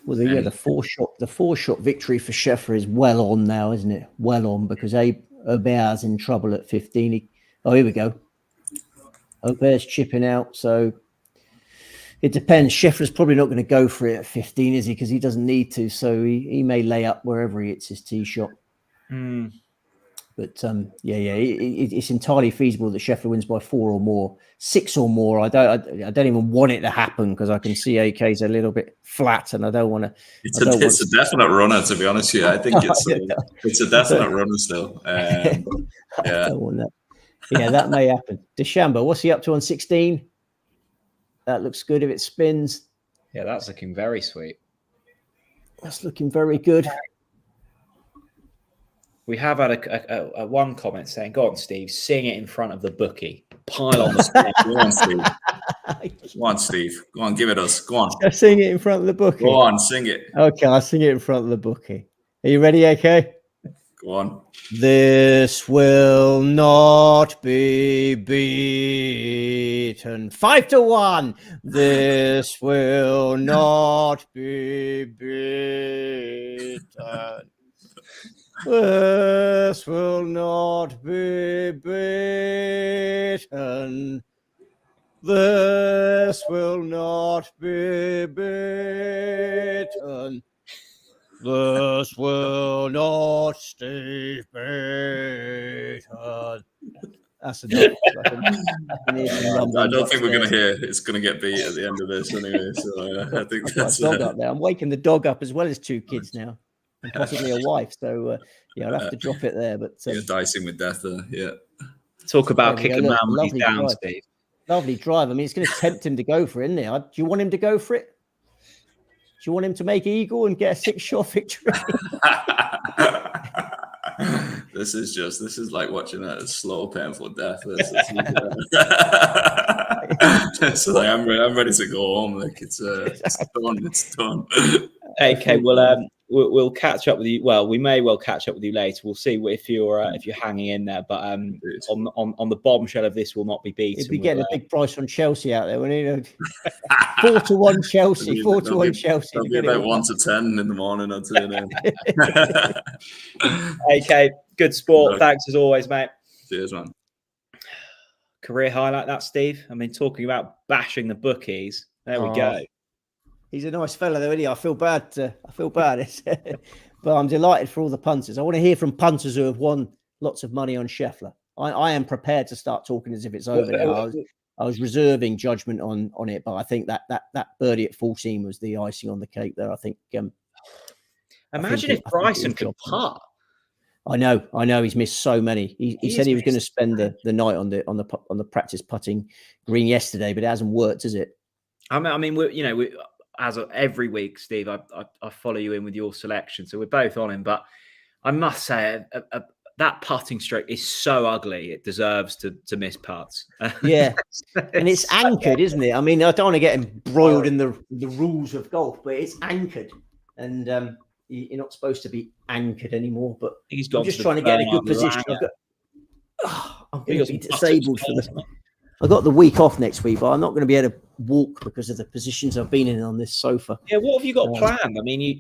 Well, the 4-shot victory for Scheffler is well on now, isn't it? Well on, because Aubert's in trouble at 15. Here we go. Aubert's chipping out, so it depends. Scheffler's probably not going to go for it at 15, is he? Because he doesn't need to, so he may lay up wherever he hits his tee shot. But it's entirely feasible that Scheffler wins by 4 or more, 6 or more. I don't even want it to happen, because I can see AK's a little bit flat, and I don't want to. It's a definite runner, to be honest with you. I think it's a definite runner still. I don't want that. Yeah, that may happen. DeChambeau, what's he up to on 16? That looks good if it spins. Yeah, that's looking very sweet. That's looking very good. We have had a one comment saying, "Go on, Steve, sing it in front of the bookie. Pile on the spot." Go on, Steve. Go on, Steve. Go on, give it us. Go on. I'll sing it in front of the bookie. Go on, sing it. Okay, I'll sing it in front of the bookie. Are you ready, AK? Go on. This will not be beaten. 5-1. This will not be beaten. This will not be beaten. This will not be beaten. This will not stay beaten. That's enough. I don't think we're going to hear it's going to get beat at the end of this anyway. So I think that's dog up there. I'm waking the dog up as well as 2 kids now, and possibly a wife. So I'll have to drop it there. But you're dicing with death there. Yeah. Talk about kicking man when he's down, Steve. Lovely drive. I mean, it's going to tempt him to go for it, isn't it? Do you want him to go for it? Do you want him to make eagle and get a 6-shot victory? This is like watching a slow, painful death. So like, I'm ready to go home. Like it's done. It's done. Okay, well, we'll catch up with you. Well, we may well catch up with you later. We'll see if you're hanging in there. But on the bombshell of this will not be beaten. He'd be getting a big price on Chelsea out there, wouldn't he? 4-1 Chelsea. 4-1 Chelsea. It'll be about 1 to 10 in the morning. I'd say. Okay, good sport. Thanks as always, mate. Cheers, man. Career highlight that, Steve. I mean, talking about bashing the bookies. There we go. He's a nice fella, though, isn't he? I feel bad. But I'm delighted for all the punters. I want to hear from punters who have won lots of money on Scheffler. I am prepared to start talking as if it's over now. I was reserving judgment on it, but I think that birdie at 14 was the icing on the cake there. I think. Imagine if Bryson could putt. I know. He's missed so many. He said he was going to spend the night on the practice putting green yesterday, but it hasn't worked, has it? I mean, we as of every week, Steve, I follow you in with your selection, so we're both on him. But I must say, that putting stroke is so ugly; it deserves to miss putts. Yeah, and it's anchored, isn't it? I mean, I don't want to get embroiled in the rules of golf, but it's anchored, and you're not supposed to be anchored anymore. But he's gone. I'm just trying to get in a good position. I'm going to be disabled for this. I got the week off next week, but I'm not going to be able to walk because of the positions I've been in on this sofa. Yeah, what have you got planned? I mean,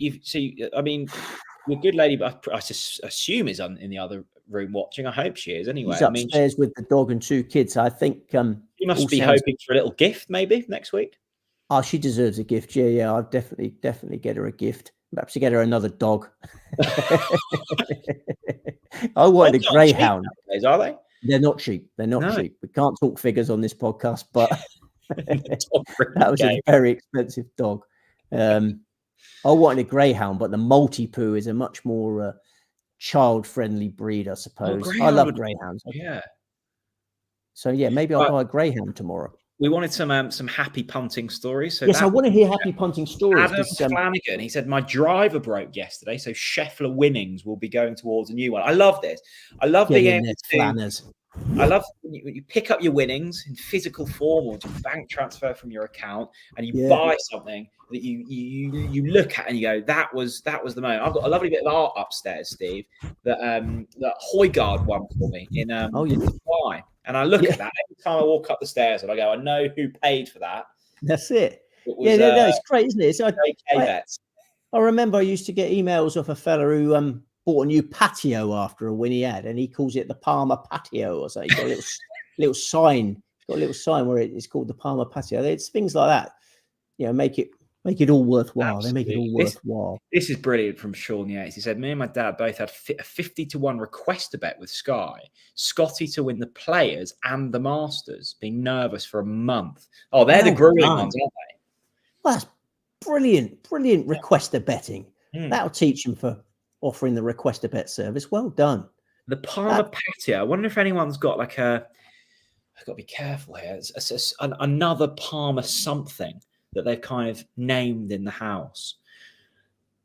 your good lady, but I assume is in the other room watching. I hope she is. Anyway, she's upstairs with the dog and 2 kids. I think you must be hoping for a little gift maybe next week. Oh, she deserves a gift. Yeah. I'll definitely get her a gift. Perhaps to get her another dog. I wanted a greyhound. Nowadays, are they? They're not cheap. They're not cheap. We can't talk figures on this podcast, but that was a very expensive dog. I wanted a greyhound, but the Maltipoo is a much more child-friendly breed, I suppose. I love greyhounds. Yeah. So maybe I'll buy a greyhound tomorrow. We wanted some happy punting stories. So yes, I want to hear happy punting stories. Adam Flanagan, he said, my driver broke yesterday, so Scheffler winnings will be going towards a new one. I love this. I love being able to. Flanners. I love when you pick up your winnings in physical form or just bank transfer from your account, and you buy something that you look at and you go, that was the moment. I've got a lovely bit of art upstairs, Steve, that Højgaard won for me in Dubai. And I look at that every time I walk up the stairs, and I go, I know who paid for that. That's it. It was, it's great, isn't it? I remember I used to get emails off a fella who bought a new patio after a win he had, and he calls it the Palmer Patio or something. He's got a little sign. He's got a little sign where it's called the Palmer Patio. It's things like that. Make it all worthwhile. Absolutely. They make it all worthwhile. This is brilliant from Sean Yates. He said, me and my dad both had a 50-1 request to bet with Sky. Scottie to win the Players and the Masters. Being nervous for a month. Oh, they're the grueling ones, aren't they? Well, that's brilliant requester betting. That'll teach him for offering the request a bet service. Well done. The Palmer Patio. I wonder if anyone's got like I've got to be careful here. It's another Palmer something that they've kind of named in the house.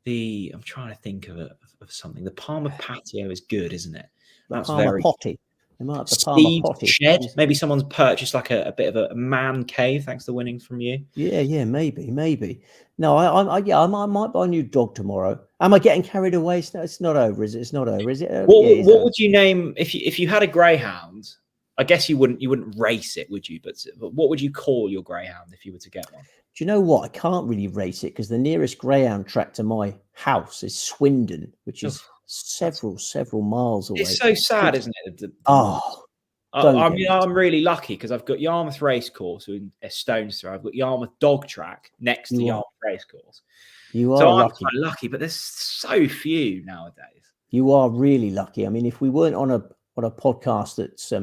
I'm trying to think of something. The Palmer Patio is good, isn't it? That's Palmer Potty. They might have the Steve Palmer Potty. Shed. Maybe someone's purchased like a bit of a man cave thanks to winnings from you. Yeah, maybe. No, I might buy a new dog tomorrow. Am I getting carried away? It's not over, is it? It's not over, is it? What would you name if you had a greyhound? I guess you wouldn't race it, would you? But what would you call your greyhound if you were to get one? Do you know what? I can't really race it because the nearest greyhound track to my house is Swindon, which is several miles away. It's so sad, isn't it? I'm really lucky because I've got Yarmouth Racecourse in a stone's throw. I've got Yarmouth Dog Track next to Yarmouth Racecourse. You are lucky. I'm quite lucky, but there's so few nowadays. You are really lucky. I mean, if we weren't on a podcast that's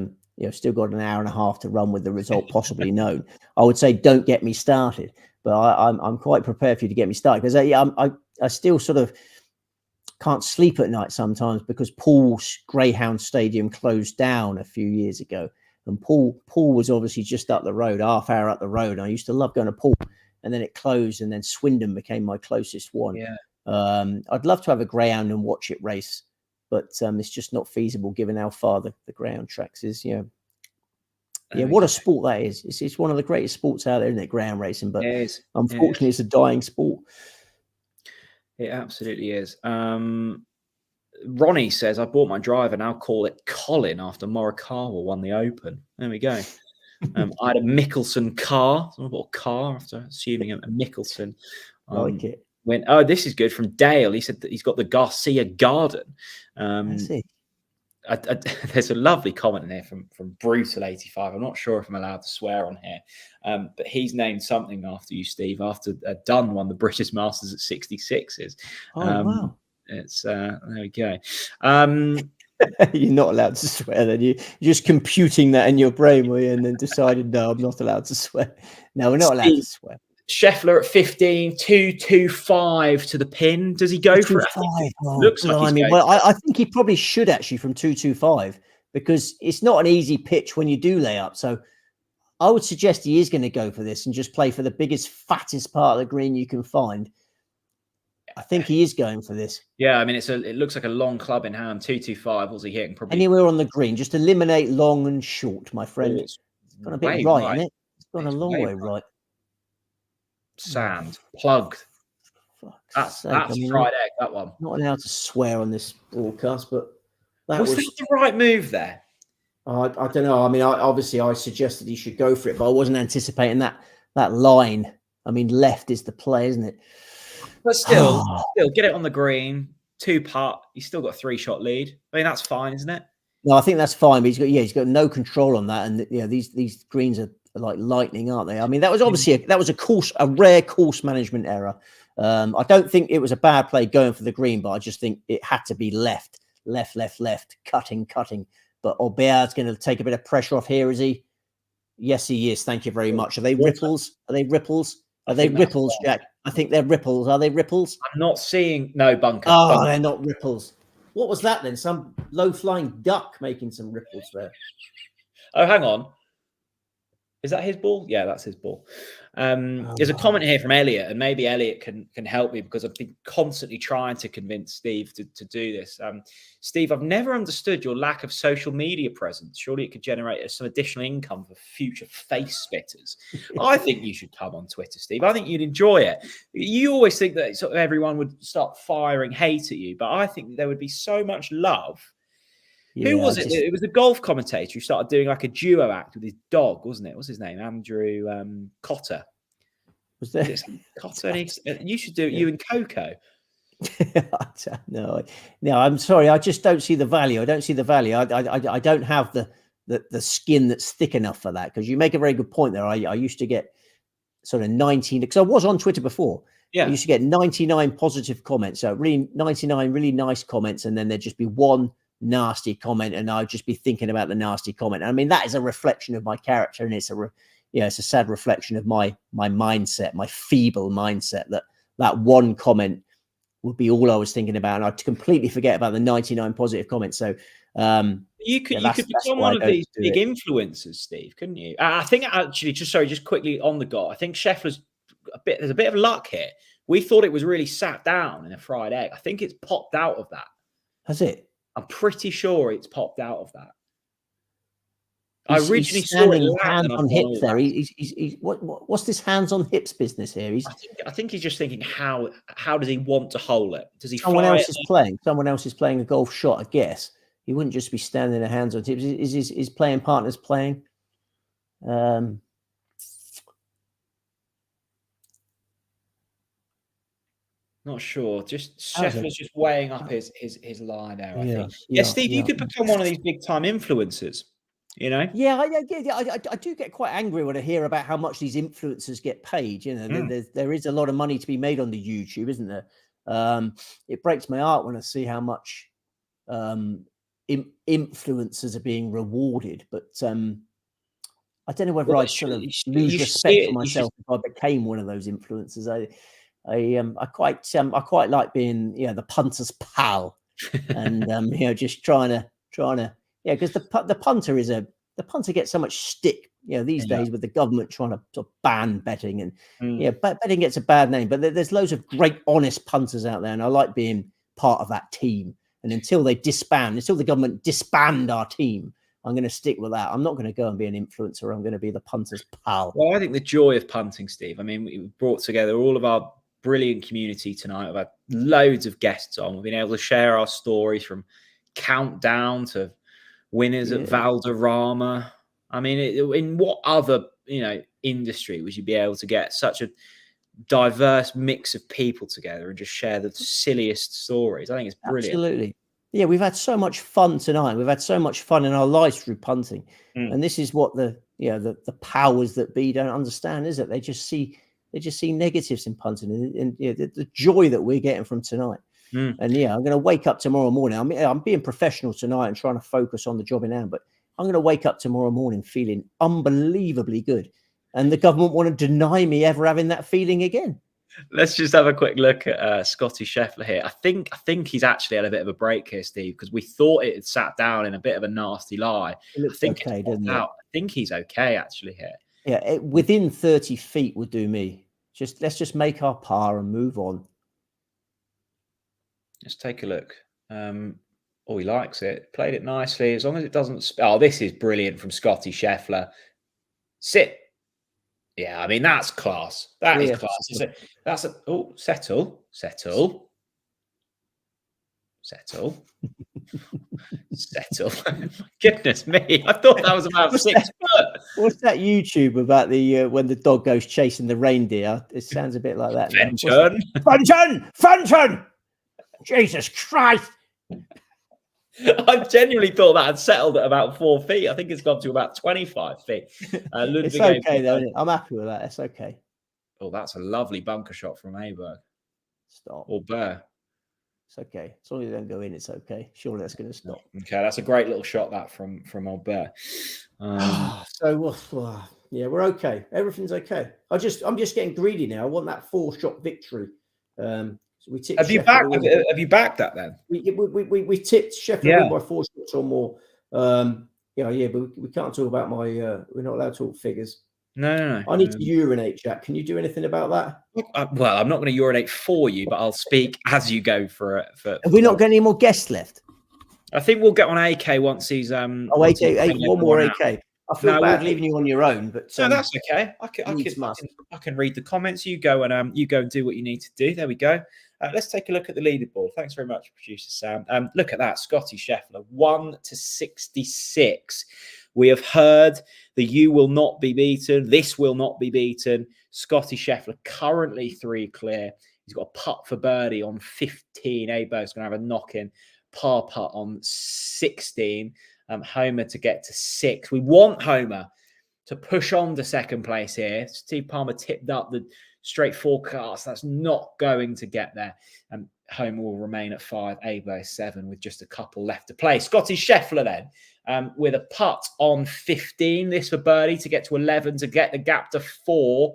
still got an hour and a half to run with the result possibly known, I would say don't get me started. But I'm quite prepared for you to get me started because I still sort of can't sleep at night sometimes because Paul's Greyhound Stadium closed down a few years ago, and Paul was obviously just up the road, half hour up the road. I used to love going to Paul, and then it closed, and then Swindon became my closest one. Yeah. I'd love to have a greyhound and watch it race, but it's just not feasible given how far the greyhound tracks is. What a sport that is. It's one of the greatest sports out there, isn't it? Greyhound racing, but unfortunately, it's a dying sport. It absolutely is. Ronnie says, I bought my driver, now call it Colin after Morikawa won the Open. There we go. I had a Mickelson car. I bought a car after assuming a Mickelson. I like it. This is good from Dale. He said that he's got the Garcia Garden. I see. There's a lovely comment in here from Brutal85. I'm not sure if I'm allowed to swear on here, but he's named something after you, Steve, after Dunne won the British Masters at 66s. Wow. It's there we go. You're not allowed to swear, then you're just computing that in your brain, were you? And then decided, no, I'm not allowed to swear. No, we're not allowed to swear. Scheffler at 15, 225 to the pin. Does he go for it? Looks like he's going. I think he probably should actually from 225 because it's not an easy pitch when you do lay up. So I would suggest he is going to go for this and just play for the biggest, fattest part of the green you can find. I think he is going for this. Yeah, I mean, it looks like a long club in hand. 225. What's he hitting? Probably anywhere on the green. Just eliminate long and short, my friend. It's gone a bit right, isn't it? It's gone a long way right. Sand plugged. That's fried egg. That one. Not allowed to swear on this broadcast, but was that the right move there? I don't know. I mean, I suggested he should go for it, but I wasn't anticipating that line. I mean, left is the play, isn't it? But still get it on the green, 2-putt. He's still got a 3-shot lead. I mean, that's fine, isn't it? No, I think that's fine. But he's got no control on that, and these greens are like lightning, aren't they? I mean, that was obviously a rare course management error. I don't think it was a bad play going for the green, but I just think it had to be left, cutting. But Aubert's going to take a bit of pressure off here, is he? Yes, he is. Thank you very much. Are they ripples? Are they ripples, Jack? I think they're ripples. Are they ripples? I'm not seeing no bunker. Oh, they're not ripples. What was that then? Some low-flying duck making some ripples there. Oh, hang on. Is that his ball? Yeah, that's his ball. There's a comment here from Elliot, and maybe Elliot can help me because I've been constantly trying to convince Steve to do this. Steve, I've never understood your lack of social media presence. Surely it could generate some additional income for future face spitters. I think you should come on Twitter, Steve. I think you'd enjoy it. You always think that sort of everyone would start firing hate at you, but I think there would be so much love. Yeah, who was it? It was a golf commentator who started doing like a duo act with his dog, wasn't it? What's his name? Andrew Cotter. Was there? Cotter. You should do it. You and Coco. No, I'm sorry. I just don't see the value. I don't see the value. I don't have the skin that's thick enough for that. Because you make a very good point there. I used to get sort of 19 because I was on Twitter before. Yeah, I used to get 99 positive comments. So really 99 really nice comments, and then there'd just be one nasty comment, and I'd just be thinking about the nasty comment. I mean, that is a reflection of my character, and it's a sad reflection of my mindset, my feeble mindset. That one comment would be all I was thinking about, and I'd completely forget about the 99 positive comments. So you could become one of these big influencers, Steve, couldn't you? I think actually, just quickly on the golf, I think Scheffler's there's a bit of luck here. We thought it was really sat down in a fried egg. I think it's popped out of that. Has it? I'm pretty sure it's popped out of that. I originally saw it hands on hips there. What's this hands on hips business here? I think he's just thinking how does he want to hole it? Does he? Someone else is playing. Someone else is playing a golf shot. I guess he wouldn't just be standing there hands on hips. Is his playing partners playing? Not sure. Just Scheffler's just weighing up his line there. I think. Yeah, Steve, you could become one of these big time influencers. You know? Yeah, I do get quite angry when I hear about how much these influencers get paid. You know, there is a lot of money to be made on the YouTube, isn't there? It breaks my heart when I see how much influencers are being rewarded. But I don't know whether I'd sort of lose respect for myself if I became one of those influencers. I quite like being the punter's pal, and just trying to because the punter gets so much stick these days with the government trying to sort of ban betting, and betting gets a bad name, but there's loads of great honest punters out there, and I like being part of that team. And until the government disband our team, I'm going to stick with that. I'm not going to go and be an influencer. I'm going to be the punter's pal. Well, I think the joy of punting, Steve. I mean, we brought together all of our brilliant community tonight. We've had loads of guests on. We've been able to share our stories from Countdown to winners at Valderrama. I mean, in what other industry would you be able to get such a diverse mix of people together and just share the silliest stories? I think it's brilliant. Absolutely. Yeah, we've had so much fun tonight. We've had so much fun in our lives through punting, and this is what the powers that be don't understand, is it? They just see negatives in punting, and the joy that we're getting from tonight. And I'm going to wake up tomorrow morning. I'm being professional tonight and trying to focus on the job in hand, but I'm going to wake up tomorrow morning feeling unbelievably good. And the government want to deny me ever having that feeling again. Let's just have a quick look at Scottie Scheffler here. I think he's actually had a bit of a break here, Steve, because we thought it had sat down in a bit of a nasty lie. I think okay, doesn't it? I think he's okay actually here. Yeah, within 30 feet would do me. Let's just make our par and move on. Let's take a look. He likes it. Played it nicely. As long as it doesn't... Oh, this is brilliant from Scottie Scheffler. Sit. Yeah, I mean, that's class. That is class. Settle. Settle. Goodness me. I thought that was about 6 foot. What's that YouTube about when the dog goes chasing the reindeer? It sounds a bit like that. Fenton! Jesus Christ. I've genuinely thought that had settled at about 4 feet. I think it's gone to about 25 feet. It's okay, though. I'm happy with that. It's okay. Oh, that's a lovely bunker shot from Aberg. Stop. Or Burr. It's okay. As long as they don't go in, it's okay. Surely that's going to stop. Okay, that's a great little shot, that from old Burr. We're okay. Everything's okay. I'm just getting greedy now. I want that 4-shot victory. So we tipped have you backed that then? We tipped Sheffield by 4 shots or more. But we can't talk about my. We're not allowed to talk figures. No. I need to urinate, Jack. Can you do anything about that? Well, I'm not going to urinate for you, but I'll speak as you go for it. Have we not got any more guests left? I think we'll get on AK once he's AK, one more AK. I feel bad leaving you on your own, but no, that's okay. I can read the comments. You go and do what you need to do. There we go. Let's take a look at the leaderboard. Thanks very much, producer Sam. Look at that, Scottie Scheffler, 1-66. We have heard the "you will not be beaten." This will not be beaten. Scottie Scheffler currently 3 clear. He's got a putt for birdie on 15. Aberg's going to have a knock-in par putt on 16. Homer to get to 6. We want Homer to push on to second place here. Steve Palmer tipped up the straight forecast. That's not going to get there. Homer will remain at 5. Aberg 7 with just a couple left to play. Scottie Scheffler then with a putt on 15. This for birdie to get to 11 to get the gap to 4.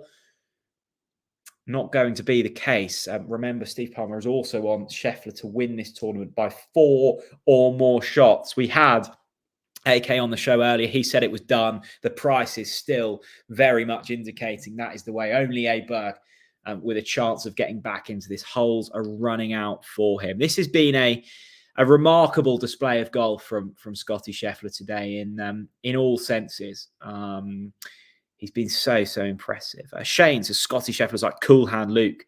Not going to be the case. Remember, Steve Palmer is also on Scheffler to win this tournament by 4 or more shots. We had AK on the show earlier. He said it was done. The price is still very much indicating that is the way. Only Aberg with a chance of getting back into this. Holes are running out for him. This has been a remarkable display of golf from Scottie Scheffler today in all senses. He's been so impressive. Shane says Scottie Scheffler's like Cool Hand Luke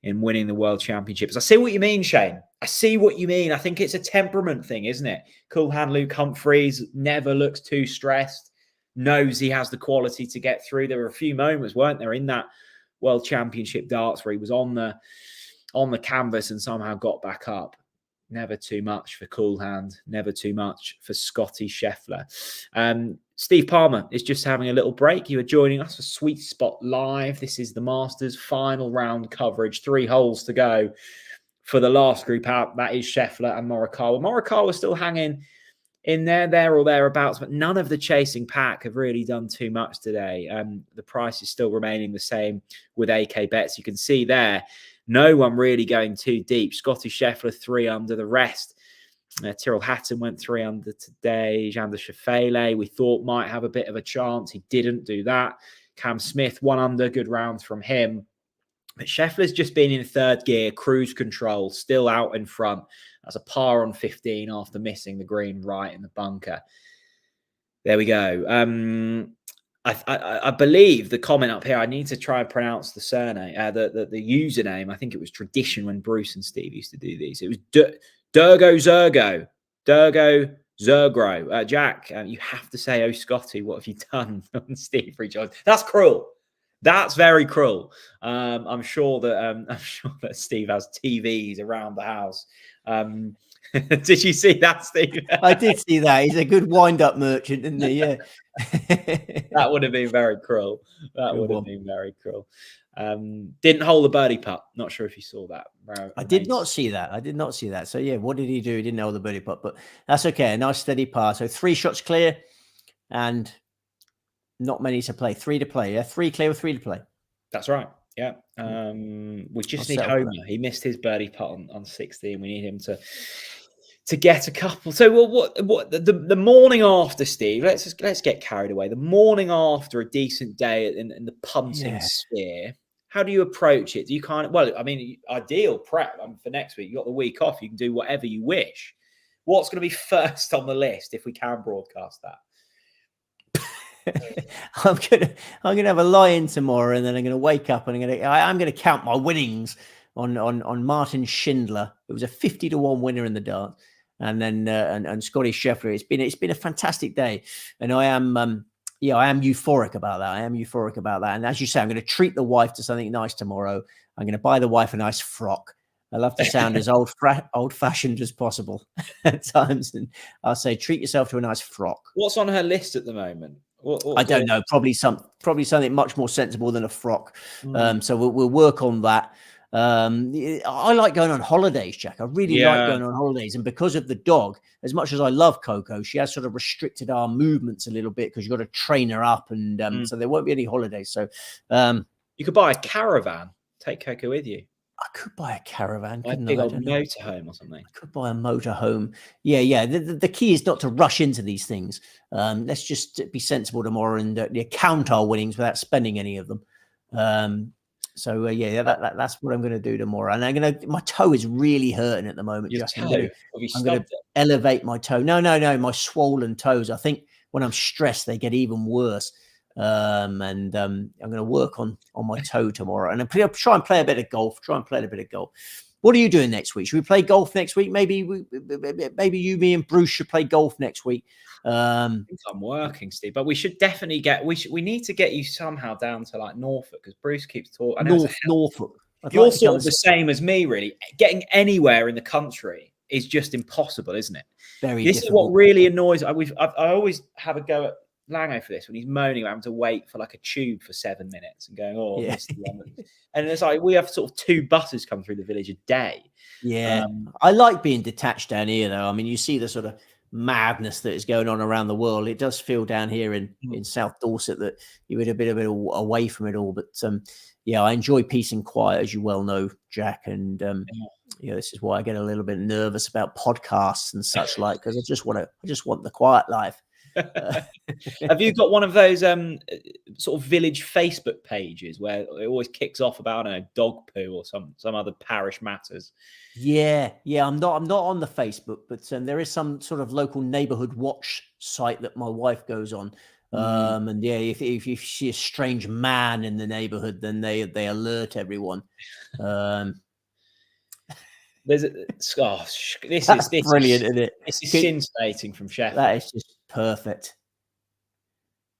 in winning the World Championships. I see what you mean, Shane. I see what you mean. I think it's a temperament thing, isn't it? Cool Hand Luke Humphreys never looks too stressed, knows he has the quality to get through. There were a few moments, weren't there, in that World Championship darts where he was on the canvas and somehow got back up. Never too much for Cool Hand. Never too much for Scottie Scheffler. Steve Palmer is just having a little break. You are joining us for Sweet Spot Live. This is the Masters final round coverage. 3 holes to go for the last group out. That is Scheffler and Morikawa. Morikawa still hanging in there or thereabouts, but none of the chasing pack have really done too much today. The price is still remaining the same with AK bets. You can see there, no one really going too deep. Scottie Scheffler 3 under. The rest, Tyrrell Hatton went 3 under today. Xander Schauffele, we thought might have a bit of a chance. He didn't do that. Cam Smith 1 under. Good rounds from him. But Scheffler's just been in 3rd gear, cruise control, still out in front. That's a par on 15 after missing the green right in the bunker. There we go. I believe the comment up here, I need to try and pronounce the surname, the username. I think it was tradition when Bruce and Steve used to do these. It was Durgo Zergro. Jack, you have to say, "Oh, Scotty, what have you done?" on Steve Rejoice. That's cruel. That's very cruel. I'm sure that Steve has TVs around the house. Did you see that, Steve? I did see that. He's a good wind-up merchant, isn't he? Yeah. That would have been very cruel. That would have been very cruel. Didn't hold the birdie putt. Not sure if you saw that. I did not see that. So, yeah, what did he do? He didn't hold the birdie putt, but that's okay. A nice steady par. So 3 shots clear and not many to play. 3 to play. Yeah, 3 clear with 3 to play. That's right. Yeah. We just need Homer. He missed his birdie putt on 16. We need him to get a couple. So, well, what the morning after, Steve? Let's get carried away. The morning after a decent day in the punting sphere. How do you approach it? Do you ideal prep for next week. You got the week off. You can do whatever you wish. What's going to be first on the list if we can broadcast that? I'm gonna have a lie-in tomorrow, and then I'm gonna wake up and I'm gonna count my winnings on Martin Schindler. It was a 50-1 winner in the dart, and then and Scottie Scheffler. It's been a fantastic day, and I am euphoric about that. And as you say, I'm going to treat the wife to something nice tomorrow. I'm going to buy the wife a nice frock. I love to sound as old-fashioned as possible at times, and I'll say treat yourself to a nice frock. What's on her list at the moment? I don't know. Probably something much more sensible than a frock. So we'll work on that. I like going on holidays, Jack. I really like going on holidays, and because of the dog, as much as I love Coco, she has sort of restricted our movements a little bit because you've got to train her up, and so there won't be any holidays. So you could buy a caravan, take Coco with you. I could buy a caravan, Like a couldn't big I? I old don't know. motorhome or something. I could buy a motorhome. Yeah. The key is not to rush into these things. Let's just be sensible tomorrow and count our winnings without spending any of them. That's what I'm going to do tomorrow. And my toe is really hurting at the moment. Your Justin. toe? I'm going to elevate my toe. No, my swollen toes. I think when I'm stressed, they get even worse. I'm going to work on my toe tomorrow, and I'll try and play a bit of golf. What are you doing next week? Should we play golf next week? Maybe you, me, and Bruce should play golf next week. I think I'm working, Steve, but we should definitely we need to get you somehow down to like Norfolk, because Bruce keeps talking. Norfolk. You're sort of the same as me, really. Getting anywhere in the country is just impossible, isn't it? Very. This is what really annoys. I always have a go at Lango for this when he's moaning about having to wait for like a tube for 7 minutes and going, and it's like we have sort of 2 buses come through the village a day. Yeah, I like being detached down here, though. I mean, you see the sort of madness that is going on around the world. It does feel down here in South Dorset that you're a bit away from it all. But I enjoy peace and quiet, as you well know, Jack. And this is why I get a little bit nervous about podcasts and such like, because I just want the quiet life. Have you got one of those sort of village Facebook pages where it always kicks off about dog poo or some other parish matters? Yeah. I'm not on the Facebook, but there is some sort of local neighborhood watch site that my wife goes on. And if you see a strange man in the neighborhood, then they alert everyone. This is brilliant, isn't it? This is scintillating from Scheffler. That is just perfect.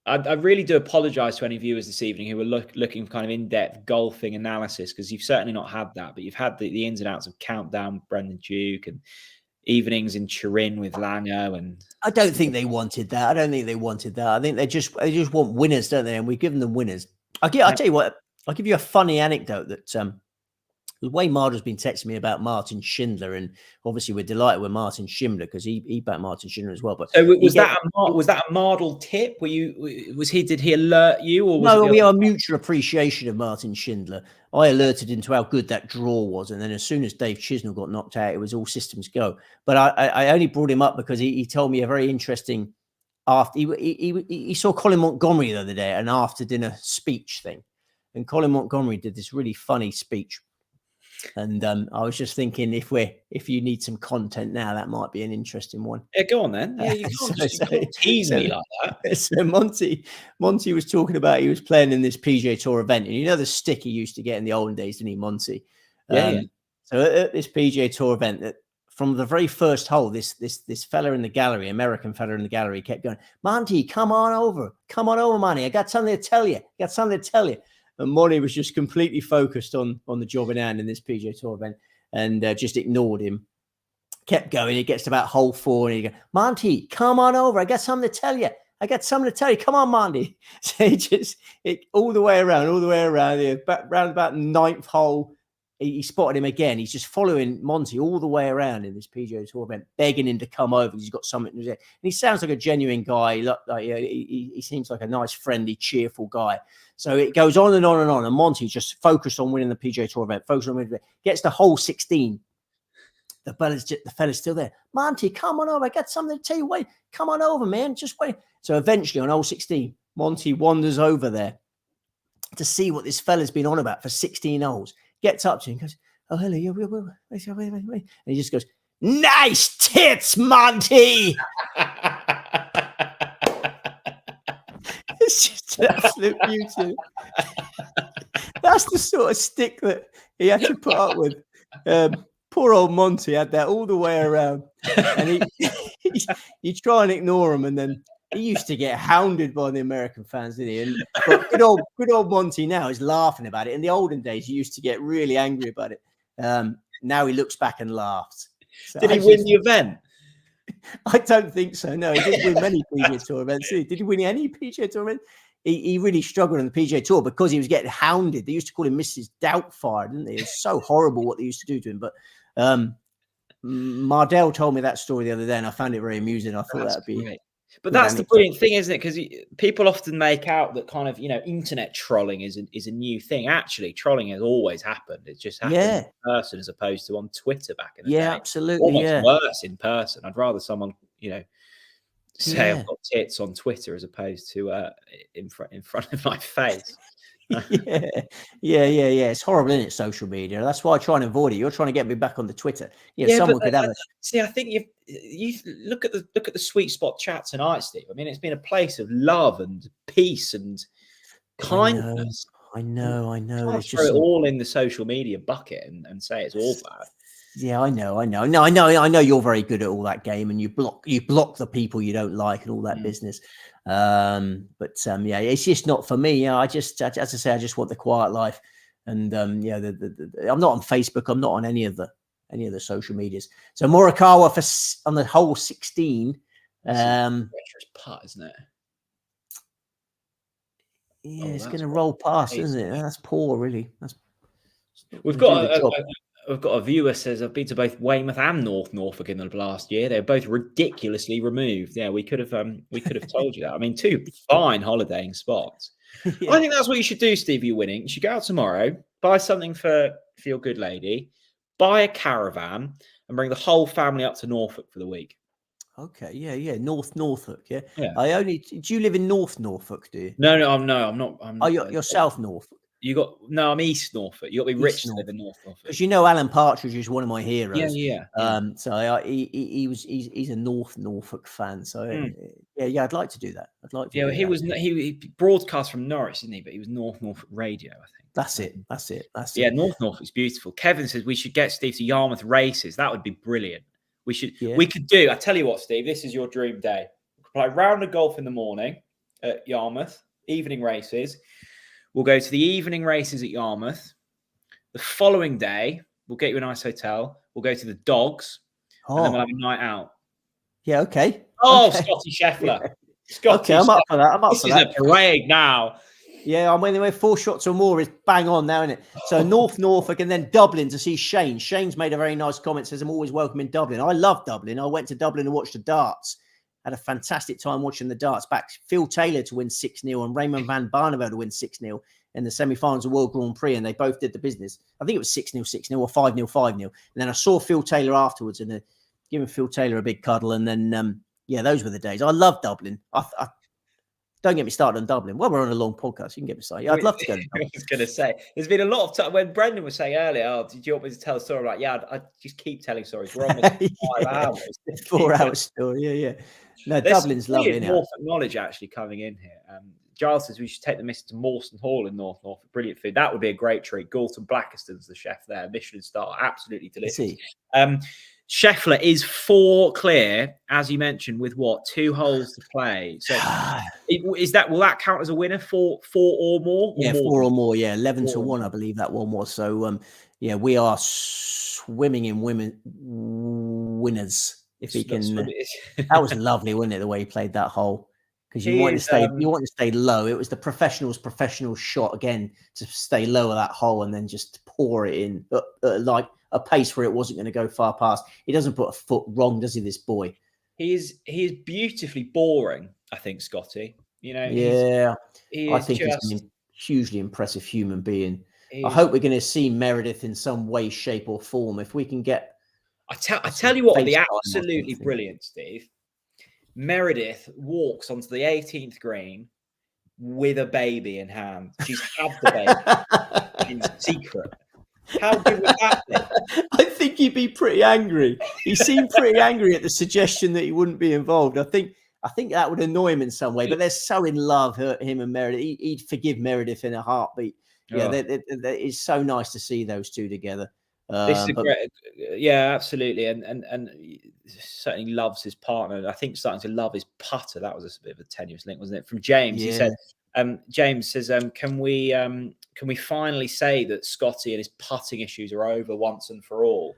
I really do apologise to any viewers this evening who were looking for kind of in-depth golfing analysis, because you've certainly not had that, but you've had the ins and outs of Countdown, Brendan Duke, and evenings in Turin with Lango. And I don't think they wanted that. I think they just want winners, don't they? And we've given them winners. I'll tell you what. I'll give you a funny anecdote that Wayne Marder's been texting me about Martin Schindler, and obviously we're delighted with Martin Schindler because he backed Martin Schindler as well. But so was that a Mardle tip? Did he alert you, or was we have a mutual appreciation of Martin Schindler? I alerted him to how good that draw was, and then as soon as Dave Chisnell got knocked out, it was all systems go. But I only brought him up because he told me a very interesting he saw Colin Montgomery the other day at an after dinner speech thing, and Colin Montgomery did this really funny speech. And I was just thinking, if you need some content now, that might be an interesting one. Yeah, go on then. Yeah, you can't tease me like that. So Monty was talking about he was playing in this PGA Tour event, and you know the stick he used to get in the olden days, didn't he, Monty? So at this PGA Tour event, that from the very first hole, this fella in the gallery, American fella in the gallery, kept going, "Monty, come on over, Monty. I got something to tell you. And Monty was just completely focused on the job in hand in this PGA Tour event, and just ignored him. Kept going. He gets to about hole 4, and he goes, "Monty, come on over. I got something to tell you. Come on, Monty." So all the way around, round about 9th hole, he spotted him again. He's just following Monty all the way around in this PGA Tour event, begging him to come over because he's got something to say. And he sounds like a genuine guy. He seems like a nice, friendly, cheerful guy. So it goes on and on and on. And Monty just focused on winning the PGA Tour event, gets to hole 16. The fella's still there. "Monty, come on over. I got something to tell you. Wait, come on over, man. Just wait." So eventually on hole 16, Monty wanders over there to see what this fella's been on about for 16 holes. Gets up to him and goes, "Oh, hello. Wait. And he just goes, "Nice tits, Monty." It's just an absolute beauty. That's the sort of stick that he had to put up with. Poor old Monty had that all the way around. And you try and ignore him, and then he used to get hounded by the American fans, didn't he? But good old Monty now is laughing about it. In the olden days, he used to get really angry about it. Now he looks back and laughs. So did he win the event? I don't think so. No, he didn't win many PGA Tour events. Did he win any PGA Tour events? He really struggled on the PGA Tour because he was getting hounded. They used to call him Mrs. Doubtfire, didn't they? It was so horrible what they used to do to him. But Mardell told me that story the other day, and I found it very amusing. I thought that'd be But that's the brilliant thing, isn't it? Because people often make out that kind of, internet trolling is a new thing. Actually, trolling has always happened. It's just happened in person as opposed to on Twitter back in the day. Yeah, absolutely. Almost worse in person. I'd rather someone, say I've got tits on Twitter as opposed to in front of my face. yeah. It's horrible, isn't it? Social media. That's why I try and avoid it. You're trying to get me back on the Twitter. Someone could have it. See, I think you look at the sweet spot chat tonight, Steve. I mean, it's been a place of love and peace and kindness. I know. It's just throw it all in the social media bucket and say it's all bad. Yeah, I know. No, I know you're very good at all that game, and you block the people you don't like and all that business. It's just not for me. I just, as I say, I just want the quiet life. And I'm not on Facebook. I'm not on any of the social medias. So Morikawa on the hole 16. Treacherous putt, isn't it? Yeah, it's going to roll past, isn't it? That's poor, really. We've got a viewer says I've been to both Weymouth and North Norfolk in the last year. They're both ridiculously removed. Yeah, we could have told you that. I mean, two fine holidaying spots. Yeah. I think that's what you should do, Steve. You're winning. You should go out tomorrow, buy something for your good lady, buy a caravan, and bring the whole family up to Norfolk for the week. Okay, yeah, North Norfolk, yeah. Do you live in North Norfolk? Do you? No, I'm not. You're South Norfolk. I'm East Norfolk. You got to be rich to live in North Norfolk. Because Alan Partridge is one of my heroes. Yeah. So he's a North Norfolk fan. So I'd like to do that. He broadcast from Norwich, didn't he? But he was North Norfolk Radio, I think. That's it. Yeah, North Norfolk's beautiful. Kevin says we should get Steve to Yarmouth races. That would be brilliant. We could do. I tell you what, Steve, this is your dream day. We could play a round of golf in the morning at Yarmouth, evening races. We'll go to the evening races at Yarmouth. The following day, we'll get you a nice hotel. We'll go to the Dogs, and then we'll have a night out. Yeah, okay. Scottie Scheffler. Okay, I'm up for that. This is a parade now. Yeah, I'm when 4 shots or more is bang on now, isn't it? So North Norfolk and then Dublin to see Shane. Shane's made a very nice comment, says I'm always welcome in Dublin. I love Dublin. I went to Dublin and watched the darts. Had a fantastic time watching the darts. Back Phil Taylor to win 6-0 and Raymond van Barneveld to win 6-0 in the semi-finals of World Grand Prix, and they both did the business. I think it was 6-0, 6-0 or 5-0, 5-0. And then I saw Phil Taylor afterwards and giving Phil Taylor a big cuddle. And then, those were the days. I love Dublin. I don't get me started on Dublin. Well, we're on a long podcast. You can get me started. I'd love to go to Dublin. I was going to say, there's been a lot of time when Brendan was saying earlier, did you want me to tell a story? I'm like, I just keep telling stories. We're almost 5 hours. 4 hours story. Yeah. No, there's Dublin's lovely. There's more knowledge actually coming in here. Giles says we should take the missus to Mawston Hall in North Norfolk. Brilliant food. That would be a great treat. Galton Blackiston's the chef there. Michelin star. Absolutely delicious. Scheffler is 4 clear, as you mentioned, with 2 holes to play. So will that count as a winner? 4 or more? Yeah, 4 or more. Yeah, 11-1, I believe that one was. So we are swimming in winners. If he can, that was lovely, wasn't it? The way he played that hole, because you want to stay low. It was the professional shot again to stay low at that hole and then just pour it in like a pace where it wasn't going to go far past. He doesn't put a foot wrong, does he? This boy. He is beautifully boring. I think Scottie. I think he's a hugely impressive human being. I hope we're going to see Meredith in some way, shape, or form. If we can get. I tell you what would be absolutely brilliant, Steve. Meredith walks onto the 18th green with a baby in hand. She's had the baby in secret. How good would that be? I think he'd be pretty angry. He seemed pretty angry at the suggestion that he wouldn't be involved. I think that would annoy him in some way. But they're so in love, him and Meredith. He'd forgive Meredith in a heartbeat. Yeah, it's so nice to see those two together. This is great. Yeah, absolutely, and certainly loves his partner. I think starting to love his putter. That was a bit of a tenuous link, wasn't it? From James, He said, James says, can we finally say that Scottie and his putting issues are over once and for all?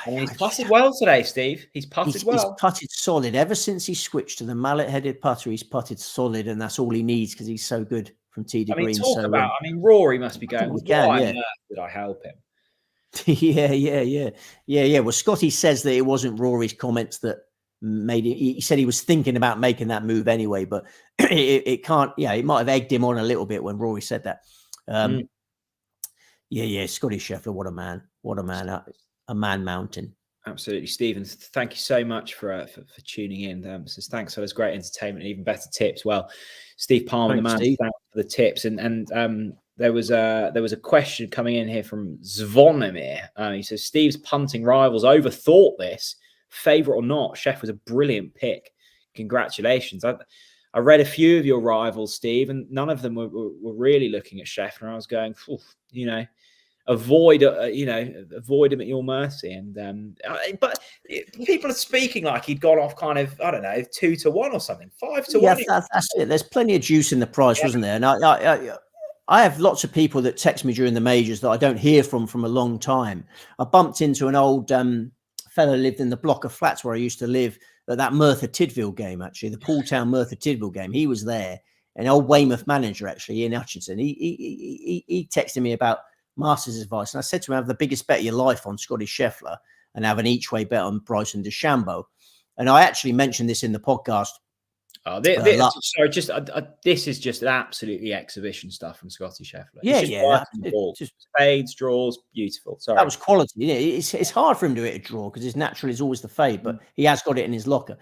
And he's putted well today, Steve. He's putted well. He's putted solid ever since he switched to the mallet-headed putter. He's putted solid, and that's all he needs because he's so good from tee to green. Rory must be going. Why on earth did I help him? Yeah. Well, Scottie says that it wasn't Rory's comments that made it. He said he was thinking about making that move anyway, but it can't. Yeah, it might have egged him on a little bit when Rory said that. Yeah, Scottie Scheffler, what a man, a man mountain. Absolutely, Stephen. Thank you so much for tuning in. Says thanks for those great entertainment and even better tips. Well, Steve Palmer, Thanks, the man, Steve, thanks for the tips. And there was a question coming in here from Zvonimir. He says Steve's punting rivals overthought this. Favorite or not, Scheffler was a brilliant pick. Congratulations. I read a few of your rivals, Steve, and none of them were really looking at Scheffler. I was going, avoid him at your mercy. And but people are speaking like he'd gone off kind of, I don't know, 2-1 or something, 5-1. Yeah, that's it. There's plenty of juice in the price, wasn't there? And I have lots of people that text me during the majors that I don't hear from a long time. I bumped into an old fellow lived in the block of flats where I used to live at that Merthyr Tydfil game, actually, the Pooltown Merthyr Tydfil game. He was there, an old Weymouth manager, actually, Ian Hutchinson. He texted me about Masters advice, and I said to him, have the biggest bet of your life on Scottie Scheffler and have an each way bet on Bryson DeChambeau. And I actually mentioned this in the podcast. This is just absolutely exhibition stuff from Scottie Scheffler. Yeah. Just fades, draws, beautiful. Sorry, that was quality. Yeah, it's hard for him to hit a draw because his natural is always the fade, but he has got it in his locker.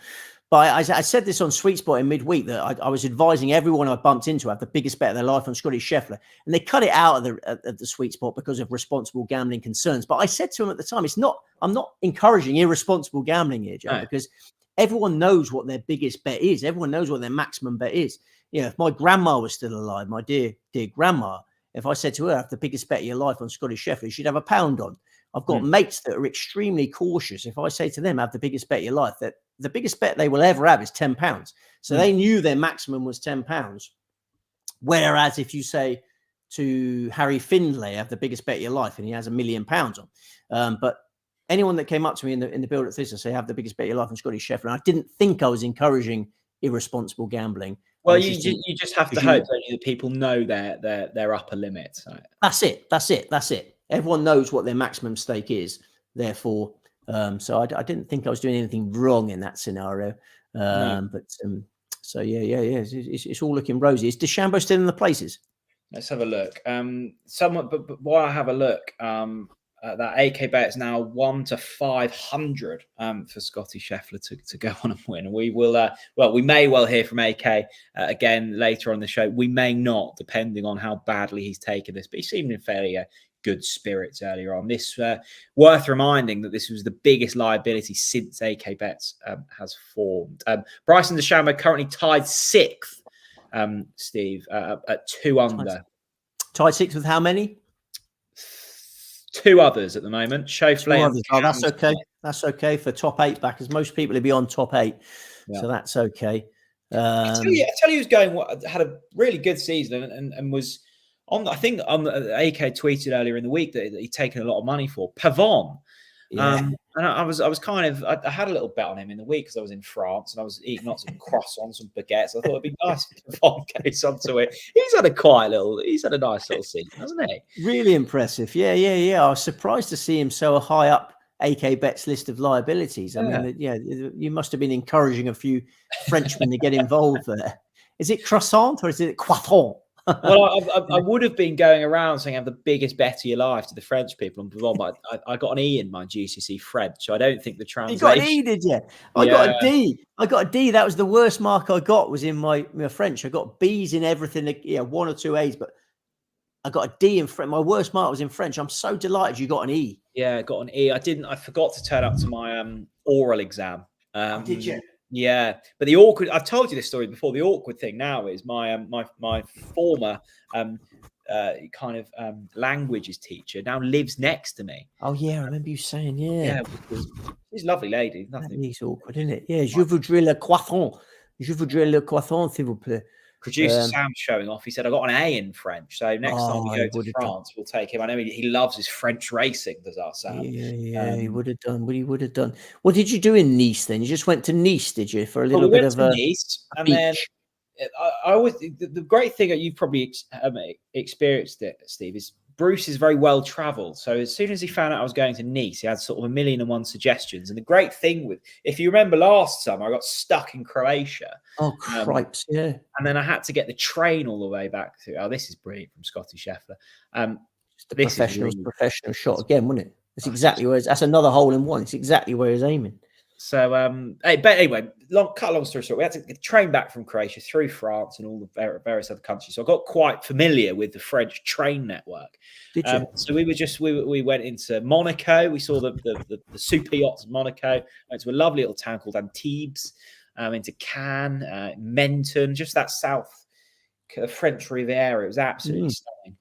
But I said this on Sweet Spot in midweek that I was advising everyone I bumped into have the biggest bet of their life on Scottie Scheffler, and they cut it out of the Sweet Spot because of responsible gambling concerns. But I said to him at the time, I'm not encouraging irresponsible gambling here, Joe, because everyone knows what their biggest bet is. Everyone knows what their maximum bet is. If my grandma was still alive, my dear grandma, if I said to her, have the biggest bet of your life on Scottie Scheffler, she'd have £1 on. I've got mates that are extremely cautious. If I say to them, have the biggest bet of your life, that the biggest bet they will ever have is £10. So they knew their maximum was £10. Whereas if you say to Harry Findlay, have the biggest bet of your life, and he has £1 million on. But anyone that came up to me in the build at this, I say, have the biggest bet of your life on Scottie Scheffler. And I didn't think I was encouraging irresponsible gambling. Well, you just have to hope that people know their upper limit. So. That's it. Everyone knows what their maximum stake is. Therefore, so I didn't think I was doing anything wrong in that scenario. But so yeah, it's all looking rosy. Is DeChambeau still in the places? Let's have a look. But while I have a look, that AK bet is now 1 to 500 for Scottie Scheffler to go on and win. We will, we may well hear from AK again later on the show. We may not, depending on how badly he's taken this. But he seemed in fairly good spirits earlier on. This worth reminding that this was the biggest liability since AK Bets has formed. Bryson DeChambeau currently tied 6th, Steve, at 2 under. Tied 6th with how many? 2 others at the moment. Scheffler. Oh, that's okay. That's okay for top 8 backers. Most people will be on top 8, so that's okay. I tell you who's had a really good season and was on. I think on AK tweeted earlier in the week that he'd taken a lot of money for Pavon. And I was kind of, I had a little bet on him in the week because I was in France and I was eating lots of croissants and baguettes. I thought it'd be nice if Pavon goes onto it. He's had a nice little season, hasn't he? Really impressive. Yeah. I was surprised to see him so high up AK Bet's list of liabilities. I mean, you must have been encouraging a few Frenchmen to get involved there. Is it croissant or is it croissant? Well, I would have been going around saying have the biggest bet of your life to the French people, but I got an E in my GCSE French, so I don't think the translation. You got an E, did you? I got a D. I got a D. That was the worst mark I got. Was in my French. I got B's in everything. 1 or 2 A's, but I got a D in French. My worst mark was in French. I'm so delighted you got an E. Yeah, I got an E. I forgot to turn up to my oral exam. Did you? Yeah, but the awkward. I've told you this story before. The awkward thing now is my former languages teacher now lives next to me. Oh yeah, I remember you saying She's a lovely lady. Nothing. It's awkward, isn't it? Yeah, je voudrais le croissant. Je voudrais le croissant, s'il vous plaît. Producer Sam's showing off. He said, I got an A in French. So next time we go to France, we'll take him. I know he loves his French racing, does our Sam. Yeah, he would have done what he would have done. What did you do in Nice then? You just went to Nice, did you, for a little bit of Nice, and beach? Then I always, the great thing that you've probably experienced it, Steve, is Bruce is very well travelled. So as soon as he found out I was going to Nice, he had sort of 1,000,001 suggestions. And the great thing with, if you remember last summer, I got stuck in Croatia. Oh, cripes, yeah. And then I had to get the train all the way back to, oh, this is brilliant from Scottie Scheffler. Just a professional shot again, wasn't it? That's exactly where that's another hole in one. It's exactly where he's aiming. So, but anyway, cut a long story short, we had to get the train back from Croatia through France and all the various other countries. So I got quite familiar with the French train network. Did you? So we went into Monaco. We saw the super yachts of Monaco. Went to a lovely little town called Antibes. Into Cannes, Menton, just that south French Riviera. It was absolutely stunning.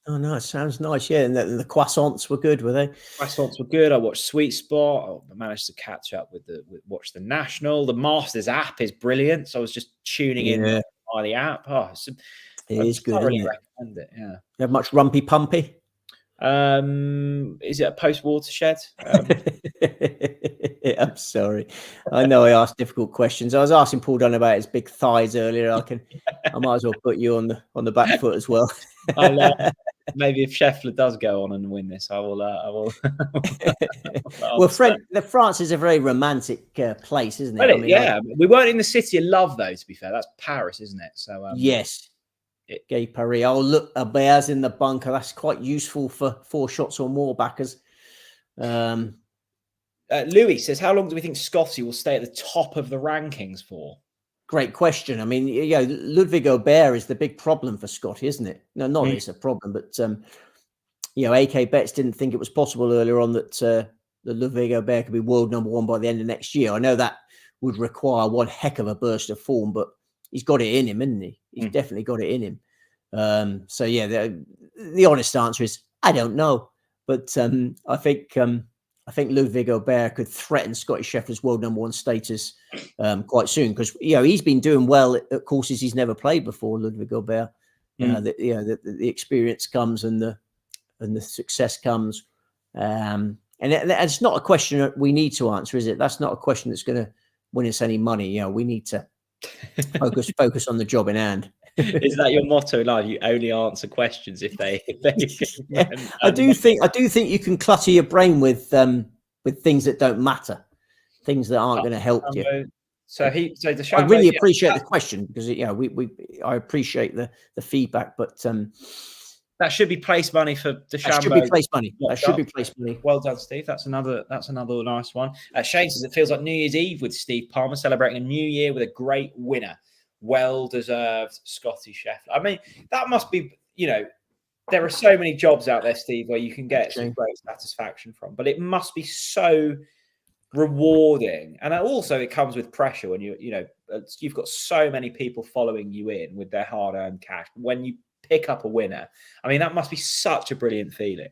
Oh no, it sounds nice. Yeah, and the croissants were good, were they? Croissants were good. I watched Sweet Spot. I managed to catch up with watch the National. The Masters app is brilliant. So I was just tuning in by the app. Oh, it is good. I really isn't it? recommend it. Yeah. You have much rumpy pumpy? Is it a post watershed? I'm sorry. I know I asked difficult questions. I was asking Paul Dunne about his big thighs earlier. I might as well put you on the back foot as well. Maybe if Scheffler does go on and win this, I will. Well, France is a very romantic place, isn't it? Well, we weren't in the city of love, though. To be fair, that's Paris, isn't it? So yes. Gay Paris. Oh, look, a bear's in the bunker. That's quite useful for 4 shots or more backers. Louis says, how long do we think Scottie will stay at the top of the rankings for? Great question. I mean, Ludwig Aubert is the big problem for Scottie, isn't it? No, not that it's a problem, but AK Betts didn't think it was possible earlier on that Ludwig Aubert could be world number 1 by the end of next year. I know that would require one heck of a burst of form, but he's got it in him, isn't he? He's definitely got it in him. So yeah, the honest answer is I don't know, but I think Ludwig Aubert could threaten Scottie Scheffler's world number 1 status quite soon because he's been doing well at courses he's never played before. Ludwig Aubert, the experience comes and the success comes, and it's not a question that we need to answer, is it? That's not a question that's going to win us any money. We need to focus on the job in hand. Is that your motto in life? You only answer questions if they yeah. I do think you can clutter your brain with things that don't matter, things that aren't going to help you. I really appreciate the question because I appreciate the feedback, but that should be place money for DeChambeau. That should be place money. That should be place money. Well done, Steve. That's another nice one. Shane says it feels like New Year's Eve with Steve Palmer celebrating a new year with a great winner. Well deserved, Scottie Scheffler. I mean, that must be, there are so many jobs out there, Steve, where you can get some great satisfaction from, but it must be so rewarding. And also it comes with pressure when you've got so many people following you in with their hard-earned cash. When you pick up a winner, I mean, that must be such a brilliant feeling.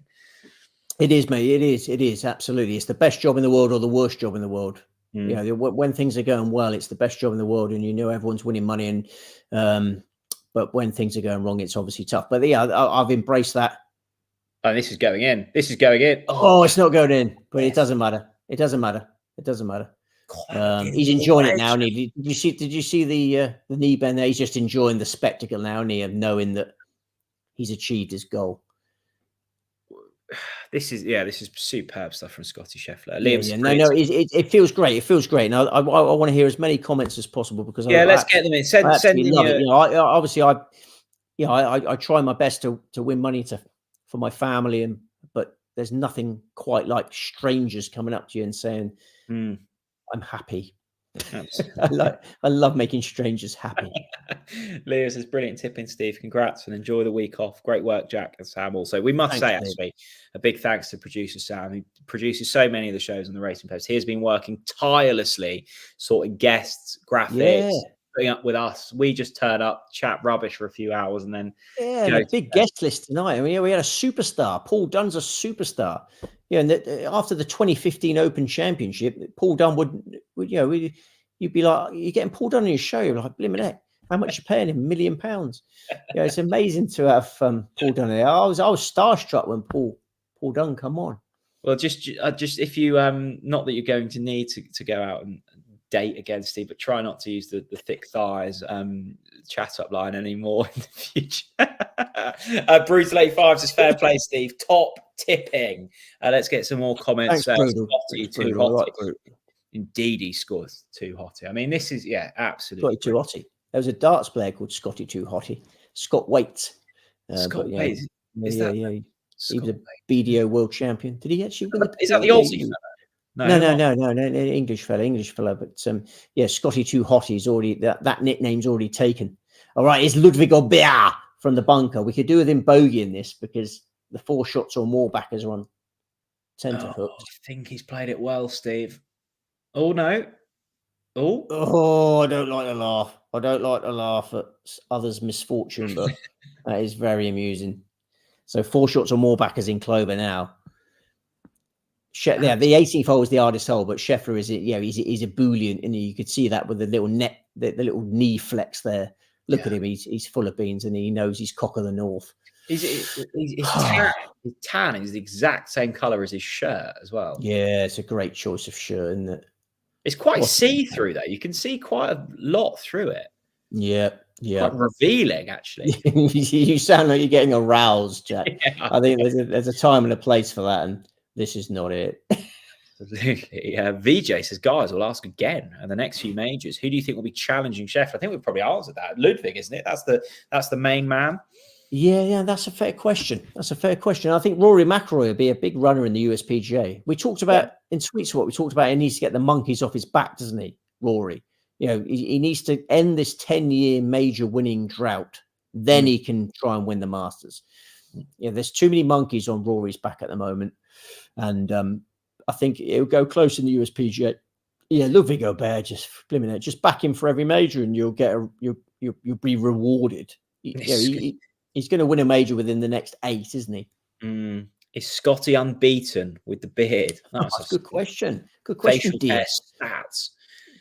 It is, mate. It is absolutely. It's the best job in the world or the worst job in the world. When things are going well, it's the best job in the world, and everyone's winning money. And but when things are going wrong, it's obviously tough. But I've embraced that. Oh, this is going in. This is going in. Oh, it's not going in, but it doesn't matter. It doesn't matter. He's enjoying it now. And did you see the knee bend there? He's just enjoying the spectacle now, and of knowing that he's achieved his goal. This is superb stuff from Scottie Scheffler. It feels great. It feels great. Now I want to hear as many comments as possible because let's get them in. Send in. I try my best to win money for my family, but there's nothing quite like strangers coming up to you and saying, "I'm happy." I love making strangers happy. Leo says, brilliant tipping, Steve. Congrats and enjoy the week off. Great work, Jack and Sam. Also, we must say, actually, a big thanks to producer Sam, who produces so many of the shows on the Racing Post. He has been working tirelessly, sorting guests, graphics, putting up with us. We just turn up, chat rubbish for a few hours, and then a big guest list tonight. I mean, we had a superstar. Paul Dunne's a superstar. And after the 2015 Open Championship, Paul Dunne would you'd be like, you're getting Paul Dunne on your show. You're like, blimmin' heck, how much you paying him? £1 million. It's amazing to have Paul Dunne there. I was starstruck when Paul Dunne come on. Well, just if you not that you're going to need to go out and date again, Steve, but try not to use the thick thighs chat up line anymore in the future. Brutal 85 says fair play, Steve. Top tipping. Let's get some more comments. Thanks, Brutal. Scotty, too hotty. Indeed, he scores too hotty. I mean, this is absolutely Scotty too hotty. There was a darts player called Scotty too hotty. Scott Waite. Scott Waite. He was a BDO world champion. Did he actually win? Is that the Aussie fella? No, English fella. But Scotty too hotty is already that nickname's already taken. All right, it's Ludwig Aubert from the bunker. We could do with him bogeying this because the 4 shots or more backers are on centre hooks. I think he's played it well, Steve. Oh no. Oh, I don't like to laugh. I don't like to laugh at others' misfortune, but that is very amusing. So 4 shots or more backers in Clover now. The 18th hole is the hardest hole, but Scheffler is he's a bullion, and you could see that with the little the little knee flex there. Look at him; he's full of beans, and he knows he's cock of the north. His tan is the exact same color as his shirt as well. Yeah, it's a great choice of shirt, isn't it? It's quite see-through though. You can see quite a lot through it. Yeah. Quite revealing, actually. You sound like you're getting aroused, Jack. Yeah. I think there's a time and a place for that, and this is not it. Absolutely. VJ says, guys, we'll ask again. And the next few majors, who do you think will be challenging Scheffler? I think we've probably answered that. Ludwig, isn't it? That's the main man. Yeah, that's a fair question. I think Rory McIlroy will be a big runner in the USPGA. We talked about in Sweet Spot, he needs to get the monkeys off his back, doesn't he, Rory? He needs to end this 10-year major winning drought. Then he can try and win the Masters. There's too many monkeys on Rory's back at the moment. And I think it'll go close in the USPGA. Ludwig Aubert, just back him for every major, and you'll you'll be rewarded. He's going to win a major within the next 8, isn't he? Is Scotty unbeaten with the beard? That's a good question. Good question, DS. Stats.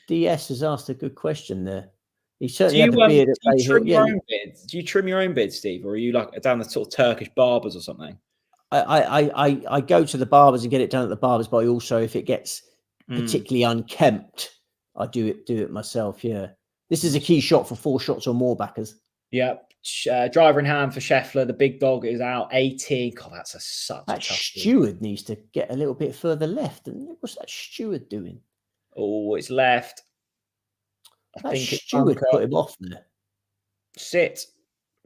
DS has asked a good question there. He certainly had the beard at Bay Hill. Do you trim your own beard, Steve, or are you like down the sort of Turkish barbers or something? I go to the barbers and get it done at the barbers, but I also, if it gets particularly unkempt, I do it myself. Yeah, this is a key shot for 4 shots or more backers. Yeah, driver in hand for Scheffler. The big dog is out 18. God, that's such a tough Stewart needs to get a little bit further left. And what's that Stewart doing? Oh, it's left. I think Stewart put him off there. Sit,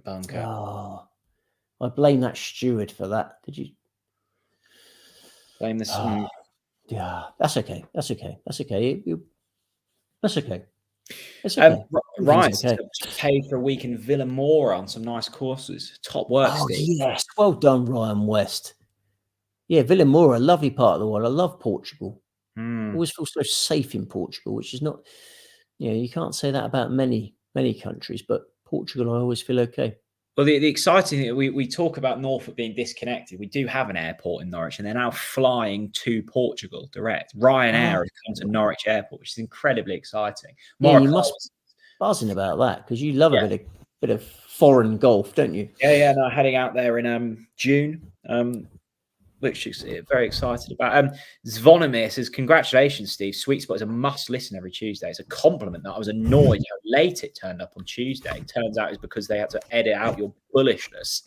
bunker. Oh, I blame that Steward for that. Did you blame this? Yeah, that's okay. That's okay. Ryan paid for a week in Villamora on some nice courses. Top work, Steve. Yes, well done, Ryan West. Yeah, Villamora, lovely part of the world. I love Portugal. Always feel so safe in Portugal, which is not. You can't say that about many countries, but Portugal, I always feel okay. Well, the exciting thing, we talk about Norfolk being disconnected. We do have an airport in Norwich, and they're now flying to Portugal direct. Ryanair has come to Norwich Airport, which is incredibly exciting. You must be buzzing about that because you love a bit of foreign golf, don't you? Yeah. No, heading out there in June, which is very excited about. Zvonimir says, congratulations, Steve. Sweet Spot is a must listen every Tuesday. It's a compliment that I was annoyed how late it turned up on Tuesday. Turns out it's because they had to edit out your bullishness.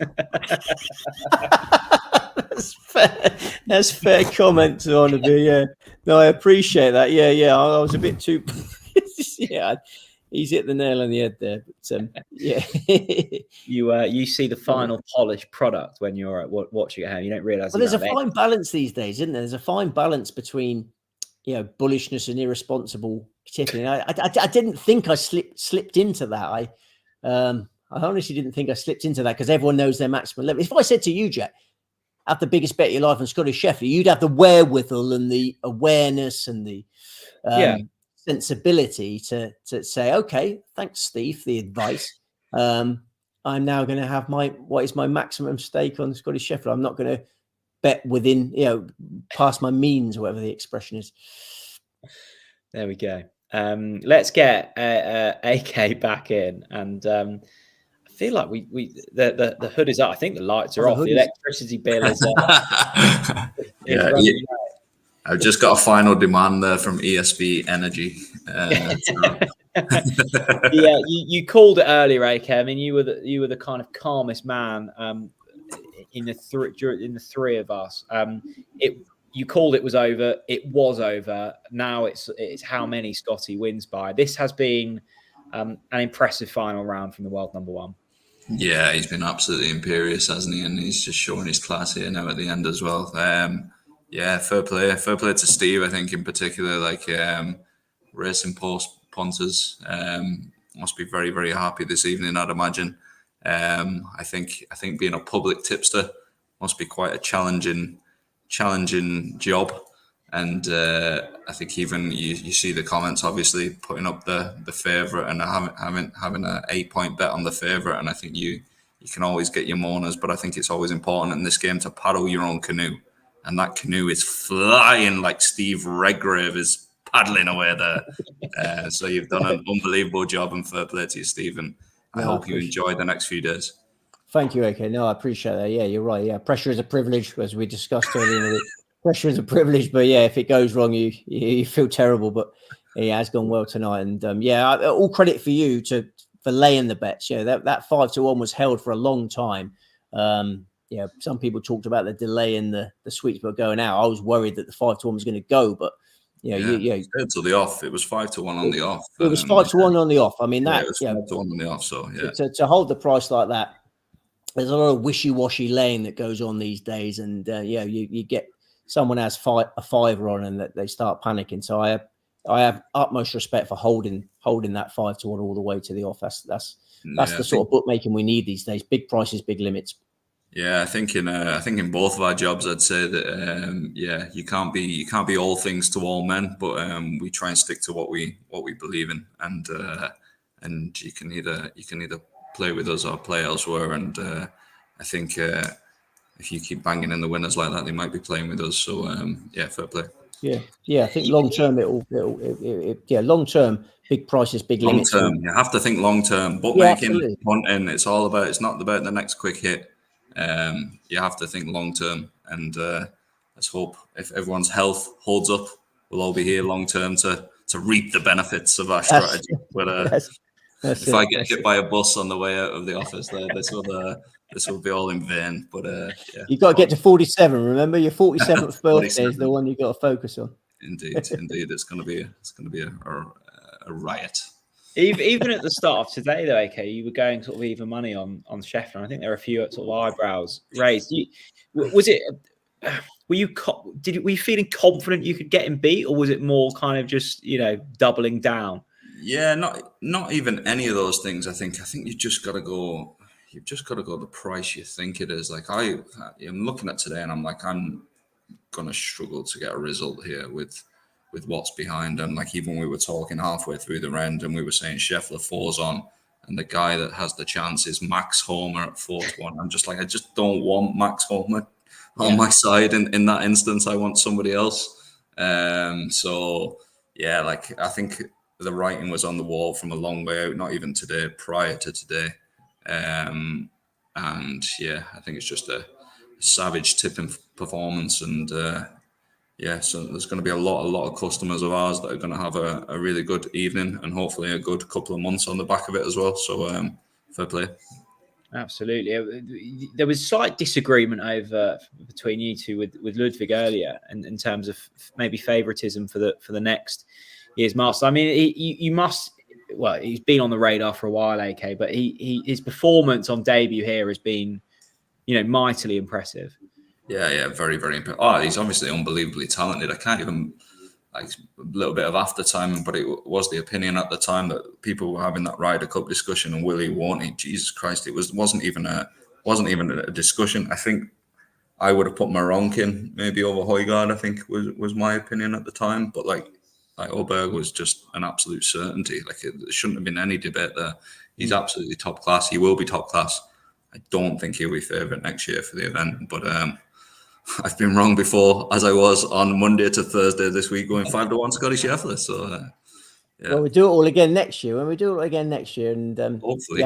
That's fair comment, Zvonimir. Yeah. No, I appreciate that. Yeah. I was a bit too... He's hit the nail on the head there. But you see the final polished product when you're watching at home. You don't realize. Well, there's a fine balance these days, isn't there? There's a fine balance between bullishness and irresponsible tipping. I didn't think I slipped into that. I honestly didn't think I slipped into that because everyone knows their maximum level. If I said to you, Jack, have the biggest bet of your life on Scottie Scheffler, you'd have the wherewithal and the awareness and the sensibility to say, okay, thanks, Steve, for the advice. I'm now going to have what is my maximum stake on Scottie Scheffler. I'm not going to bet within, past my means, whatever the expression is. There we go. Let's get AK back in, and I feel like the hood is up. I think the lights are off. The electricity bill is. I've just got a final demand there from ESB Energy. Yeah, you called it earlier, AK. I mean, you were the kind of calmest man in the three of us. You called it was over. It was over. Now it's how many Scottie wins by. This has been an impressive final round from the world number one. Yeah, he's been absolutely imperious, hasn't he? And he's just showing his class here now at the end as well. Yeah, fair play to Steve. I think in particular, like racing post punters must be very, very happy this evening, I'd imagine. I think being a public tipster must be quite a challenging job. And I think even you see the comments, obviously putting up the favourite and having an 8-point bet on the favourite. And I think you can always get your mourners, but I think it's always important in this game to paddle your own canoe. And that canoe is flying like Steve Redgrave is paddling away there. So you've done an unbelievable job, and fair play to you, Stephen. I hope you enjoy the next few days. Thank you, AK. No, I appreciate that. Yeah, you're right. Yeah, pressure is a privilege, as we discussed earlier in the week. Pressure is a privilege, but yeah, if it goes wrong, you feel terrible. But it has gone well tonight, and all credit for you for laying the bets. Yeah, that 5-1 was held for a long time. Some people talked about the delay in the sweet spot going out. I was worried that the 5-1 was going to go, but to the off. It was 5-1 on the off. It was 5-1 on the off. I mean it was 5-1 on the off. So yeah, to hold the price like that, there's a lot of wishy-washy laying that goes on these days, and you get someone has a fiver on and that they start panicking. So I have utmost respect for holding that 5-1 all the way to the off. That's the sort of bookmaking we need these days. Big prices, big limits. Yeah, I think in both of our jobs, I'd say that you can't be all things to all men, but we try and stick to what we believe in, and you can either play with us or play elsewhere. And I think if you keep banging in the winners like that, they might be playing with us. So fair play. Yeah. I think long term long term, big prices, big limits. Long term, you have to think long term. Bookmaking, punting, it's not about the next quick hit. You have to think long term, and let's hope if everyone's health holds up, we'll all be here long term to reap the benefits of our strategy. But if I get hit by a bus on the way out of the office, this will be all in vain. But you've got to get to 47. Remember, your 47th birthday is the one you got to focus on. Indeed, it's going to be a riot. Even at the start of today, though, AK, you were going sort of even money on Scheffler. I think there are a few sort of eyebrows raised. Were you feeling confident you could get him beat, or was it more kind of just doubling down? Yeah, not even any of those things. I think you've just got to go. You've just got to go the price you think it is. Like I'm looking at today, and I'm like, I'm gonna struggle to get a result here with what's behind. And like even we were talking halfway through the round, and we were saying Scheffler 4's on, and the guy that has the chance is Max Homer at 4-1. I'm just like, I just don't want Max Homer on my side in that instance. I want somebody else. So yeah, like I think the writing was on the wall from a long way out, not even today, prior to today. And yeah, I think it's just a savage tipping performance, and so there's going to be a lot of customers of ours that are going to have a really good evening, and hopefully a good couple of months on the back of it as well. So fair play. Absolutely. There was slight disagreement between you two with Ludwig earlier, in terms of maybe favoritism for the next year's Masters. I mean, you must. Well, he's been on the radar for a while, AK, but his performance on debut here has been, mightily impressive. Yeah, very, very impressive. Oh, he's obviously unbelievably talented. I can't even a little bit of aftertime, but it was the opinion at the time that people were having that Ryder Cup discussion, and will he, won't he? Jesus Christ, it wasn't even a discussion. I think I would have put Maronkin maybe over Højgaard, I think was my opinion at the time, but like Oberg was just an absolute certainty. Like there shouldn't have been any debate there. He's absolutely top class. He will be top class. I don't think he'll be favourite next year for the event, but I've been wrong before, as I was on Monday to Thursday this week, going 5-1 Scottie Scheffler. So well, we'll do it all again next year. When we do it again next year, and hopefully,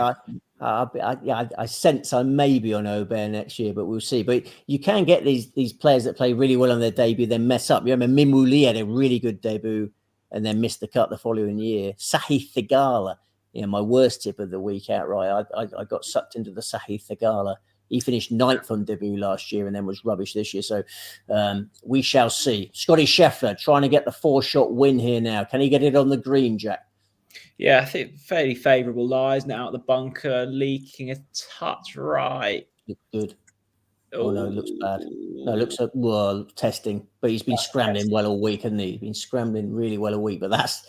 I sense I may be on Aubert next year, but we'll see. But you can get these players that play really well on their debut, then mess up. You remember Mimouli had a really good debut and then missed the cut the following year. Sahith Theegala, my worst tip of the week outright. I got sucked into the Sahith Theegala. He finished 9th on debut last year and then was rubbish this year. So we shall see. Scottie Scheffler trying to get the 4-shot win here now. Can he get it on the green, Jack? Yeah, I think fairly favourable lies now at the bunker, leaking a touch right. Look good. Oh, no, it looks bad. No, it looks testing. But he's been scrambling well all week, hasn't he? He's been scrambling really well all week. But that's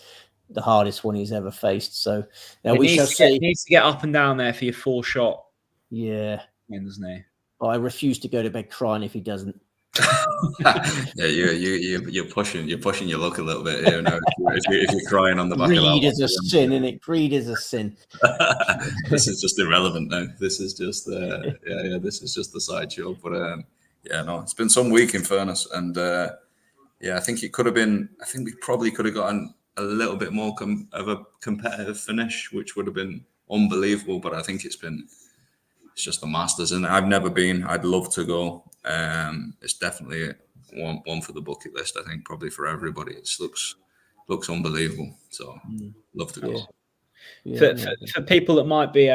the hardest one he's ever faced. So we shall see. He needs to get up and down there for your 4-shot. Yeah. Doesn't he? I refuse to go to bed crying if he doesn't. Yeah, you're pushing your luck a little bit here now. If you're crying on the back Greed of that, Greed is a sin, isn't it? Greed is a sin. This is just irrelevant now. This is just this is just the sideshow. But it's been some week in fairness, and I think it could have been. I think we probably could have gotten a little bit more of a competitive finish, which would have been unbelievable. But I think it's just the Masters, and I've never been. I'd love to go. It's definitely one for the bucket list. I think probably for everybody. It looks unbelievable. So love to go. Yeah. For people that might be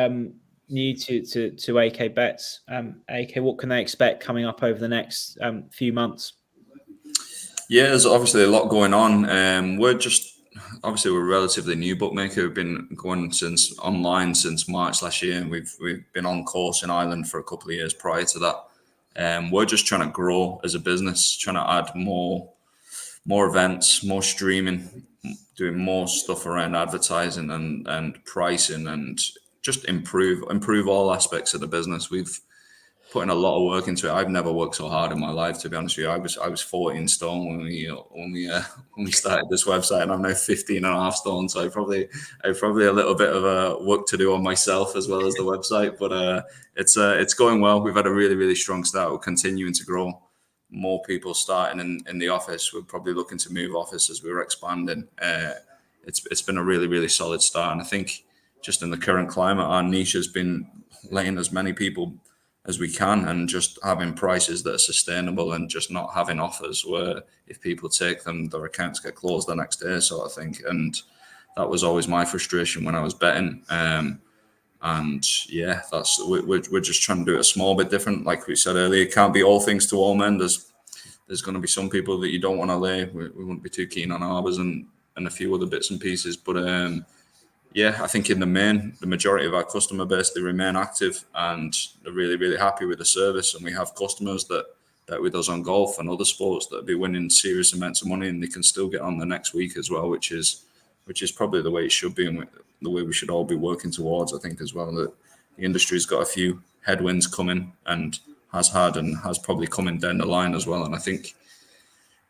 new to AK Bets, AK, what can they expect coming up over the next few months? Yeah, there's obviously a lot going on. We're a relatively new bookmaker. We've been going online since March last year, and we've been on course in Ireland for a couple of years prior to that. We're just trying to grow as a business, trying to add more events, more streaming, doing more stuff around advertising and pricing, and just improve all aspects of the business. We've put in a lot of work into it. I've never worked so hard in my life, to be honest with you. I was 14 stone when we started this website, and I'm now 15 and a half stone. So I probably a little bit of work to do on myself as well as the website. But it's going well. We've had a really, really strong start. We're continuing to grow. More people starting in the office. We're probably looking to move office as we're expanding. It's been a really, really solid start. And I think just in the current climate, our niche has been letting as many people as we can, and just having prices that are sustainable, and just not having offers where if people take them, their accounts get closed the next day, sort of thing. And that was always my frustration when I was betting. We're just trying to do it a small bit different. Like we said earlier, it can't be all things to all men. There's going to be some people that you don't want to lay. We wouldn't be too keen on Arbors and a few other bits and pieces. But I think in the majority of our customer base, they remain active and they're really, really happy with the service. And we have customers that with us on golf and other sports that be winning serious amounts of money, and they can still get on the next week as well, which is probably the way it should be, and the way we should all be working towards. I think as well that the industry's got a few headwinds coming, and has probably coming down the line as well. And I think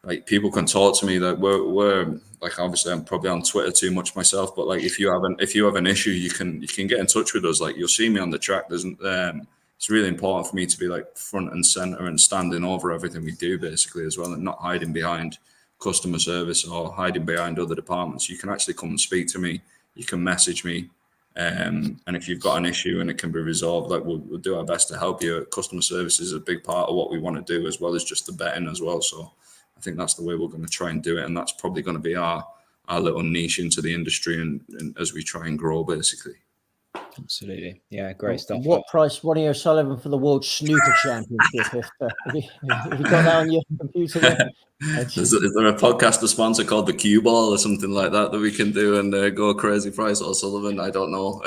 like people can talk to me that we're like, obviously I'm probably on Twitter too much myself, but like if you have an issue, you can get in touch with us. Like you'll see me on the track. It's really important for me to be like front and center and standing over everything we do basically as well, and not hiding behind customer service or hiding behind other departments. You can actually come and speak to me. You can message me. And if you've got an issue and it can be resolved, like we'll do our best to help you. Customer service is a big part of what we want to do, as well as just the betting as well. So I think that's the way we're going to try and do it, and that's probably going to be our little niche into the industry, and as we try and grow, basically. Absolutely, yeah, great stuff. What price Ronnie O'Sullivan for the World Snooker Championship? Have you got that on your computer there? Is there a podcaster sponsor called the Cue Ball or something like that we can do and go a crazy price O'Sullivan? I don't know.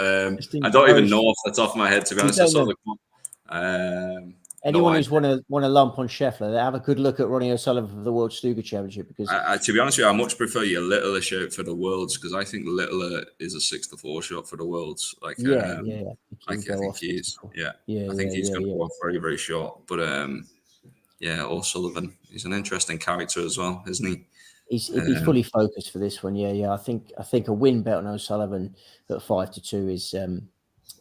I don't even know off the top of my head, to be honest. I saw the Anyone who's won a lump on Scheffler, they have a good look at Ronnie O'Sullivan for the World Snooker Championship, because to be honest with you, I much prefer your Littler shout for the Worlds, because I think Littler is a 6-4 shot for the Worlds. Like I think he's going to go off very, very short. But O'Sullivan, he's an interesting character as well, isn't he? He's fully focused for this one. Yeah. I think a win bet on O'Sullivan at 5-2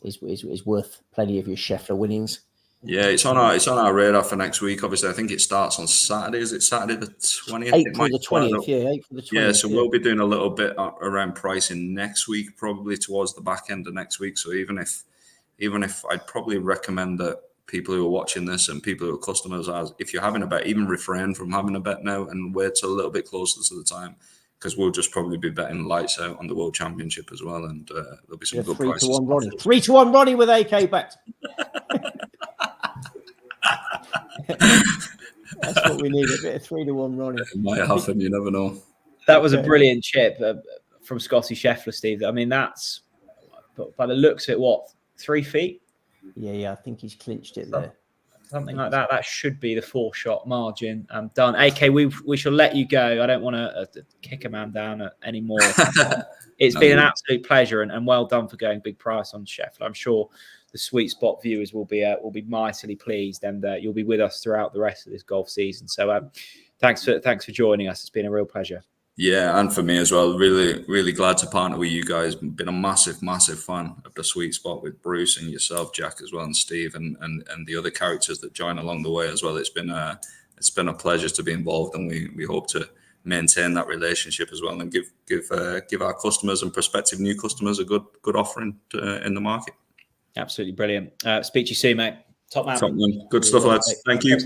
is worth plenty of your Scheffler winnings. Yeah, it's on our radar for next week. Obviously, I think it starts on Saturday. Is it Saturday the 20th? 8th for the 20th, yeah. 8th for the 20th. Yeah, so we'll be doing a little bit around pricing next week, probably towards the back end of next week. So even if even if I'd probably recommend that people who are watching this and people who are customers, if you're having a bet, even refrain from having a bet now and wait till a little bit closer to the time, because we'll just probably be betting lights out on the World Championship as well, and there'll be some good prices. 3-1 Ronnie. 3-1 Ronnie with AK backed. That's what we need, a bit of 3-1 Ronnie. It might happen, you never know. That was a brilliant chip from Scottie Scheffler, Steve. I mean, that's, by the looks of it, what, 3 feet? Yeah, I think he's clinched it there. Something like that. That should be the 4-shot margin. Done. AK, we shall let you go. I don't want to kick a man down anymore. It's been an absolute pleasure, and well done for going big price on Scheffler. I'm sure the Sweet Spot viewers will be mightily pleased, and you'll be with us throughout the rest of this golf season. So thanks for joining us. It's been a real pleasure. Yeah, and for me as well. Really, really glad to partner with you guys. Been a massive, massive fan of the Sweet Spot with Bruce and yourself, Jack, as well, and Steve, and the other characters that join along the way as well. It's been a pleasure to be involved, and we hope to maintain that relationship as well, and give our customers and prospective new customers a good offering in the market. Absolutely brilliant. Speak to you soon, mate. Top man. Good stuff, lads. Thank you.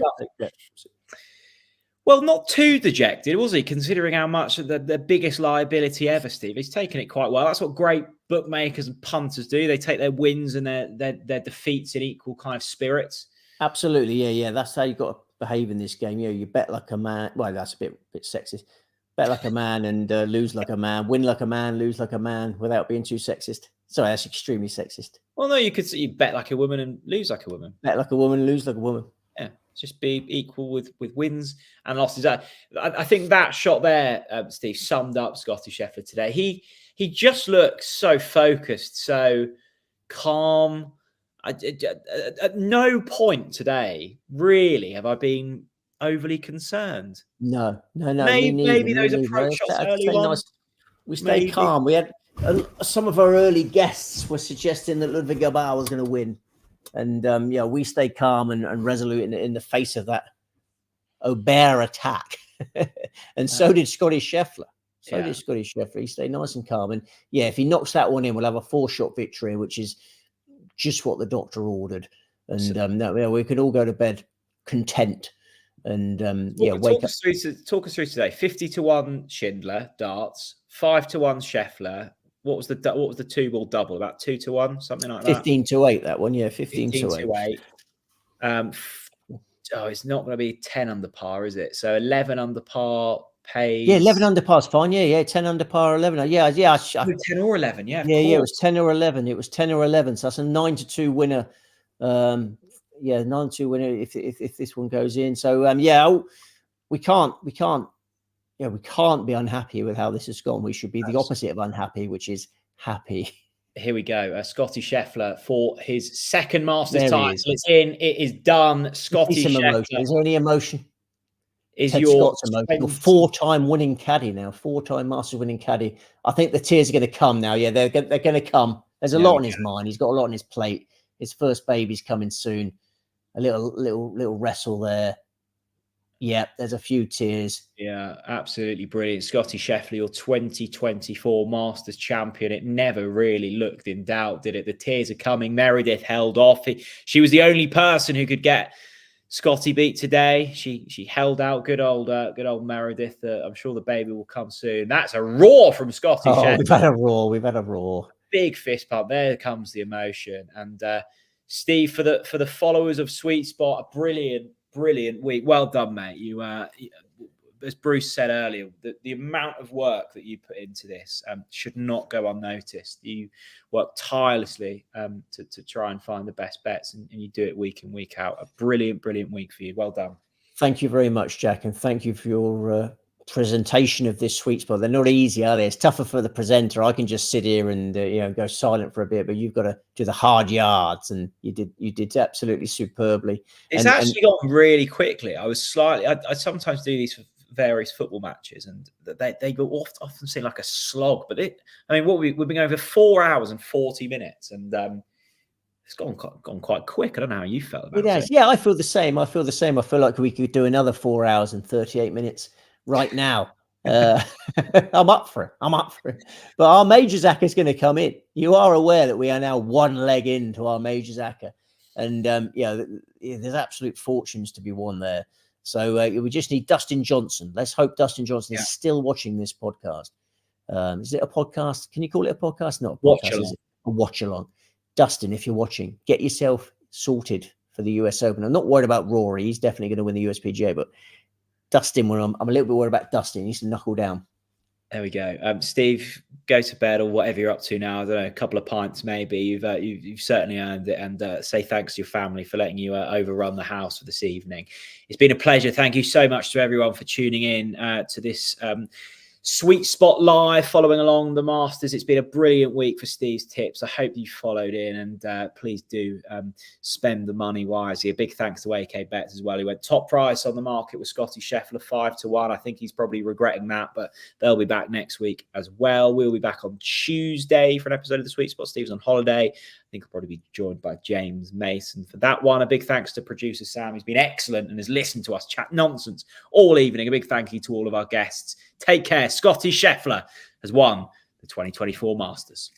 Well, not too dejected, was he, considering how much the biggest liability ever, Steve? He's taken it quite well. That's what great bookmakers and punters do. They take their wins and their defeats in equal kind of spirits. Absolutely, yeah. That's how you've got to behave in this game. You bet like a man. Well, that's a bit sexist. Bet like a man and lose like a man. Win like a man, lose like a man, without being too sexist. Sorry, that's extremely sexist. Well, no, you bet like a woman and lose like a woman. Bet like a woman, lose like a woman. Yeah. Just be equal with wins and losses. I think that shot there, Steve, summed up Scottie Scheffler today. He just looks so focused, so calm. At no point today, really, have I been overly concerned. No. Maybe those approach shots early on. Nice. We stayed calm. We had some of our early guests were suggesting that Ludwig Gabal was going to win. And we stayed calm and resolute in the face of that Aubert attack. And so did Scottie Scheffler. He stayed nice and calm. And if he knocks that one in, we'll have a 4-shot victory, which is just what the doctor ordered. And we could all go to bed content. And talk us through today. 50-1 Schindler darts, 5-1 Scheffler. What was the 2-ball double? About 2-1, something like that. 15-8. That one, 15-8. It's not going to be 10 under par, is it? So 11 under par pays. 11 under par is fine. 10 under par, 11. 10 or 11. It was 10 or 11. It was 10 or 11. So that's a 9-2 winner. 9-2 winner if this one goes in. So we can't be unhappy with how this has gone. We should be the opposite of unhappy, which is happy. Here we go. Scottie Scheffler for his second Masters title. It's in. It is done. Scottie Scheffler. Emotion. Is there any emotion? Is Ted your Scott's emotion? 4-time winning caddy now. 4-time Masters winning caddy. I think the tears are going to come now. Yeah, they're going to come. There's a lot on his mind. He's got a lot on his plate. His first baby's coming soon. A little wrestle there. Yeah, there's a few tears. Yeah, absolutely brilliant. Scottie Scheffler, your 2024 Masters champion. It never really looked in doubt, did it? The tears are coming. Meredith held off. She was the only person who could get Scottie beat today. She held out. Good old Meredith. I'm sure the baby will come soon. That's a roar from Scottie Scheffler. We've had a roar. Big fist pump. There comes the emotion. And Steve, for the followers of Sweet Spot, a brilliant week. Well done, mate. You, as Bruce said earlier, the amount of work that you put into this should not go unnoticed. You work tirelessly to try and find the best bets, and you do it week in, week out. A brilliant week for you. Well done. Thank you very much, Jack, and thank you for your presentation of this Sweet Spot. They're not easy, are they? It's tougher for the presenter. I can just sit here and go silent for a bit, but you've got to do the hard yards, and you did absolutely superbly. It's actually gone really quickly. I sometimes do these for various football matches, and they go often seem like a slog, but we've been going for 4 hours and 40 minutes, and it's gone quite quick. I don't know how you felt about it. Yeah, I feel the same. I feel like we could do another 4 hours and 38 minutes right now. I'm up for it. But our Majors Acca is going to come in. You are aware that we are now one leg into our Majors Acca, and there's absolute fortunes to be won there. So we just need Dustin Johnson. Let's hope Dustin Johnson is still watching this podcast. Is it a podcast? Can you call it a podcast? Not a podcast, is it? A watch along. Dustin, if you're watching, get yourself sorted for the US Open. I'm not worried about Rory. He's definitely going to win the USPGA, but Dustin, I'm a little bit worried about Dustin. He needs to knuckle down. There we go. Steve, go to bed or whatever you're up to now. I don't know, a couple of pints maybe. You've certainly earned it. And say thanks to your family for letting you overrun the house for this evening. It's been a pleasure. Thank you so much to everyone for tuning in to this Sweet Spot Live, following along the Masters. It's been a brilliant week for Steve's tips. I hope you followed in, and please do spend the money wisely. A big thanks to AK Bets as well. He went top price on the market with Scottie Scheffler 5-1. I think he's probably regretting that, but they'll be back next week as well. We'll be back on Tuesday for an episode of the Sweet Spot. Steve's on holiday. I think I'll probably be joined by James Mason for that one. A big thanks to producer Sam. He's been excellent and has listened to us chat nonsense all evening. A big thank you to all of our guests. Take care. Scottie Scheffler has won the 2024 Masters.